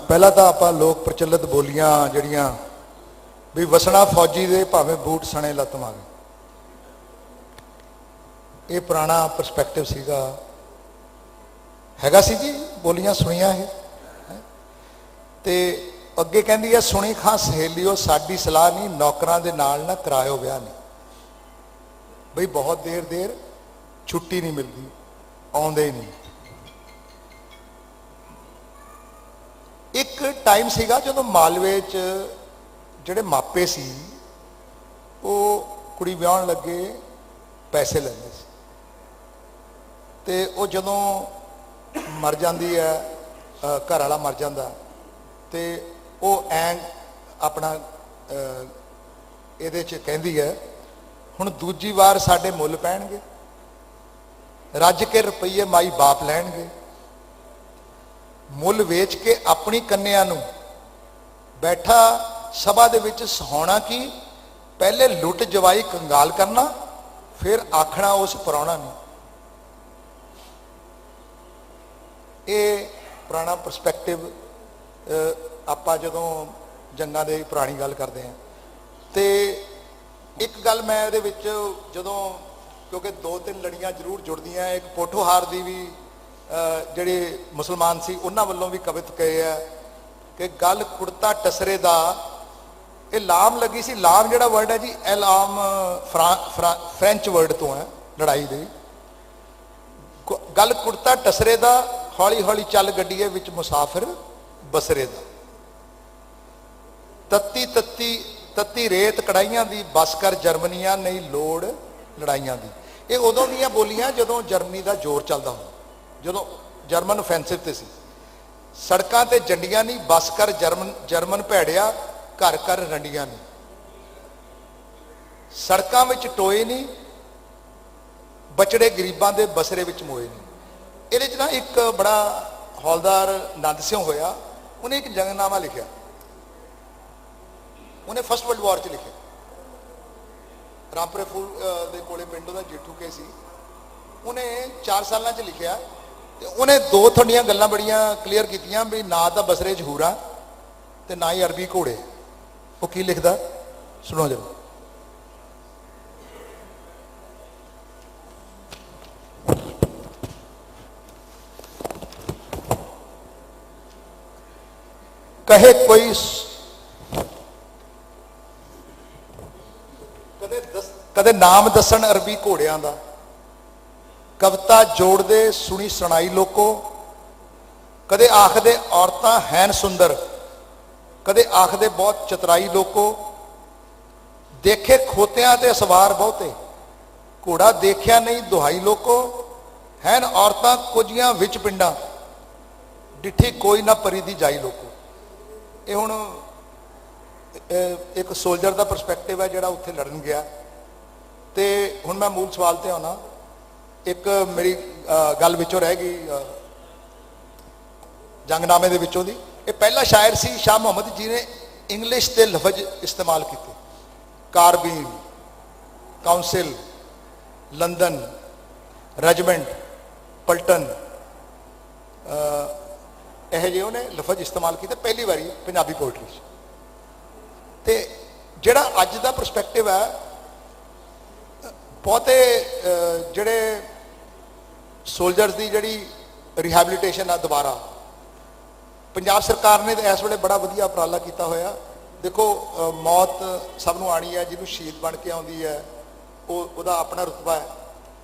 ਪਹਿਲਾਂ ਤਾਂ ਆਪਾਂ ਲੋਕ ਪ੍ਰਚਲਿਤ ਬੋਲੀਆਂ ਜਿਹੜੀਆਂ ਵੀ ਵਸਣਾ ਫੌਜੀ ਦੇ ਭਾਵੇਂ ਬੂਟ ਸਣੇ ਲੱਤ ਮਾਰੇ, ਇਹ ਪੁਰਾਣਾ ਪਰਸਪੈਕਟਿਵ ਸੀਗਾ, ਹੈਗਾ ਸੀ ਜੀ, ਬੋਲੀਆਂ ਸੁਣੀਆਂ ਇਹ। ਤੇ ਅੱਗੇ ਕਹਿੰਦੀ ਹੈ ਸੁਣੀ ਖਾਂ ਸਹੇਲੀਓ ਸਾਡੀ ਸਲਾਹ ਨਹੀਂ, ਨੌਕਰਾਂ ਦੇ ਨਾਲ ਨਾ ਕਰਾਇਓ ਵਿਆਹ ਨਹੀਂ। ਬਈ ਬਹੁਤ ਦੇਰ ਛੁੱਟੀ ਨਹੀਂ ਮਿਲਦੀ, ਆਉਂਦੇ ਹੀ ਨਹੀਂ। ਇੱਕ ਟਾਈਮ ਸੀਗਾ ਜਦੋਂ ਮਾਲਵੇ 'ਚ ਜਿਹੜੇ ਮਾਪੇ ਸੀ ਉਹ ਕੁੜੀ ਵਿਆਹਣ ਲੱਗੇ ਪੈਸੇ ਲੈਂਦੇ ਸੀ, ਤੇ ਉਹ ਜਦੋਂ ਮਰ ਜਾਂਦੀ ਹੈ, ਘਰ ਵਾਲਾ ਮਰ ਜਾਂਦਾ, ਤੇ ਉਹ ਐਂ ਆਪਣਾ ਇਹਦੇ 'ਚ ਕਹਿੰਦੀ ਹੈ ਹੁਣ ਦੂਜੀ ਵਾਰ ਸਾਡੇ ਮੁੱਲ ਪੈਣਗੇ, ਰੱਜ ਕੇ ਰੁਪਈਏ ਮਾਈ ਬਾਪ ਲੈਣਗੇ, ਮੁੱਲ ਵੇਚ ਕੇ ਆਪਣੀ ਕੰਨਿਆ ਨੂੰ ਬੈਠਾ ਸਭਾ ਦੇ ਵਿੱਚ ਸੁਹਾਉਣਾ ਕੀ, ਪਹਿਲੇ ਲੁੱਟ ਜਵਾਈ ਕੰਗਾਲ ਕਰਨਾ, ਫਿਰ ਆਖਣਾ ਉਸ ਪ੍ਰਾਹੁਣਾ ਨੂੰ। ਇਹ ਪੁਰਾਣਾ ਪਰਸਪੈਕਟਿਵ ਆਪਾਂ ਜਦੋਂ ਜੰਗਾਂ ਦੇ ਪੁਰਾਣੀ ਗੱਲ ਕਰਦੇ ਹਾਂ। ਤੇ ਇੱਕ ਗੱਲ ਮੈਂ ਇਹਦੇ ਵਿੱਚ ਜਦੋਂ, ਕਿਉਂਕਿ 2-3 ਲੜੀਆਂ ਜ਼ਰੂਰ ਜੁੜਦੀਆਂ, ਇੱਕ ਪੋਠੋਹਾਰ ਦੀ ਵੀ ਜਿਹੜੇ ਮੁਸਲਮਾਨ ਸੀ ਉਹਨਾਂ ਵੱਲੋਂ ਵੀ ਕਵਿਤ ਕਹੇ ਹੈ ਕਿ ਗੱਲ ਕੁੜਤਾ ਟਸਰੇ ਦਾ, ਇਹ ਲਾਮ ਲੱਗੀ ਸੀ। ਲਾਮ ਜਿਹੜਾ ਵਰਡ ਹੈ ਜੀ, ਐਲਾਮ ਫ੍ਰੈਂਚ ਵਰਡ ਤੋਂ ਹੈ, ਲੜਾਈ ਦੇ। ਗੱਲ ਕੁੜਤਾ ਟਸਰੇ ਦਾ, ਹੌਲੀ ਹੌਲੀ ਚੱਲ ਗੱਡੀਏ ਵਿੱਚ ਮੁਸਾਫਿਰ ਬਸਰੇ ਦਾ, ਤੱਤੀ ਤੱਤੀ ਤੱਤੀ ਰੇਤ ਕੜਾਈਆਂ ਦੀ, ਬਸ ਕਰ ਜਰਮਨੀਆਂ ਨਹੀਂ ਲੋੜ ਲੜਾਈਆਂ ਦੀ। ਇਹ ਉਦੋਂ ਦੀਆਂ ਬੋਲੀਆਂ ਜਦੋਂ ਜਰਮਨੀ ਦਾ ਜ਼ੋਰ ਚੱਲਦਾ ਹੁੰਦਾ, ਜਦੋਂ ਜਰਮਨ offensive ਤੇ ਸੀ। ਸੜਕਾਂ ਤੇ ਜੰਡੀਆਂ ਨਹੀਂ, ਬਸ ਕਰ ਜਰਮਨ ਭੈੜਿਆ, ਘਰ ਘਰ ਰੰਡੀਆਂ ਨਹੀਂ। ਸੜਕਾਂ ਵਿੱਚ ਟੋਏ ਨਹੀਂ, ਬਚੜੇ ਗਰੀਬਾਂ ਦੇ ਬਸਰੇ ਵਿੱਚ ਮੋਏ ਨਹੀਂ। ਇਹਦੇ 'ਚ ਨਾ ਇੱਕ ਬੜਾ ਹੌਲਦਾਰ ਨੰਦ ਸਿੰਘ ਹੋਇਆ, ਉਹਨੇ ਇੱਕ ਜੰਗਨਾਮਾ ਲਿਖਿਆ, ਉਹਨੇ ਫਸਟ ਵਰਲਡ ਵਾਰ 'ਚ ਲਿਖਿਆ। ਰਾਮਪੁਰੇ ਫੂਲ ਦੇ ਕੋਲੇ ਪਿੰਡ ਉਹਦਾ ਜੇਠੂ ਕੇ ਸੀ, ਉਹਨੇ 4 ਸਾਲਾਂ 'ਚ ਲਿਖਿਆ। ਤੇ ਉਹਨੇ 2 ਤੁਹਾਡੀਆਂ ਗੱਲਾਂ ਬੜੀਆਂ ਕਲੀਅਰ ਕੀਤੀਆਂ ਵੀ ਨਾ ਤਾਂ ਬਸਰੇ 'ਚ ਹੂਰਾ ਤੇ ਨਾ ਹੀ ਅਰਬੀ ਘੋੜੇ। ਉਹ ਕੀ ਲਿਖਦਾ ਸੁਣੋ ਜਰਾ। ਕਹੇ ਕੋਈ ਕਦੇ ਨਾਮ ਦੱਸਣ ਅਰਬੀ ਘੋੜਿਆਂ ਦਾ, ਕਵਿਤਾ ਜੋੜਦੇ ਸੁਣੀ ਸੁਣਾਈ ਲੋਕੋ, ਕਦੇ ਆਖਦੇ ਔਰਤਾਂ ਹੈਨ ਸੁੰਦਰ, ਕਦੇ ਆਖਦੇ ਬਹੁਤ ਚਤਰਾਈ ਲੋਕੋ, ਦੇਖੇ ਖੋਤਿਆਂ ਤੇ ਸਵਾਰ ਬਹੁਤੇ, ਘੋੜਾ ਦੇਖਿਆ ਨਹੀਂ ਦੁਹਾਈ ਲੋਕੋ, ਹੈਨ ਔਰਤਾਂ ਕੁਝੀਆਂ ਵਿੱਚ ਪਿੰਡਾਂ, ਡਿੱਠੀ ਕੋਈ ਨਾ ਪਰੀ ਦੀ ਜਾਈ ਲੋਕੋ। ਇਹ ਹੁਣ ਇੱਕ ਸੋਲਜਰ ਦਾ ਪਰਸਪੈਕਟਿਵ ਹੈ ਜਿਹੜਾ ਉੱਥੇ ਲੜਨ ਗਿਆ। ਤੇ ਹੁਣ ਮੈਂ ਮੂਲ ਸਵਾਲ ਤੇ ਆਉਣਾ। ਇੱਕ ਮੇਰੀ ਗੱਲ ਵਿੱਚੋਂ ਰਹਿ ਗਈ ਜੰਗਨਾਮੇ ਦੇ ਵਿੱਚੋਂ ਦੀ। ਇਹ ਪਹਿਲਾ ਸ਼ਾਇਰ ਸੀ ਸ਼ਾਹ ਮੁਹੰਮਦ ਜੀ ਨੇ ਇੰਗਲਿਸ਼ ਦੇ ਲਫ਼ਜ਼ ਇਸਤੇਮਾਲ ਕੀਤੇ। ਕਾਰਬੀਨ, ਕਾਉਂਸਿਲ, ਲੰਦਨ, ਰੈਜੀਮੈਂਟ, ਪਲਟਨ, ਇਹ ਜਿਹੇ ਉਹਨੇ ਲਫ਼ਜ਼ ਇਸਤੇਮਾਲ ਕੀਤੇ ਪਹਿਲੀ ਵਾਰੀ ਪੰਜਾਬੀ ਪੋਇਟਰੀ 'ਚ। ਤੇ ਜਿਹੜਾ ਅੱਜ ਦਾ ਪਰਸਪੈਕਟਿਵ ਹੈ, ਬਹੁਤੇ ਜਿਹੜੇ ਸੋਲਜਰਸ ਦੀ ਜਿਹੜੀ ਰਿਹੈਬਿਲਿਟੇਸ਼ਨ ਆ ਦੁਬਾਰਾ, ਪੰਜਾਬ ਸਰਕਾਰ ਨੇ ਇਸ ਵੇਲੇ ਬੜਾ ਵਧੀਆ ਉਪਰਾਲਾ ਕੀਤਾ ਹੋਇਆ। ਦੇਖੋ ਮੌਤ ਸਭ ਨੂੰ ਆਣੀ ਹੈ, ਜਿਹਨੂੰ ਸ਼ਹੀਦ ਬਣ ਕੇ ਆਉਂਦੀ ਹੈ ਉਹਦਾ ਆਪਣਾ ਰੁਤਬਾ ਹੈ,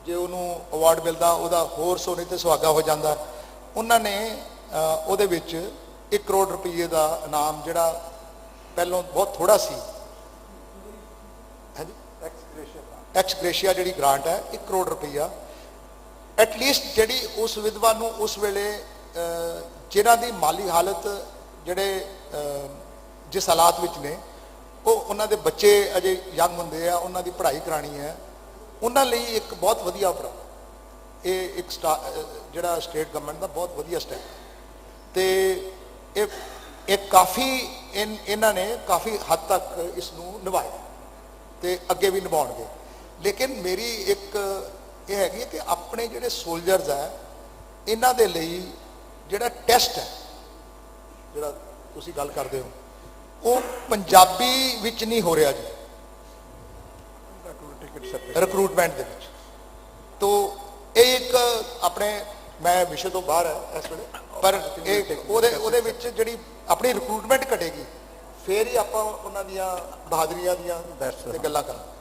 ਜੇ ਉਹਨੂੰ ਅਵਾਰਡ ਮਿਲਦਾ ਉਹਦਾ ਹੋਰ ਸੋਨੇ ਤੇ ਸੁਹਾਗਾ ਹੋ ਜਾਂਦਾ। ਉਹਨਾਂ ਨੇ ਉਹਦੇ ਵਿੱਚ 1 ਕਰੋੜ ਰੁਪਏ ਦਾ ਇਨਾਮ, ਜਿਹੜਾ ਪਹਿਲੋਂ ਬਹੁਤ ਥੋੜਾ ਸੀ, ਐਕਸ ਗ੍ਰੇਸ਼ੀਆ ਜਿਹੜੀ ਗ੍ਰਾਂਟ ਹੈ 1 ਕਰੋੜ ਰੁਪਈਆ, ਐਟਲੀਸਟ ਜਿਹੜੀ ਉਸ ਵਿਧਵਾ ਨੂੰ ਉਸ ਵੇਲੇ ਜਿਨ੍ਹਾਂ ਦੀ ਮਾਲੀ ਹਾਲਤ ਜਿਹੜੇ ਜਿਸ ਹਾਲਾਤ ਵਿੱਚ ਨੇ, ਉਹਨਾਂ ਦੇ ਬੱਚੇ ਅਜੇ ਯੰਗ ਹੁੰਦੇ ਆ, ਉਹਨਾਂ ਦੀ ਪੜ੍ਹਾਈ ਕਰਾਣੀ ਹੈ, ਉਹਨਾਂ ਲਈ ਇੱਕ ਬਹੁਤ ਵਧੀਆ ਉਪਰਾਲਾ। ਇਹ ਇੱਕ ਜਿਹੜਾ ਸਟੇਟ ਗਵਰਨਮੈਂਟ ਦਾ ਬਹੁਤ ਵਧੀਆ ਸਟੈਪ। ਤੇ ਇਹ ਕਾਫੀ ਇਹਨਾਂ ਨੇ ਕਾਫੀ ਹੱਦ ਤੱਕ ਇਸ ਨੂੰ ਨਿਭਾਇਆ ਤੇ ਅੱਗੇ ਵੀ ਨਿਭਾਉਣਗੇ। ਲੇਕਿਨ ਮੇਰੀ ਇੱਕ ਇਹ ਹੈਗੀ ਹੈ ਕਿ ਆਪਣੇ ਜਿਹੜੇ ਸੋਲਜਰਸ ਹੈ, ਇਹਨਾਂ ਦੇ ਲਈ ਜਿਹੜਾ ਟੈਸਟ ਹੈ ਜਿਹੜਾ ਤੁਸੀਂ ਗੱਲ ਕਰਦੇ ਹੋ ਉਹ ਪੰਜਾਬੀ ਵਿੱਚ ਨਹੀਂ ਹੋ ਰਿਹਾ ਜੀ ਰਿਕਰੂਟਮੈਂਟ ਦੇ ਵਿੱਚ। ਤੋ ਇਹ ਇੱਕ ਆਪਣੇ ਮੈਂ ਵਿਸ਼ੇ ਤੋਂ ਬਾਹਰ ਹੈ ਇਸ ਵੇਲੇ, ਪਰ ਇਹ ਉਹਦੇ ਵਿੱਚ ਜਿਹੜੀ ਆਪਣੀ ਰਿਕਰੂਟਮੈਂਟ ਘਟੇਗੀ ਫੇਰ ਹੀ ਆਪਾਂ ਉਹਨਾਂ ਦੀਆਂ ਬਹਾਦਰੀਆਂ ਦੀਆਂ ਤੇ ਗੱਲਾਂ ਕਰਾਂਗੇ।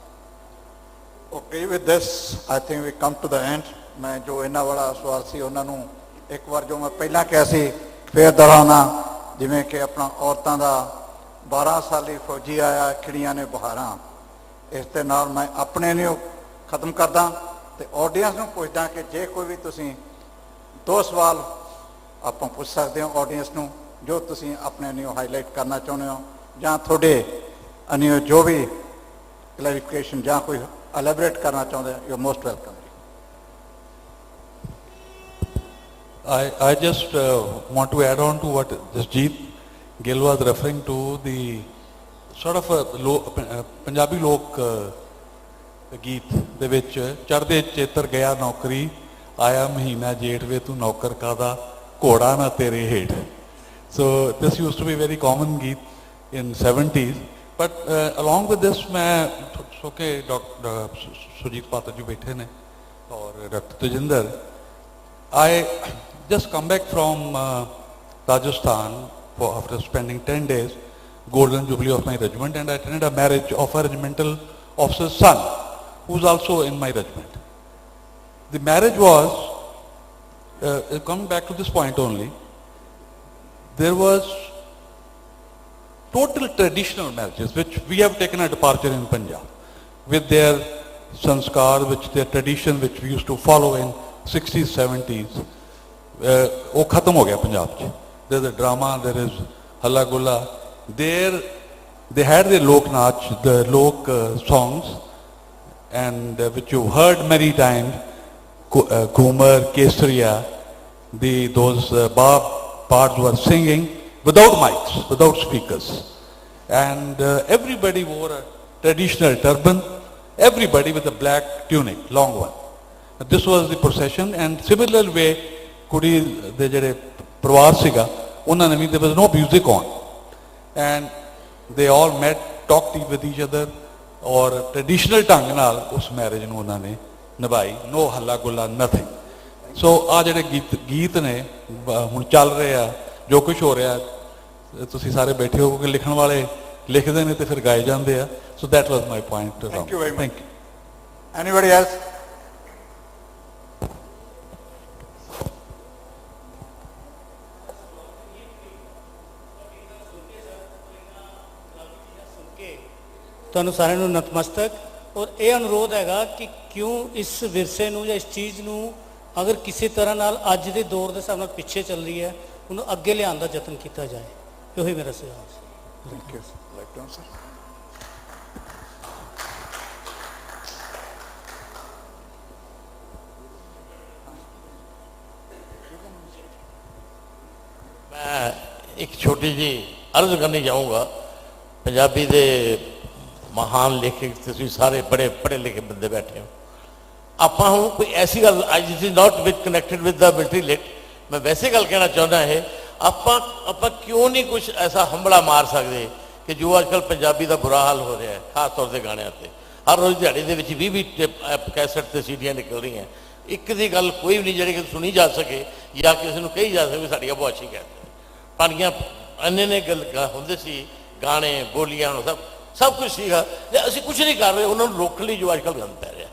Okay, with this, I think we come to the end. ਮੈਂ ਜੋ ਇਹਨਾਂ ਵਾਲਾ ਸਵਾਲ ਸੀ ਉਹਨਾਂ ਨੂੰ ਇੱਕ ਵਾਰ ਜੋ ਮੈਂ ਪਹਿਲਾਂ ਕਿਹਾ ਸੀ ਫੇਰ ਦੁਹਰਾਉਣਾ, ਜਿਵੇਂ ਕਿ ਆਪਣਾ ਔਰਤਾਂ ਦਾ 12 ਸਾਲੀ ਫੌਜੀ ਆਇਆ ਖਿੜੀਆਂ ਨੇ ਬਹਾਰਾਂ, ਇਸ ਦੇ ਨਾਲ ਮੈਂ ਆਪਣੇ ਨੂੰ ਖਤਮ ਕਰਦਾ ਤੇ ਆਡੀਅנס ਨੂੰ ਪੁੱਛਦਾ ਕਿ ਜੇ ਕੋਈ ਵੀ ਤੁਸੀਂ 2 ਸਵਾਲ ਆਪਾਂ ਪੁੱਛ ਸਕਦੇ ਹੋ ਆਡੀਅנס ਨੂੰ, ਜੋ ਤੁਸੀਂ ਆਪਣੇ ਨੂੰ ਹਾਈਲਾਈਟ ਕਰਨਾ ਚਾਹੁੰਦੇ ਹੋ ਜਾਂ ਤੁਹਾਡੇ ਅਨਿਓ ਜੋ ਵੀ ਕਲੈਰੀਫਿਕੇਸ਼ਨ ਜਾਂ ਕੋਈ elaborate ਕਰਨਾ ਚਾਹੁੰਦੇ ਹੋ, you most welcome. I just want to add on to what Jasjeet Gill was referring to, the sort of Punjabi lok ਗੀਤ ਦੇ ਵਿੱਚ ਚੜ੍ਹਦੇ ਚੇਤਰ ਗਿਆ ਨੌਕਰੀ ਆਇਆ ਮਹੀਨਾ ਜੇਠ ਵੇ ਤੂੰ ਨੌਕਰ ਕਾਦਾ ਘੋੜਾ ਨਾ ਤੇਰੇ ਹੇਠ। So this used to be very common ਗੀਤ in 70s, but along with this ਮੈਂ ਸੋ ਕੇ ਡਾਕਟਰ ਸੁਰਜੀਤ ਪਾਤਰ ਜੀ ਬੈਠੇ ਨੇ ਔਰ doctor Tejinder, I just come back from Rajasthan after spending 10 days, golden jubilee of my regiment, and I attended a marriage of a regimental officer's son, who's also in my regiment. The marriage was, coming back to this point only, there was total traditional marriages, which we have taken a departure in Punjab, with their sanskar, which their tradition, which we used to follow in 60s, 70s. वो खत्म हो गया पंजाब च। There is a drama, there is halla gulla. There they had the lok naach, the lok songs, and which you heard many times, Ghumar, Kesariya, those bards were singing without mics, without speakers, and everybody wore a traditional turban, everybody with a black tunic, long one. This was the procession, and similar way ਕੁੜੀ ਦੇ ਜਿਹੜੇ ਪਰਿਵਾਰ ਸੀਗਾ ਉਹਨਾਂ ਨੇ ਵੀ there was no music on, and they all met, talked with each other, ਔਰ traditional ਢੰਗ ਨਾਲ ਉਸ ਮੈਰਿਜ ਨੂੰ ਉਹਨਾਂ ਨੇ ਨਿਭਾਈ, no ਹੱਲਾ ਗੁੱਲਾ, nothing. ਸੋ ਆ ਜਿਹੜੇ ਗੀਤ ਨੇ ਹੁਣ ਚੱਲ ਰਹੇ ਆ, ਜੋ ਕੁਝ ਹੋ ਰਿਹਾ ਤੁਸੀਂ ਸਾਰੇ ਬੈਠੇ ਹੋ ਕਿ ਲਿਖਣ ਵਾਲੇ ਲਿਖਦੇ ਨੇ ਤੇ ਫਿਰ ਗਾਏ ਜਾਂਦੇ ਆ। ਸੋ that was my point. Thank you very much. Thank you. Anybody else? ਤੁਹਾਨੂੰ ਸਾਰਿਆਂ ਨੂੰ ਨਤਮਸਤਕ, ਔਰ ਇਹ ਅਨੁਰੋਧ ਹੈਗਾ ਕਿ ਕਿਉਂ ਇਸ ਵਿਰਸੇ ਨੂੰ ਜਾਂ ਇਸ ਚੀਜ਼ ਨੂੰ ਅਗਰ ਕਿਸੇ ਤਰ੍ਹਾਂ ਨਾਲ ਅੱਜ ਦੇ ਦੌਰ ਦੇ ਹਿਸਾਬ ਨਾਲ ਪਿੱਛੇ ਚੱਲ ਰਹੀ ਹੈ, ਉਹਨੂੰ ਅੱਗੇ ਲਿਆਉਣ ਦਾ ਯਤਨ ਕੀਤਾ ਜਾਏ। ਇਹੀ ਮੇਰਾ ਸੁਝਾਅ ਸੀ। Thank you. Like to answer. ਮੈਂ ਇੱਕ ਛੋਟੀ ਜਿਹੀ ਅਰਜ਼ ਕਰਨੀ ਚਾਹੂੰਗਾ। ਪੰਜਾਬੀ ਦੇ ਮਹਾਨ ਲੇਖਕ ਤੁਸੀਂ ਸਾਰੇ ਬੜੇ ਪੜ੍ਹੇ ਲਿਖੇ ਬੰਦੇ ਬੈਠੇ ਹੋ, ਆਪਾਂ ਹੁਣ ਕੋਈ ਐਸੀ ਗੱਲ ਅੱਜ it is not with connected with the military lit, ਮੈਂ ਵੈਸੇ ਗੱਲ ਕਹਿਣਾ ਚਾਹੁੰਦਾ ਹੈ ਆਪਾਂ ਕਿਉਂ ਨਹੀਂ ਕੁਝ ਐਸਾ ਹੰਬਲਾ ਮਾਰ ਸਕਦੇ ਕਿ ਜੋ ਅੱਜ ਕੱਲ੍ਹ ਪੰਜਾਬੀ ਦਾ ਬੁਰਾ ਹਾਲ ਹੋ ਰਿਹਾ ਹੈ, ਖਾਸ ਤੌਰ 'ਤੇ ਗਾਣਿਆਂ 'ਤੇ ਹਰ ਰੋਜ਼ ਦਿਹਾੜੀ ਦੇ ਵਿੱਚ 20 ਕੈਸਟ 'ਤੇ ਸੀਡੀਆਂ ਨਿਕਲ ਰਹੀਆਂ, ਇੱਕ ਦੀ ਗੱਲ ਕੋਈ ਵੀ ਨਹੀਂ ਜਿਹੜੀ ਕਿ ਸੁਣੀ ਜਾ ਸਕੇ ਜਾਂ ਕਿਸੇ ਨੂੰ ਕਹੀ ਜਾ ਸਕੇ ਸਾਡੀਆਂ ਬਹੁਤ ਅੱਛੀ ਕਹਿੰਦੇ ਪਾਣੀਆਂ ਇੰਨੇ ਨੇ ਗੱਲ ਹੁੰਦੇ ਸੀ, ਗਾਣੇ ਬੋਲੀਆਂ ਸਭ ਕੁਝ ਸੀਗਾ, ਅਸੀਂ ਕੁਝ ਨਹੀਂ ਕਰ ਰਹੇ ਉਹਨਾਂ ਨੂੰ ਰੋਕਣ ਲਈ ਜੋ ਅੱਜ ਕੱਲ੍ਹ ਗੰਦ ਪੈ ਰਿਹਾ।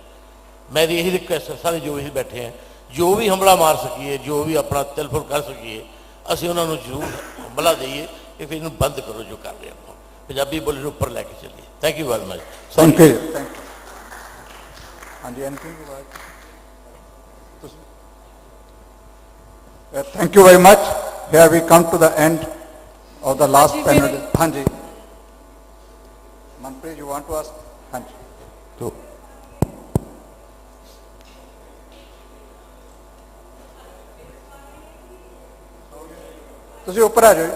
ਮੇਰੀ ਇਹੀ ਰਿਕੁਐਸਟ ਹੈ ਸਾਰੇ ਜੋ ਅਸੀਂ ਬੈਠੇ ਹਾਂ, ਜੋ ਵੀ ਹਮਲਾ ਮਾਰ ਸਕੀਏ, ਜੋ ਵੀ ਆਪਣਾ ਤਿਲਫੁਲ ਕਰ ਸਕੀਏ, ਅਸੀਂ ਉਹਨਾਂ ਨੂੰ ਜ਼ਰੂਰ ਹਮਲਾ ਦਈਏ ਕਿ ਫਿਰ ਇਹਨੂੰ ਬੰਦ ਕਰੋ ਜੋ ਕਰ ਰਹੇ ਆਪਾਂ, ਪੰਜਾਬੀ ਬੋਲੀ ਨੂੰ ਉੱਪਰ ਲੈ ਕੇ ਚੱਲੀਏ। Thank you very much. Thank you. ਹਾਂਜੀ thank you very much. Here we come to the end of the last panel. ਹਾਂਜੀ Manpreet, you want to ask? ਹਾਂਜੀ ਤੁਸੀਂ ਉੱਪਰ ਆ ਜਾਓ।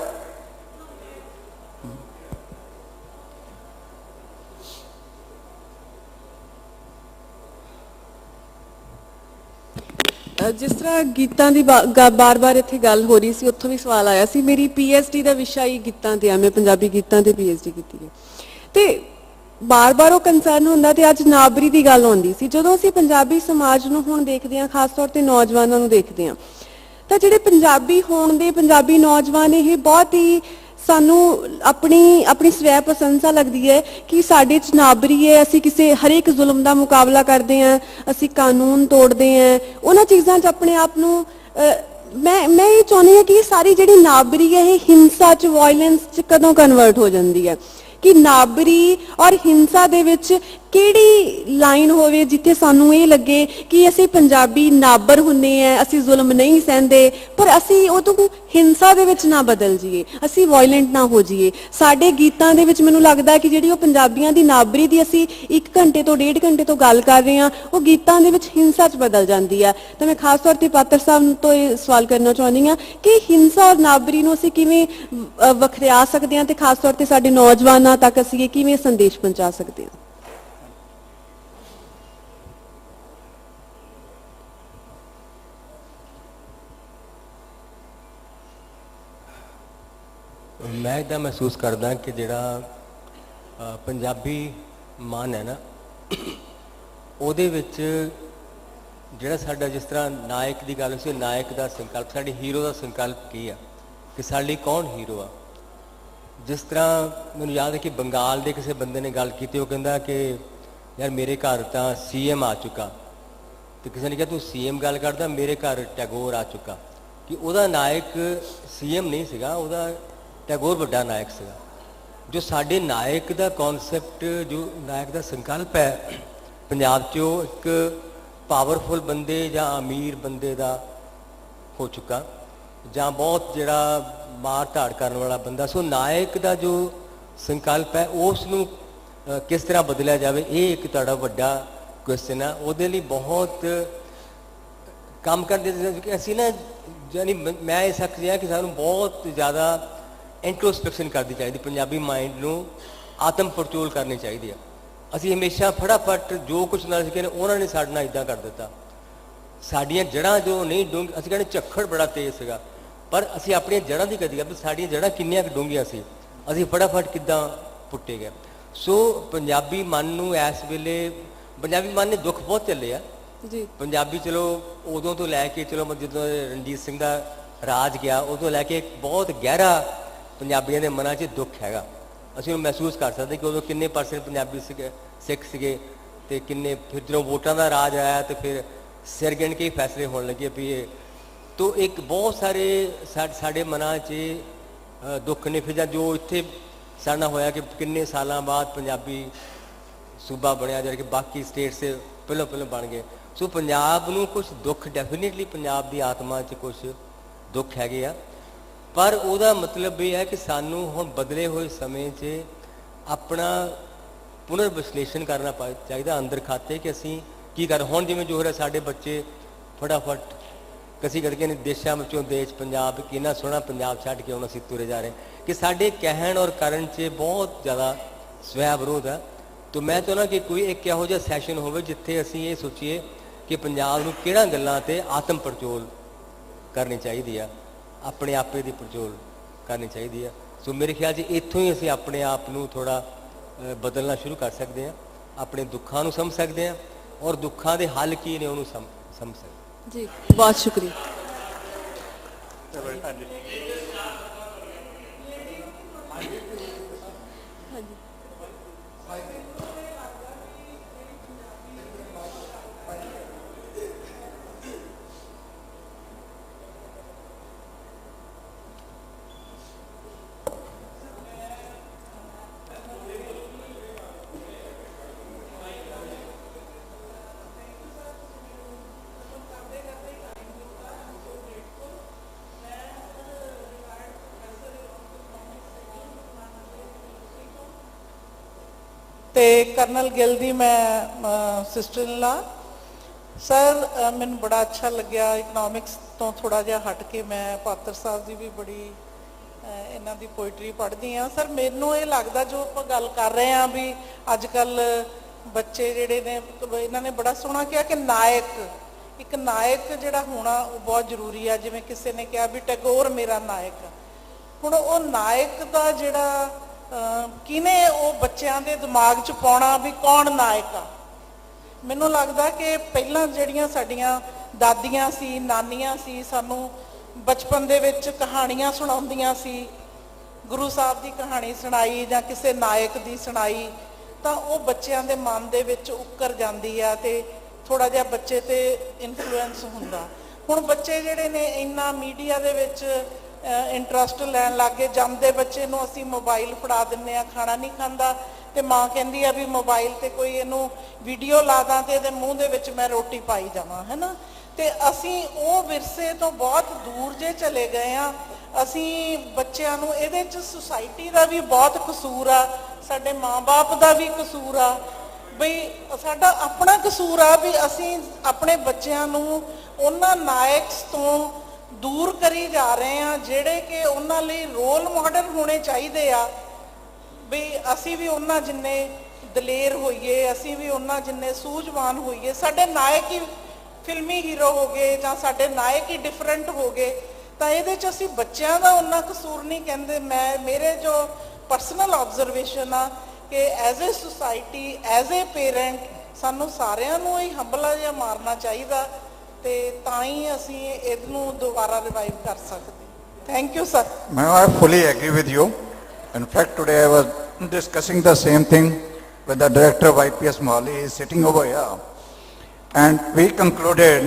ਜਿਸ ਤਰ੍ਹਾਂ ਗੀਤਾਂ ਦੀ ਬਾਰ-ਬਾਰ ਇੱਥੇ ਗੱਲ ਹੋ ਰਹੀ ਸੀ, ਉੱਥੋਂ ਵੀ ਸਵਾਲ ਆਇਆ ਸੀ। ਮੇਰੀ PhD ਦਾ ਵਿਸ਼ਾ ਹੀ ਗੀਤਾਂ ਤੇ ਆ, ਮੈਂ ਪੰਜਾਬੀ ਗੀਤਾਂ ਤੇ PhD ਕੀਤੀ ਹੈ ਤੇ ਬਾਰ-ਬਾਰ ਉਹ ਕੰਸਰਨ ਹੁੰਦਾ ਤੇ ਅੱਜ ਨਾਬਰੀ ਦੀ ਗੱਲ ਆਉਂਦੀ ਸੀ। ਜਦੋਂ ਅਸੀਂ ਪੰਜਾਬੀ ਸਮਾਜ ਨੂੰ ਹੁਣ ਦੇਖਦੇ ਹਾਂ, ਖਾਸ ਤੌਰ ਤੇ ਨੌਜਵਾਨਾਂ ਨੂੰ ਦੇਖਦੇ ਹਾਂ, ਤਾਂ ਜਿਹੜੇ ਪੰਜਾਬੀ ਹੋਣ ਦੇ ਪੰਜਾਬੀ ਨੌਜਵਾਨ, ਇਹ ਬਹੁਤ ਹੀ ਸਾਨੂੰ ਆਪਣੀ ਸਵੈ ਪ੍ਰਸ਼ੰਸਾ ਲੱਗਦੀ ਹੈ ਕਿ ਸਾਡੇ 'ਚ ਨਾਬਰੀ ਹੈ, ਅਸੀਂ ਕਿਸੇ ਹਰੇਕ ਜ਼ੁਲਮ ਦਾ ਮੁਕਾਬਲਾ ਕਰਦੇ ਹਾਂ, ਅਸੀਂ ਕਾਨੂੰਨ ਤੋੜਦੇ ਹਾਂ, ਉਹਨਾਂ ਚੀਜ਼ਾਂ 'ਚ ਆਪਣੇ ਆਪ ਨੂੰ ਮੈਂ ਇਹ ਚਾਹੁੰਦੀ ਹਾਂ ਕਿ ਇਹ ਸਾਰੀ ਜਿਹੜੀ ਨਾਬਰੀ ਹੈ ਇਹ ਹਿੰਸਾ 'ਚ, ਵਾਇਲੈਂਸ 'ਚ ਕਦੋਂ ਕਨਵਰਟ ਹੋ ਜਾਂਦੀ ਹੈ, ਕਿ ਨਾਬਰੀ ਔਰ ਹਿੰਸਾ ਦੇ ਵਿੱਚ ਕਿਹੜੀ ਲਾਈਨ ਹੋਵੇ ਜਿੱਥੇ ਸਾਨੂੰ ਇਹ ਲੱਗੇ ਕਿ ਅਸੀਂ ਪੰਜਾਬੀ ਨਾਬਰ ਹੁੰਦੇ ਆ, ਅਸੀਂ ਜ਼ੁਲਮ ਨਹੀਂ ਸਹਿੰਦੇ, ਪਰ ਅਸੀਂ ਉਹ ਤੋਂ ਹਿੰਸਾ ਦੇ ਵਿੱਚ ਨਾ ਬਦਲ ਜਾਈਏ, ਅਸੀਂ ਵਾਇਲੈਂਟ ਨਾ ਹੋ ਜਾਈਏ। ਸਾਡੇ ਗੀਤਾਂ ਦੇ ਵਿੱਚ ਮੈਨੂੰ ਲੱਗਦਾ ਕਿ ਜਿਹੜੀ ਉਹ ਪੰਜਾਬੀਆਂ ਦੀ ਨਾਬਰੀ ਦੀ ਅਸੀਂ 1 ਘੰਟੇ ਤੋਂ 1.5 ਘੰਟੇ ਤੋਂ ਗੱਲ ਕਰ ਰਹੇ ਹਾਂ, ਉਹ ਗੀਤਾਂ ਦੇ ਵਿੱਚ ਹਿੰਸਾ 'ਚ ਬਦਲ ਜਾਂਦੀ ਹੈ। ਤਾਂ ਮੈਂ ਖਾਸ ਤੌਰ ਤੇ ਪਾਤਰ ਸਾਹਿਬ ਤੋਂ ਇਹ ਸਵਾਲ ਕਰਨਾ ਚਾਹੁੰਦੀ ਹਾਂ ਕਿ ਹਿੰਸਾ ਔਰ ਨਾਬਰੀ ਨੂੰ ਅਸੀਂ ਕਿਵੇਂ ਵਖਰਿਆ ਸਕਦੇ ਹਾਂ ਤੇ ਖਾਸ ਤੌਰ ਤੇ ਸਾਡੇ ਨੌਜਵਾਨਾਂ ਤੱਕ ਅਸੀਂ ਇਹ ਕਿਵੇਂ ਸੰਦੇਸ਼ ਪਹੁੰਚਾ ਸਕਦੇ ਹਾਂ। ਮੈਂ ਇੱਦਾਂ ਮਹਿਸੂਸ ਕਰਦਾ ਕਿ ਜਿਹੜਾ ਪੰਜਾਬੀ ਮਨ ਹੈ ਨਾ, ਉਹਦੇ ਵਿੱਚ ਜਿਹੜਾ ਸਾਡਾ, ਜਿਸ ਤਰ੍ਹਾਂ ਨਾਇਕ ਦੀ ਗੱਲ ਸੀ, ਨਾਇਕ ਦਾ ਸੰਕਲਪ, ਸਾਡੇ ਹੀਰੋ ਦਾ ਸੰਕਲਪ ਕੀ ਆ, ਕਿ ਸਾਡੇ ਲਈ ਕੌਣ ਹੀਰੋ ਆ। ਜਿਸ ਤਰ੍ਹਾਂ ਮੈਨੂੰ ਯਾਦ ਹੈ ਕਿ ਬੰਗਾਲ ਦੇ ਕਿਸੇ ਬੰਦੇ ਨੇ ਗੱਲ ਕੀਤੀ, ਉਹ ਕਹਿੰਦਾ ਕਿ ਯਾਰ ਮੇਰੇ ਘਰ ਤਾਂ CM ਆ ਚੁੱਕਾ, ਤੇ ਕਿਸੇ ਨੇ ਕਿਹਾ ਤੂੰ CM ਗੱਲ ਕਰਦਾ, ਮੇਰੇ ਘਰ ਟੈਗੋਰ ਆ ਚੁੱਕਾ। ਕਿ ਉਹਦਾ ਨਾਇਕ CM ਨਹੀਂ ਸੀਗਾ, ਉਹਦਾ ਟੈਗੋਰ ਵੱਡਾ ਨਾਇਕ ਸੀਗਾ। ਜੋ ਸਾਡੇ ਨਾਇਕ ਦਾ ਕਨਸੈਪਟ, ਜੋ ਨਾਇਕ ਦਾ ਸੰਕਲਪ ਹੈ ਪੰਜਾਬ 'ਚ, ਉਹ ਇੱਕ ਪਾਵਰਫੁਲ ਬੰਦੇ ਜਾਂ ਅਮੀਰ ਬੰਦੇ ਦਾ ਹੋ ਚੁੱਕਾ, ਜਾਂ ਬਹੁਤ ਜਿਹੜਾ ਮਾਰ ਧਾੜ ਕਰਨ ਵਾਲਾ ਬੰਦਾ। ਸੋ ਨਾਇਕ ਦਾ ਜੋ ਸੰਕਲਪ ਹੈ ਉਸ ਨੂੰ ਕਿਸ ਤਰ੍ਹਾਂ ਬਦਲਿਆ ਜਾਵੇ, ਇਹ ਇੱਕ ਤੁਹਾਡਾ ਵੱਡਾ ਕੁਐਸਚਨ ਹੈ। ਉਹਦੇ ਲਈ ਬਹੁਤ ਕੰਮ ਕਰਦੇ ਅਸੀਂ ਨਾ, ਯਾਨੀ ਮੈਂ ਇਹ ਸੱਚ ਰਿਹਾ ਕਿ ਸਾਨੂੰ ਬਹੁਤ ਜ਼ਿਆਦਾ ਇੰਟਰੋਸਪੈਕਸ਼ਨ ਕਰਨੀ ਚਾਹੀਦੀ, ਪੰਜਾਬੀ ਮਾਈਂਡ ਨੂੰ ਆਤਮ ਪੜਚੋਲ ਕਰਨੀ ਚਾਹੀਦੀ ਹੈ। ਅਸੀਂ ਹਮੇਸ਼ਾ ਫਟਾਫਟ ਜੋ ਕੁਛ ਨਾਲ ਸਿੱਖੇ ਨੇ ਉਹਨਾਂ ਨੇ ਸਾਡੇ ਨਾਲ ਇੱਦਾਂ ਕਰ ਦਿੱਤਾ, ਸਾਡੀਆਂ ਜੜ੍ਹਾਂ ਜੋ ਨਹੀਂ ਡੂੰਘ, ਅਸੀਂ ਕਹਿੰਦੇ ਝੱਖੜ ਬੜਾ ਤੇਜ਼ ਸੀਗਾ, ਪਰ ਅਸੀਂ ਆਪਣੀਆਂ ਜੜ੍ਹਾਂ ਦੀ ਕਦੀ ਵੀ ਸਾਡੀਆਂ ਜੜ੍ਹਾਂ ਕਿੰਨੀਆਂ ਕੁ ਡੂੰਘੀਆਂ ਸੀ, ਅਸੀਂ ਫਟਾਫਟ ਕਿੱਦਾਂ ਪੁੱਟੇ ਗਏ। ਸੋ ਪੰਜਾਬੀ ਮਨ ਨੂੰ ਇਸ ਵੇਲੇ, ਪੰਜਾਬੀ ਮਨ ਨੇ ਦੁੱਖ ਬਹੁਤ ਝੱਲੇ ਆ ਜੀ। ਪੰਜਾਬੀ ਚਲੋ ਉਦੋਂ ਤੋਂ ਲੈ ਕੇ, ਚਲੋ ਜਦੋਂ ਰਣਜੀਤ ਸਿੰਘ ਦਾ ਰਾਜ ਗਿਆ ਉਦੋਂ ਲੈ ਕੇ ਬਹੁਤ ਗਹਿਰਾ ਪੰਜਾਬੀਆਂ ਦੇ ਮਨਾਂ 'ਚ ਦੁੱਖ ਹੈਗਾ। ਅਸੀਂ ਉਹ ਮਹਿਸੂਸ ਕਰ ਸਕਦੇ ਕਿ ਉਦੋਂ ਕਿੰਨੇ % ਪੰਜਾਬੀ ਸੀਗੇ, ਸਿੱਖ ਸੀਗੇ, ਤੇ ਕਿੰਨੇ, ਫਿਰ ਜਦੋਂ ਵੋਟਾਂ ਦਾ ਰਾਜ ਆਇਆ ਤੇ ਫਿਰ ਸਿਰ ਗਿਣ ਕੇ ਫੈਸਲੇ ਹੋਣ ਲੱਗੇ ਵੀ ਇਹ, ਤੋ ਇੱਕ ਬਹੁਤ ਸਾਰੇ ਸਾਡੇ ਮਨਾਂ 'ਚ ਦੁੱਖ ਨੇ। ਫਿਰ ਜੋ ਇੱਥੇ ਸਾਡੇ ਨਾਲ ਹੋਇਆ ਕਿ ਕਿੰਨੇ ਸਾਲਾਂ ਬਾਅਦ ਪੰਜਾਬੀ ਸੂਬਾ ਬਣਿਆ, ਜਿਹੜਾ ਕਿ ਬਾਕੀ ਸਟੇਟਸ ਪਹਿਲਾਂ ਬਣ ਗਏ। ਸੋ ਪੰਜਾਬ ਨੂੰ ਕੁਛ ਦੁੱਖ, ਡੈਫੀਨੇਟਲੀ ਪੰਜਾਬ ਦੀ ਆਤਮਾ 'ਚ ਕੁਛ ਦੁੱਖ ਹੈਗੇ ਆ, ਪਰ ਉਹਦਾ ਮਤਲਬ ਇਹ ਹੈ ਕਿ ਸਾਨੂੰ ਹੁਣ ਬਦਲੇ ਹੋਏ ਸਮੇਂ 'ਚ ਆਪਣਾ ਪੁਨਰ ਵਿਸ਼ਲੇਸ਼ਣ ਕਰਨਾ ਚਾਹੀਦਾ ਅੰਦਰ ਖਾਤੇ, ਕਿ ਅਸੀਂ ਕੀ ਕਰ। ਹੁਣ ਜਿਵੇਂ ਜੋ ਹੋ ਰਿਹਾ, ਸਾਡੇ ਬੱਚੇ ਫਟਾਫਟ ਕਸੀ ਕਰਕੇ ਨੇ ਦੇਸ਼ਾਂ ਵਿੱਚੋਂ ਦੇਸ਼, ਪੰਜਾਬ ਕਿੰਨਾ ਸੋਹਣਾ ਪੰਜਾਬ ਛੱਡ ਕੇ ਹੁਣ ਅਸੀਂ ਤੁਰੇ ਜਾ ਰਹੇ, ਕਿ ਸਾਡੇ ਕਹਿਣ ਔਰ ਕਰਨ 'ਚ ਬਹੁਤ ਜ਼ਿਆਦਾ ਸਵੈ ਵਿਰੋਧ ਹੈ। ਤਾਂ ਮੈਂ ਚਾਹੁੰਦਾ ਕਿ ਕੋਈ ਇੱਕ ਇਹੋ ਜਿਹਾ ਸੈਸ਼ਨ ਹੋਵੇ ਜਿੱਥੇ ਅਸੀਂ ਇਹ ਸੋਚੀਏ ਕਿ ਪੰਜਾਬ ਨੂੰ ਕਿਹੜਾ ਗੱਲਾਂ 'ਤੇ ਆਤਮ ਪੜਚੋਲ ਕਰਨੀ ਚਾਹੀਦੀ ਆ, ਆਪਣੇ ਆਪੇ ਦੀ ਪੜਚੋਲ ਕਰਨੀ ਚਾਹੀਦੀ ਆ। ਸੋ ਮੇਰੇ ਖਿਆਲ 'ਚ ਇੱਥੋਂ ਹੀ ਅਸੀਂ ਆਪਣੇ ਆਪ ਨੂੰ ਥੋੜ੍ਹਾ ਬਦਲਣਾ ਸ਼ੁਰੂ ਕਰ ਸਕਦੇ ਹਾਂ, ਆਪਣੇ ਦੁੱਖਾਂ ਨੂੰ ਸਮਝ ਸਕਦੇ ਹਾਂ ਔਰ ਦੁੱਖਾਂ ਦੇ ਹੱਲ ਕੀ ਨੇ ਉਹਨੂੰ ਸਮਝ ਸਕਦੇ ਜੀ। ਬਹੁਤ ਸ਼ੁਕਰੀਆ। ਤੇ ਕਰਨਲ ਗਿੱਲ ਦੀ ਮੈਂ ਸਿਸਟਰ ਇਨ ਲਾ। ਸਰ ਮੈਨੂੰ ਬੜਾ ਅੱਛਾ ਲੱਗਿਆ, ਇਕਨੋਮਿਕਸ ਤੋਂ ਥੋੜਾ ਜਿਹਾ ਹਟ ਕੇ ਮੈਂ ਪਾਤਰ ਸਾਹਿਬ ਦੀ ਵੀ ਬੜੀ ਇਹਨਾਂ ਦੀ ਪੋਇਟਰੀ ਪੜ੍ਹਦੀ ਹਾਂ। ਸਰ ਮੈਨੂੰ ਇਹ ਲੱਗਦਾ ਜੋ ਆਪਾਂ ਗੱਲ ਕਰ ਰਹੇ ਹਾਂ ਵੀ ਅੱਜ ਕੱਲ ਬੱਚੇ ਜਿਹੜੇ ਨੇ, ਇਹਨਾਂ ਨੇ ਬੜਾ ਸੋਹਣਾ ਕਿਹਾ ਕਿ ਨਾਇਕ, ਇੱਕ ਨਾਇਕ ਜਿਹੜਾ ਹੋਣਾ ਉਹ ਬਹੁਤ ਜ਼ਰੂਰੀ ਆ। ਜਿਵੇਂ ਕਿਸੇ ਨੇ ਕਿਹਾ ਵੀ ਟੈਗੋਰ ਮੇਰਾ ਨਾਇਕ। ਹੁਣ ਉਹ ਨਾਇਕ ਦਾ ਜਿਹੜਾ ਕਿਹਨੇ ਉਹ ਬੱਚਿਆਂ ਦੇ ਦਿਮਾਗ 'ਚ ਪਾਉਣਾ ਵੀ ਕੌਣ ਨਾਇਕ ਆ। ਮੈਨੂੰ ਲੱਗਦਾ ਕਿ ਪਹਿਲਾਂ ਜਿਹੜੀਆਂ ਸਾਡੀਆਂ ਦਾਦੀਆਂ ਸੀ, ਨਾਨੀਆਂ ਸੀ, ਸਾਨੂੰ ਬਚਪਨ ਦੇ ਵਿੱਚ ਕਹਾਣੀਆਂ ਸੁਣਾਉਂਦੀਆਂ ਸੀ, ਗੁਰੂ ਸਾਹਿਬ ਦੀ ਕਹਾਣੀ ਸੁਣਾਈ ਜਾਂ ਕਿਸੇ ਨਾਇਕ ਦੀ ਸੁਣਾਈ, ਤਾਂ ਉਹ ਬੱਚਿਆਂ ਦੇ ਮਨ ਦੇ ਵਿੱਚ ਉੱਕਰ ਜਾਂਦੀ ਆ ਤੇ ਥੋੜਾ ਜਿਹਾ ਬੱਚੇ ਤੇ ਇਨਫਲੂਐਂਸ ਹੁੰਦਾ। ਹੁਣ ਬੱਚੇ ਜਿਹੜੇ ਨੇ ਇੰਨਾ ਮੀਡੀਆ ਦੇ ਵਿੱਚ ਇੰਟਰਸਟ ਲੈਣ ਲੱਗ ਗਏ। ਜੰਮਦੇ ਬੱਚੇ ਨੂੰ ਅਸੀਂ ਮੋਬਾਈਲ ਫੜਾ ਦਿੰਦੇ ਆ, ਖਾਣਾ ਨਹੀਂ ਖਾਂਦਾ ਤੇ ਮਾਂ ਕਹਿੰਦੀ ਆ ਵੀ ਮੋਬਾਈਲ ਤੇ ਕੋਈ ਇਹਨੂੰ ਵੀਡੀਓ ਲਾ ਦਾਂ ਤੇ ਇਹਦੇ ਮੂੰਹ ਦੇ ਵਿੱਚ ਮੈਂ ਰੋਟੀ ਪਾਈ ਜਾਵਾਂ, ਹੈ ਨਾ। ਤੇ ਅਸੀਂ ਉਹ ਵਿਰਸੇ ਤੋਂ ਬਹੁਤ ਦੂਰ ਜੇ ਚਲੇ ਗਏ ਆ। ਅਸੀਂ ਬੱਚਿਆਂ ਨੂੰ ਇਹਦੇ 'ਚ ਸੁਸਾਇਟੀ ਦਾ ਵੀ ਬਹੁਤ ਕਸੂਰ ਆ, ਸਾਡੇ ਮਾਂ-ਬਾਪ ਦਾ ਵੀ ਕਸੂਰ ਆ, ਬਈ ਸਾਡਾ ਆਪਣਾ ਕਸੂਰ ਆ ਵੀ ਅਸੀਂ ਆਪਣੇ ਬੱਚਿਆਂ ਨੂੰ ਉਹਨਾਂ ਨਾਇਕਸ ਤੋਂ ਦੂਰ ਕਰੀ ਜਾ ਰਹੇ ਆ ਜਿਹੜੇ ਕਿ ਉਹਨਾਂ ਲਈ ਰੋਲ ਮਾਡਲ ਹੋਣੇ ਚਾਹੀਦੇ ਆ। ਵੀ ਅਸੀਂ ਵੀ ਉਹਨਾਂ ਜਿੰਨੇ ਦਲੇਰ ਹੋਈਏ, ਅਸੀਂ ਵੀ ਉਹਨਾਂ ਜਿੰਨੇ ਸੂਝਵਾਨ ਹੋਈਏ। ਸਾਡੇ ਨਾਇਕ ਹੀ ਫਿਲਮੀ ਹੀਰੋ ਹੋ ਗਏ ਜਾਂ ਸਾਡੇ ਨਾਇਕ ਹੀ ਡਿਫਰੈਂਟ ਹੋ ਗਏ, ਤਾਂ ਇਹਦੇ 'ਚ ਅਸੀਂ ਬੱਚਿਆਂ ਦਾ ਉਹਨਾਂ ਕਸੂਰ ਨਹੀਂ ਕਹਿੰਦੇ। ਮੇਰੇ ਜੋ ਪਰਸਨਲ ਆਬਜ਼ਰਵੇਸ਼ਨ ਆ ਕਿ as a society, as a parent, ਸਾਨੂੰ ਸਾਰਿਆਂ ਨੂੰ ਹੀ ਹੰਬਲਾ ਜਿਹਾ ਮਾਰਨਾ ਚਾਹੀਦਾ ਤੇ ਤਾਂ ਹੀ ਅਸੀਂ ਇਹਨੂੰ ਦੁਬਾਰਾ ਰਿਵਾਈਵ ਕਰ ਸਕਦੇ। Thank you sir. I fully agree with you. In fact, today I was discussing the same thing with the director of IPS Mohali. He is sitting over here. And we concluded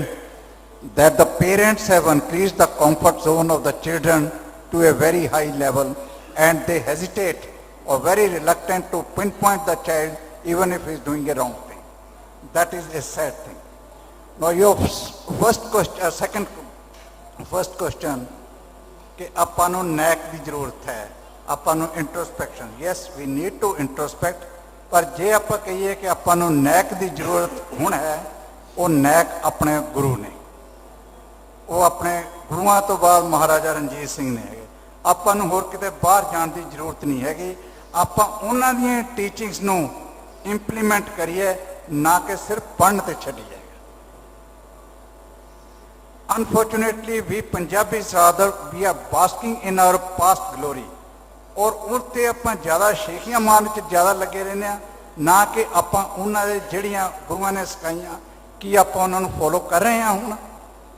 that the parents have increased the comfort zone of the children to a very high level, and they hesitate or very reluctant to pinpoint the child even if he is doing a wrong thing. That is a sad thing. Now your first question, कि ਆਪਾਂ ਨੂੰ neck ਦੀ ਜ਼ਰੂਰਤ ਹੈ, ਆਪਾਂ ਨੂੰ introspection. Yes, we need to ਇੰਟਰੋਸਪੈਕਟ, ਪਰ ਜੇ ਆਪਾਂ ਕਹੀਏ ਕਿ ਆਪਾਂ ਨੂੰ ਨੈਕ ਦੀ ਜ਼ਰੂਰਤ ਹੁਣ ਹੈ, ਉਹ ਨੈਕ ਆਪਣੇ ਗੁਰੂ ਨੇ, ਉਹ ਆਪਣੇ ਗੁਰੂਆਂ ਤੋਂ ਬਾਅਦ ਮਹਾਰਾਜਾ ਰਣਜੀਤ ਸਿੰਘ ਨੇ ਹੈਗੇ। ਆਪਾਂ ਨੂੰ ਹੋਰ ਕਿਤੇ ਬਾਹਰ ਜਾਣ ਦੀ ਜ਼ਰੂਰਤ ਨਹੀਂ ਹੈਗੀ। ਆਪਾਂ ਉਹਨਾਂ ਦੀਆਂ ਟੀਚਿੰਗਸ ਨੂੰ ਇੰਪਲੀਮੈਂਟ ਕਰੀਏ, ਨਾ ਕਿ ਸਿਰਫ ਪੜ੍ਹਨ ਤੇ ਛੱਡੀਏ। Unfortunately, we Punjabis rather, we are basking in our past glory, और उनते ਆਪਾਂ ਜ਼ਿਆਦਾ ਸ਼ੇਖੀਆਂ ਮਾਰਨ 'ਚ ਜ਼ਿਆਦਾ ਲੱਗੇ ਰਹਿੰਦੇ ਆ, ਨਾ ਕਿ ਆਪਾਂ ਉਹਨਾਂ ਦੇ ਜਿਹੜੀਆਂ ਗੁਰੂਆਂ ਨੇ ਸਿਖਾਈਆਂ ਕੀ ਆਪਾਂ ਉਹਨਾਂ ਨੂੰ ਫੋਲੋ ਕਰ ਰਹੇ ਹਾਂ। ਹੁਣ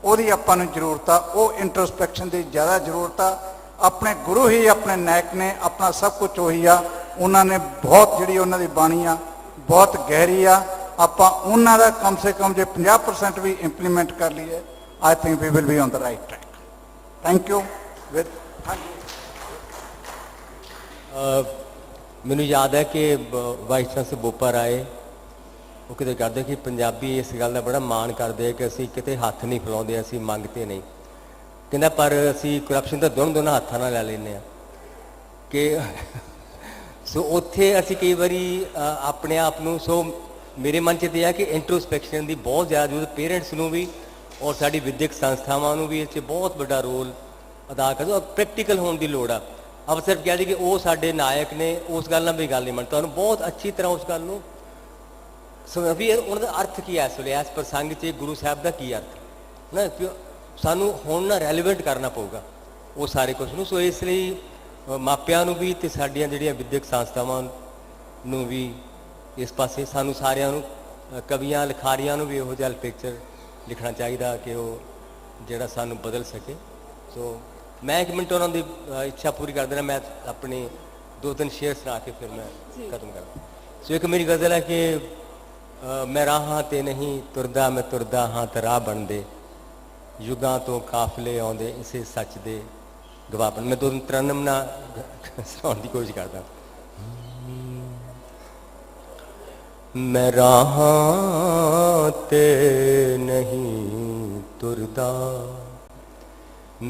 ਉਹਦੀ ਆਪਾਂ ਨੂੰ ਜ਼ਰੂਰਤ ਆ, ਉਹ ਇੰਟਰੋਸਪੈਕਸ਼ਨ ਦੀ ਜ਼ਿਆਦਾ ਜ਼ਰੂਰਤ ਆ। ਆਪਣੇ ਗੁਰੂ ਹੀ ਆਪਣੇ ਨਾਇਕ ਨੇ, ਆਪਣਾ ਸਭ ਕੁਝ ਉਹੀ ਆ। ਉਹਨਾਂ ਨੇ ਬਹੁਤ ਜਿਹੜੀ ਉਹਨਾਂ ਦੀ ਬਾਣੀ ਆ ਬਹੁਤ ਗਹਿਰੀ ਆ। ਆਪਾਂ ਉਹਨਾਂ ਦਾ ਕਮ ਸੇ ਕਮ ਜੇ 50% ਵੀ ਇੰਪਲੀਮੈਂਟ ਕਰ ਲਈਏ, I think we will be on the right track. Thank you. ਮੈਨੂੰ ਯਾਦ ਹੈ ਕਿ ਵਾਈਸ ਚਾਂਸਲਰ ਬੋਪਾ ਰਾਏ ਉਹ ਕਿਤੇ ਕਰਦੇ ਕਿ ਪੰਜਾਬੀ ਇਸ ਗੱਲ ਦਾ ਬੜਾ ਮਾਣ ਕਰਦੇ ਆ ਕਿ ਅਸੀਂ ਕਿਤੇ ਹੱਥ ਨਹੀਂ ਫੈਲਾਉਂਦੇ, ਅਸੀਂ ਮੰਗਤੇ ਨਹੀਂ। ਕਹਿੰਦਾ ਪਰ ਅਸੀਂ ਕਰਪਸ਼ਨ ਤਾਂ ਦੋਨਾਂ ਹੱਥਾਂ ਨਾਲ ਲੈ ਲੈਂਦੇ ਹਾਂ ਕਿ ਸੋ ਉੱਥੇ ਅਸੀਂ ਕਈ ਵਾਰੀ ਆਪਣੇ ਆਪ ਨੂੰ, ਸੋ ਮੇਰੇ ਮਨ 'ਚ ਇਹ ਆ ਕਿ ਇੰਟਰੋਸਪੈਕਸ਼ਨ ਦੀ ਬਹੁਤ ਜ਼ਿਆਦਾ ਜ਼ਰੂਰਤ ਪੇਰੈਂਟਸ ਨੂੰ ਵੀ ਔਰ ਸਾਡੀ ਵਿਦਿਅਕ ਸੰਸਥਾਵਾਂ ਨੂੰ ਵੀ ਇਹ 'ਚ ਬਹੁਤ ਵੱਡਾ ਰੋਲ ਅਦਾ ਕਰਦੇ। ਔਰ ਪ੍ਰੈਕਟੀਕਲ ਹੋਣ ਦੀ ਲੋੜ ਆ। ਆਪਾਂ ਸਿਰਫ ਕਹਿ ਦਈਏ ਕਿ ਉਹ ਸਾਡੇ ਨਾਇਕ ਨੇ, ਉਸ ਗੱਲ ਨਾਲ ਵੀ ਗੱਲ ਨਹੀਂ ਮੰਨ। ਤੁਹਾਨੂੰ ਬਹੁਤ ਅੱਛੀ ਤਰ੍ਹਾਂ ਉਸ ਗੱਲ ਨੂੰ ਸਮਝ ਵੀ ਉਹਨਾਂ ਦਾ ਅਰਥ ਕੀ ਹੈ ਇਸ ਵੇਲੇ, ਇਸ ਪ੍ਰਸੰਗ 'ਚ ਗੁਰੂ ਸਾਹਿਬ ਦਾ ਕੀ ਅਰਥ ਨਾ, ਸਾਨੂੰ ਹੁਣ ਨਾ ਰੈਲੀਵੈਂਟ ਕਰਨਾ ਪਊਗਾ ਉਹ ਸਾਰੇ ਕੁਛ ਨੂੰ। ਸੋ ਇਸ ਲਈ ਮਾਪਿਆਂ ਨੂੰ ਵੀ ਅਤੇ ਸਾਡੀਆਂ ਜਿਹੜੀਆਂ ਵਿਦਿਅਕ ਸੰਸਥਾਵਾਂ ਨੂੰ ਵੀ ਇਸ ਪਾਸੇ ਸਾਨੂੰ ਸਾਰਿਆਂ ਨੂੰ, ਕਵੀਆਂ ਲਿਖਾਰੀਆਂ ਨੂੰ ਵੀ ਇਹੋ ਜਿਹਾ ਪਿਕਚਰ ਲਿਖਣਾ ਚਾਹੀਦਾ ਕਿ ਉਹ ਜਿਹੜਾ ਸਾਨੂੰ ਬਦਲ ਸਕੇ। ਸੋ ਮੈਂ 1 ਮਿੰਟ ਉਹਨਾਂ ਦੀ ਇੱਛਾ ਪੂਰੀ ਕਰ ਦੇਣਾ। ਮੈਂ ਆਪਣੇ 2-3 ਸ਼ੇਅਰ ਸੁਣਾ ਕੇ ਫਿਰ ਮੈਂ ਖਤਮ ਕਰਾਂ। ਸੋ ਇੱਕ ਮੇਰੀ ਗਜ਼ਲ ਹੈ ਕਿ ਮੈਂ ਰਾਹਾਂ 'ਤੇ ਨਹੀਂ ਤੁਰਦਾ, ਮੈਂ ਤੁਰਦਾ ਹਾਂ ਤਾਂ ਰਾਹ ਬਣਦੇ, ਯੁੱਗਾਂ ਤੋਂ ਕਾਫਲੇ ਆਉਂਦੇ ਇਸੇ ਸੱਚ ਦੇ ਗਵਾਹ ਬਣ। ਮੈਂ 2 ਤਰਨਮ ਨਾਲ ਸੁਣਾਉਣ ਦੀ ਕੋਸ਼ਿਸ਼ ਕਰਦਾ। मैं राहां ते नहीं तुरदा,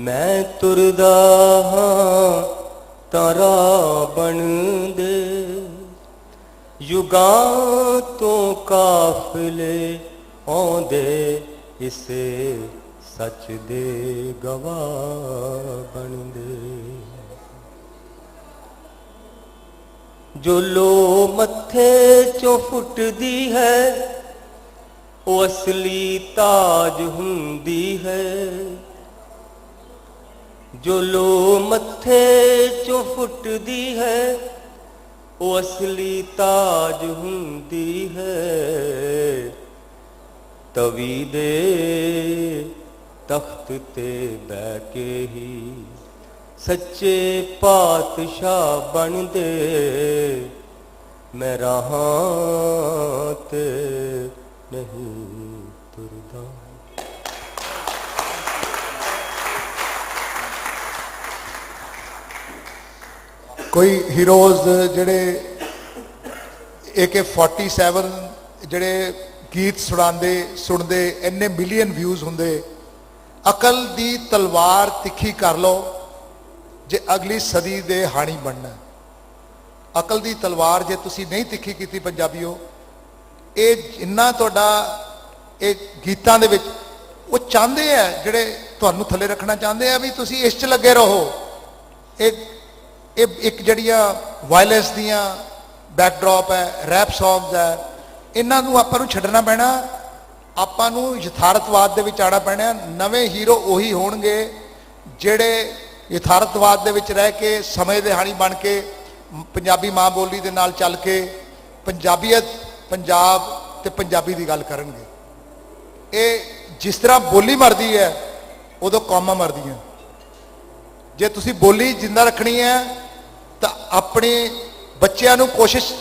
मैं तुरदा हां तारा बन दे, युगां तो काफिले आउंदे इसे सच दे गवाह बन दे। जो लो मत्थे चो फुटदी है ਉਹ ਅਸਲੀ ਤਾਜ ਹੁੰਦੀ ਹੈ ਜੋ ਲੋ ਮੱਥੇ ਚੋਂ ਫੁੱਟਦੀ ਹੈ ਉਹ ਅਸਲੀ ਤਾਜ ਹੁੰਦੀ ਹੈ ਤਵੀ ਦੇ ਤਖਤ ਤੇ ਬਹਿ ਕੇ ਹੀ ਸੱਚੇ ਪਾਤਸ਼ਾਹ ਬਣਦੇ ਮੈਂ ਰਾਹਾਂ ਤੇ ਨਹੀਂ ਤੁਰਦਾ। ਕੋਈ ਹੀਰੋਜ਼ ਜਿਹੜੇ AK-47 ਜਿਹੜੇ ਗੀਤ ਸੁਣਦੇ ਇੰਨੇ ਮਿਲੀਅਨ ਵਿਊਜ਼ ਹੁੰਦੇ। ਅਕਲ ਦੀ ਤਲਵਾਰ ਤਿੱਖੀ ਕਰ ਲਓ ਜੇ ਅਗਲੀ ਸਦੀ ਦੇ ਹਾਣੀ ਬਣਨਾ। ਅਕਲ ਦੀ ਤਲਵਾਰ ਜੇ ਤੁਸੀਂ ਨਹੀਂ ਤਿੱਖੀ ਕੀਤੀ ਪੰਜਾਬੀਓ, ਇਹ ਜਿੰਨਾ ਤੁਹਾਡਾ ਇਹ ਗੀਤਾਂ ਦੇ ਵਿੱਚ ਉਹ ਚਾਹੁੰਦੇ ਆ ਜਿਹੜੇ ਤੁਹਾਨੂੰ ਥੱਲੇ ਰੱਖਣਾ ਚਾਹੁੰਦੇ ਆ ਵੀ ਤੁਸੀਂ ਇਸ 'ਚ ਲੱਗੇ ਰਹੋ। ਇਹ ਇੱਕ ਜਿਹੜੀਆਂ ਵਾਇਲੈਂਸ ਦੀਆਂ ਬੈਕਡ੍ਰੌਪ ਹੈ, ਰੈਪ ਸੌਂਗਸ ਹੈ, ਇਹਨਾਂ ਨੂੰ ਆਪਾਂ ਨੂੰ ਛੱਡਣਾ ਪੈਣਾ। ਆਪਾਂ ਨੂੰ ਯਥਾਰਥਵਾਦ ਦੇ ਵਿੱਚ ਆਉਣਾ ਪੈਣਾ। ਨਵੇਂ ਹੀਰੋ ਉਹੀ ਹੋਣਗੇ ਜਿਹੜੇ ਯਥਾਰਥਵਾਦ ਦੇ ਵਿੱਚ ਰਹਿ ਕੇ ਸਮੇਂ ਦੇ ਹਾਣੀ ਬਣ ਕੇ ਪੰਜਾਬੀ ਮਾਂ ਬੋਲੀ ਦੇ ਨਾਲ ਚੱਲ ਕੇ ਪੰਜਾਬੀਅਤ, ਪੰਜਾਬ ਤੇ ਪੰਜਾਬੀ ਦੀ ਗੱਲ ਕਰਨਗੇ। ਇਹ ਜਿਸ ਤਰ੍ਹਾਂ ਬੋਲੀ ਮਰਦੀ ਹੈ ਉਦੋਂ ਕੌਮਾਂ ਮਰਦੀਆਂ। ਜੇ ਤੁਸੀਂ ਬੋਲੀ ਜਿੰਦਾ ਰੱਖਣੀ ਹੈ ਤਾਂ ਆਪਣੇ ਬੱਚਿਆਂ ਨੂੰ ਕੋਸ਼ਿਸ਼,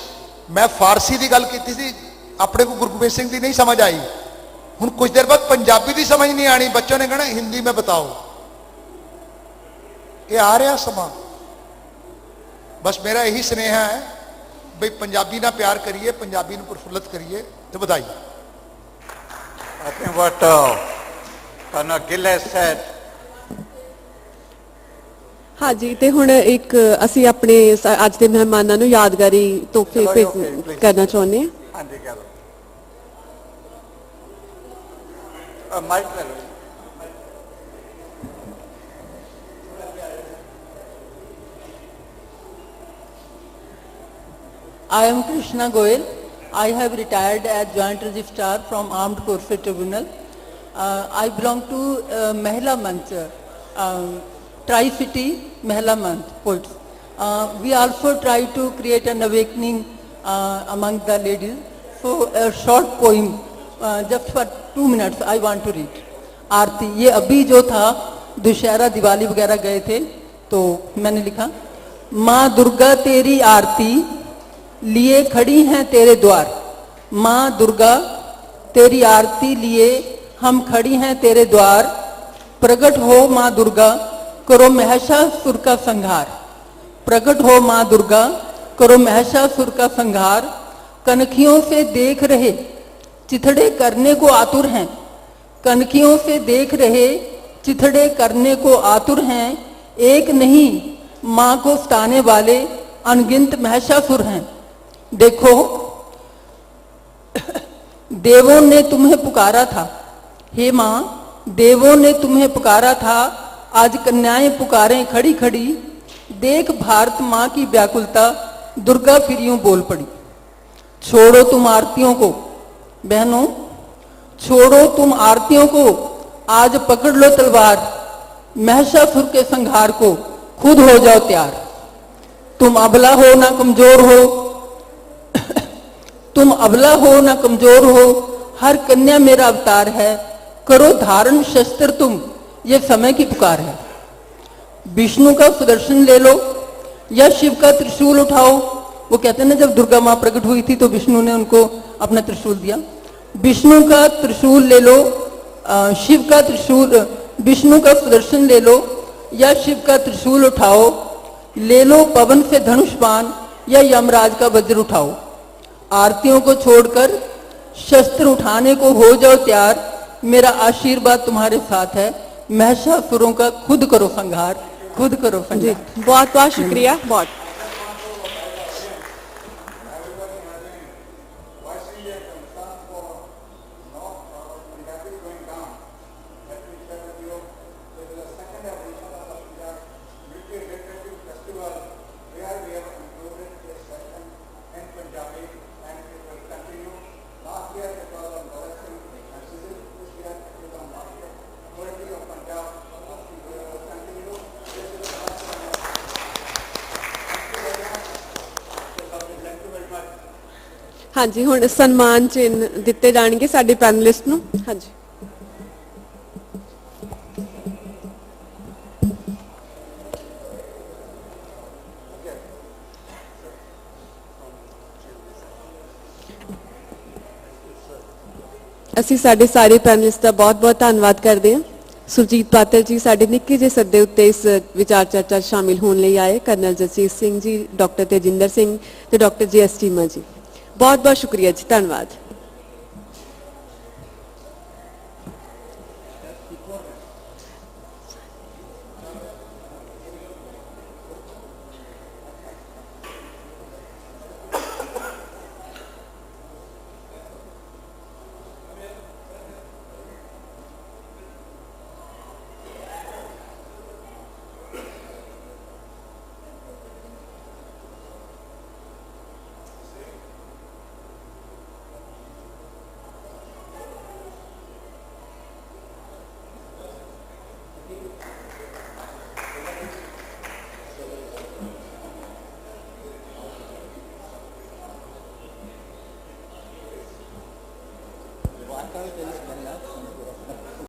ਮੈਂ ਫਾਰਸੀ ਦੀ ਗੱਲ ਕੀਤੀ ਸੀ, ਆਪਣੇ ਕੋ ਗੁਰੂ ਗੋਬਿੰਦ ਸਿੰਘ ਦੀ ਨਹੀਂ ਸਮਝ ਆਈ, ਹੁਣ ਕੁਝ ਦੇਰ ਬਾਅਦ ਪੰਜਾਬੀ ਦੀ ਸਮਝ ਨਹੀਂ ਆਣੀ, ਬੱਚੋਂ ਨੇ ਕਹਿਣਾ ਹਿੰਦੀ में बताओ। ਇਹ ਆ ਰਿਹਾ ਸਮਾਂ। ਬਸ ਮੇਰਾ ਇਹੀ ਸੁਨੇਹਾ ਹੈ ਬਈ ਪੰਜਾਬੀ ਨਾਲ ਪਿਆਰ ਕਰੀਏ, ਪੰਜਾਬੀ ਨੂੰ ਪ੍ਰਫੁੱਲਤ ਕਰੀਏ ਤੇ ਵਧਾਈਏ। I think what Colonel Gill has said. ਹਾਂਜੀ, ਤੇ ਹੁਣ ਇੱਕ ਅਸੀਂ ਆਪਣੇ ਅੱਜ ਦੇ ਮਹਿਮਾਨਾਂ ਨੂੰ ਯਾਦਗਾਰੀ ਤੋਹਫੇ ਕਰਨਾ ਚਾਹੁੰਦੇ ਹਾਂ। ਹਾਂਜੀ ਕਰੋ। ਮਾਈਕ ਲੈ ਲਓ। I am Krishna Goyal. I have retired as Joint Registrar from Armed Forces Tribunal. I belong to Mahila Manch, Tri-City Mahila Manch Poets. We also try to create an awakening among the ladies. So a short poem, just for 2 minutes, I want to read. आरती, ये अभी जो था दुशहरा दिवाली वगैरह गए थे तो मैंने लिखा, माँ दुर्गा तेरी आरती लिए खड़ी हैं तेरे द्वार। माँ दुर्गा तेरी आरती लिए हम खड़ी हैं तेरे द्वार। प्रकट हो माँ दुर्गा करो महिषासुर का संहार। प्रकट हो माँ दुर्गा करो महिषासुर का संहार। कनखियों से देख रहे चिथड़े करने को आतुर हैं। कनखियों से देख रहे चिथड़े करने को आतुर हैं। एक नहीं माँ को सताने वाले अनगिनत महिषासुर हैं। देखो देवों ने तुम्हें पुकारा था, हे माँ देवों ने तुम्हें पुकारा था। आज कन्याएं पुकारें खड़ी खड़ी। देख भारत माँ की व्याकुलता दुर्गा फिर यूं बोल पड़ी। छोड़ो तुम आरतियों को बहनों, छोड़ो तुम आरतियों को, आज पकड़ लो तलवार। महिषासुर के संहार को खुद हो जाओ तैयार। तुम अबला हो ना कमजोर हो, तुम अबला हो ना कमजोर हो, हर कन्या मेरा अवतार है। करो धारण शस्त्र तुम, ये समय की पुकार है। विष्णु का सुदर्शन ले लो या शिव का त्रिशूल उठाओ। वो कहते हैं ना, जब दुर्गा माँ प्रकट हुई थी तो विष्णु ने उनको अपना त्रिशूल दिया। विष्णु का त्रिशूल ले लो, शिव का त्रिशूल, विष्णु का सुदर्शन ले लो या शिव का त्रिशूल उठाओ। ले लो पवन से धनुष बाण या यमराज का वज्र उठाओ। आरतियों को छोड़कर शस्त्र उठाने को हो जाओ तैयार। मेरा आशीर्वाद तुम्हारे साथ है। महिषासुरों का खुद करो संहार, खुद करो संहार। बहुत बहुत शुक्रिया। बहुत ਹਾਂਜੀ ਹੁਣ ਸਨਮਾਨ ਚਿੰਨ੍ਹ ਦਿੱਤੇ ਜਾਣਗੇ ਸਾਡੇ ਪੈਨਲਿਸਟ ਨੂੰ ਹਾਂਜੀ ਅਸੀਂ ਸਾਡੇ ਸਾਰੇ ਪੈਨਲਿਸਟ ਦਾ ਬਹੁਤ-ਬਹੁਤ ਧੰਨਵਾਦ ਕਰਦੇ ਹਾਂ ਸੁਰਜੀਤ ਪਾਤਰ ਜੀ ਸਾਡੇ ਨਿੱਕੇ ਜਿਹੇ ਸੱਦੇ ਉੱਤੇ ਇਸ ਵਿਚਾਰ ਚਰਚਾ 'ਚ ਸ਼ਾਮਿਲ ਹੋਣ ਲਈ ਆਏ ਕਰਨਲ ਜਸਜੀਤ ਸਿੰਘ ਜੀ ਡਾਕਟਰ ਤੇਜਿੰਦਰ ਸਿੰਘ ਤੇ ਡਾਕਟਰ ਜੀ.ਐਸ. ਚੀਮਾ ਜੀ ਬਹੁਤ-ਬਹੁਤ ਸ਼ੁਕਰੀਆ ਜੀ ਧੰਨਵਾਦ